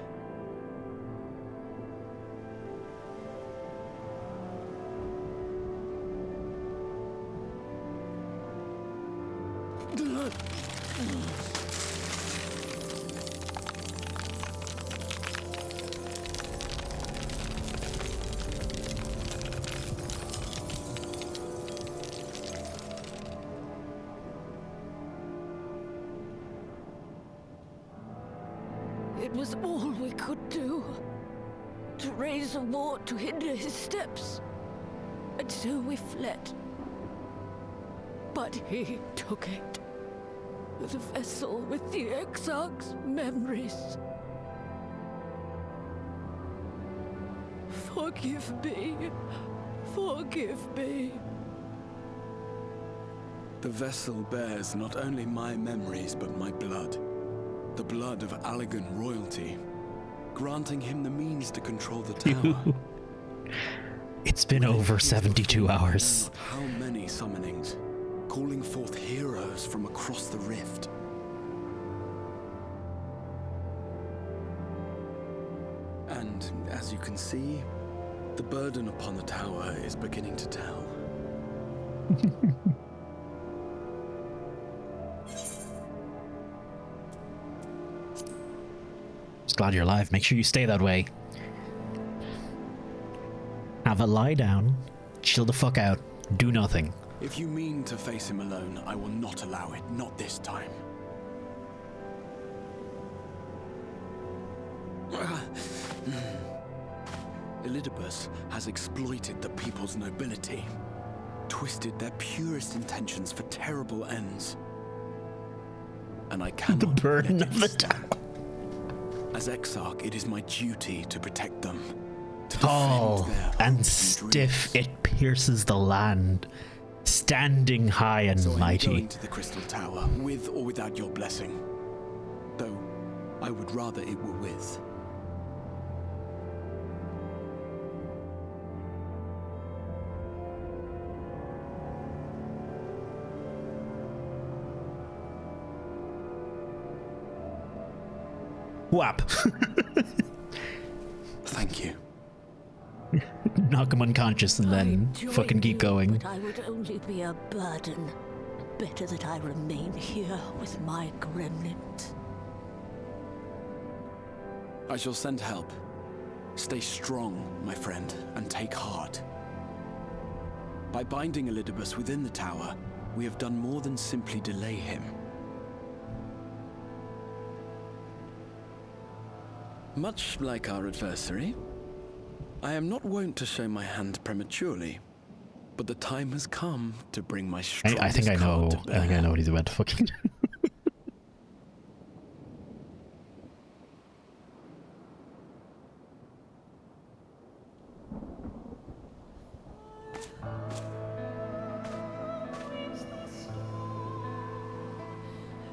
It was all we could do. To raise a war to hinder his steps. And so we fled. But he took it. The vessel with the Exarch's memories. Forgive me. Forgive me. The vessel bears not only my memories, but my blood. The blood of Allegan royalty, granting him the means to control the tower. It's been over 72 hours. How many summonings, calling forth heroes from across the rift. And as you can see, the burden upon the tower is beginning to tell. Just glad you're alive. Make sure you stay that way. Have a lie down, chill the fuck out, do nothing. If you mean to face him alone, I will not allow it, not this time. Elidibus has exploited the people's nobility, twisted their purest intentions for terrible ends. And I cannot the burden let of the it stand. As Exarch, it is my duty to protect them. To Tall defend their and hopes stiff, dreams. it pierces the land, standing high and So I'm mighty. going to the Crystal Tower, with or without your blessing. Though, I would rather it were with. Whap. Thank you. Knock him unconscious and then fucking keep going. But I would only be a burden. Better that I remain here with my gremlins. I shall send help. Stay strong, my friend, and take heart. By binding Elidibus within the tower, we have done more than simply delay him. Much like our adversary. I am not wont to show my hand prematurely, but the time has come to bring my strongest I think I know. card to I think I bear. know what he's about to fucking do.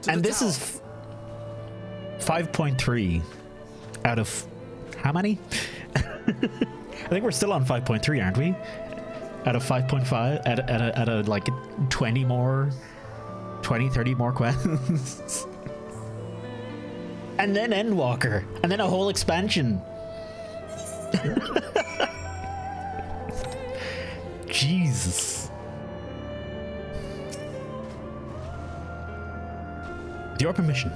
And this is 5.3 out of how many? I think we're still on 5.3, aren't we? Out of 5.5, at a like 20, 30 more quests. And then Endwalker. And then a whole expansion. Jesus. With your permission,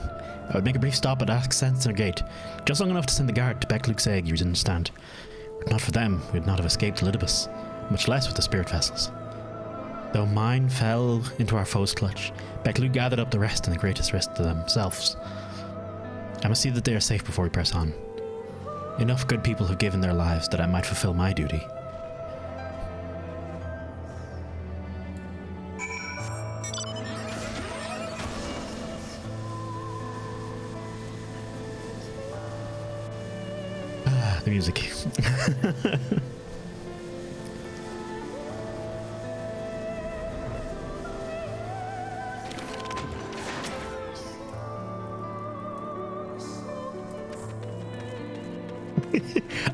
I would make a brief stop at Accensor Gate, just long enough to send the guard to Beck-Luke's egg, you understand. If not for them, we would not have escaped Lidibus, much less with the spirit vessels. Though mine fell into our foe's clutch, Beck-Luke gathered up the rest and the greatest risk to themselves. I must see that they are safe before we press on. Enough good people have given their lives that I might fulfill my duty. The music.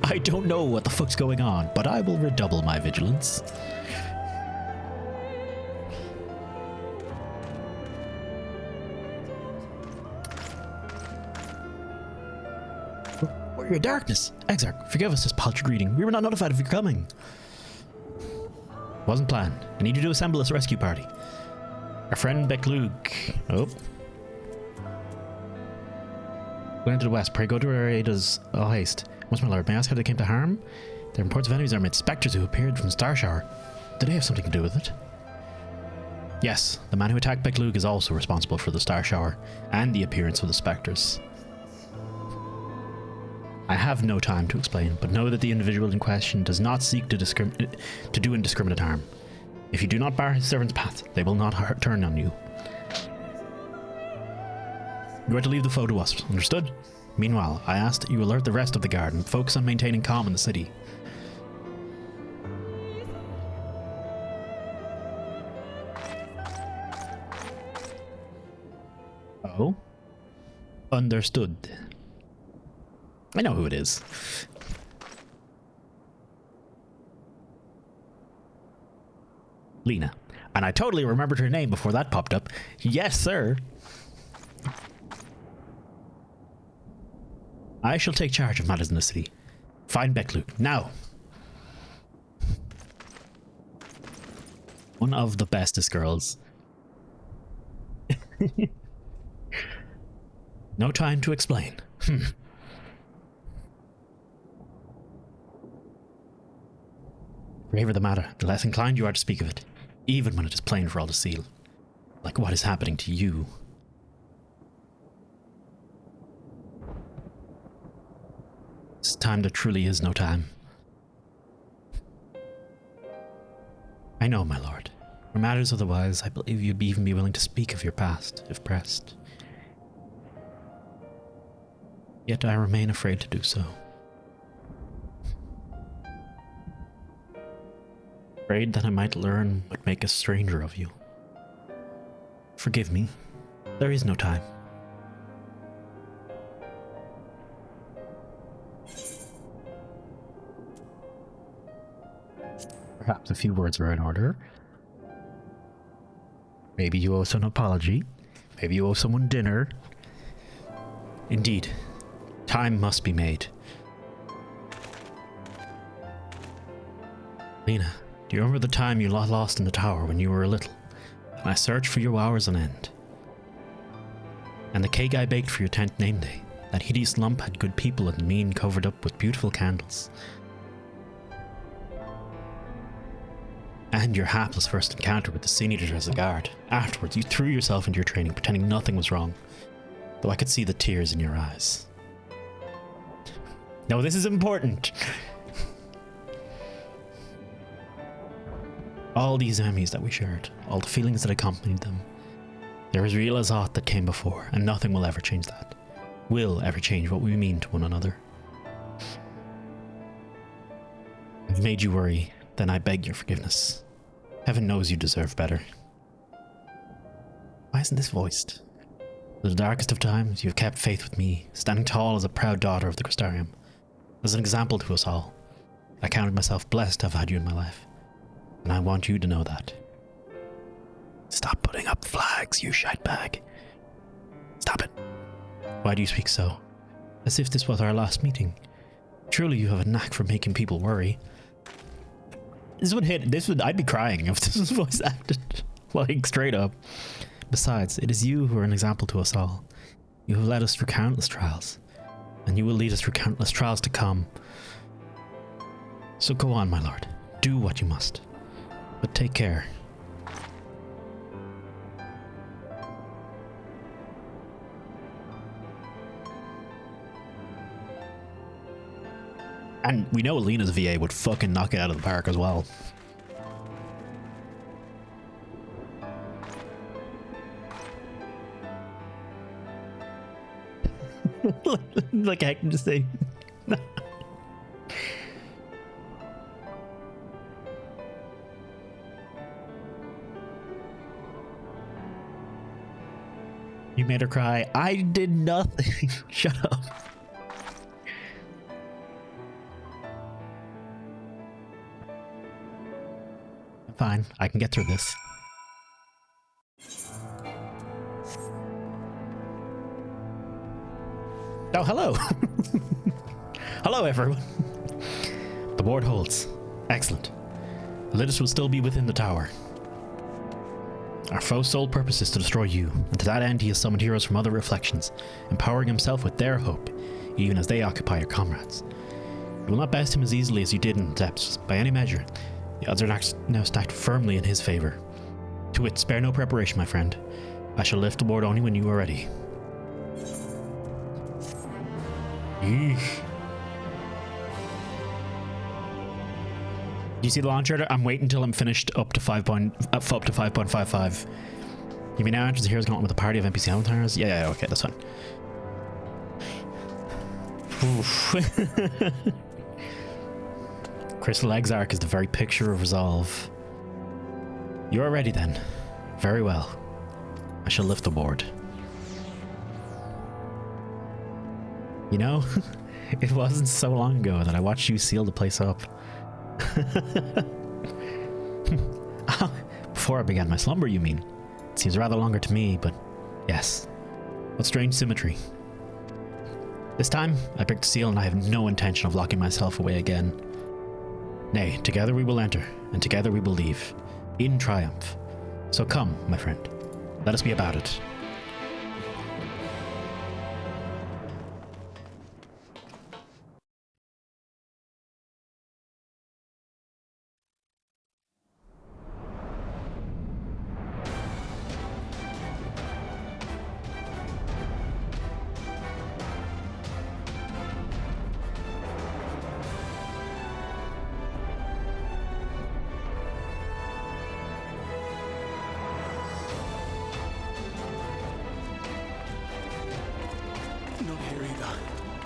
I don't know what the fuck's going on, but I will redouble my vigilance. Your darkness. Exarch, forgive us this paltry greeting. We were not notified of your coming. Wasn't planned. I need you to assemble this rescue party. Our friend Beck-Luke. Oh. Going to the west. Pray go to our aid as all haste. Once, my lord, may I ask how they came to harm? Their reports of enemies are amid spectres who appeared from Star Shower. Did they have something to do with it? Yes, the man who attacked Beck-Luke is also responsible for the Star Shower and the appearance of the spectres. I have no time to explain, but know that the individual in question does not seek to do indiscriminate harm. If you do not bar his servant's path, they will not turn on you. You are to leave the foe to us, understood? Meanwhile, I ask that you alert the rest of the guard and focus on maintaining calm in the city. Oh? Understood. I know who it is. Lena. And I totally remembered her name before that popped up. Yes, sir. I shall take charge of matters in the city. Find Beck-Luke, now. One of the bestest girls. No time to explain. Graver the matter, the less inclined you are to speak of it, even when it is plain for all to see. Like what is happening to you. This time there truly is no time. I know, my lord. For matters otherwise, I believe you'd even be willing to speak of your past, if pressed. Yet I remain afraid to do so. Afraid that I might learn what make a stranger of you. Forgive me. There is no time. Perhaps a few words were in order. Maybe you owe us an apology. Maybe you owe someone dinner. Indeed, time must be made. Lena, do you remember the time you lost in the tower when you were little? And I searched for you hours on end. And the cake I baked for your 10th name day, that hideous lump had good people and mean covered up with beautiful candles. And your hapless first encounter with the Sin Eater as a guard. Afterwards, you threw yourself into your training, pretending nothing was wrong, though I could see the tears in your eyes. No, this is important. All these enemies that we shared, all the feelings that accompanied them, they're as real as aught that came before, and nothing will ever change that. Will ever change what we mean to one another. I've made you worry, then I beg your forgiveness. Heaven knows you deserve better. Why isn't this voiced? In the darkest of times, you have kept faith with me, standing tall as a proud daughter of the Crystarium. As an example to us all. I counted myself blessed to have had you in my life. And I want you to know that. Stop putting up flags, you shitebag. Stop it. Why do you speak so? As if this was our last meeting. Surely you have a knack for making people worry. I'd be crying if this was voice acted. Like, straight up. Besides, it is you who are an example to us all. You have led us through countless trials. And you will lead us through countless trials to come. So go on, my lord. Do what you must. But take care. And we know Alina's VA would fucking knock it out of the park as well. Like I can just say. You made her cry. I did nothing. Shut up. Fine, I can get through this. Oh, hello. Hello, everyone. The board holds. Excellent. Elidis will still be within the tower. Our foe's sole purpose is to destroy you, and to that end he has summoned heroes from other reflections, empowering himself with their hope, even as they occupy your comrades. You will not best him as easily as you did in the depths, by any measure. The odds are now stacked firmly in his favor. To it, spare no preparation, my friend. I shall lift the board only when you are ready. Eesh. You see the launcher? I'm waiting until I'm finished up to 5.55. You may now enter the heroes gauntlet with a party of NPC avatars. Yeah, okay, that's fine. Crystal Exarch is the very picture of resolve. You're ready then. Very well. I shall lift the board. You know, it wasn't so long ago that I watched you seal the place up. Before I began my slumber, you mean? It seems rather longer to me, but yes. What strange symmetry. This time, I picked a seal and I have no intention of locking myself away again. Nay, together we will enter, and together we will leave. In triumph. So come, my friend. Let us be about it.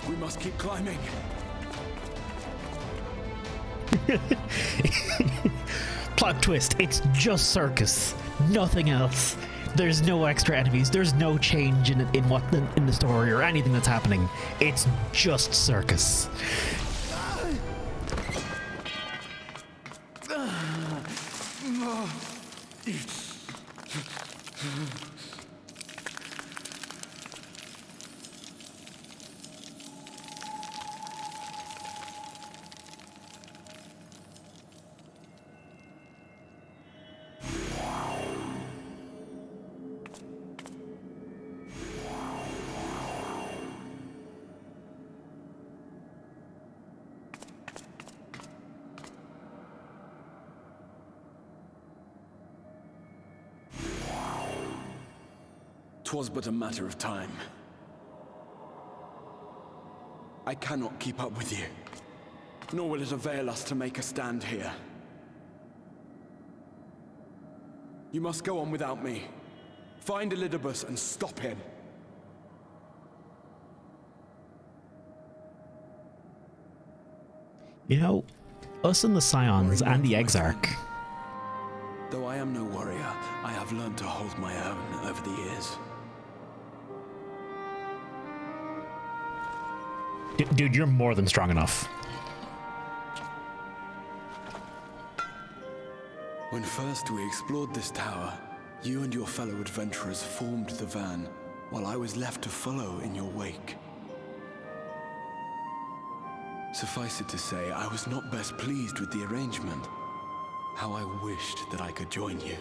We must keep climbing. Plot twist, it's just circus. Nothing else. There's no extra enemies. There's no change in the story or anything that's happening. It's just circus. Twas but a matter of time. I cannot keep up with you, nor will it avail us to make a stand here. You must go on without me. Find Elidibus and stop him. You know, us and the Scions and the Exarch. Though I am no warrior, I have learned to hold my own over the years. Dude, you're more than strong enough. When first we explored this tower, you and your fellow adventurers formed the van, while I was left to follow in your wake. Suffice it to say, I was not best pleased with the arrangement. How I wished that I could join you.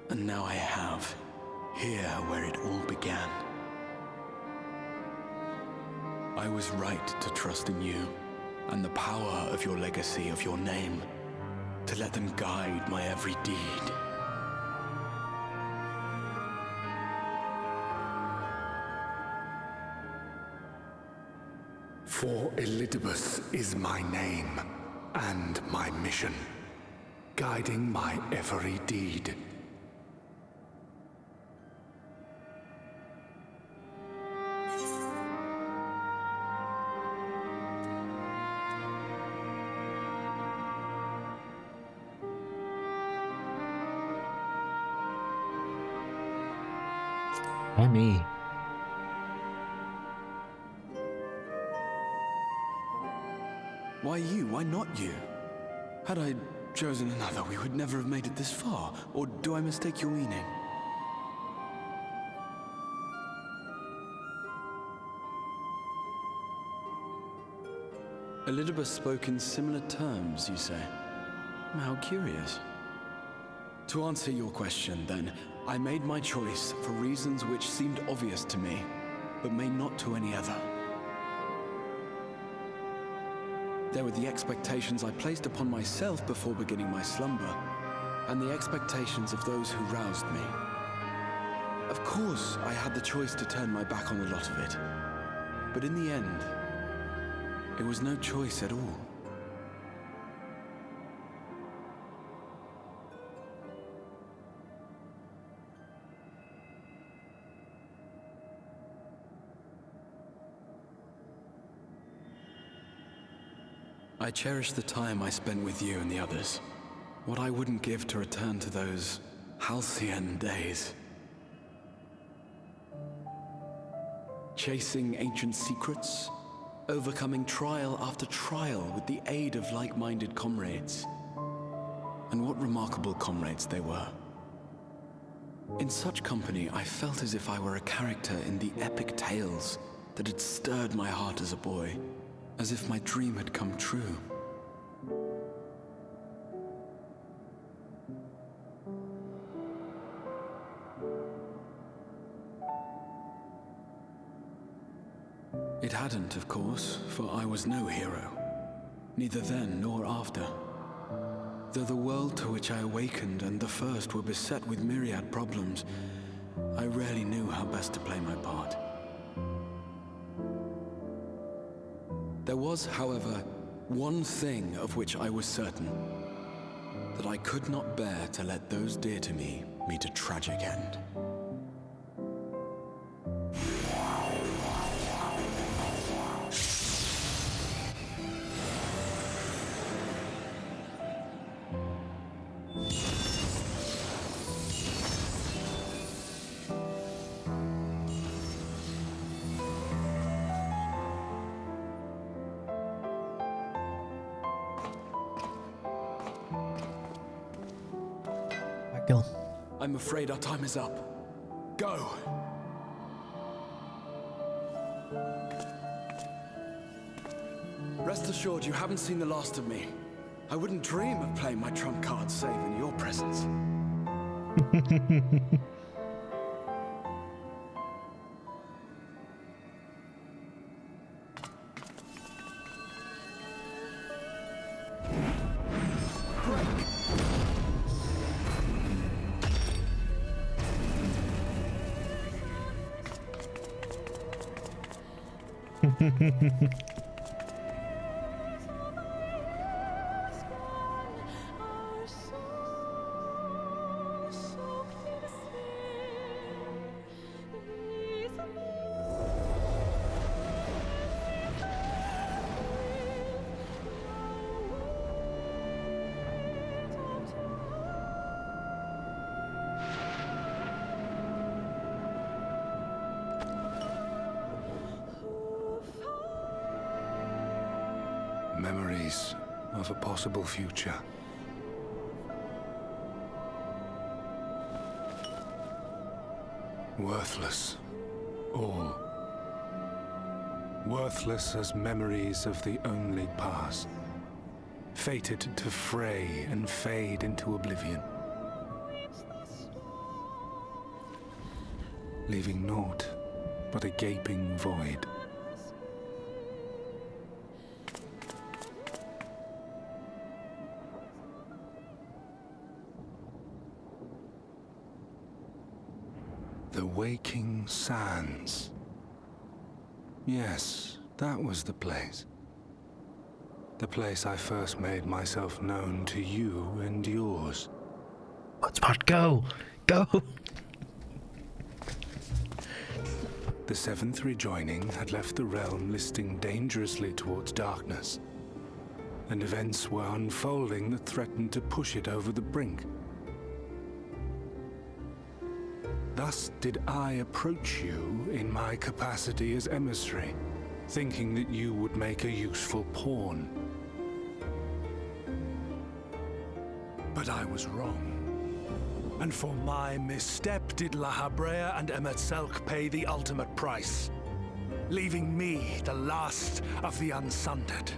And now I have, here where it all began. I was right to trust in you, and the power of your legacy, of your name, to let them guide my every deed. For Elidibus is my name and my mission, guiding my every deed. Why me? Why you? Why not you? Had I chosen another, we would never have made it this far. Or do I mistake your meaning? Elidibus spoke in similar terms, you say? How curious. To answer your question, then, I made my choice for reasons which seemed obvious to me, but may not to any other. There were the expectations I placed upon myself before beginning my slumber, and the expectations of those who roused me. Of course, I had the choice to turn my back on a lot of it, but in the end, it was no choice at all. I cherish the time I spent with you and the others. What I wouldn't give to return to those halcyon days. Chasing ancient secrets, overcoming trial after trial with the aid of like-minded comrades. And what remarkable comrades they were. In such company, I felt as if I were a character in the epic tales that had stirred my heart as a boy. As if my dream had come true. It hadn't, of course, for I was no hero. Neither then nor after. Though the world to which I awakened and the first were beset with myriad problems, I rarely knew how best to play my part. There was, however, one thing of which I was certain, that I could not bear to let those dear to me meet a tragic end. I'm afraid our time is up. Go! Rest assured you haven't seen the last of me. I wouldn't dream of playing my trump card save in your presence. Memories of a possible future. Worthless. All. Worthless as memories of the only past. Fated to fray and fade into oblivion. Leaving naught but a gaping void. The Waking Sands. Yes, that was the place. The place I first made myself known to you and yours. Hotspot, go! Go! The seventh rejoining had left the realm listing dangerously towards darkness, and events were unfolding that threatened to push it over the brink. Thus did I approach you in my capacity as emissary, thinking that you would make a useful pawn. But I was wrong. And for my misstep did La Habrea and Emetzelk pay the ultimate price, leaving me the last of the Unsundered.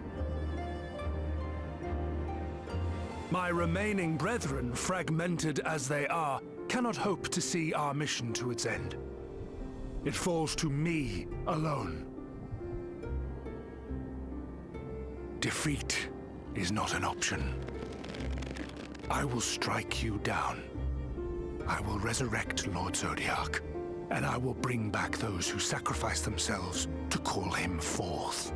My remaining brethren, fragmented as they are, cannot hope to see our mission to its end. It falls to me alone. Defeat is not an option. I will strike you down. I will resurrect Lord Zodiac, and I will bring back those who sacrifice themselves to call him forth.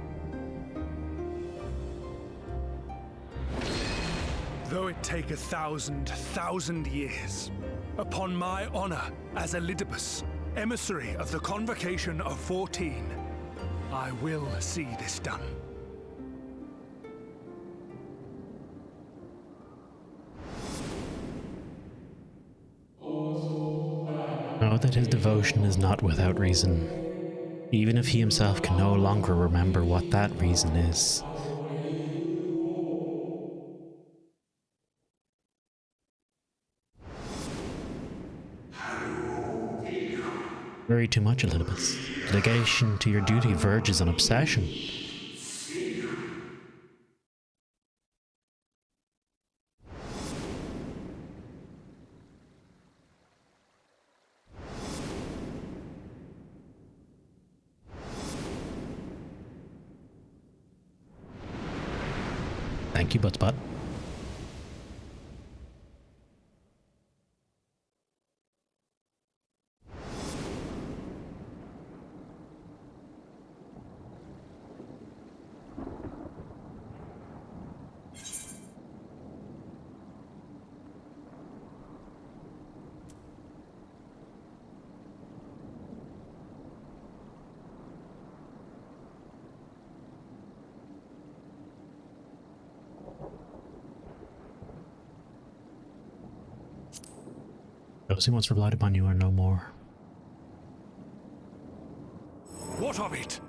Though it take 1,000 years, upon my honor as Elidibus, emissary of the Convocation of 14, I will see this done. Know that his devotion is not without reason, even if he himself can no longer remember what that reason is. Worry too much, Elidibus. Dedication to your duty verges on obsession. Thank you, Buttspot. Those who once relied upon you are no more. What of it?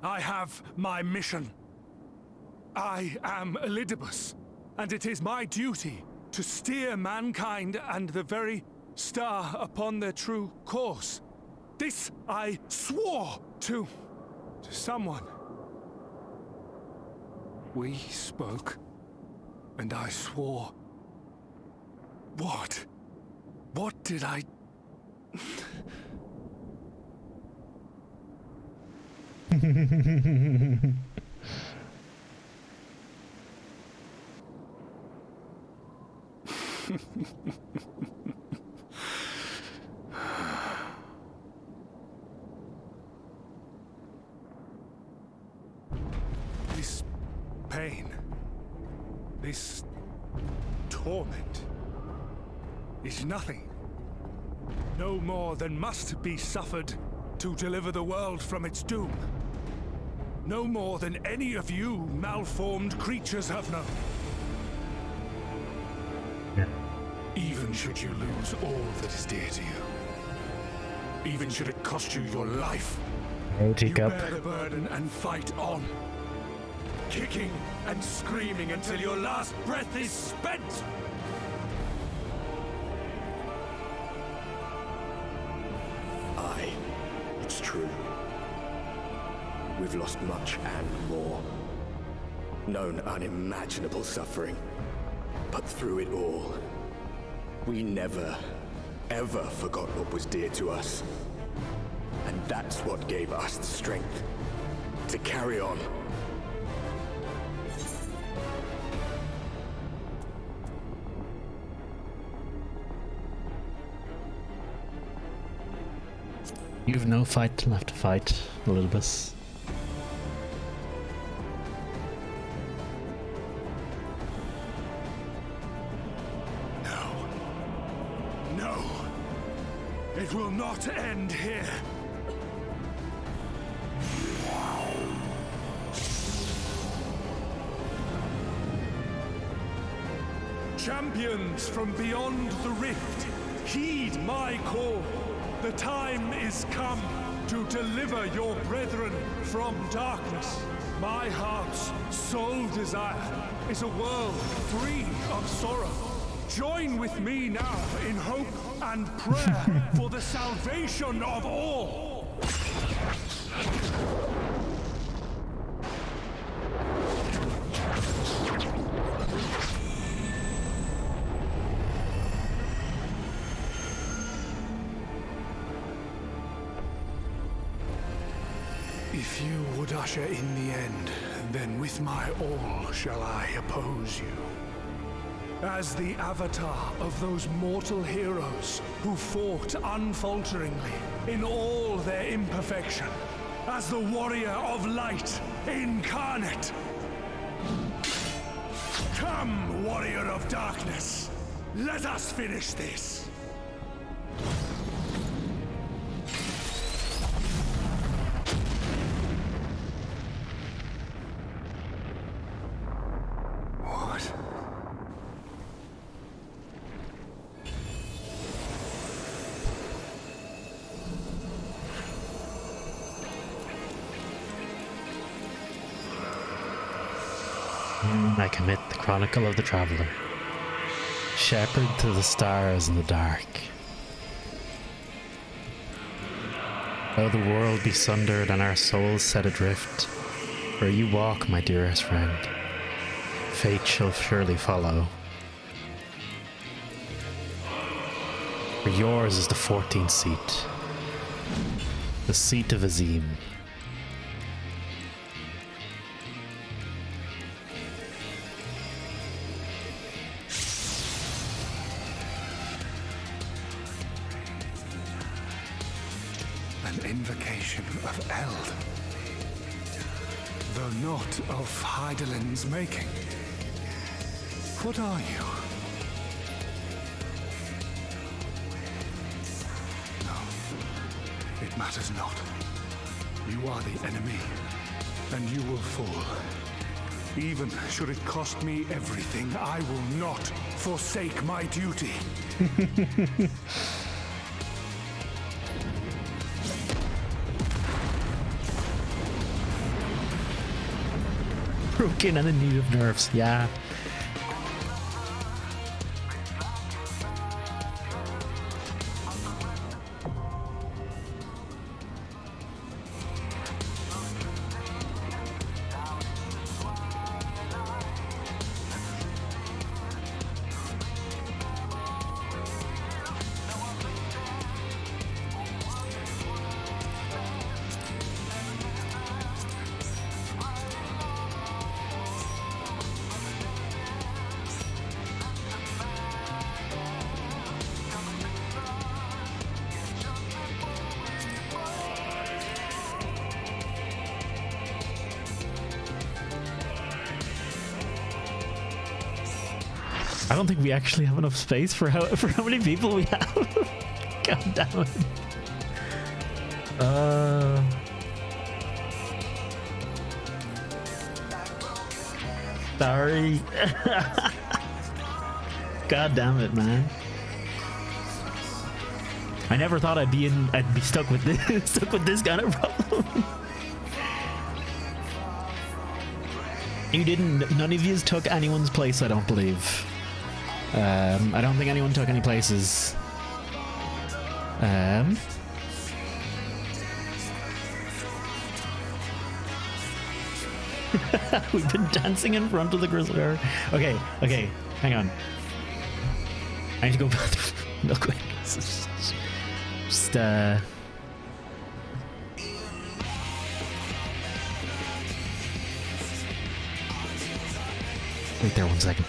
I have my mission. I am Elidibus, and it is my duty to steer mankind and the very star upon their true course. This I swore to someone. We spoke, and I swore. What? What did I... This pain, this torment, is nothing. No more than must be suffered to deliver the world from its doom. No more than any of you malformed creatures have known. Yeah. Even should you lose all that is dear to you, even should it cost you your life, Oh, you teacup. bear the burden and fight on. kicking and screaming until your last breath is spent! Aye, it's true. We've lost much and more. Known unimaginable suffering. But through it all, we never, ever forgot what was dear to us. And that's what gave us the strength to carry on. You've no fight left to fight, Elizabeth. No. It will not end here. Champions from beyond the rift, heed my call. The time is come to deliver your brethren from darkness. My heart's sole desire is a world free of sorrow. Join with me now in hope and prayer for the salvation of all. If you would usher in the end, then with my all shall I oppose you. As the avatar of those mortal heroes who fought unfalteringly in all their imperfection, as the warrior of light incarnate. Come, warrior of darkness, let us finish this. I commit the chronicle of the traveler, shepherd to the stars in the dark. Though the world be sundered and our souls set adrift, where you walk, my dearest friend, fate shall surely follow. For yours is the 14th seat, the seat of Azim. Invocation of Eld, though not of Heidelin's making. What are you? No, it matters not. You are the enemy, and you will fall. Even should it cost me everything, I will not forsake my duty. Broken and in need of nerves, yeah. I don't think we actually have enough space for how many people we have. God damn it. Sorry. God damn it, man. I never thought I'd be stuck with this kind of problem. You didn't. None of yous took anyone's place, I don't believe. I don't think anyone took any places. We've been dancing in front of the grizzly. Okay, hang on. I need to go bathroom real quick. Just wait there 1 second.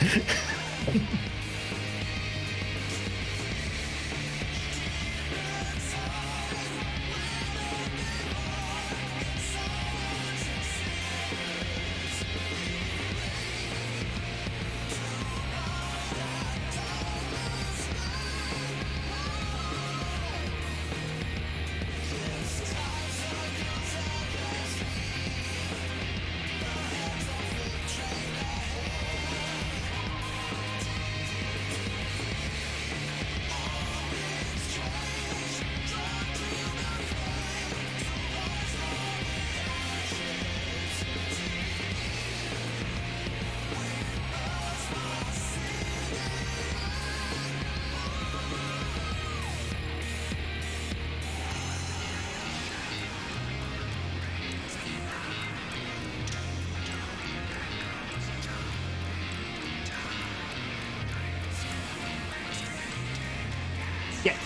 Yeah.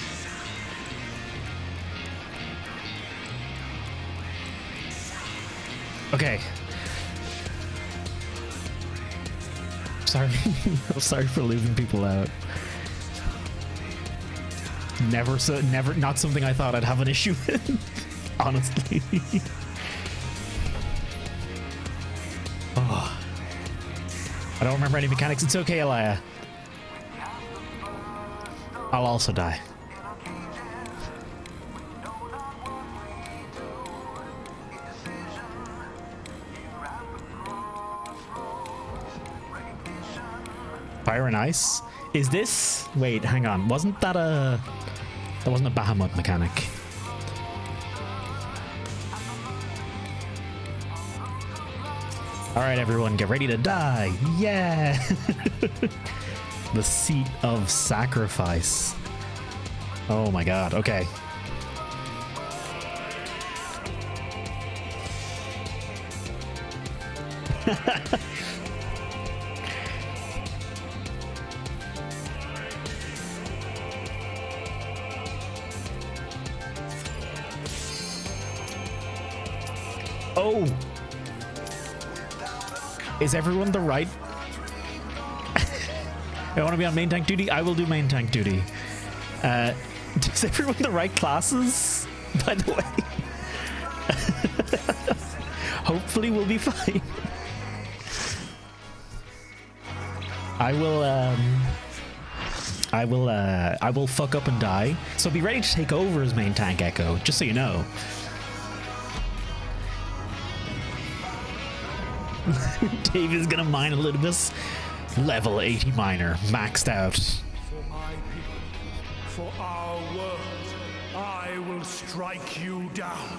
Okay. Sorry. I'm sorry for leaving people out. Never, not something I thought I'd have an issue with. Honestly. Oh. I don't remember any mechanics. It's okay, Elia. I'll also die. Fire and ice? Is this... Wait, hang on. Wasn't that a... That wasn't a Bahamut mechanic. Alright, everyone, get ready to die. Yeah! The seat of sacrifice. Oh my god, okay. Oh! Is everyone the right? I want to be on main tank duty. I will do main tank duty. Does everyone the right classes? By the way, hopefully we'll be fine. I will fuck up and die. So be ready to take over as main tank Echo, just so you know. Dave is gonna mine Elidibus. Level 80 miner, maxed out. For my people, for our world, I will strike you down.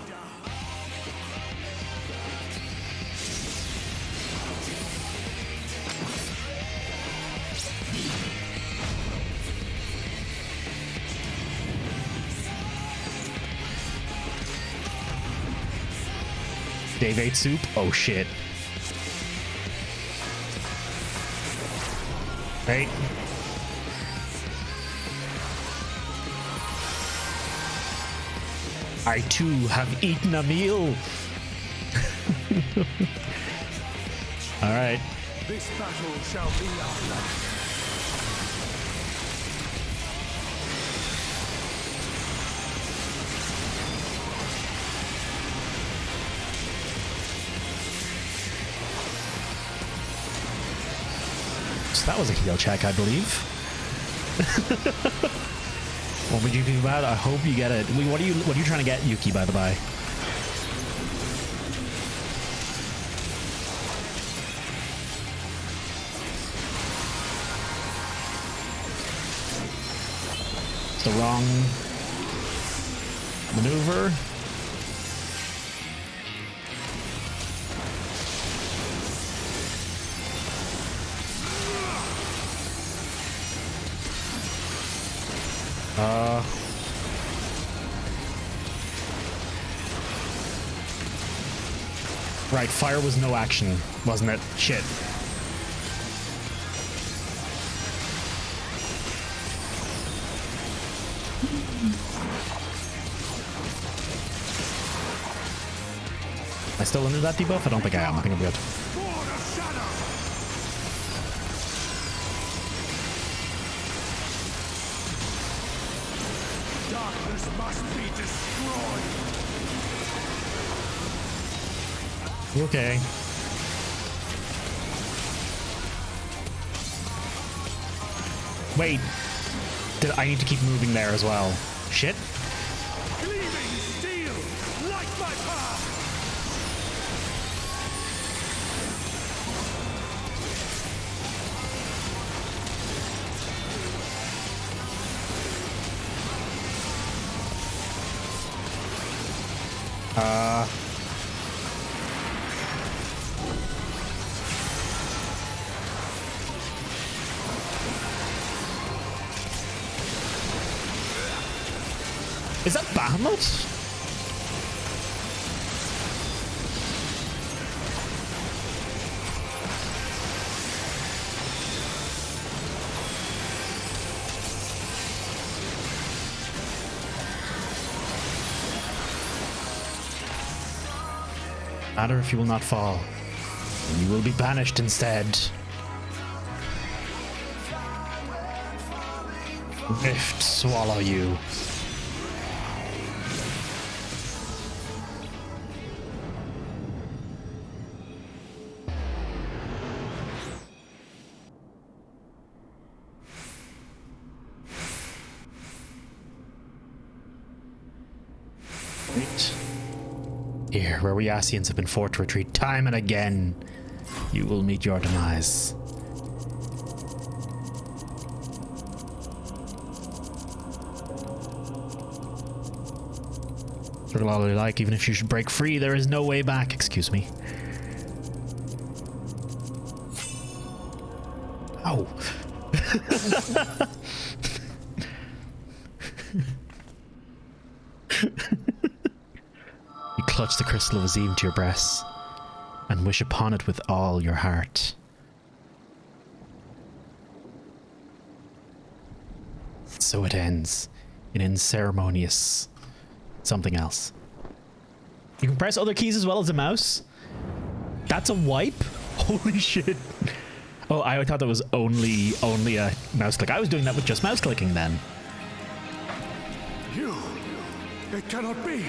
Dave ate soup? Oh shit. Right. I too have eaten a meal. All right. This battle shall be our last. That was a heal check, I believe. What would you do about it? I hope you get it. What are you trying to get, Yuki, by the by? It's the wrong maneuver. Right, fire was no action, wasn't it? Shit. Am I still under that debuff? I don't think I am. I think I'm good. Darkness must be destroyed. Okay. Wait. Did I need to keep moving there as well? Shit. Gleaming steel, light my path. Is that Bahamut? Matter if you will not fall, and you will be banished instead. Rift swallow you. Here, where we Asians have been forced to retreat time and again, you will meet your demise. Particularly like, even if you should break free, there is no way back. Excuse me. Oh. You clutch the crystal of Azim to your breast and wish upon it with all your heart. So it ends in unceremonious something else. You can press other keys as well as a mouse? That's a wipe? Holy shit. Oh, I thought that was only a mouse click. I was doing that with just mouse clicking then. You! It cannot be!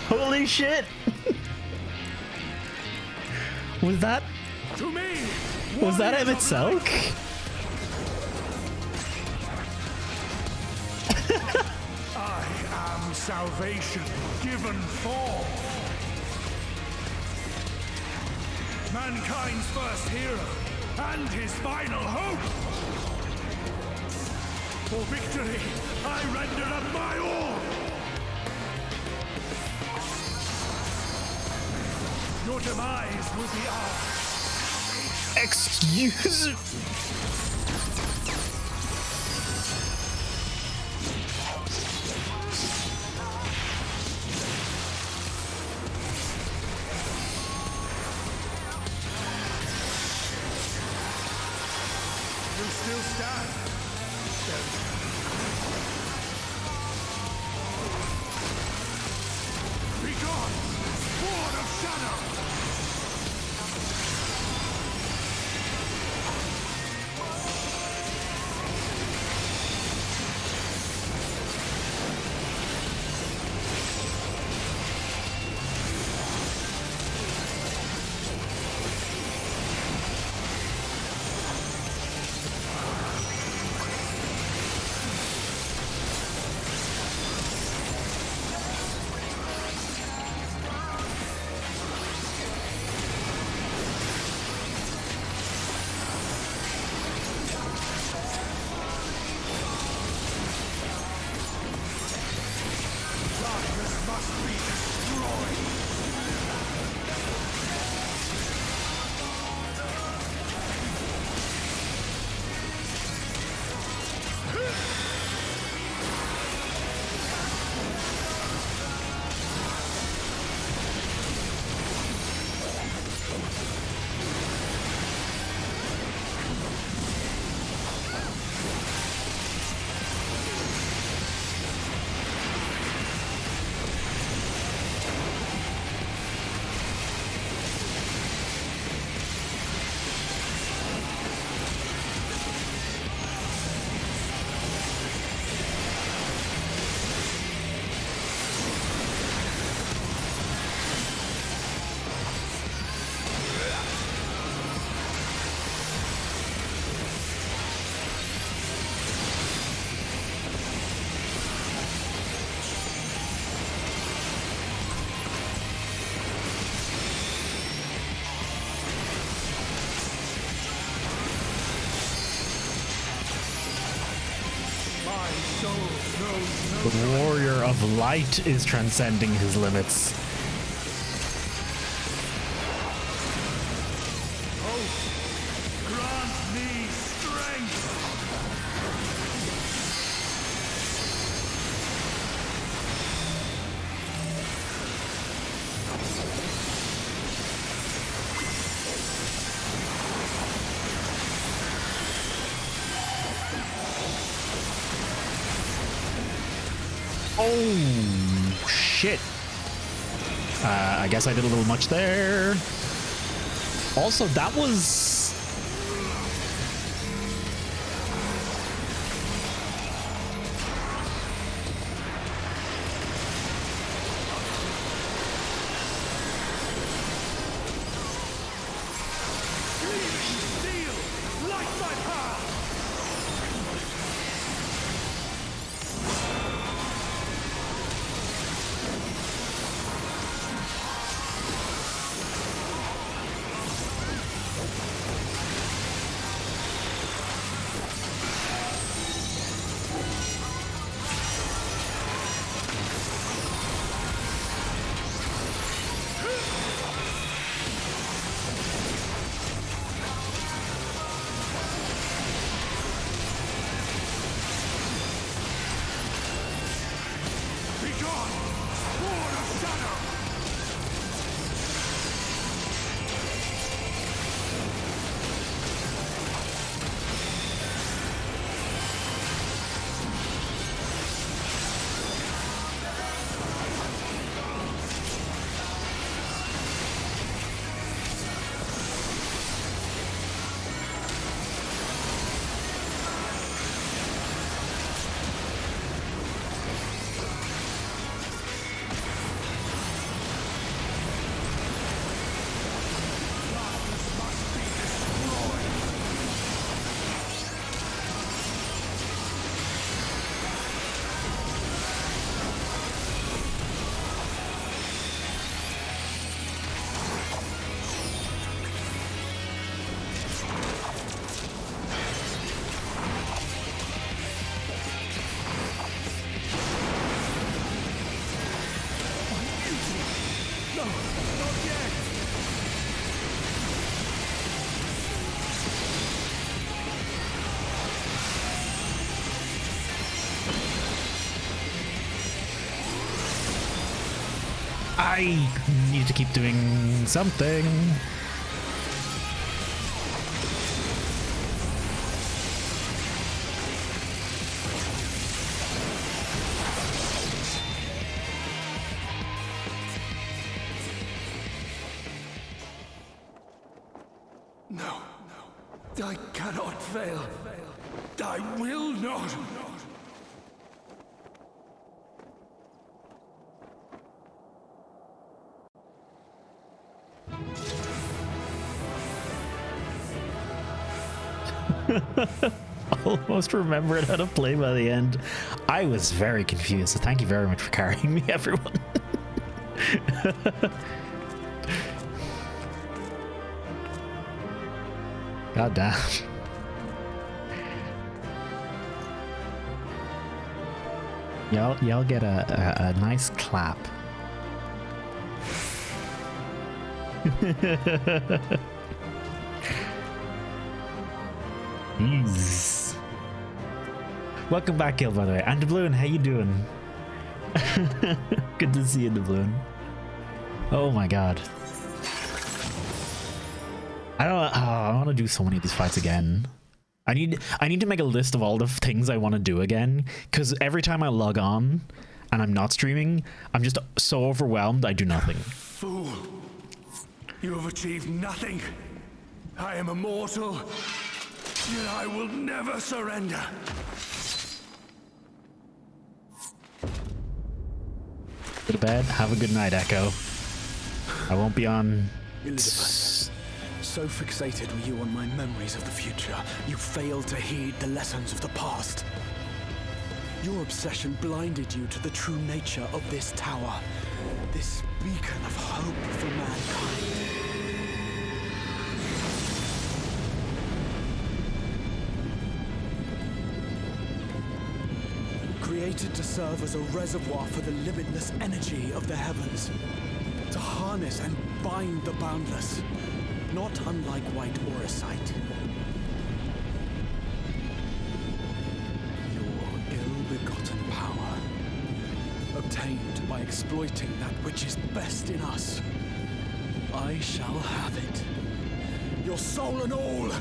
Holy shit! Was that? To me, was that Emmett Selk? I am salvation given form. Mankind's first hero and his final hope. For victory, I render up my all. Your demise will be ours. Excuse me. You still stand. Be gone, Sword of Shadow! The warrior of light is transcending his limits. Grant me strength! Oh, shit. I guess I did a little much there. Also, that was... I need to keep doing something. No, I cannot fail. I will not. Almost remembered how to play by the end. I was very confused, so thank you very much for carrying me, everyone. God damn. Y'all get a nice clap. Jeez. Welcome back, Gil, by the way. And Doubloon, how you doing? Good to see you, Doubloon. Oh my god. I want to do so many of these fights again. I need to make a list of all the things I want to do again, because every time I log on and I'm not streaming, I'm just so overwhelmed I do nothing. Fool! You have achieved nothing. I am immortal, yet I will never surrender. Go to bed. Have a good night, Echo. I won't be on. Elizabeth, so fixated were you on my memories of the future, you failed to heed the lessons of the past. Your obsession blinded you to the true nature of this tower, this beacon of hope for mankind. created to serve as a reservoir for the limitless energy of the heavens, to harness and bind the boundless, not unlike white auracite. Your ill-begotten power, obtained by exploiting that which is best in us. I shall have it. Your soul and all!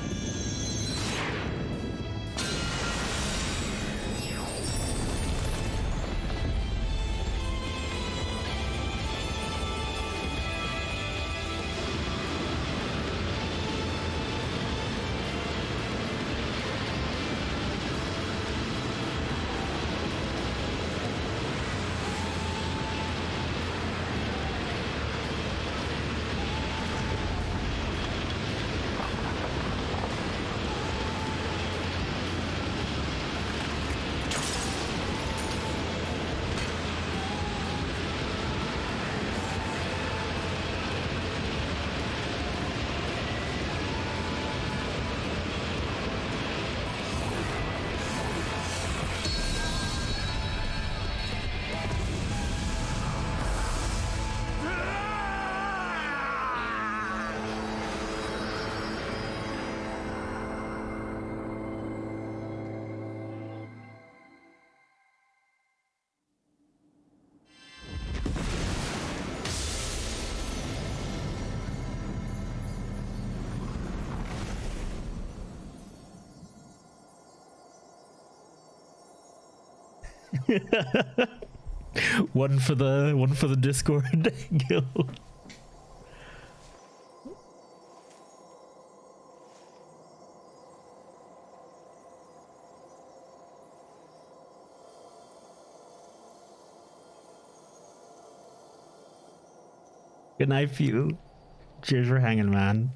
one for the Discord guild. Good night, Few. Cheers for hanging, man.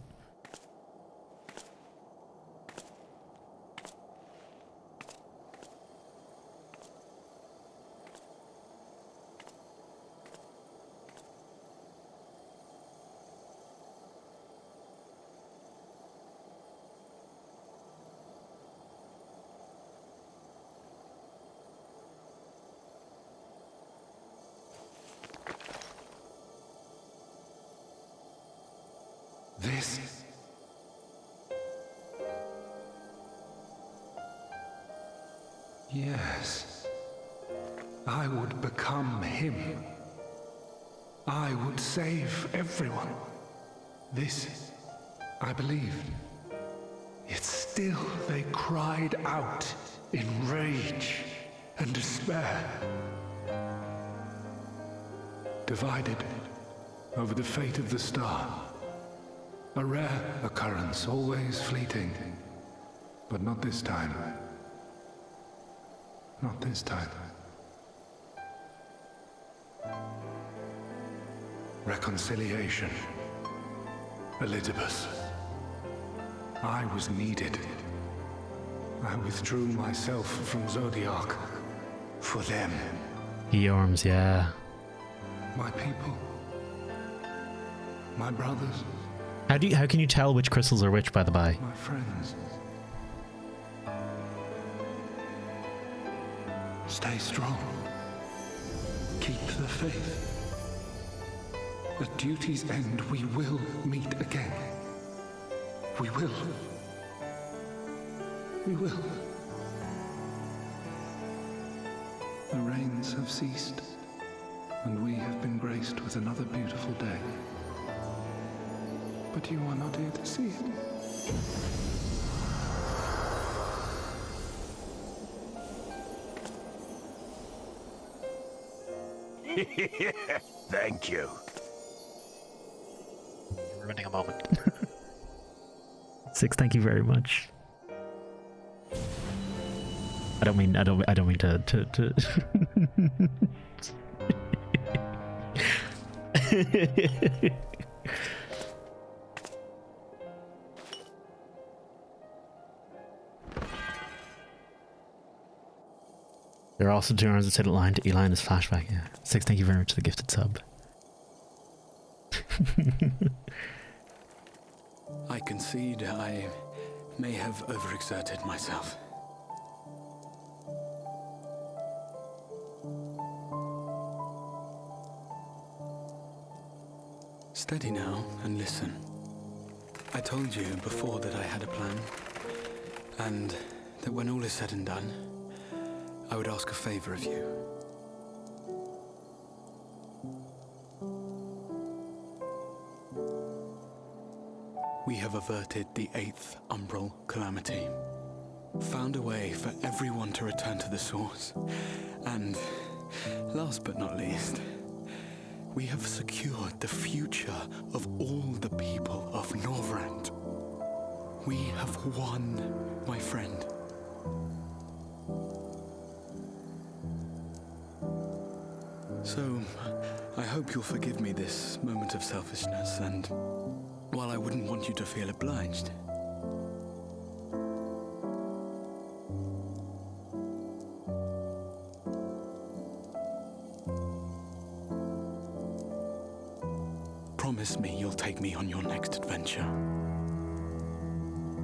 This... Yes. I would become him. I would save everyone. This, I believed. Yet still they cried out in rage and despair. Divided over the fate of the star. A rare occurrence, always fleeting. But not this time. Not this time. Reconciliation. Elidibus. I was needed. I withdrew myself from Zodiark. For them. Eorms, yeah. My people. My brothers. How can you tell which crystals are which, by the by? My friends. Stay strong. Keep the faith. At duty's end, we will meet again. We will. We will. The rains have ceased, and we have been graced with another beautiful day. But you are not here to see it. Thank you. You're ruining a moment. Six, thank you very much. I don't mean to There are also 2 arms that said line to Elina's flashback, yeah. Six, thank you very much for the gifted sub. I concede I may have overexerted myself. Steady now and listen. I told you before that I had a plan, and that when all is said and done, I would ask a favor of you. We have averted the 8th Umbral Calamity, found a way for everyone to return to the source, and, last but not least, we have secured the future of all the people of Norvrand. We have won, my friend. So, I hope you'll forgive me this moment of selfishness, and while I wouldn't want you to feel obliged, promise me you'll take me on your next adventure.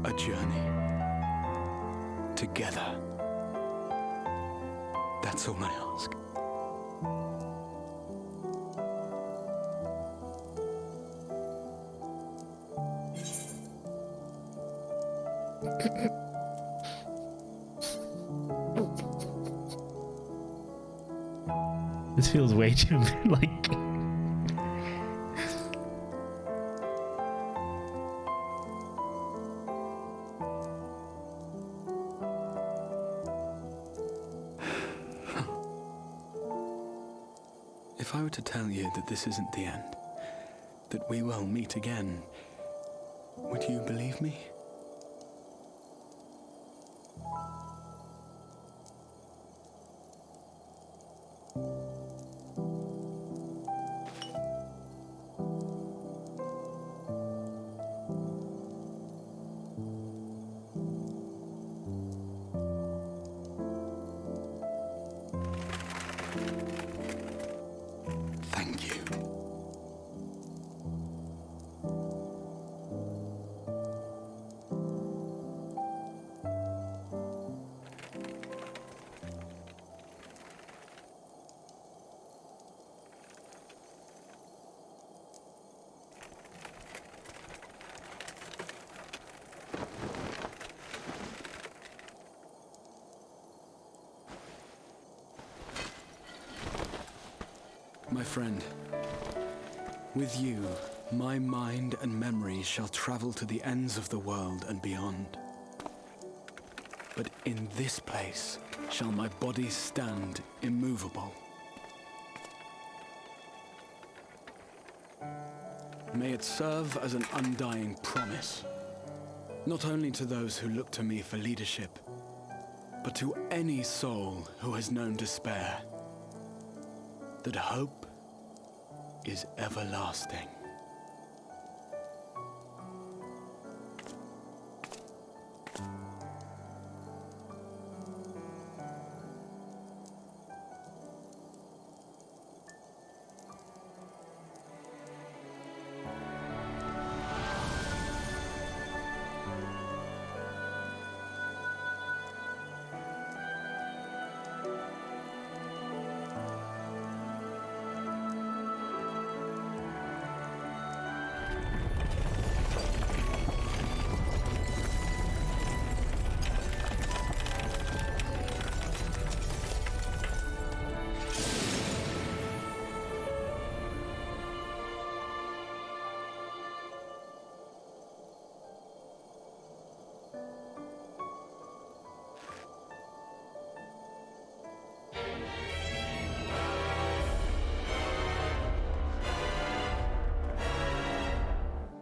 A journey. Together. That's all I ask. This feels way too like. If I were to tell you that this isn't the end, that we will meet again, would you believe me? Thank you. My friend, with you, my mind and memory shall travel to the ends of the world and beyond. But in this place shall my body stand immovable. May it serve as an undying promise, not only to those who look to me for leadership, but to any soul who has known despair, that hope is everlasting.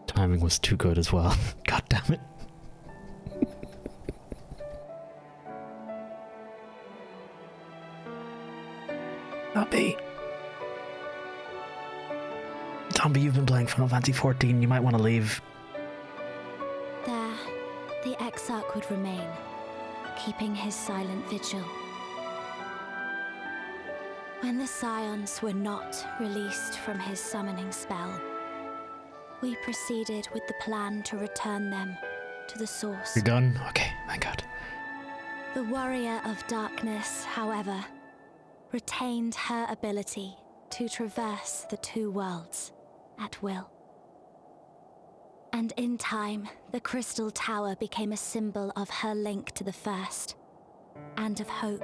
Timing was too good as well. God damn it. Zombie, you've been playing Final Fantasy XIV. You might want to leave. There, the Exarch would remain, keeping his silent vigil. When the Scions were not released from his summoning spell, we proceeded with the plan to return them to the source. You're done? Okay, thank God. The Warrior of Darkness, however, retained her ability to traverse the two worlds at will. And in time, the Crystal Tower became a symbol of her link to the First, and of hope.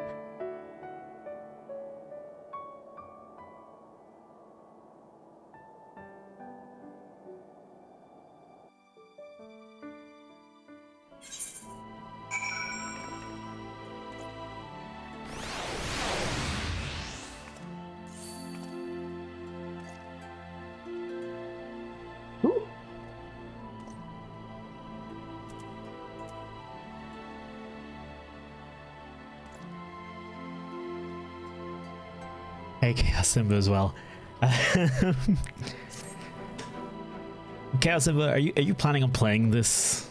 Hey, Chaos Simba as well. Chaos Simba, are you planning on playing this?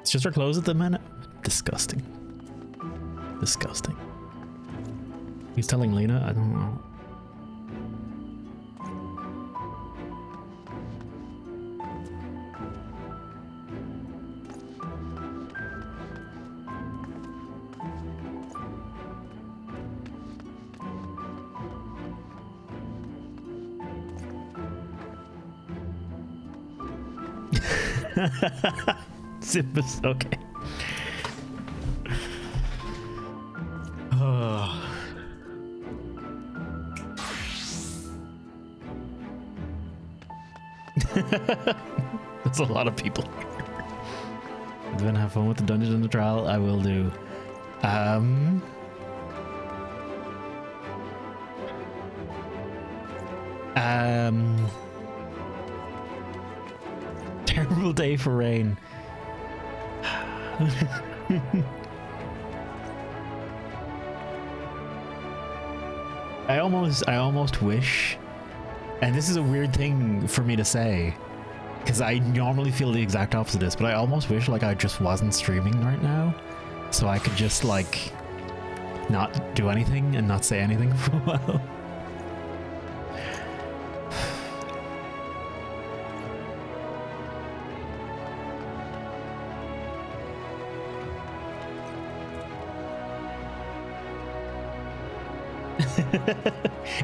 It's just our clothes at the minute. Disgusting. Disgusting. He's telling Lena? I don't know. Simba's okay. Oh. That's a lot of people. If you want to have fun with the dungeon and the trial, I will do. Terrible day for rain. I almost wish, and this is a weird thing for me to say, because I normally feel the exact opposite of this, but I almost wish like I just wasn't streaming right now, so I could just like not do anything and not say anything for a while.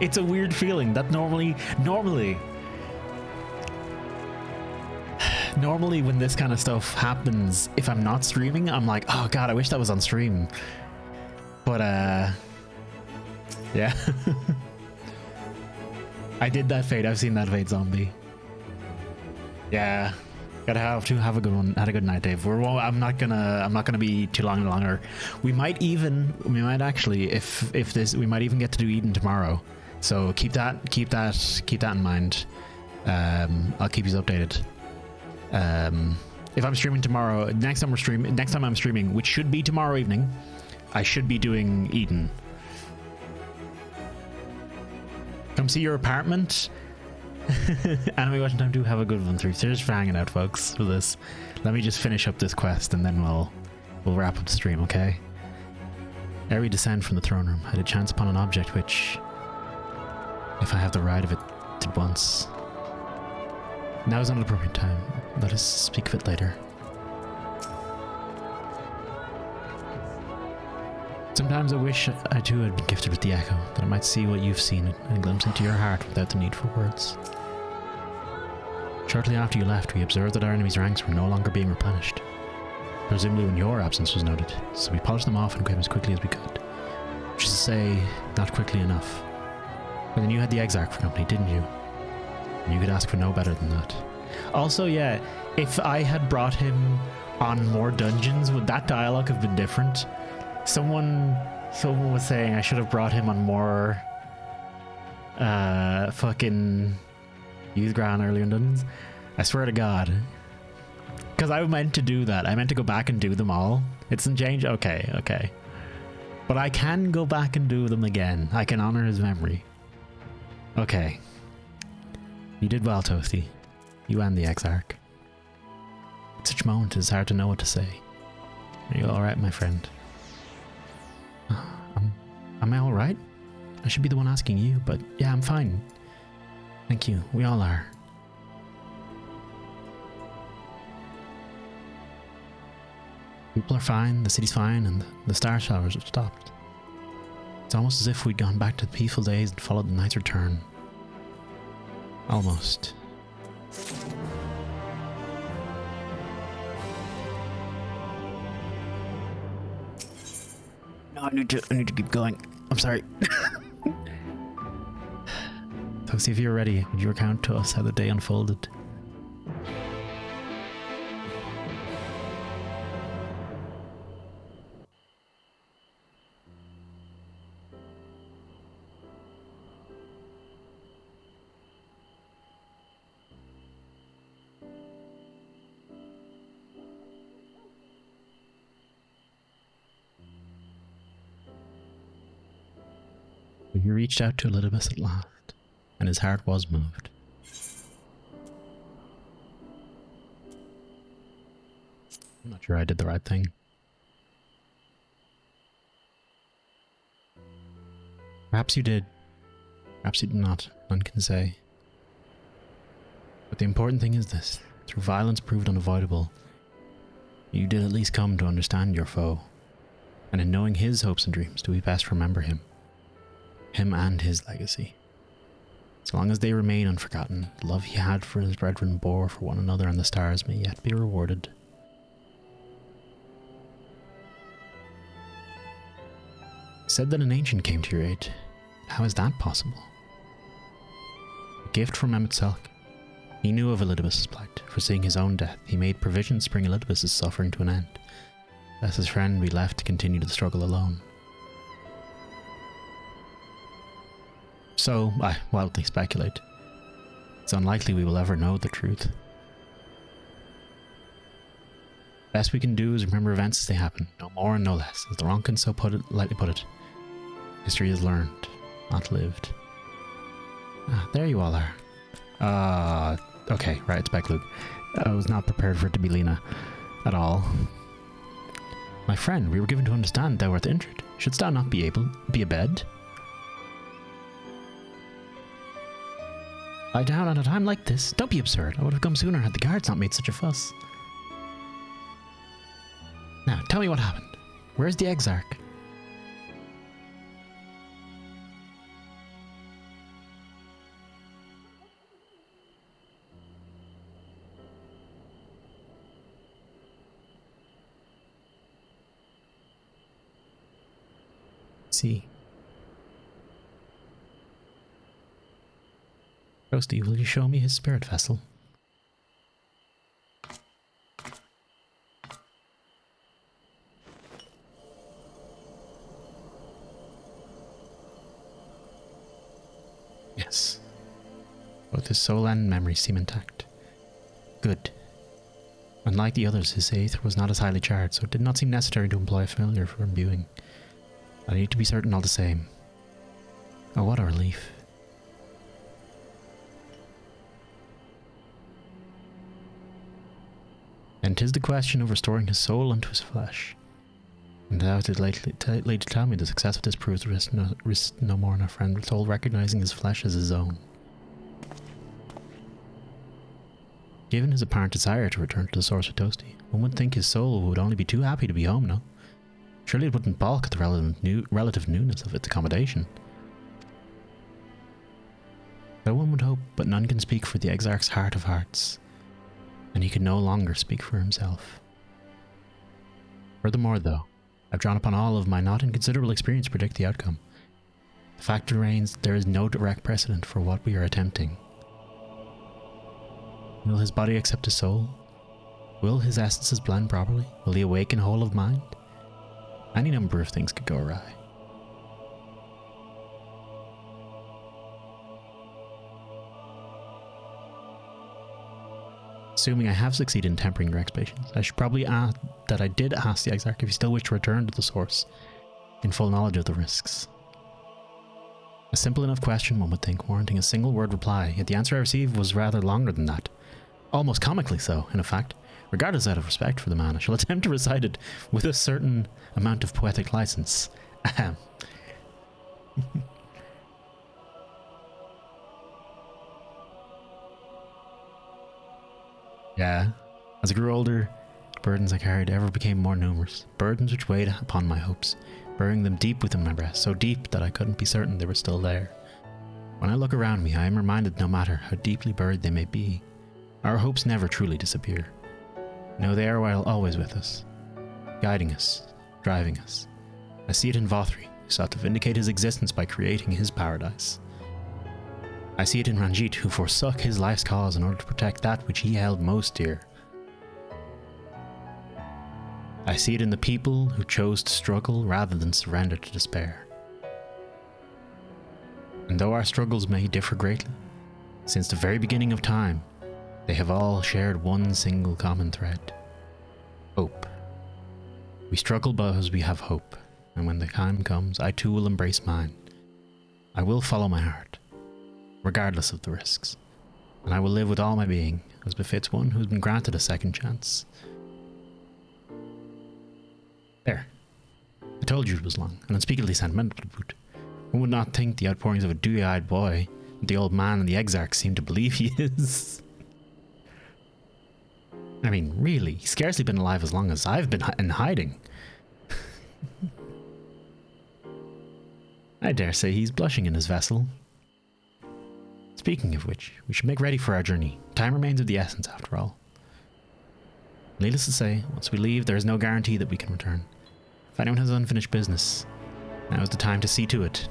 It's a weird feeling that normally when this kind of stuff happens, if I'm not streaming, I'm like, oh god, I wish that was on stream. But yeah. I did that Fate. I've seen that Fate zombie. Yeah. Gotta have a good one. Had a good night, Dave. I'm not gonna be too long longer. We might actually, if this, we might even get to do Eden tomorrow. So keep that in mind. I'll keep you updated. If I'm streaming tomorrow, next time I'm streaming, which should be tomorrow evening, I should be doing Eden. Come see your apartment. Anime watching time, do have a good one through. Cheers for hanging out, folks, for this. Let me just finish up this quest and then we'll wrap up the stream, okay? Ere we descend from the throne room, I had a chance upon an object which, if I have the right of it, did once. Now is not an appropriate time. Let us speak of it later. Sometimes I wish I too had been gifted with the echo, that I might see what you've seen and glimpse into your heart without the need for words. Shortly after you left, we observed that our enemy's ranks were no longer being replenished, presumably when your absence was noted, so we polished them off and came as quickly as we could. Which is to say, not quickly enough. But then you had the Exarch for company, didn't you? And you could ask for no better than that. Also, yeah, if I had brought him on more dungeons, would that dialogue have been different? Someone was saying I should have brought him on more fucking Youth Gran earlier in dungeons. I swear to God. Because I meant to do that. I meant to go back and do them all. It's in change? Okay. But I can go back and do them again. I can honor his memory. Okay. You did well, Toasty. You and the Exarch. At such a moment, it's hard to know what to say. Are you alright, my friend? Am I alright? I should be the one asking you, but yeah, I'm fine. Thank you. We all are. People are fine, the city's fine, and the star showers have stopped. It's almost as if we'd gone back to the peaceful days and followed the night's return. Almost. No, I need to keep going. I'm sorry. Toasty, if you're ready, would you recount to us how the day unfolded? He reached out to Elidibus at last, and his heart was moved. I'm not sure I did the right thing. Perhaps you did. Perhaps you did not. None can say. But the important thing is this. Through violence proved unavoidable, you did at least come to understand your foe. And in knowing his hopes and dreams, do we best remember him. Him and his legacy. So long as they remain unforgotten, the love he had for his brethren bore for one another and the stars may yet be rewarded. It said that an ancient came to your aid. How is that possible? A gift from Emetzelk. He knew of Elidibus' plight. Foreseeing his own death, he made provisions to bring Elidibus' suffering to an end, lest his friend be left to continue the struggle alone. So, I wildly speculate. It's unlikely we will ever know the truth. Best we can do is remember events as they happen, no more and no less. As the Ronkins so lightly put it, history is learned, not lived. Ah, there you all are. Okay, right, it's back, Luke. I was not prepared for it to be Lena at all. My friend, we were given to understand thou art injured. Shouldst thou not be abed? Lie down at a time like this? Don't be absurd. I would have come sooner had the guards not made such a fuss. Now, tell me what happened. Where's the Exarch? See. Toasty, will you show me his spirit vessel? Yes. Both his soul and memory seem intact. Good. Unlike the others, his aether was not as highly charged, so it did not seem necessary to employ a familiar for imbuing. I need to be certain all the same. Oh, what a relief. And 'tis the question of restoring his soul unto his flesh. And thou did lately tell me the success of this proves risk no more in a friend soul recognizing his flesh as his own. Given his apparent desire to return to the source with Toasty, one would think his soul would only be too happy to be home, no? Surely it wouldn't balk at the relative newness of its accommodation. So one would hope, but none can speak for the Exarch's heart of hearts, and he can no longer speak for himself. Furthermore, though, I've drawn upon all of my not inconsiderable experience to predict the outcome. The fact remains there is no direct precedent for what we are attempting. Will his body accept his soul? Will his essences blend properly? Will he awaken whole of mind? Any number of things could go awry. Assuming I have succeeded in tempering your expectations, I should probably add that I did ask the Exarch if he still wished to return to the source, in full knowledge of the risks. A simple enough question, one would think, warranting a single word reply, yet the answer I received was rather longer than that. Almost comically so, in fact. Regardless out of respect for the man, I shall attempt to recite it with a certain amount of poetic license. Ahem. Yeah, as I grew older, the burdens I carried ever became more numerous, burdens which weighed upon my hopes, burying them deep within my breast, so deep that I couldn't be certain they were still there. When I look around me, I am reminded no matter how deeply buried they may be, our hopes never truly disappear. No, they are always with us, guiding us, driving us. I see it in Vothri, who sought to vindicate his existence by creating his paradise. I see it in Ranjit, who forsook his life's cause in order to protect that which he held most dear. I see it in the people who chose to struggle rather than surrender to despair. And though our struggles may differ greatly, since the very beginning of time, they have all shared one single common thread: hope. We struggle because we have hope, and when the time comes, I too will embrace mine. I will follow my heart, regardless of the risks, and I will live with all my being, as befits one who has been granted a second chance. There. I told you it was long, and unspeakably sentimental to boot. One would not think the outpourings of a dewy-eyed boy that the old man and the exarch seem to believe he is. I mean, really, he's scarcely been alive as long as I've been in hiding. I dare say he's blushing in his vessel. Speaking of which, we should make ready for our journey. Time remains of the essence, after all. Needless to say, once we leave, there is no guarantee that we can return. If anyone has unfinished business, now is the time to see to it.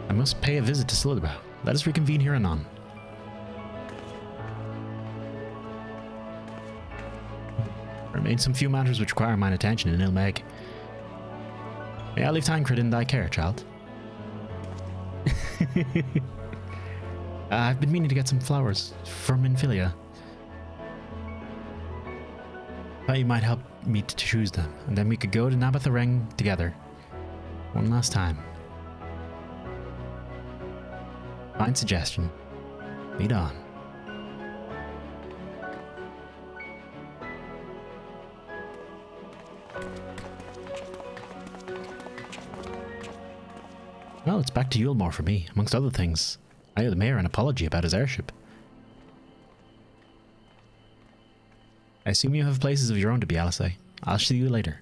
I must pay a visit to Slitherbough. Let us reconvene here anon. There remain some few matters which require mine attention in Ilmeg. May I leave Tancred in thy care, child? I've been meaning to get some flowers from Infilia. Thought you might help me to choose them, and then we could go to Nabathareng together. One last time. Fine suggestion. Lead on. Well, it's back to Yulmore for me, amongst other things. I owe the mayor an apology about his airship. I assume you have places of your own to be, Alice. I'll see you later.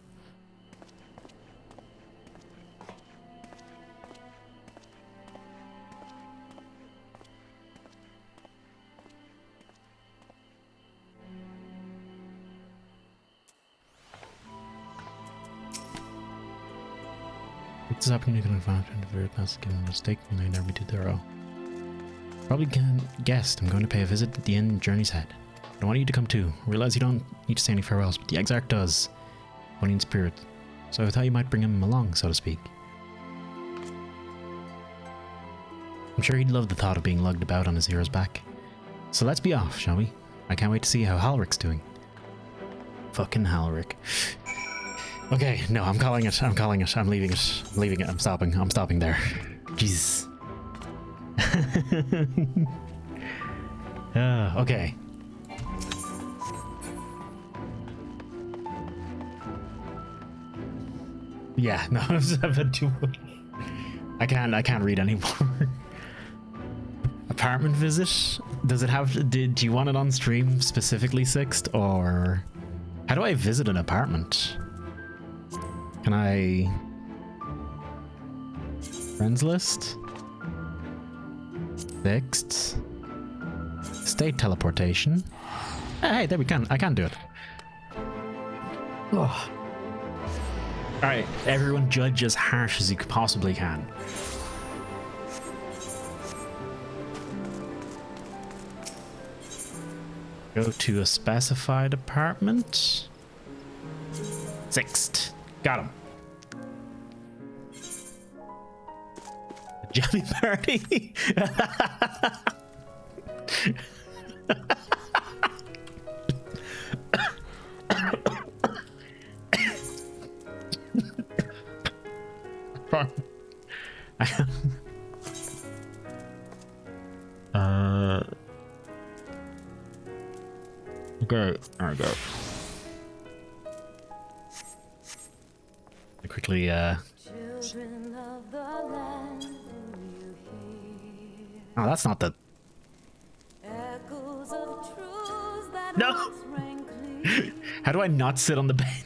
This opportunity can find a very past given a mistake and they never be too thorough. Probably guessed I'm going to pay a visit at the inn Journey's Head. I want you to come too. Realize you don't need to say any farewells, but the exarch does. Only in spirit. So I thought you might bring him along, so to speak. I'm sure he'd love the thought of being lugged about on his hero's back. So let's be off, shall we? I can't wait to see how Halric's doing. Fucking Halric. Okay, no, I'm calling it. I'm calling it. I'm leaving it. I'm leaving it. I'm stopping. I'm stopping there. Jesus. Okay. Yeah, no, I've had too much. I can't read anymore. Apartment visit? Does it have? Do you want it on stream specifically, Sixt, or how do I visit an apartment? Can I friends list? Sixt. State teleportation. Hey, there we can. I can do it. Oh. Alright, everyone judge as harsh as you possibly can. Go to a specified apartment. Sixt. Got him. Jelly party. Okay, there we go. Quickly, Oh, that's not the... No! How do I not sit on the bed?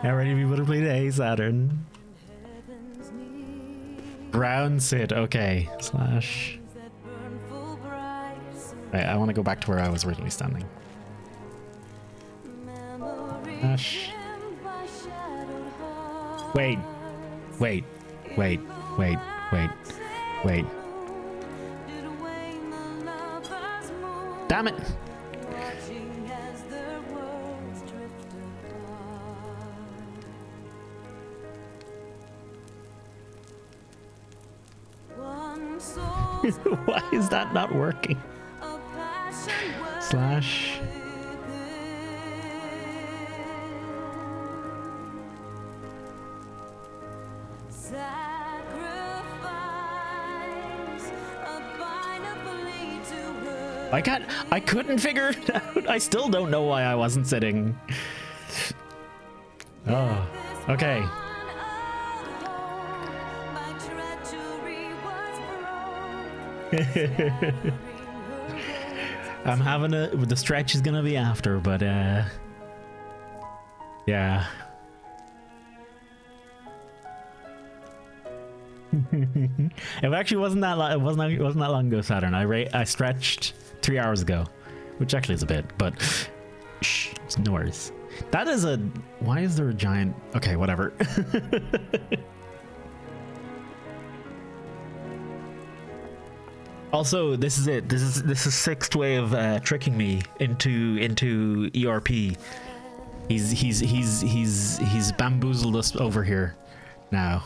How many people to play today, Saturn? Brown Sid, okay. Slash. Right, I want to go back to where I was originally standing. Slash. Wait. Wait. Wait. Wait. Wait. Wait. Damn it! Why is that not working? Slash. I couldn't figure it out. I still don't know why I wasn't sitting. Oh, okay. I'm having the stretch is gonna be after, but yeah. It actually wasn't that long. It wasn't that long ago, Saturn. I stretched 3 hours ago, which actually is a bit, but shh, no worries. That is a. Why is there a giant? Okay, whatever. Also, this is it. This is sixth way of tricking me into ERP. He's bamboozled us over here now.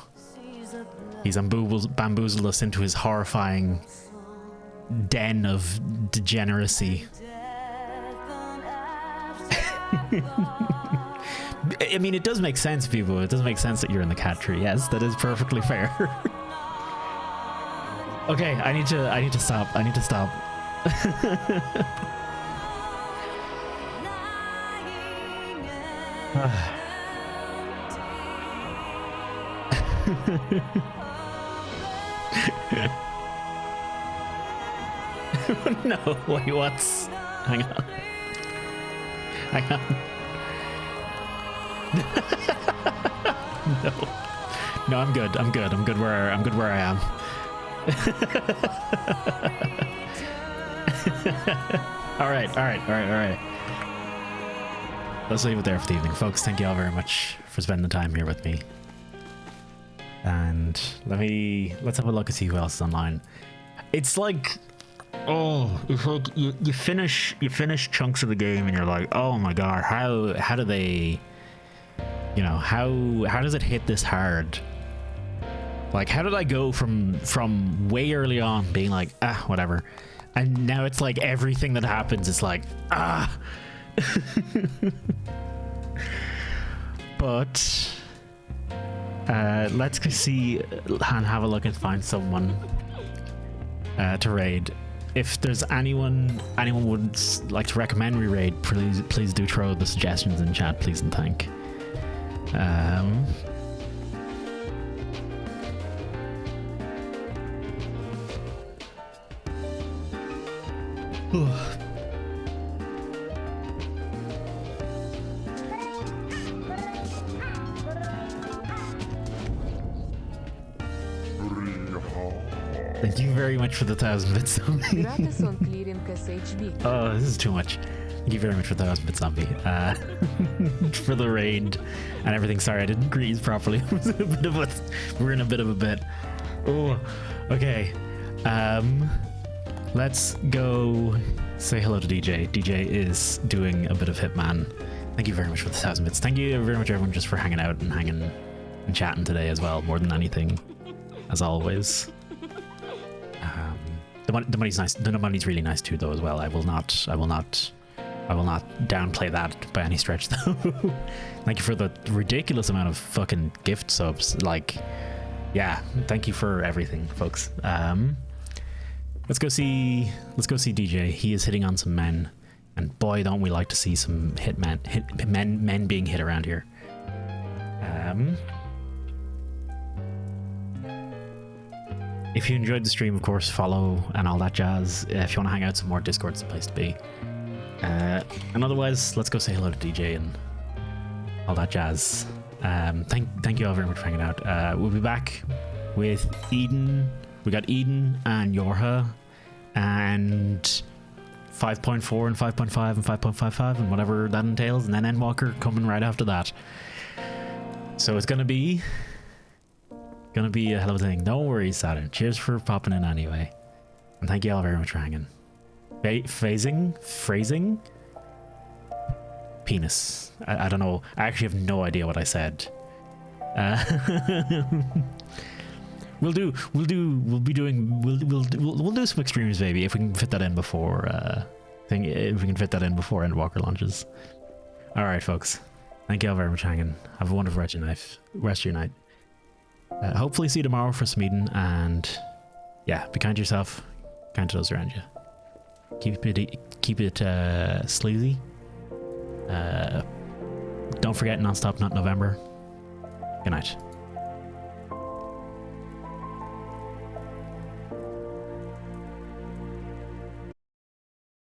He's bamboozled us into his horrifying den of degeneracy. I mean, it does make sense, people. It does make sense that you're in the cat tree. Yes, that is perfectly fair. Okay, I need to stop. I need to stop. No, wait, what's... Hang on. Hang on. No. No, I'm good. I'm good. I'm good where I am. All right. Let's leave it there for the evening, folks. Thank you all very much for spending the time here with me. And let's have a look and see who else is online. It's like, oh, it's like you finish chunks of the game and you're like, oh my god, how do they, you know, how does it hit this hard? Like, how did I go from way early on being like, whatever, and now it's like everything that happens is like, But let's go see and have a look and find someone to raid. If there's anyone would like to recommend we raid, please do throw the suggestions in chat, please and thank. Thank you very much for the 1,000 bit zombie. Oh, this is too much. Thank you very much for the 1,000 bit zombie. For the raid and everything. Sorry, I didn't grease properly. We're in a bit of a bit. Oh, okay. Let's go say hello to DJ. DJ is doing a bit of Hitman. Thank you very much for the 1,000 bits. Thank you very much, everyone, just for hanging out and hanging and chatting today as well. More than anything, as always. The money's nice. The money's really nice too, though, as well. I will not downplay that by any stretch, though. Thank you for the ridiculous amount of fucking gift subs. Like, yeah, thank you for everything, folks. Let's go see DJ. He is hitting on some men, and boy, don't we like to see some men being hit around here. If you enjoyed the stream, of course, follow and all that jazz. If you want to hang out some more, Discord's the place to be. And otherwise, let's go say hello to DJ and all that jazz. Thank you all very much for hanging out. We'll be back with Eden. We got Eden and Yorha and 5.4 and 5.5 and 5.55 and whatever that entails, and then Endwalker coming right after that. So it's gonna be a hell of a thing. Don't worry, Saturn. Cheers for popping in anyway, and thank you all very much for hanging. Phrasing. Penis. I don't know. I actually have no idea what I said. We'll do some extremes maybe if we can fit that in before Endwalker launches. All right, folks. Thank you all very much for hanging. Have a wonderful rest of your night. Hopefully see you tomorrow for some Eden, and yeah, be kind to yourself, kind to those around you. Keep it sleazy. Don't forget Non-Stop Not November. Good night.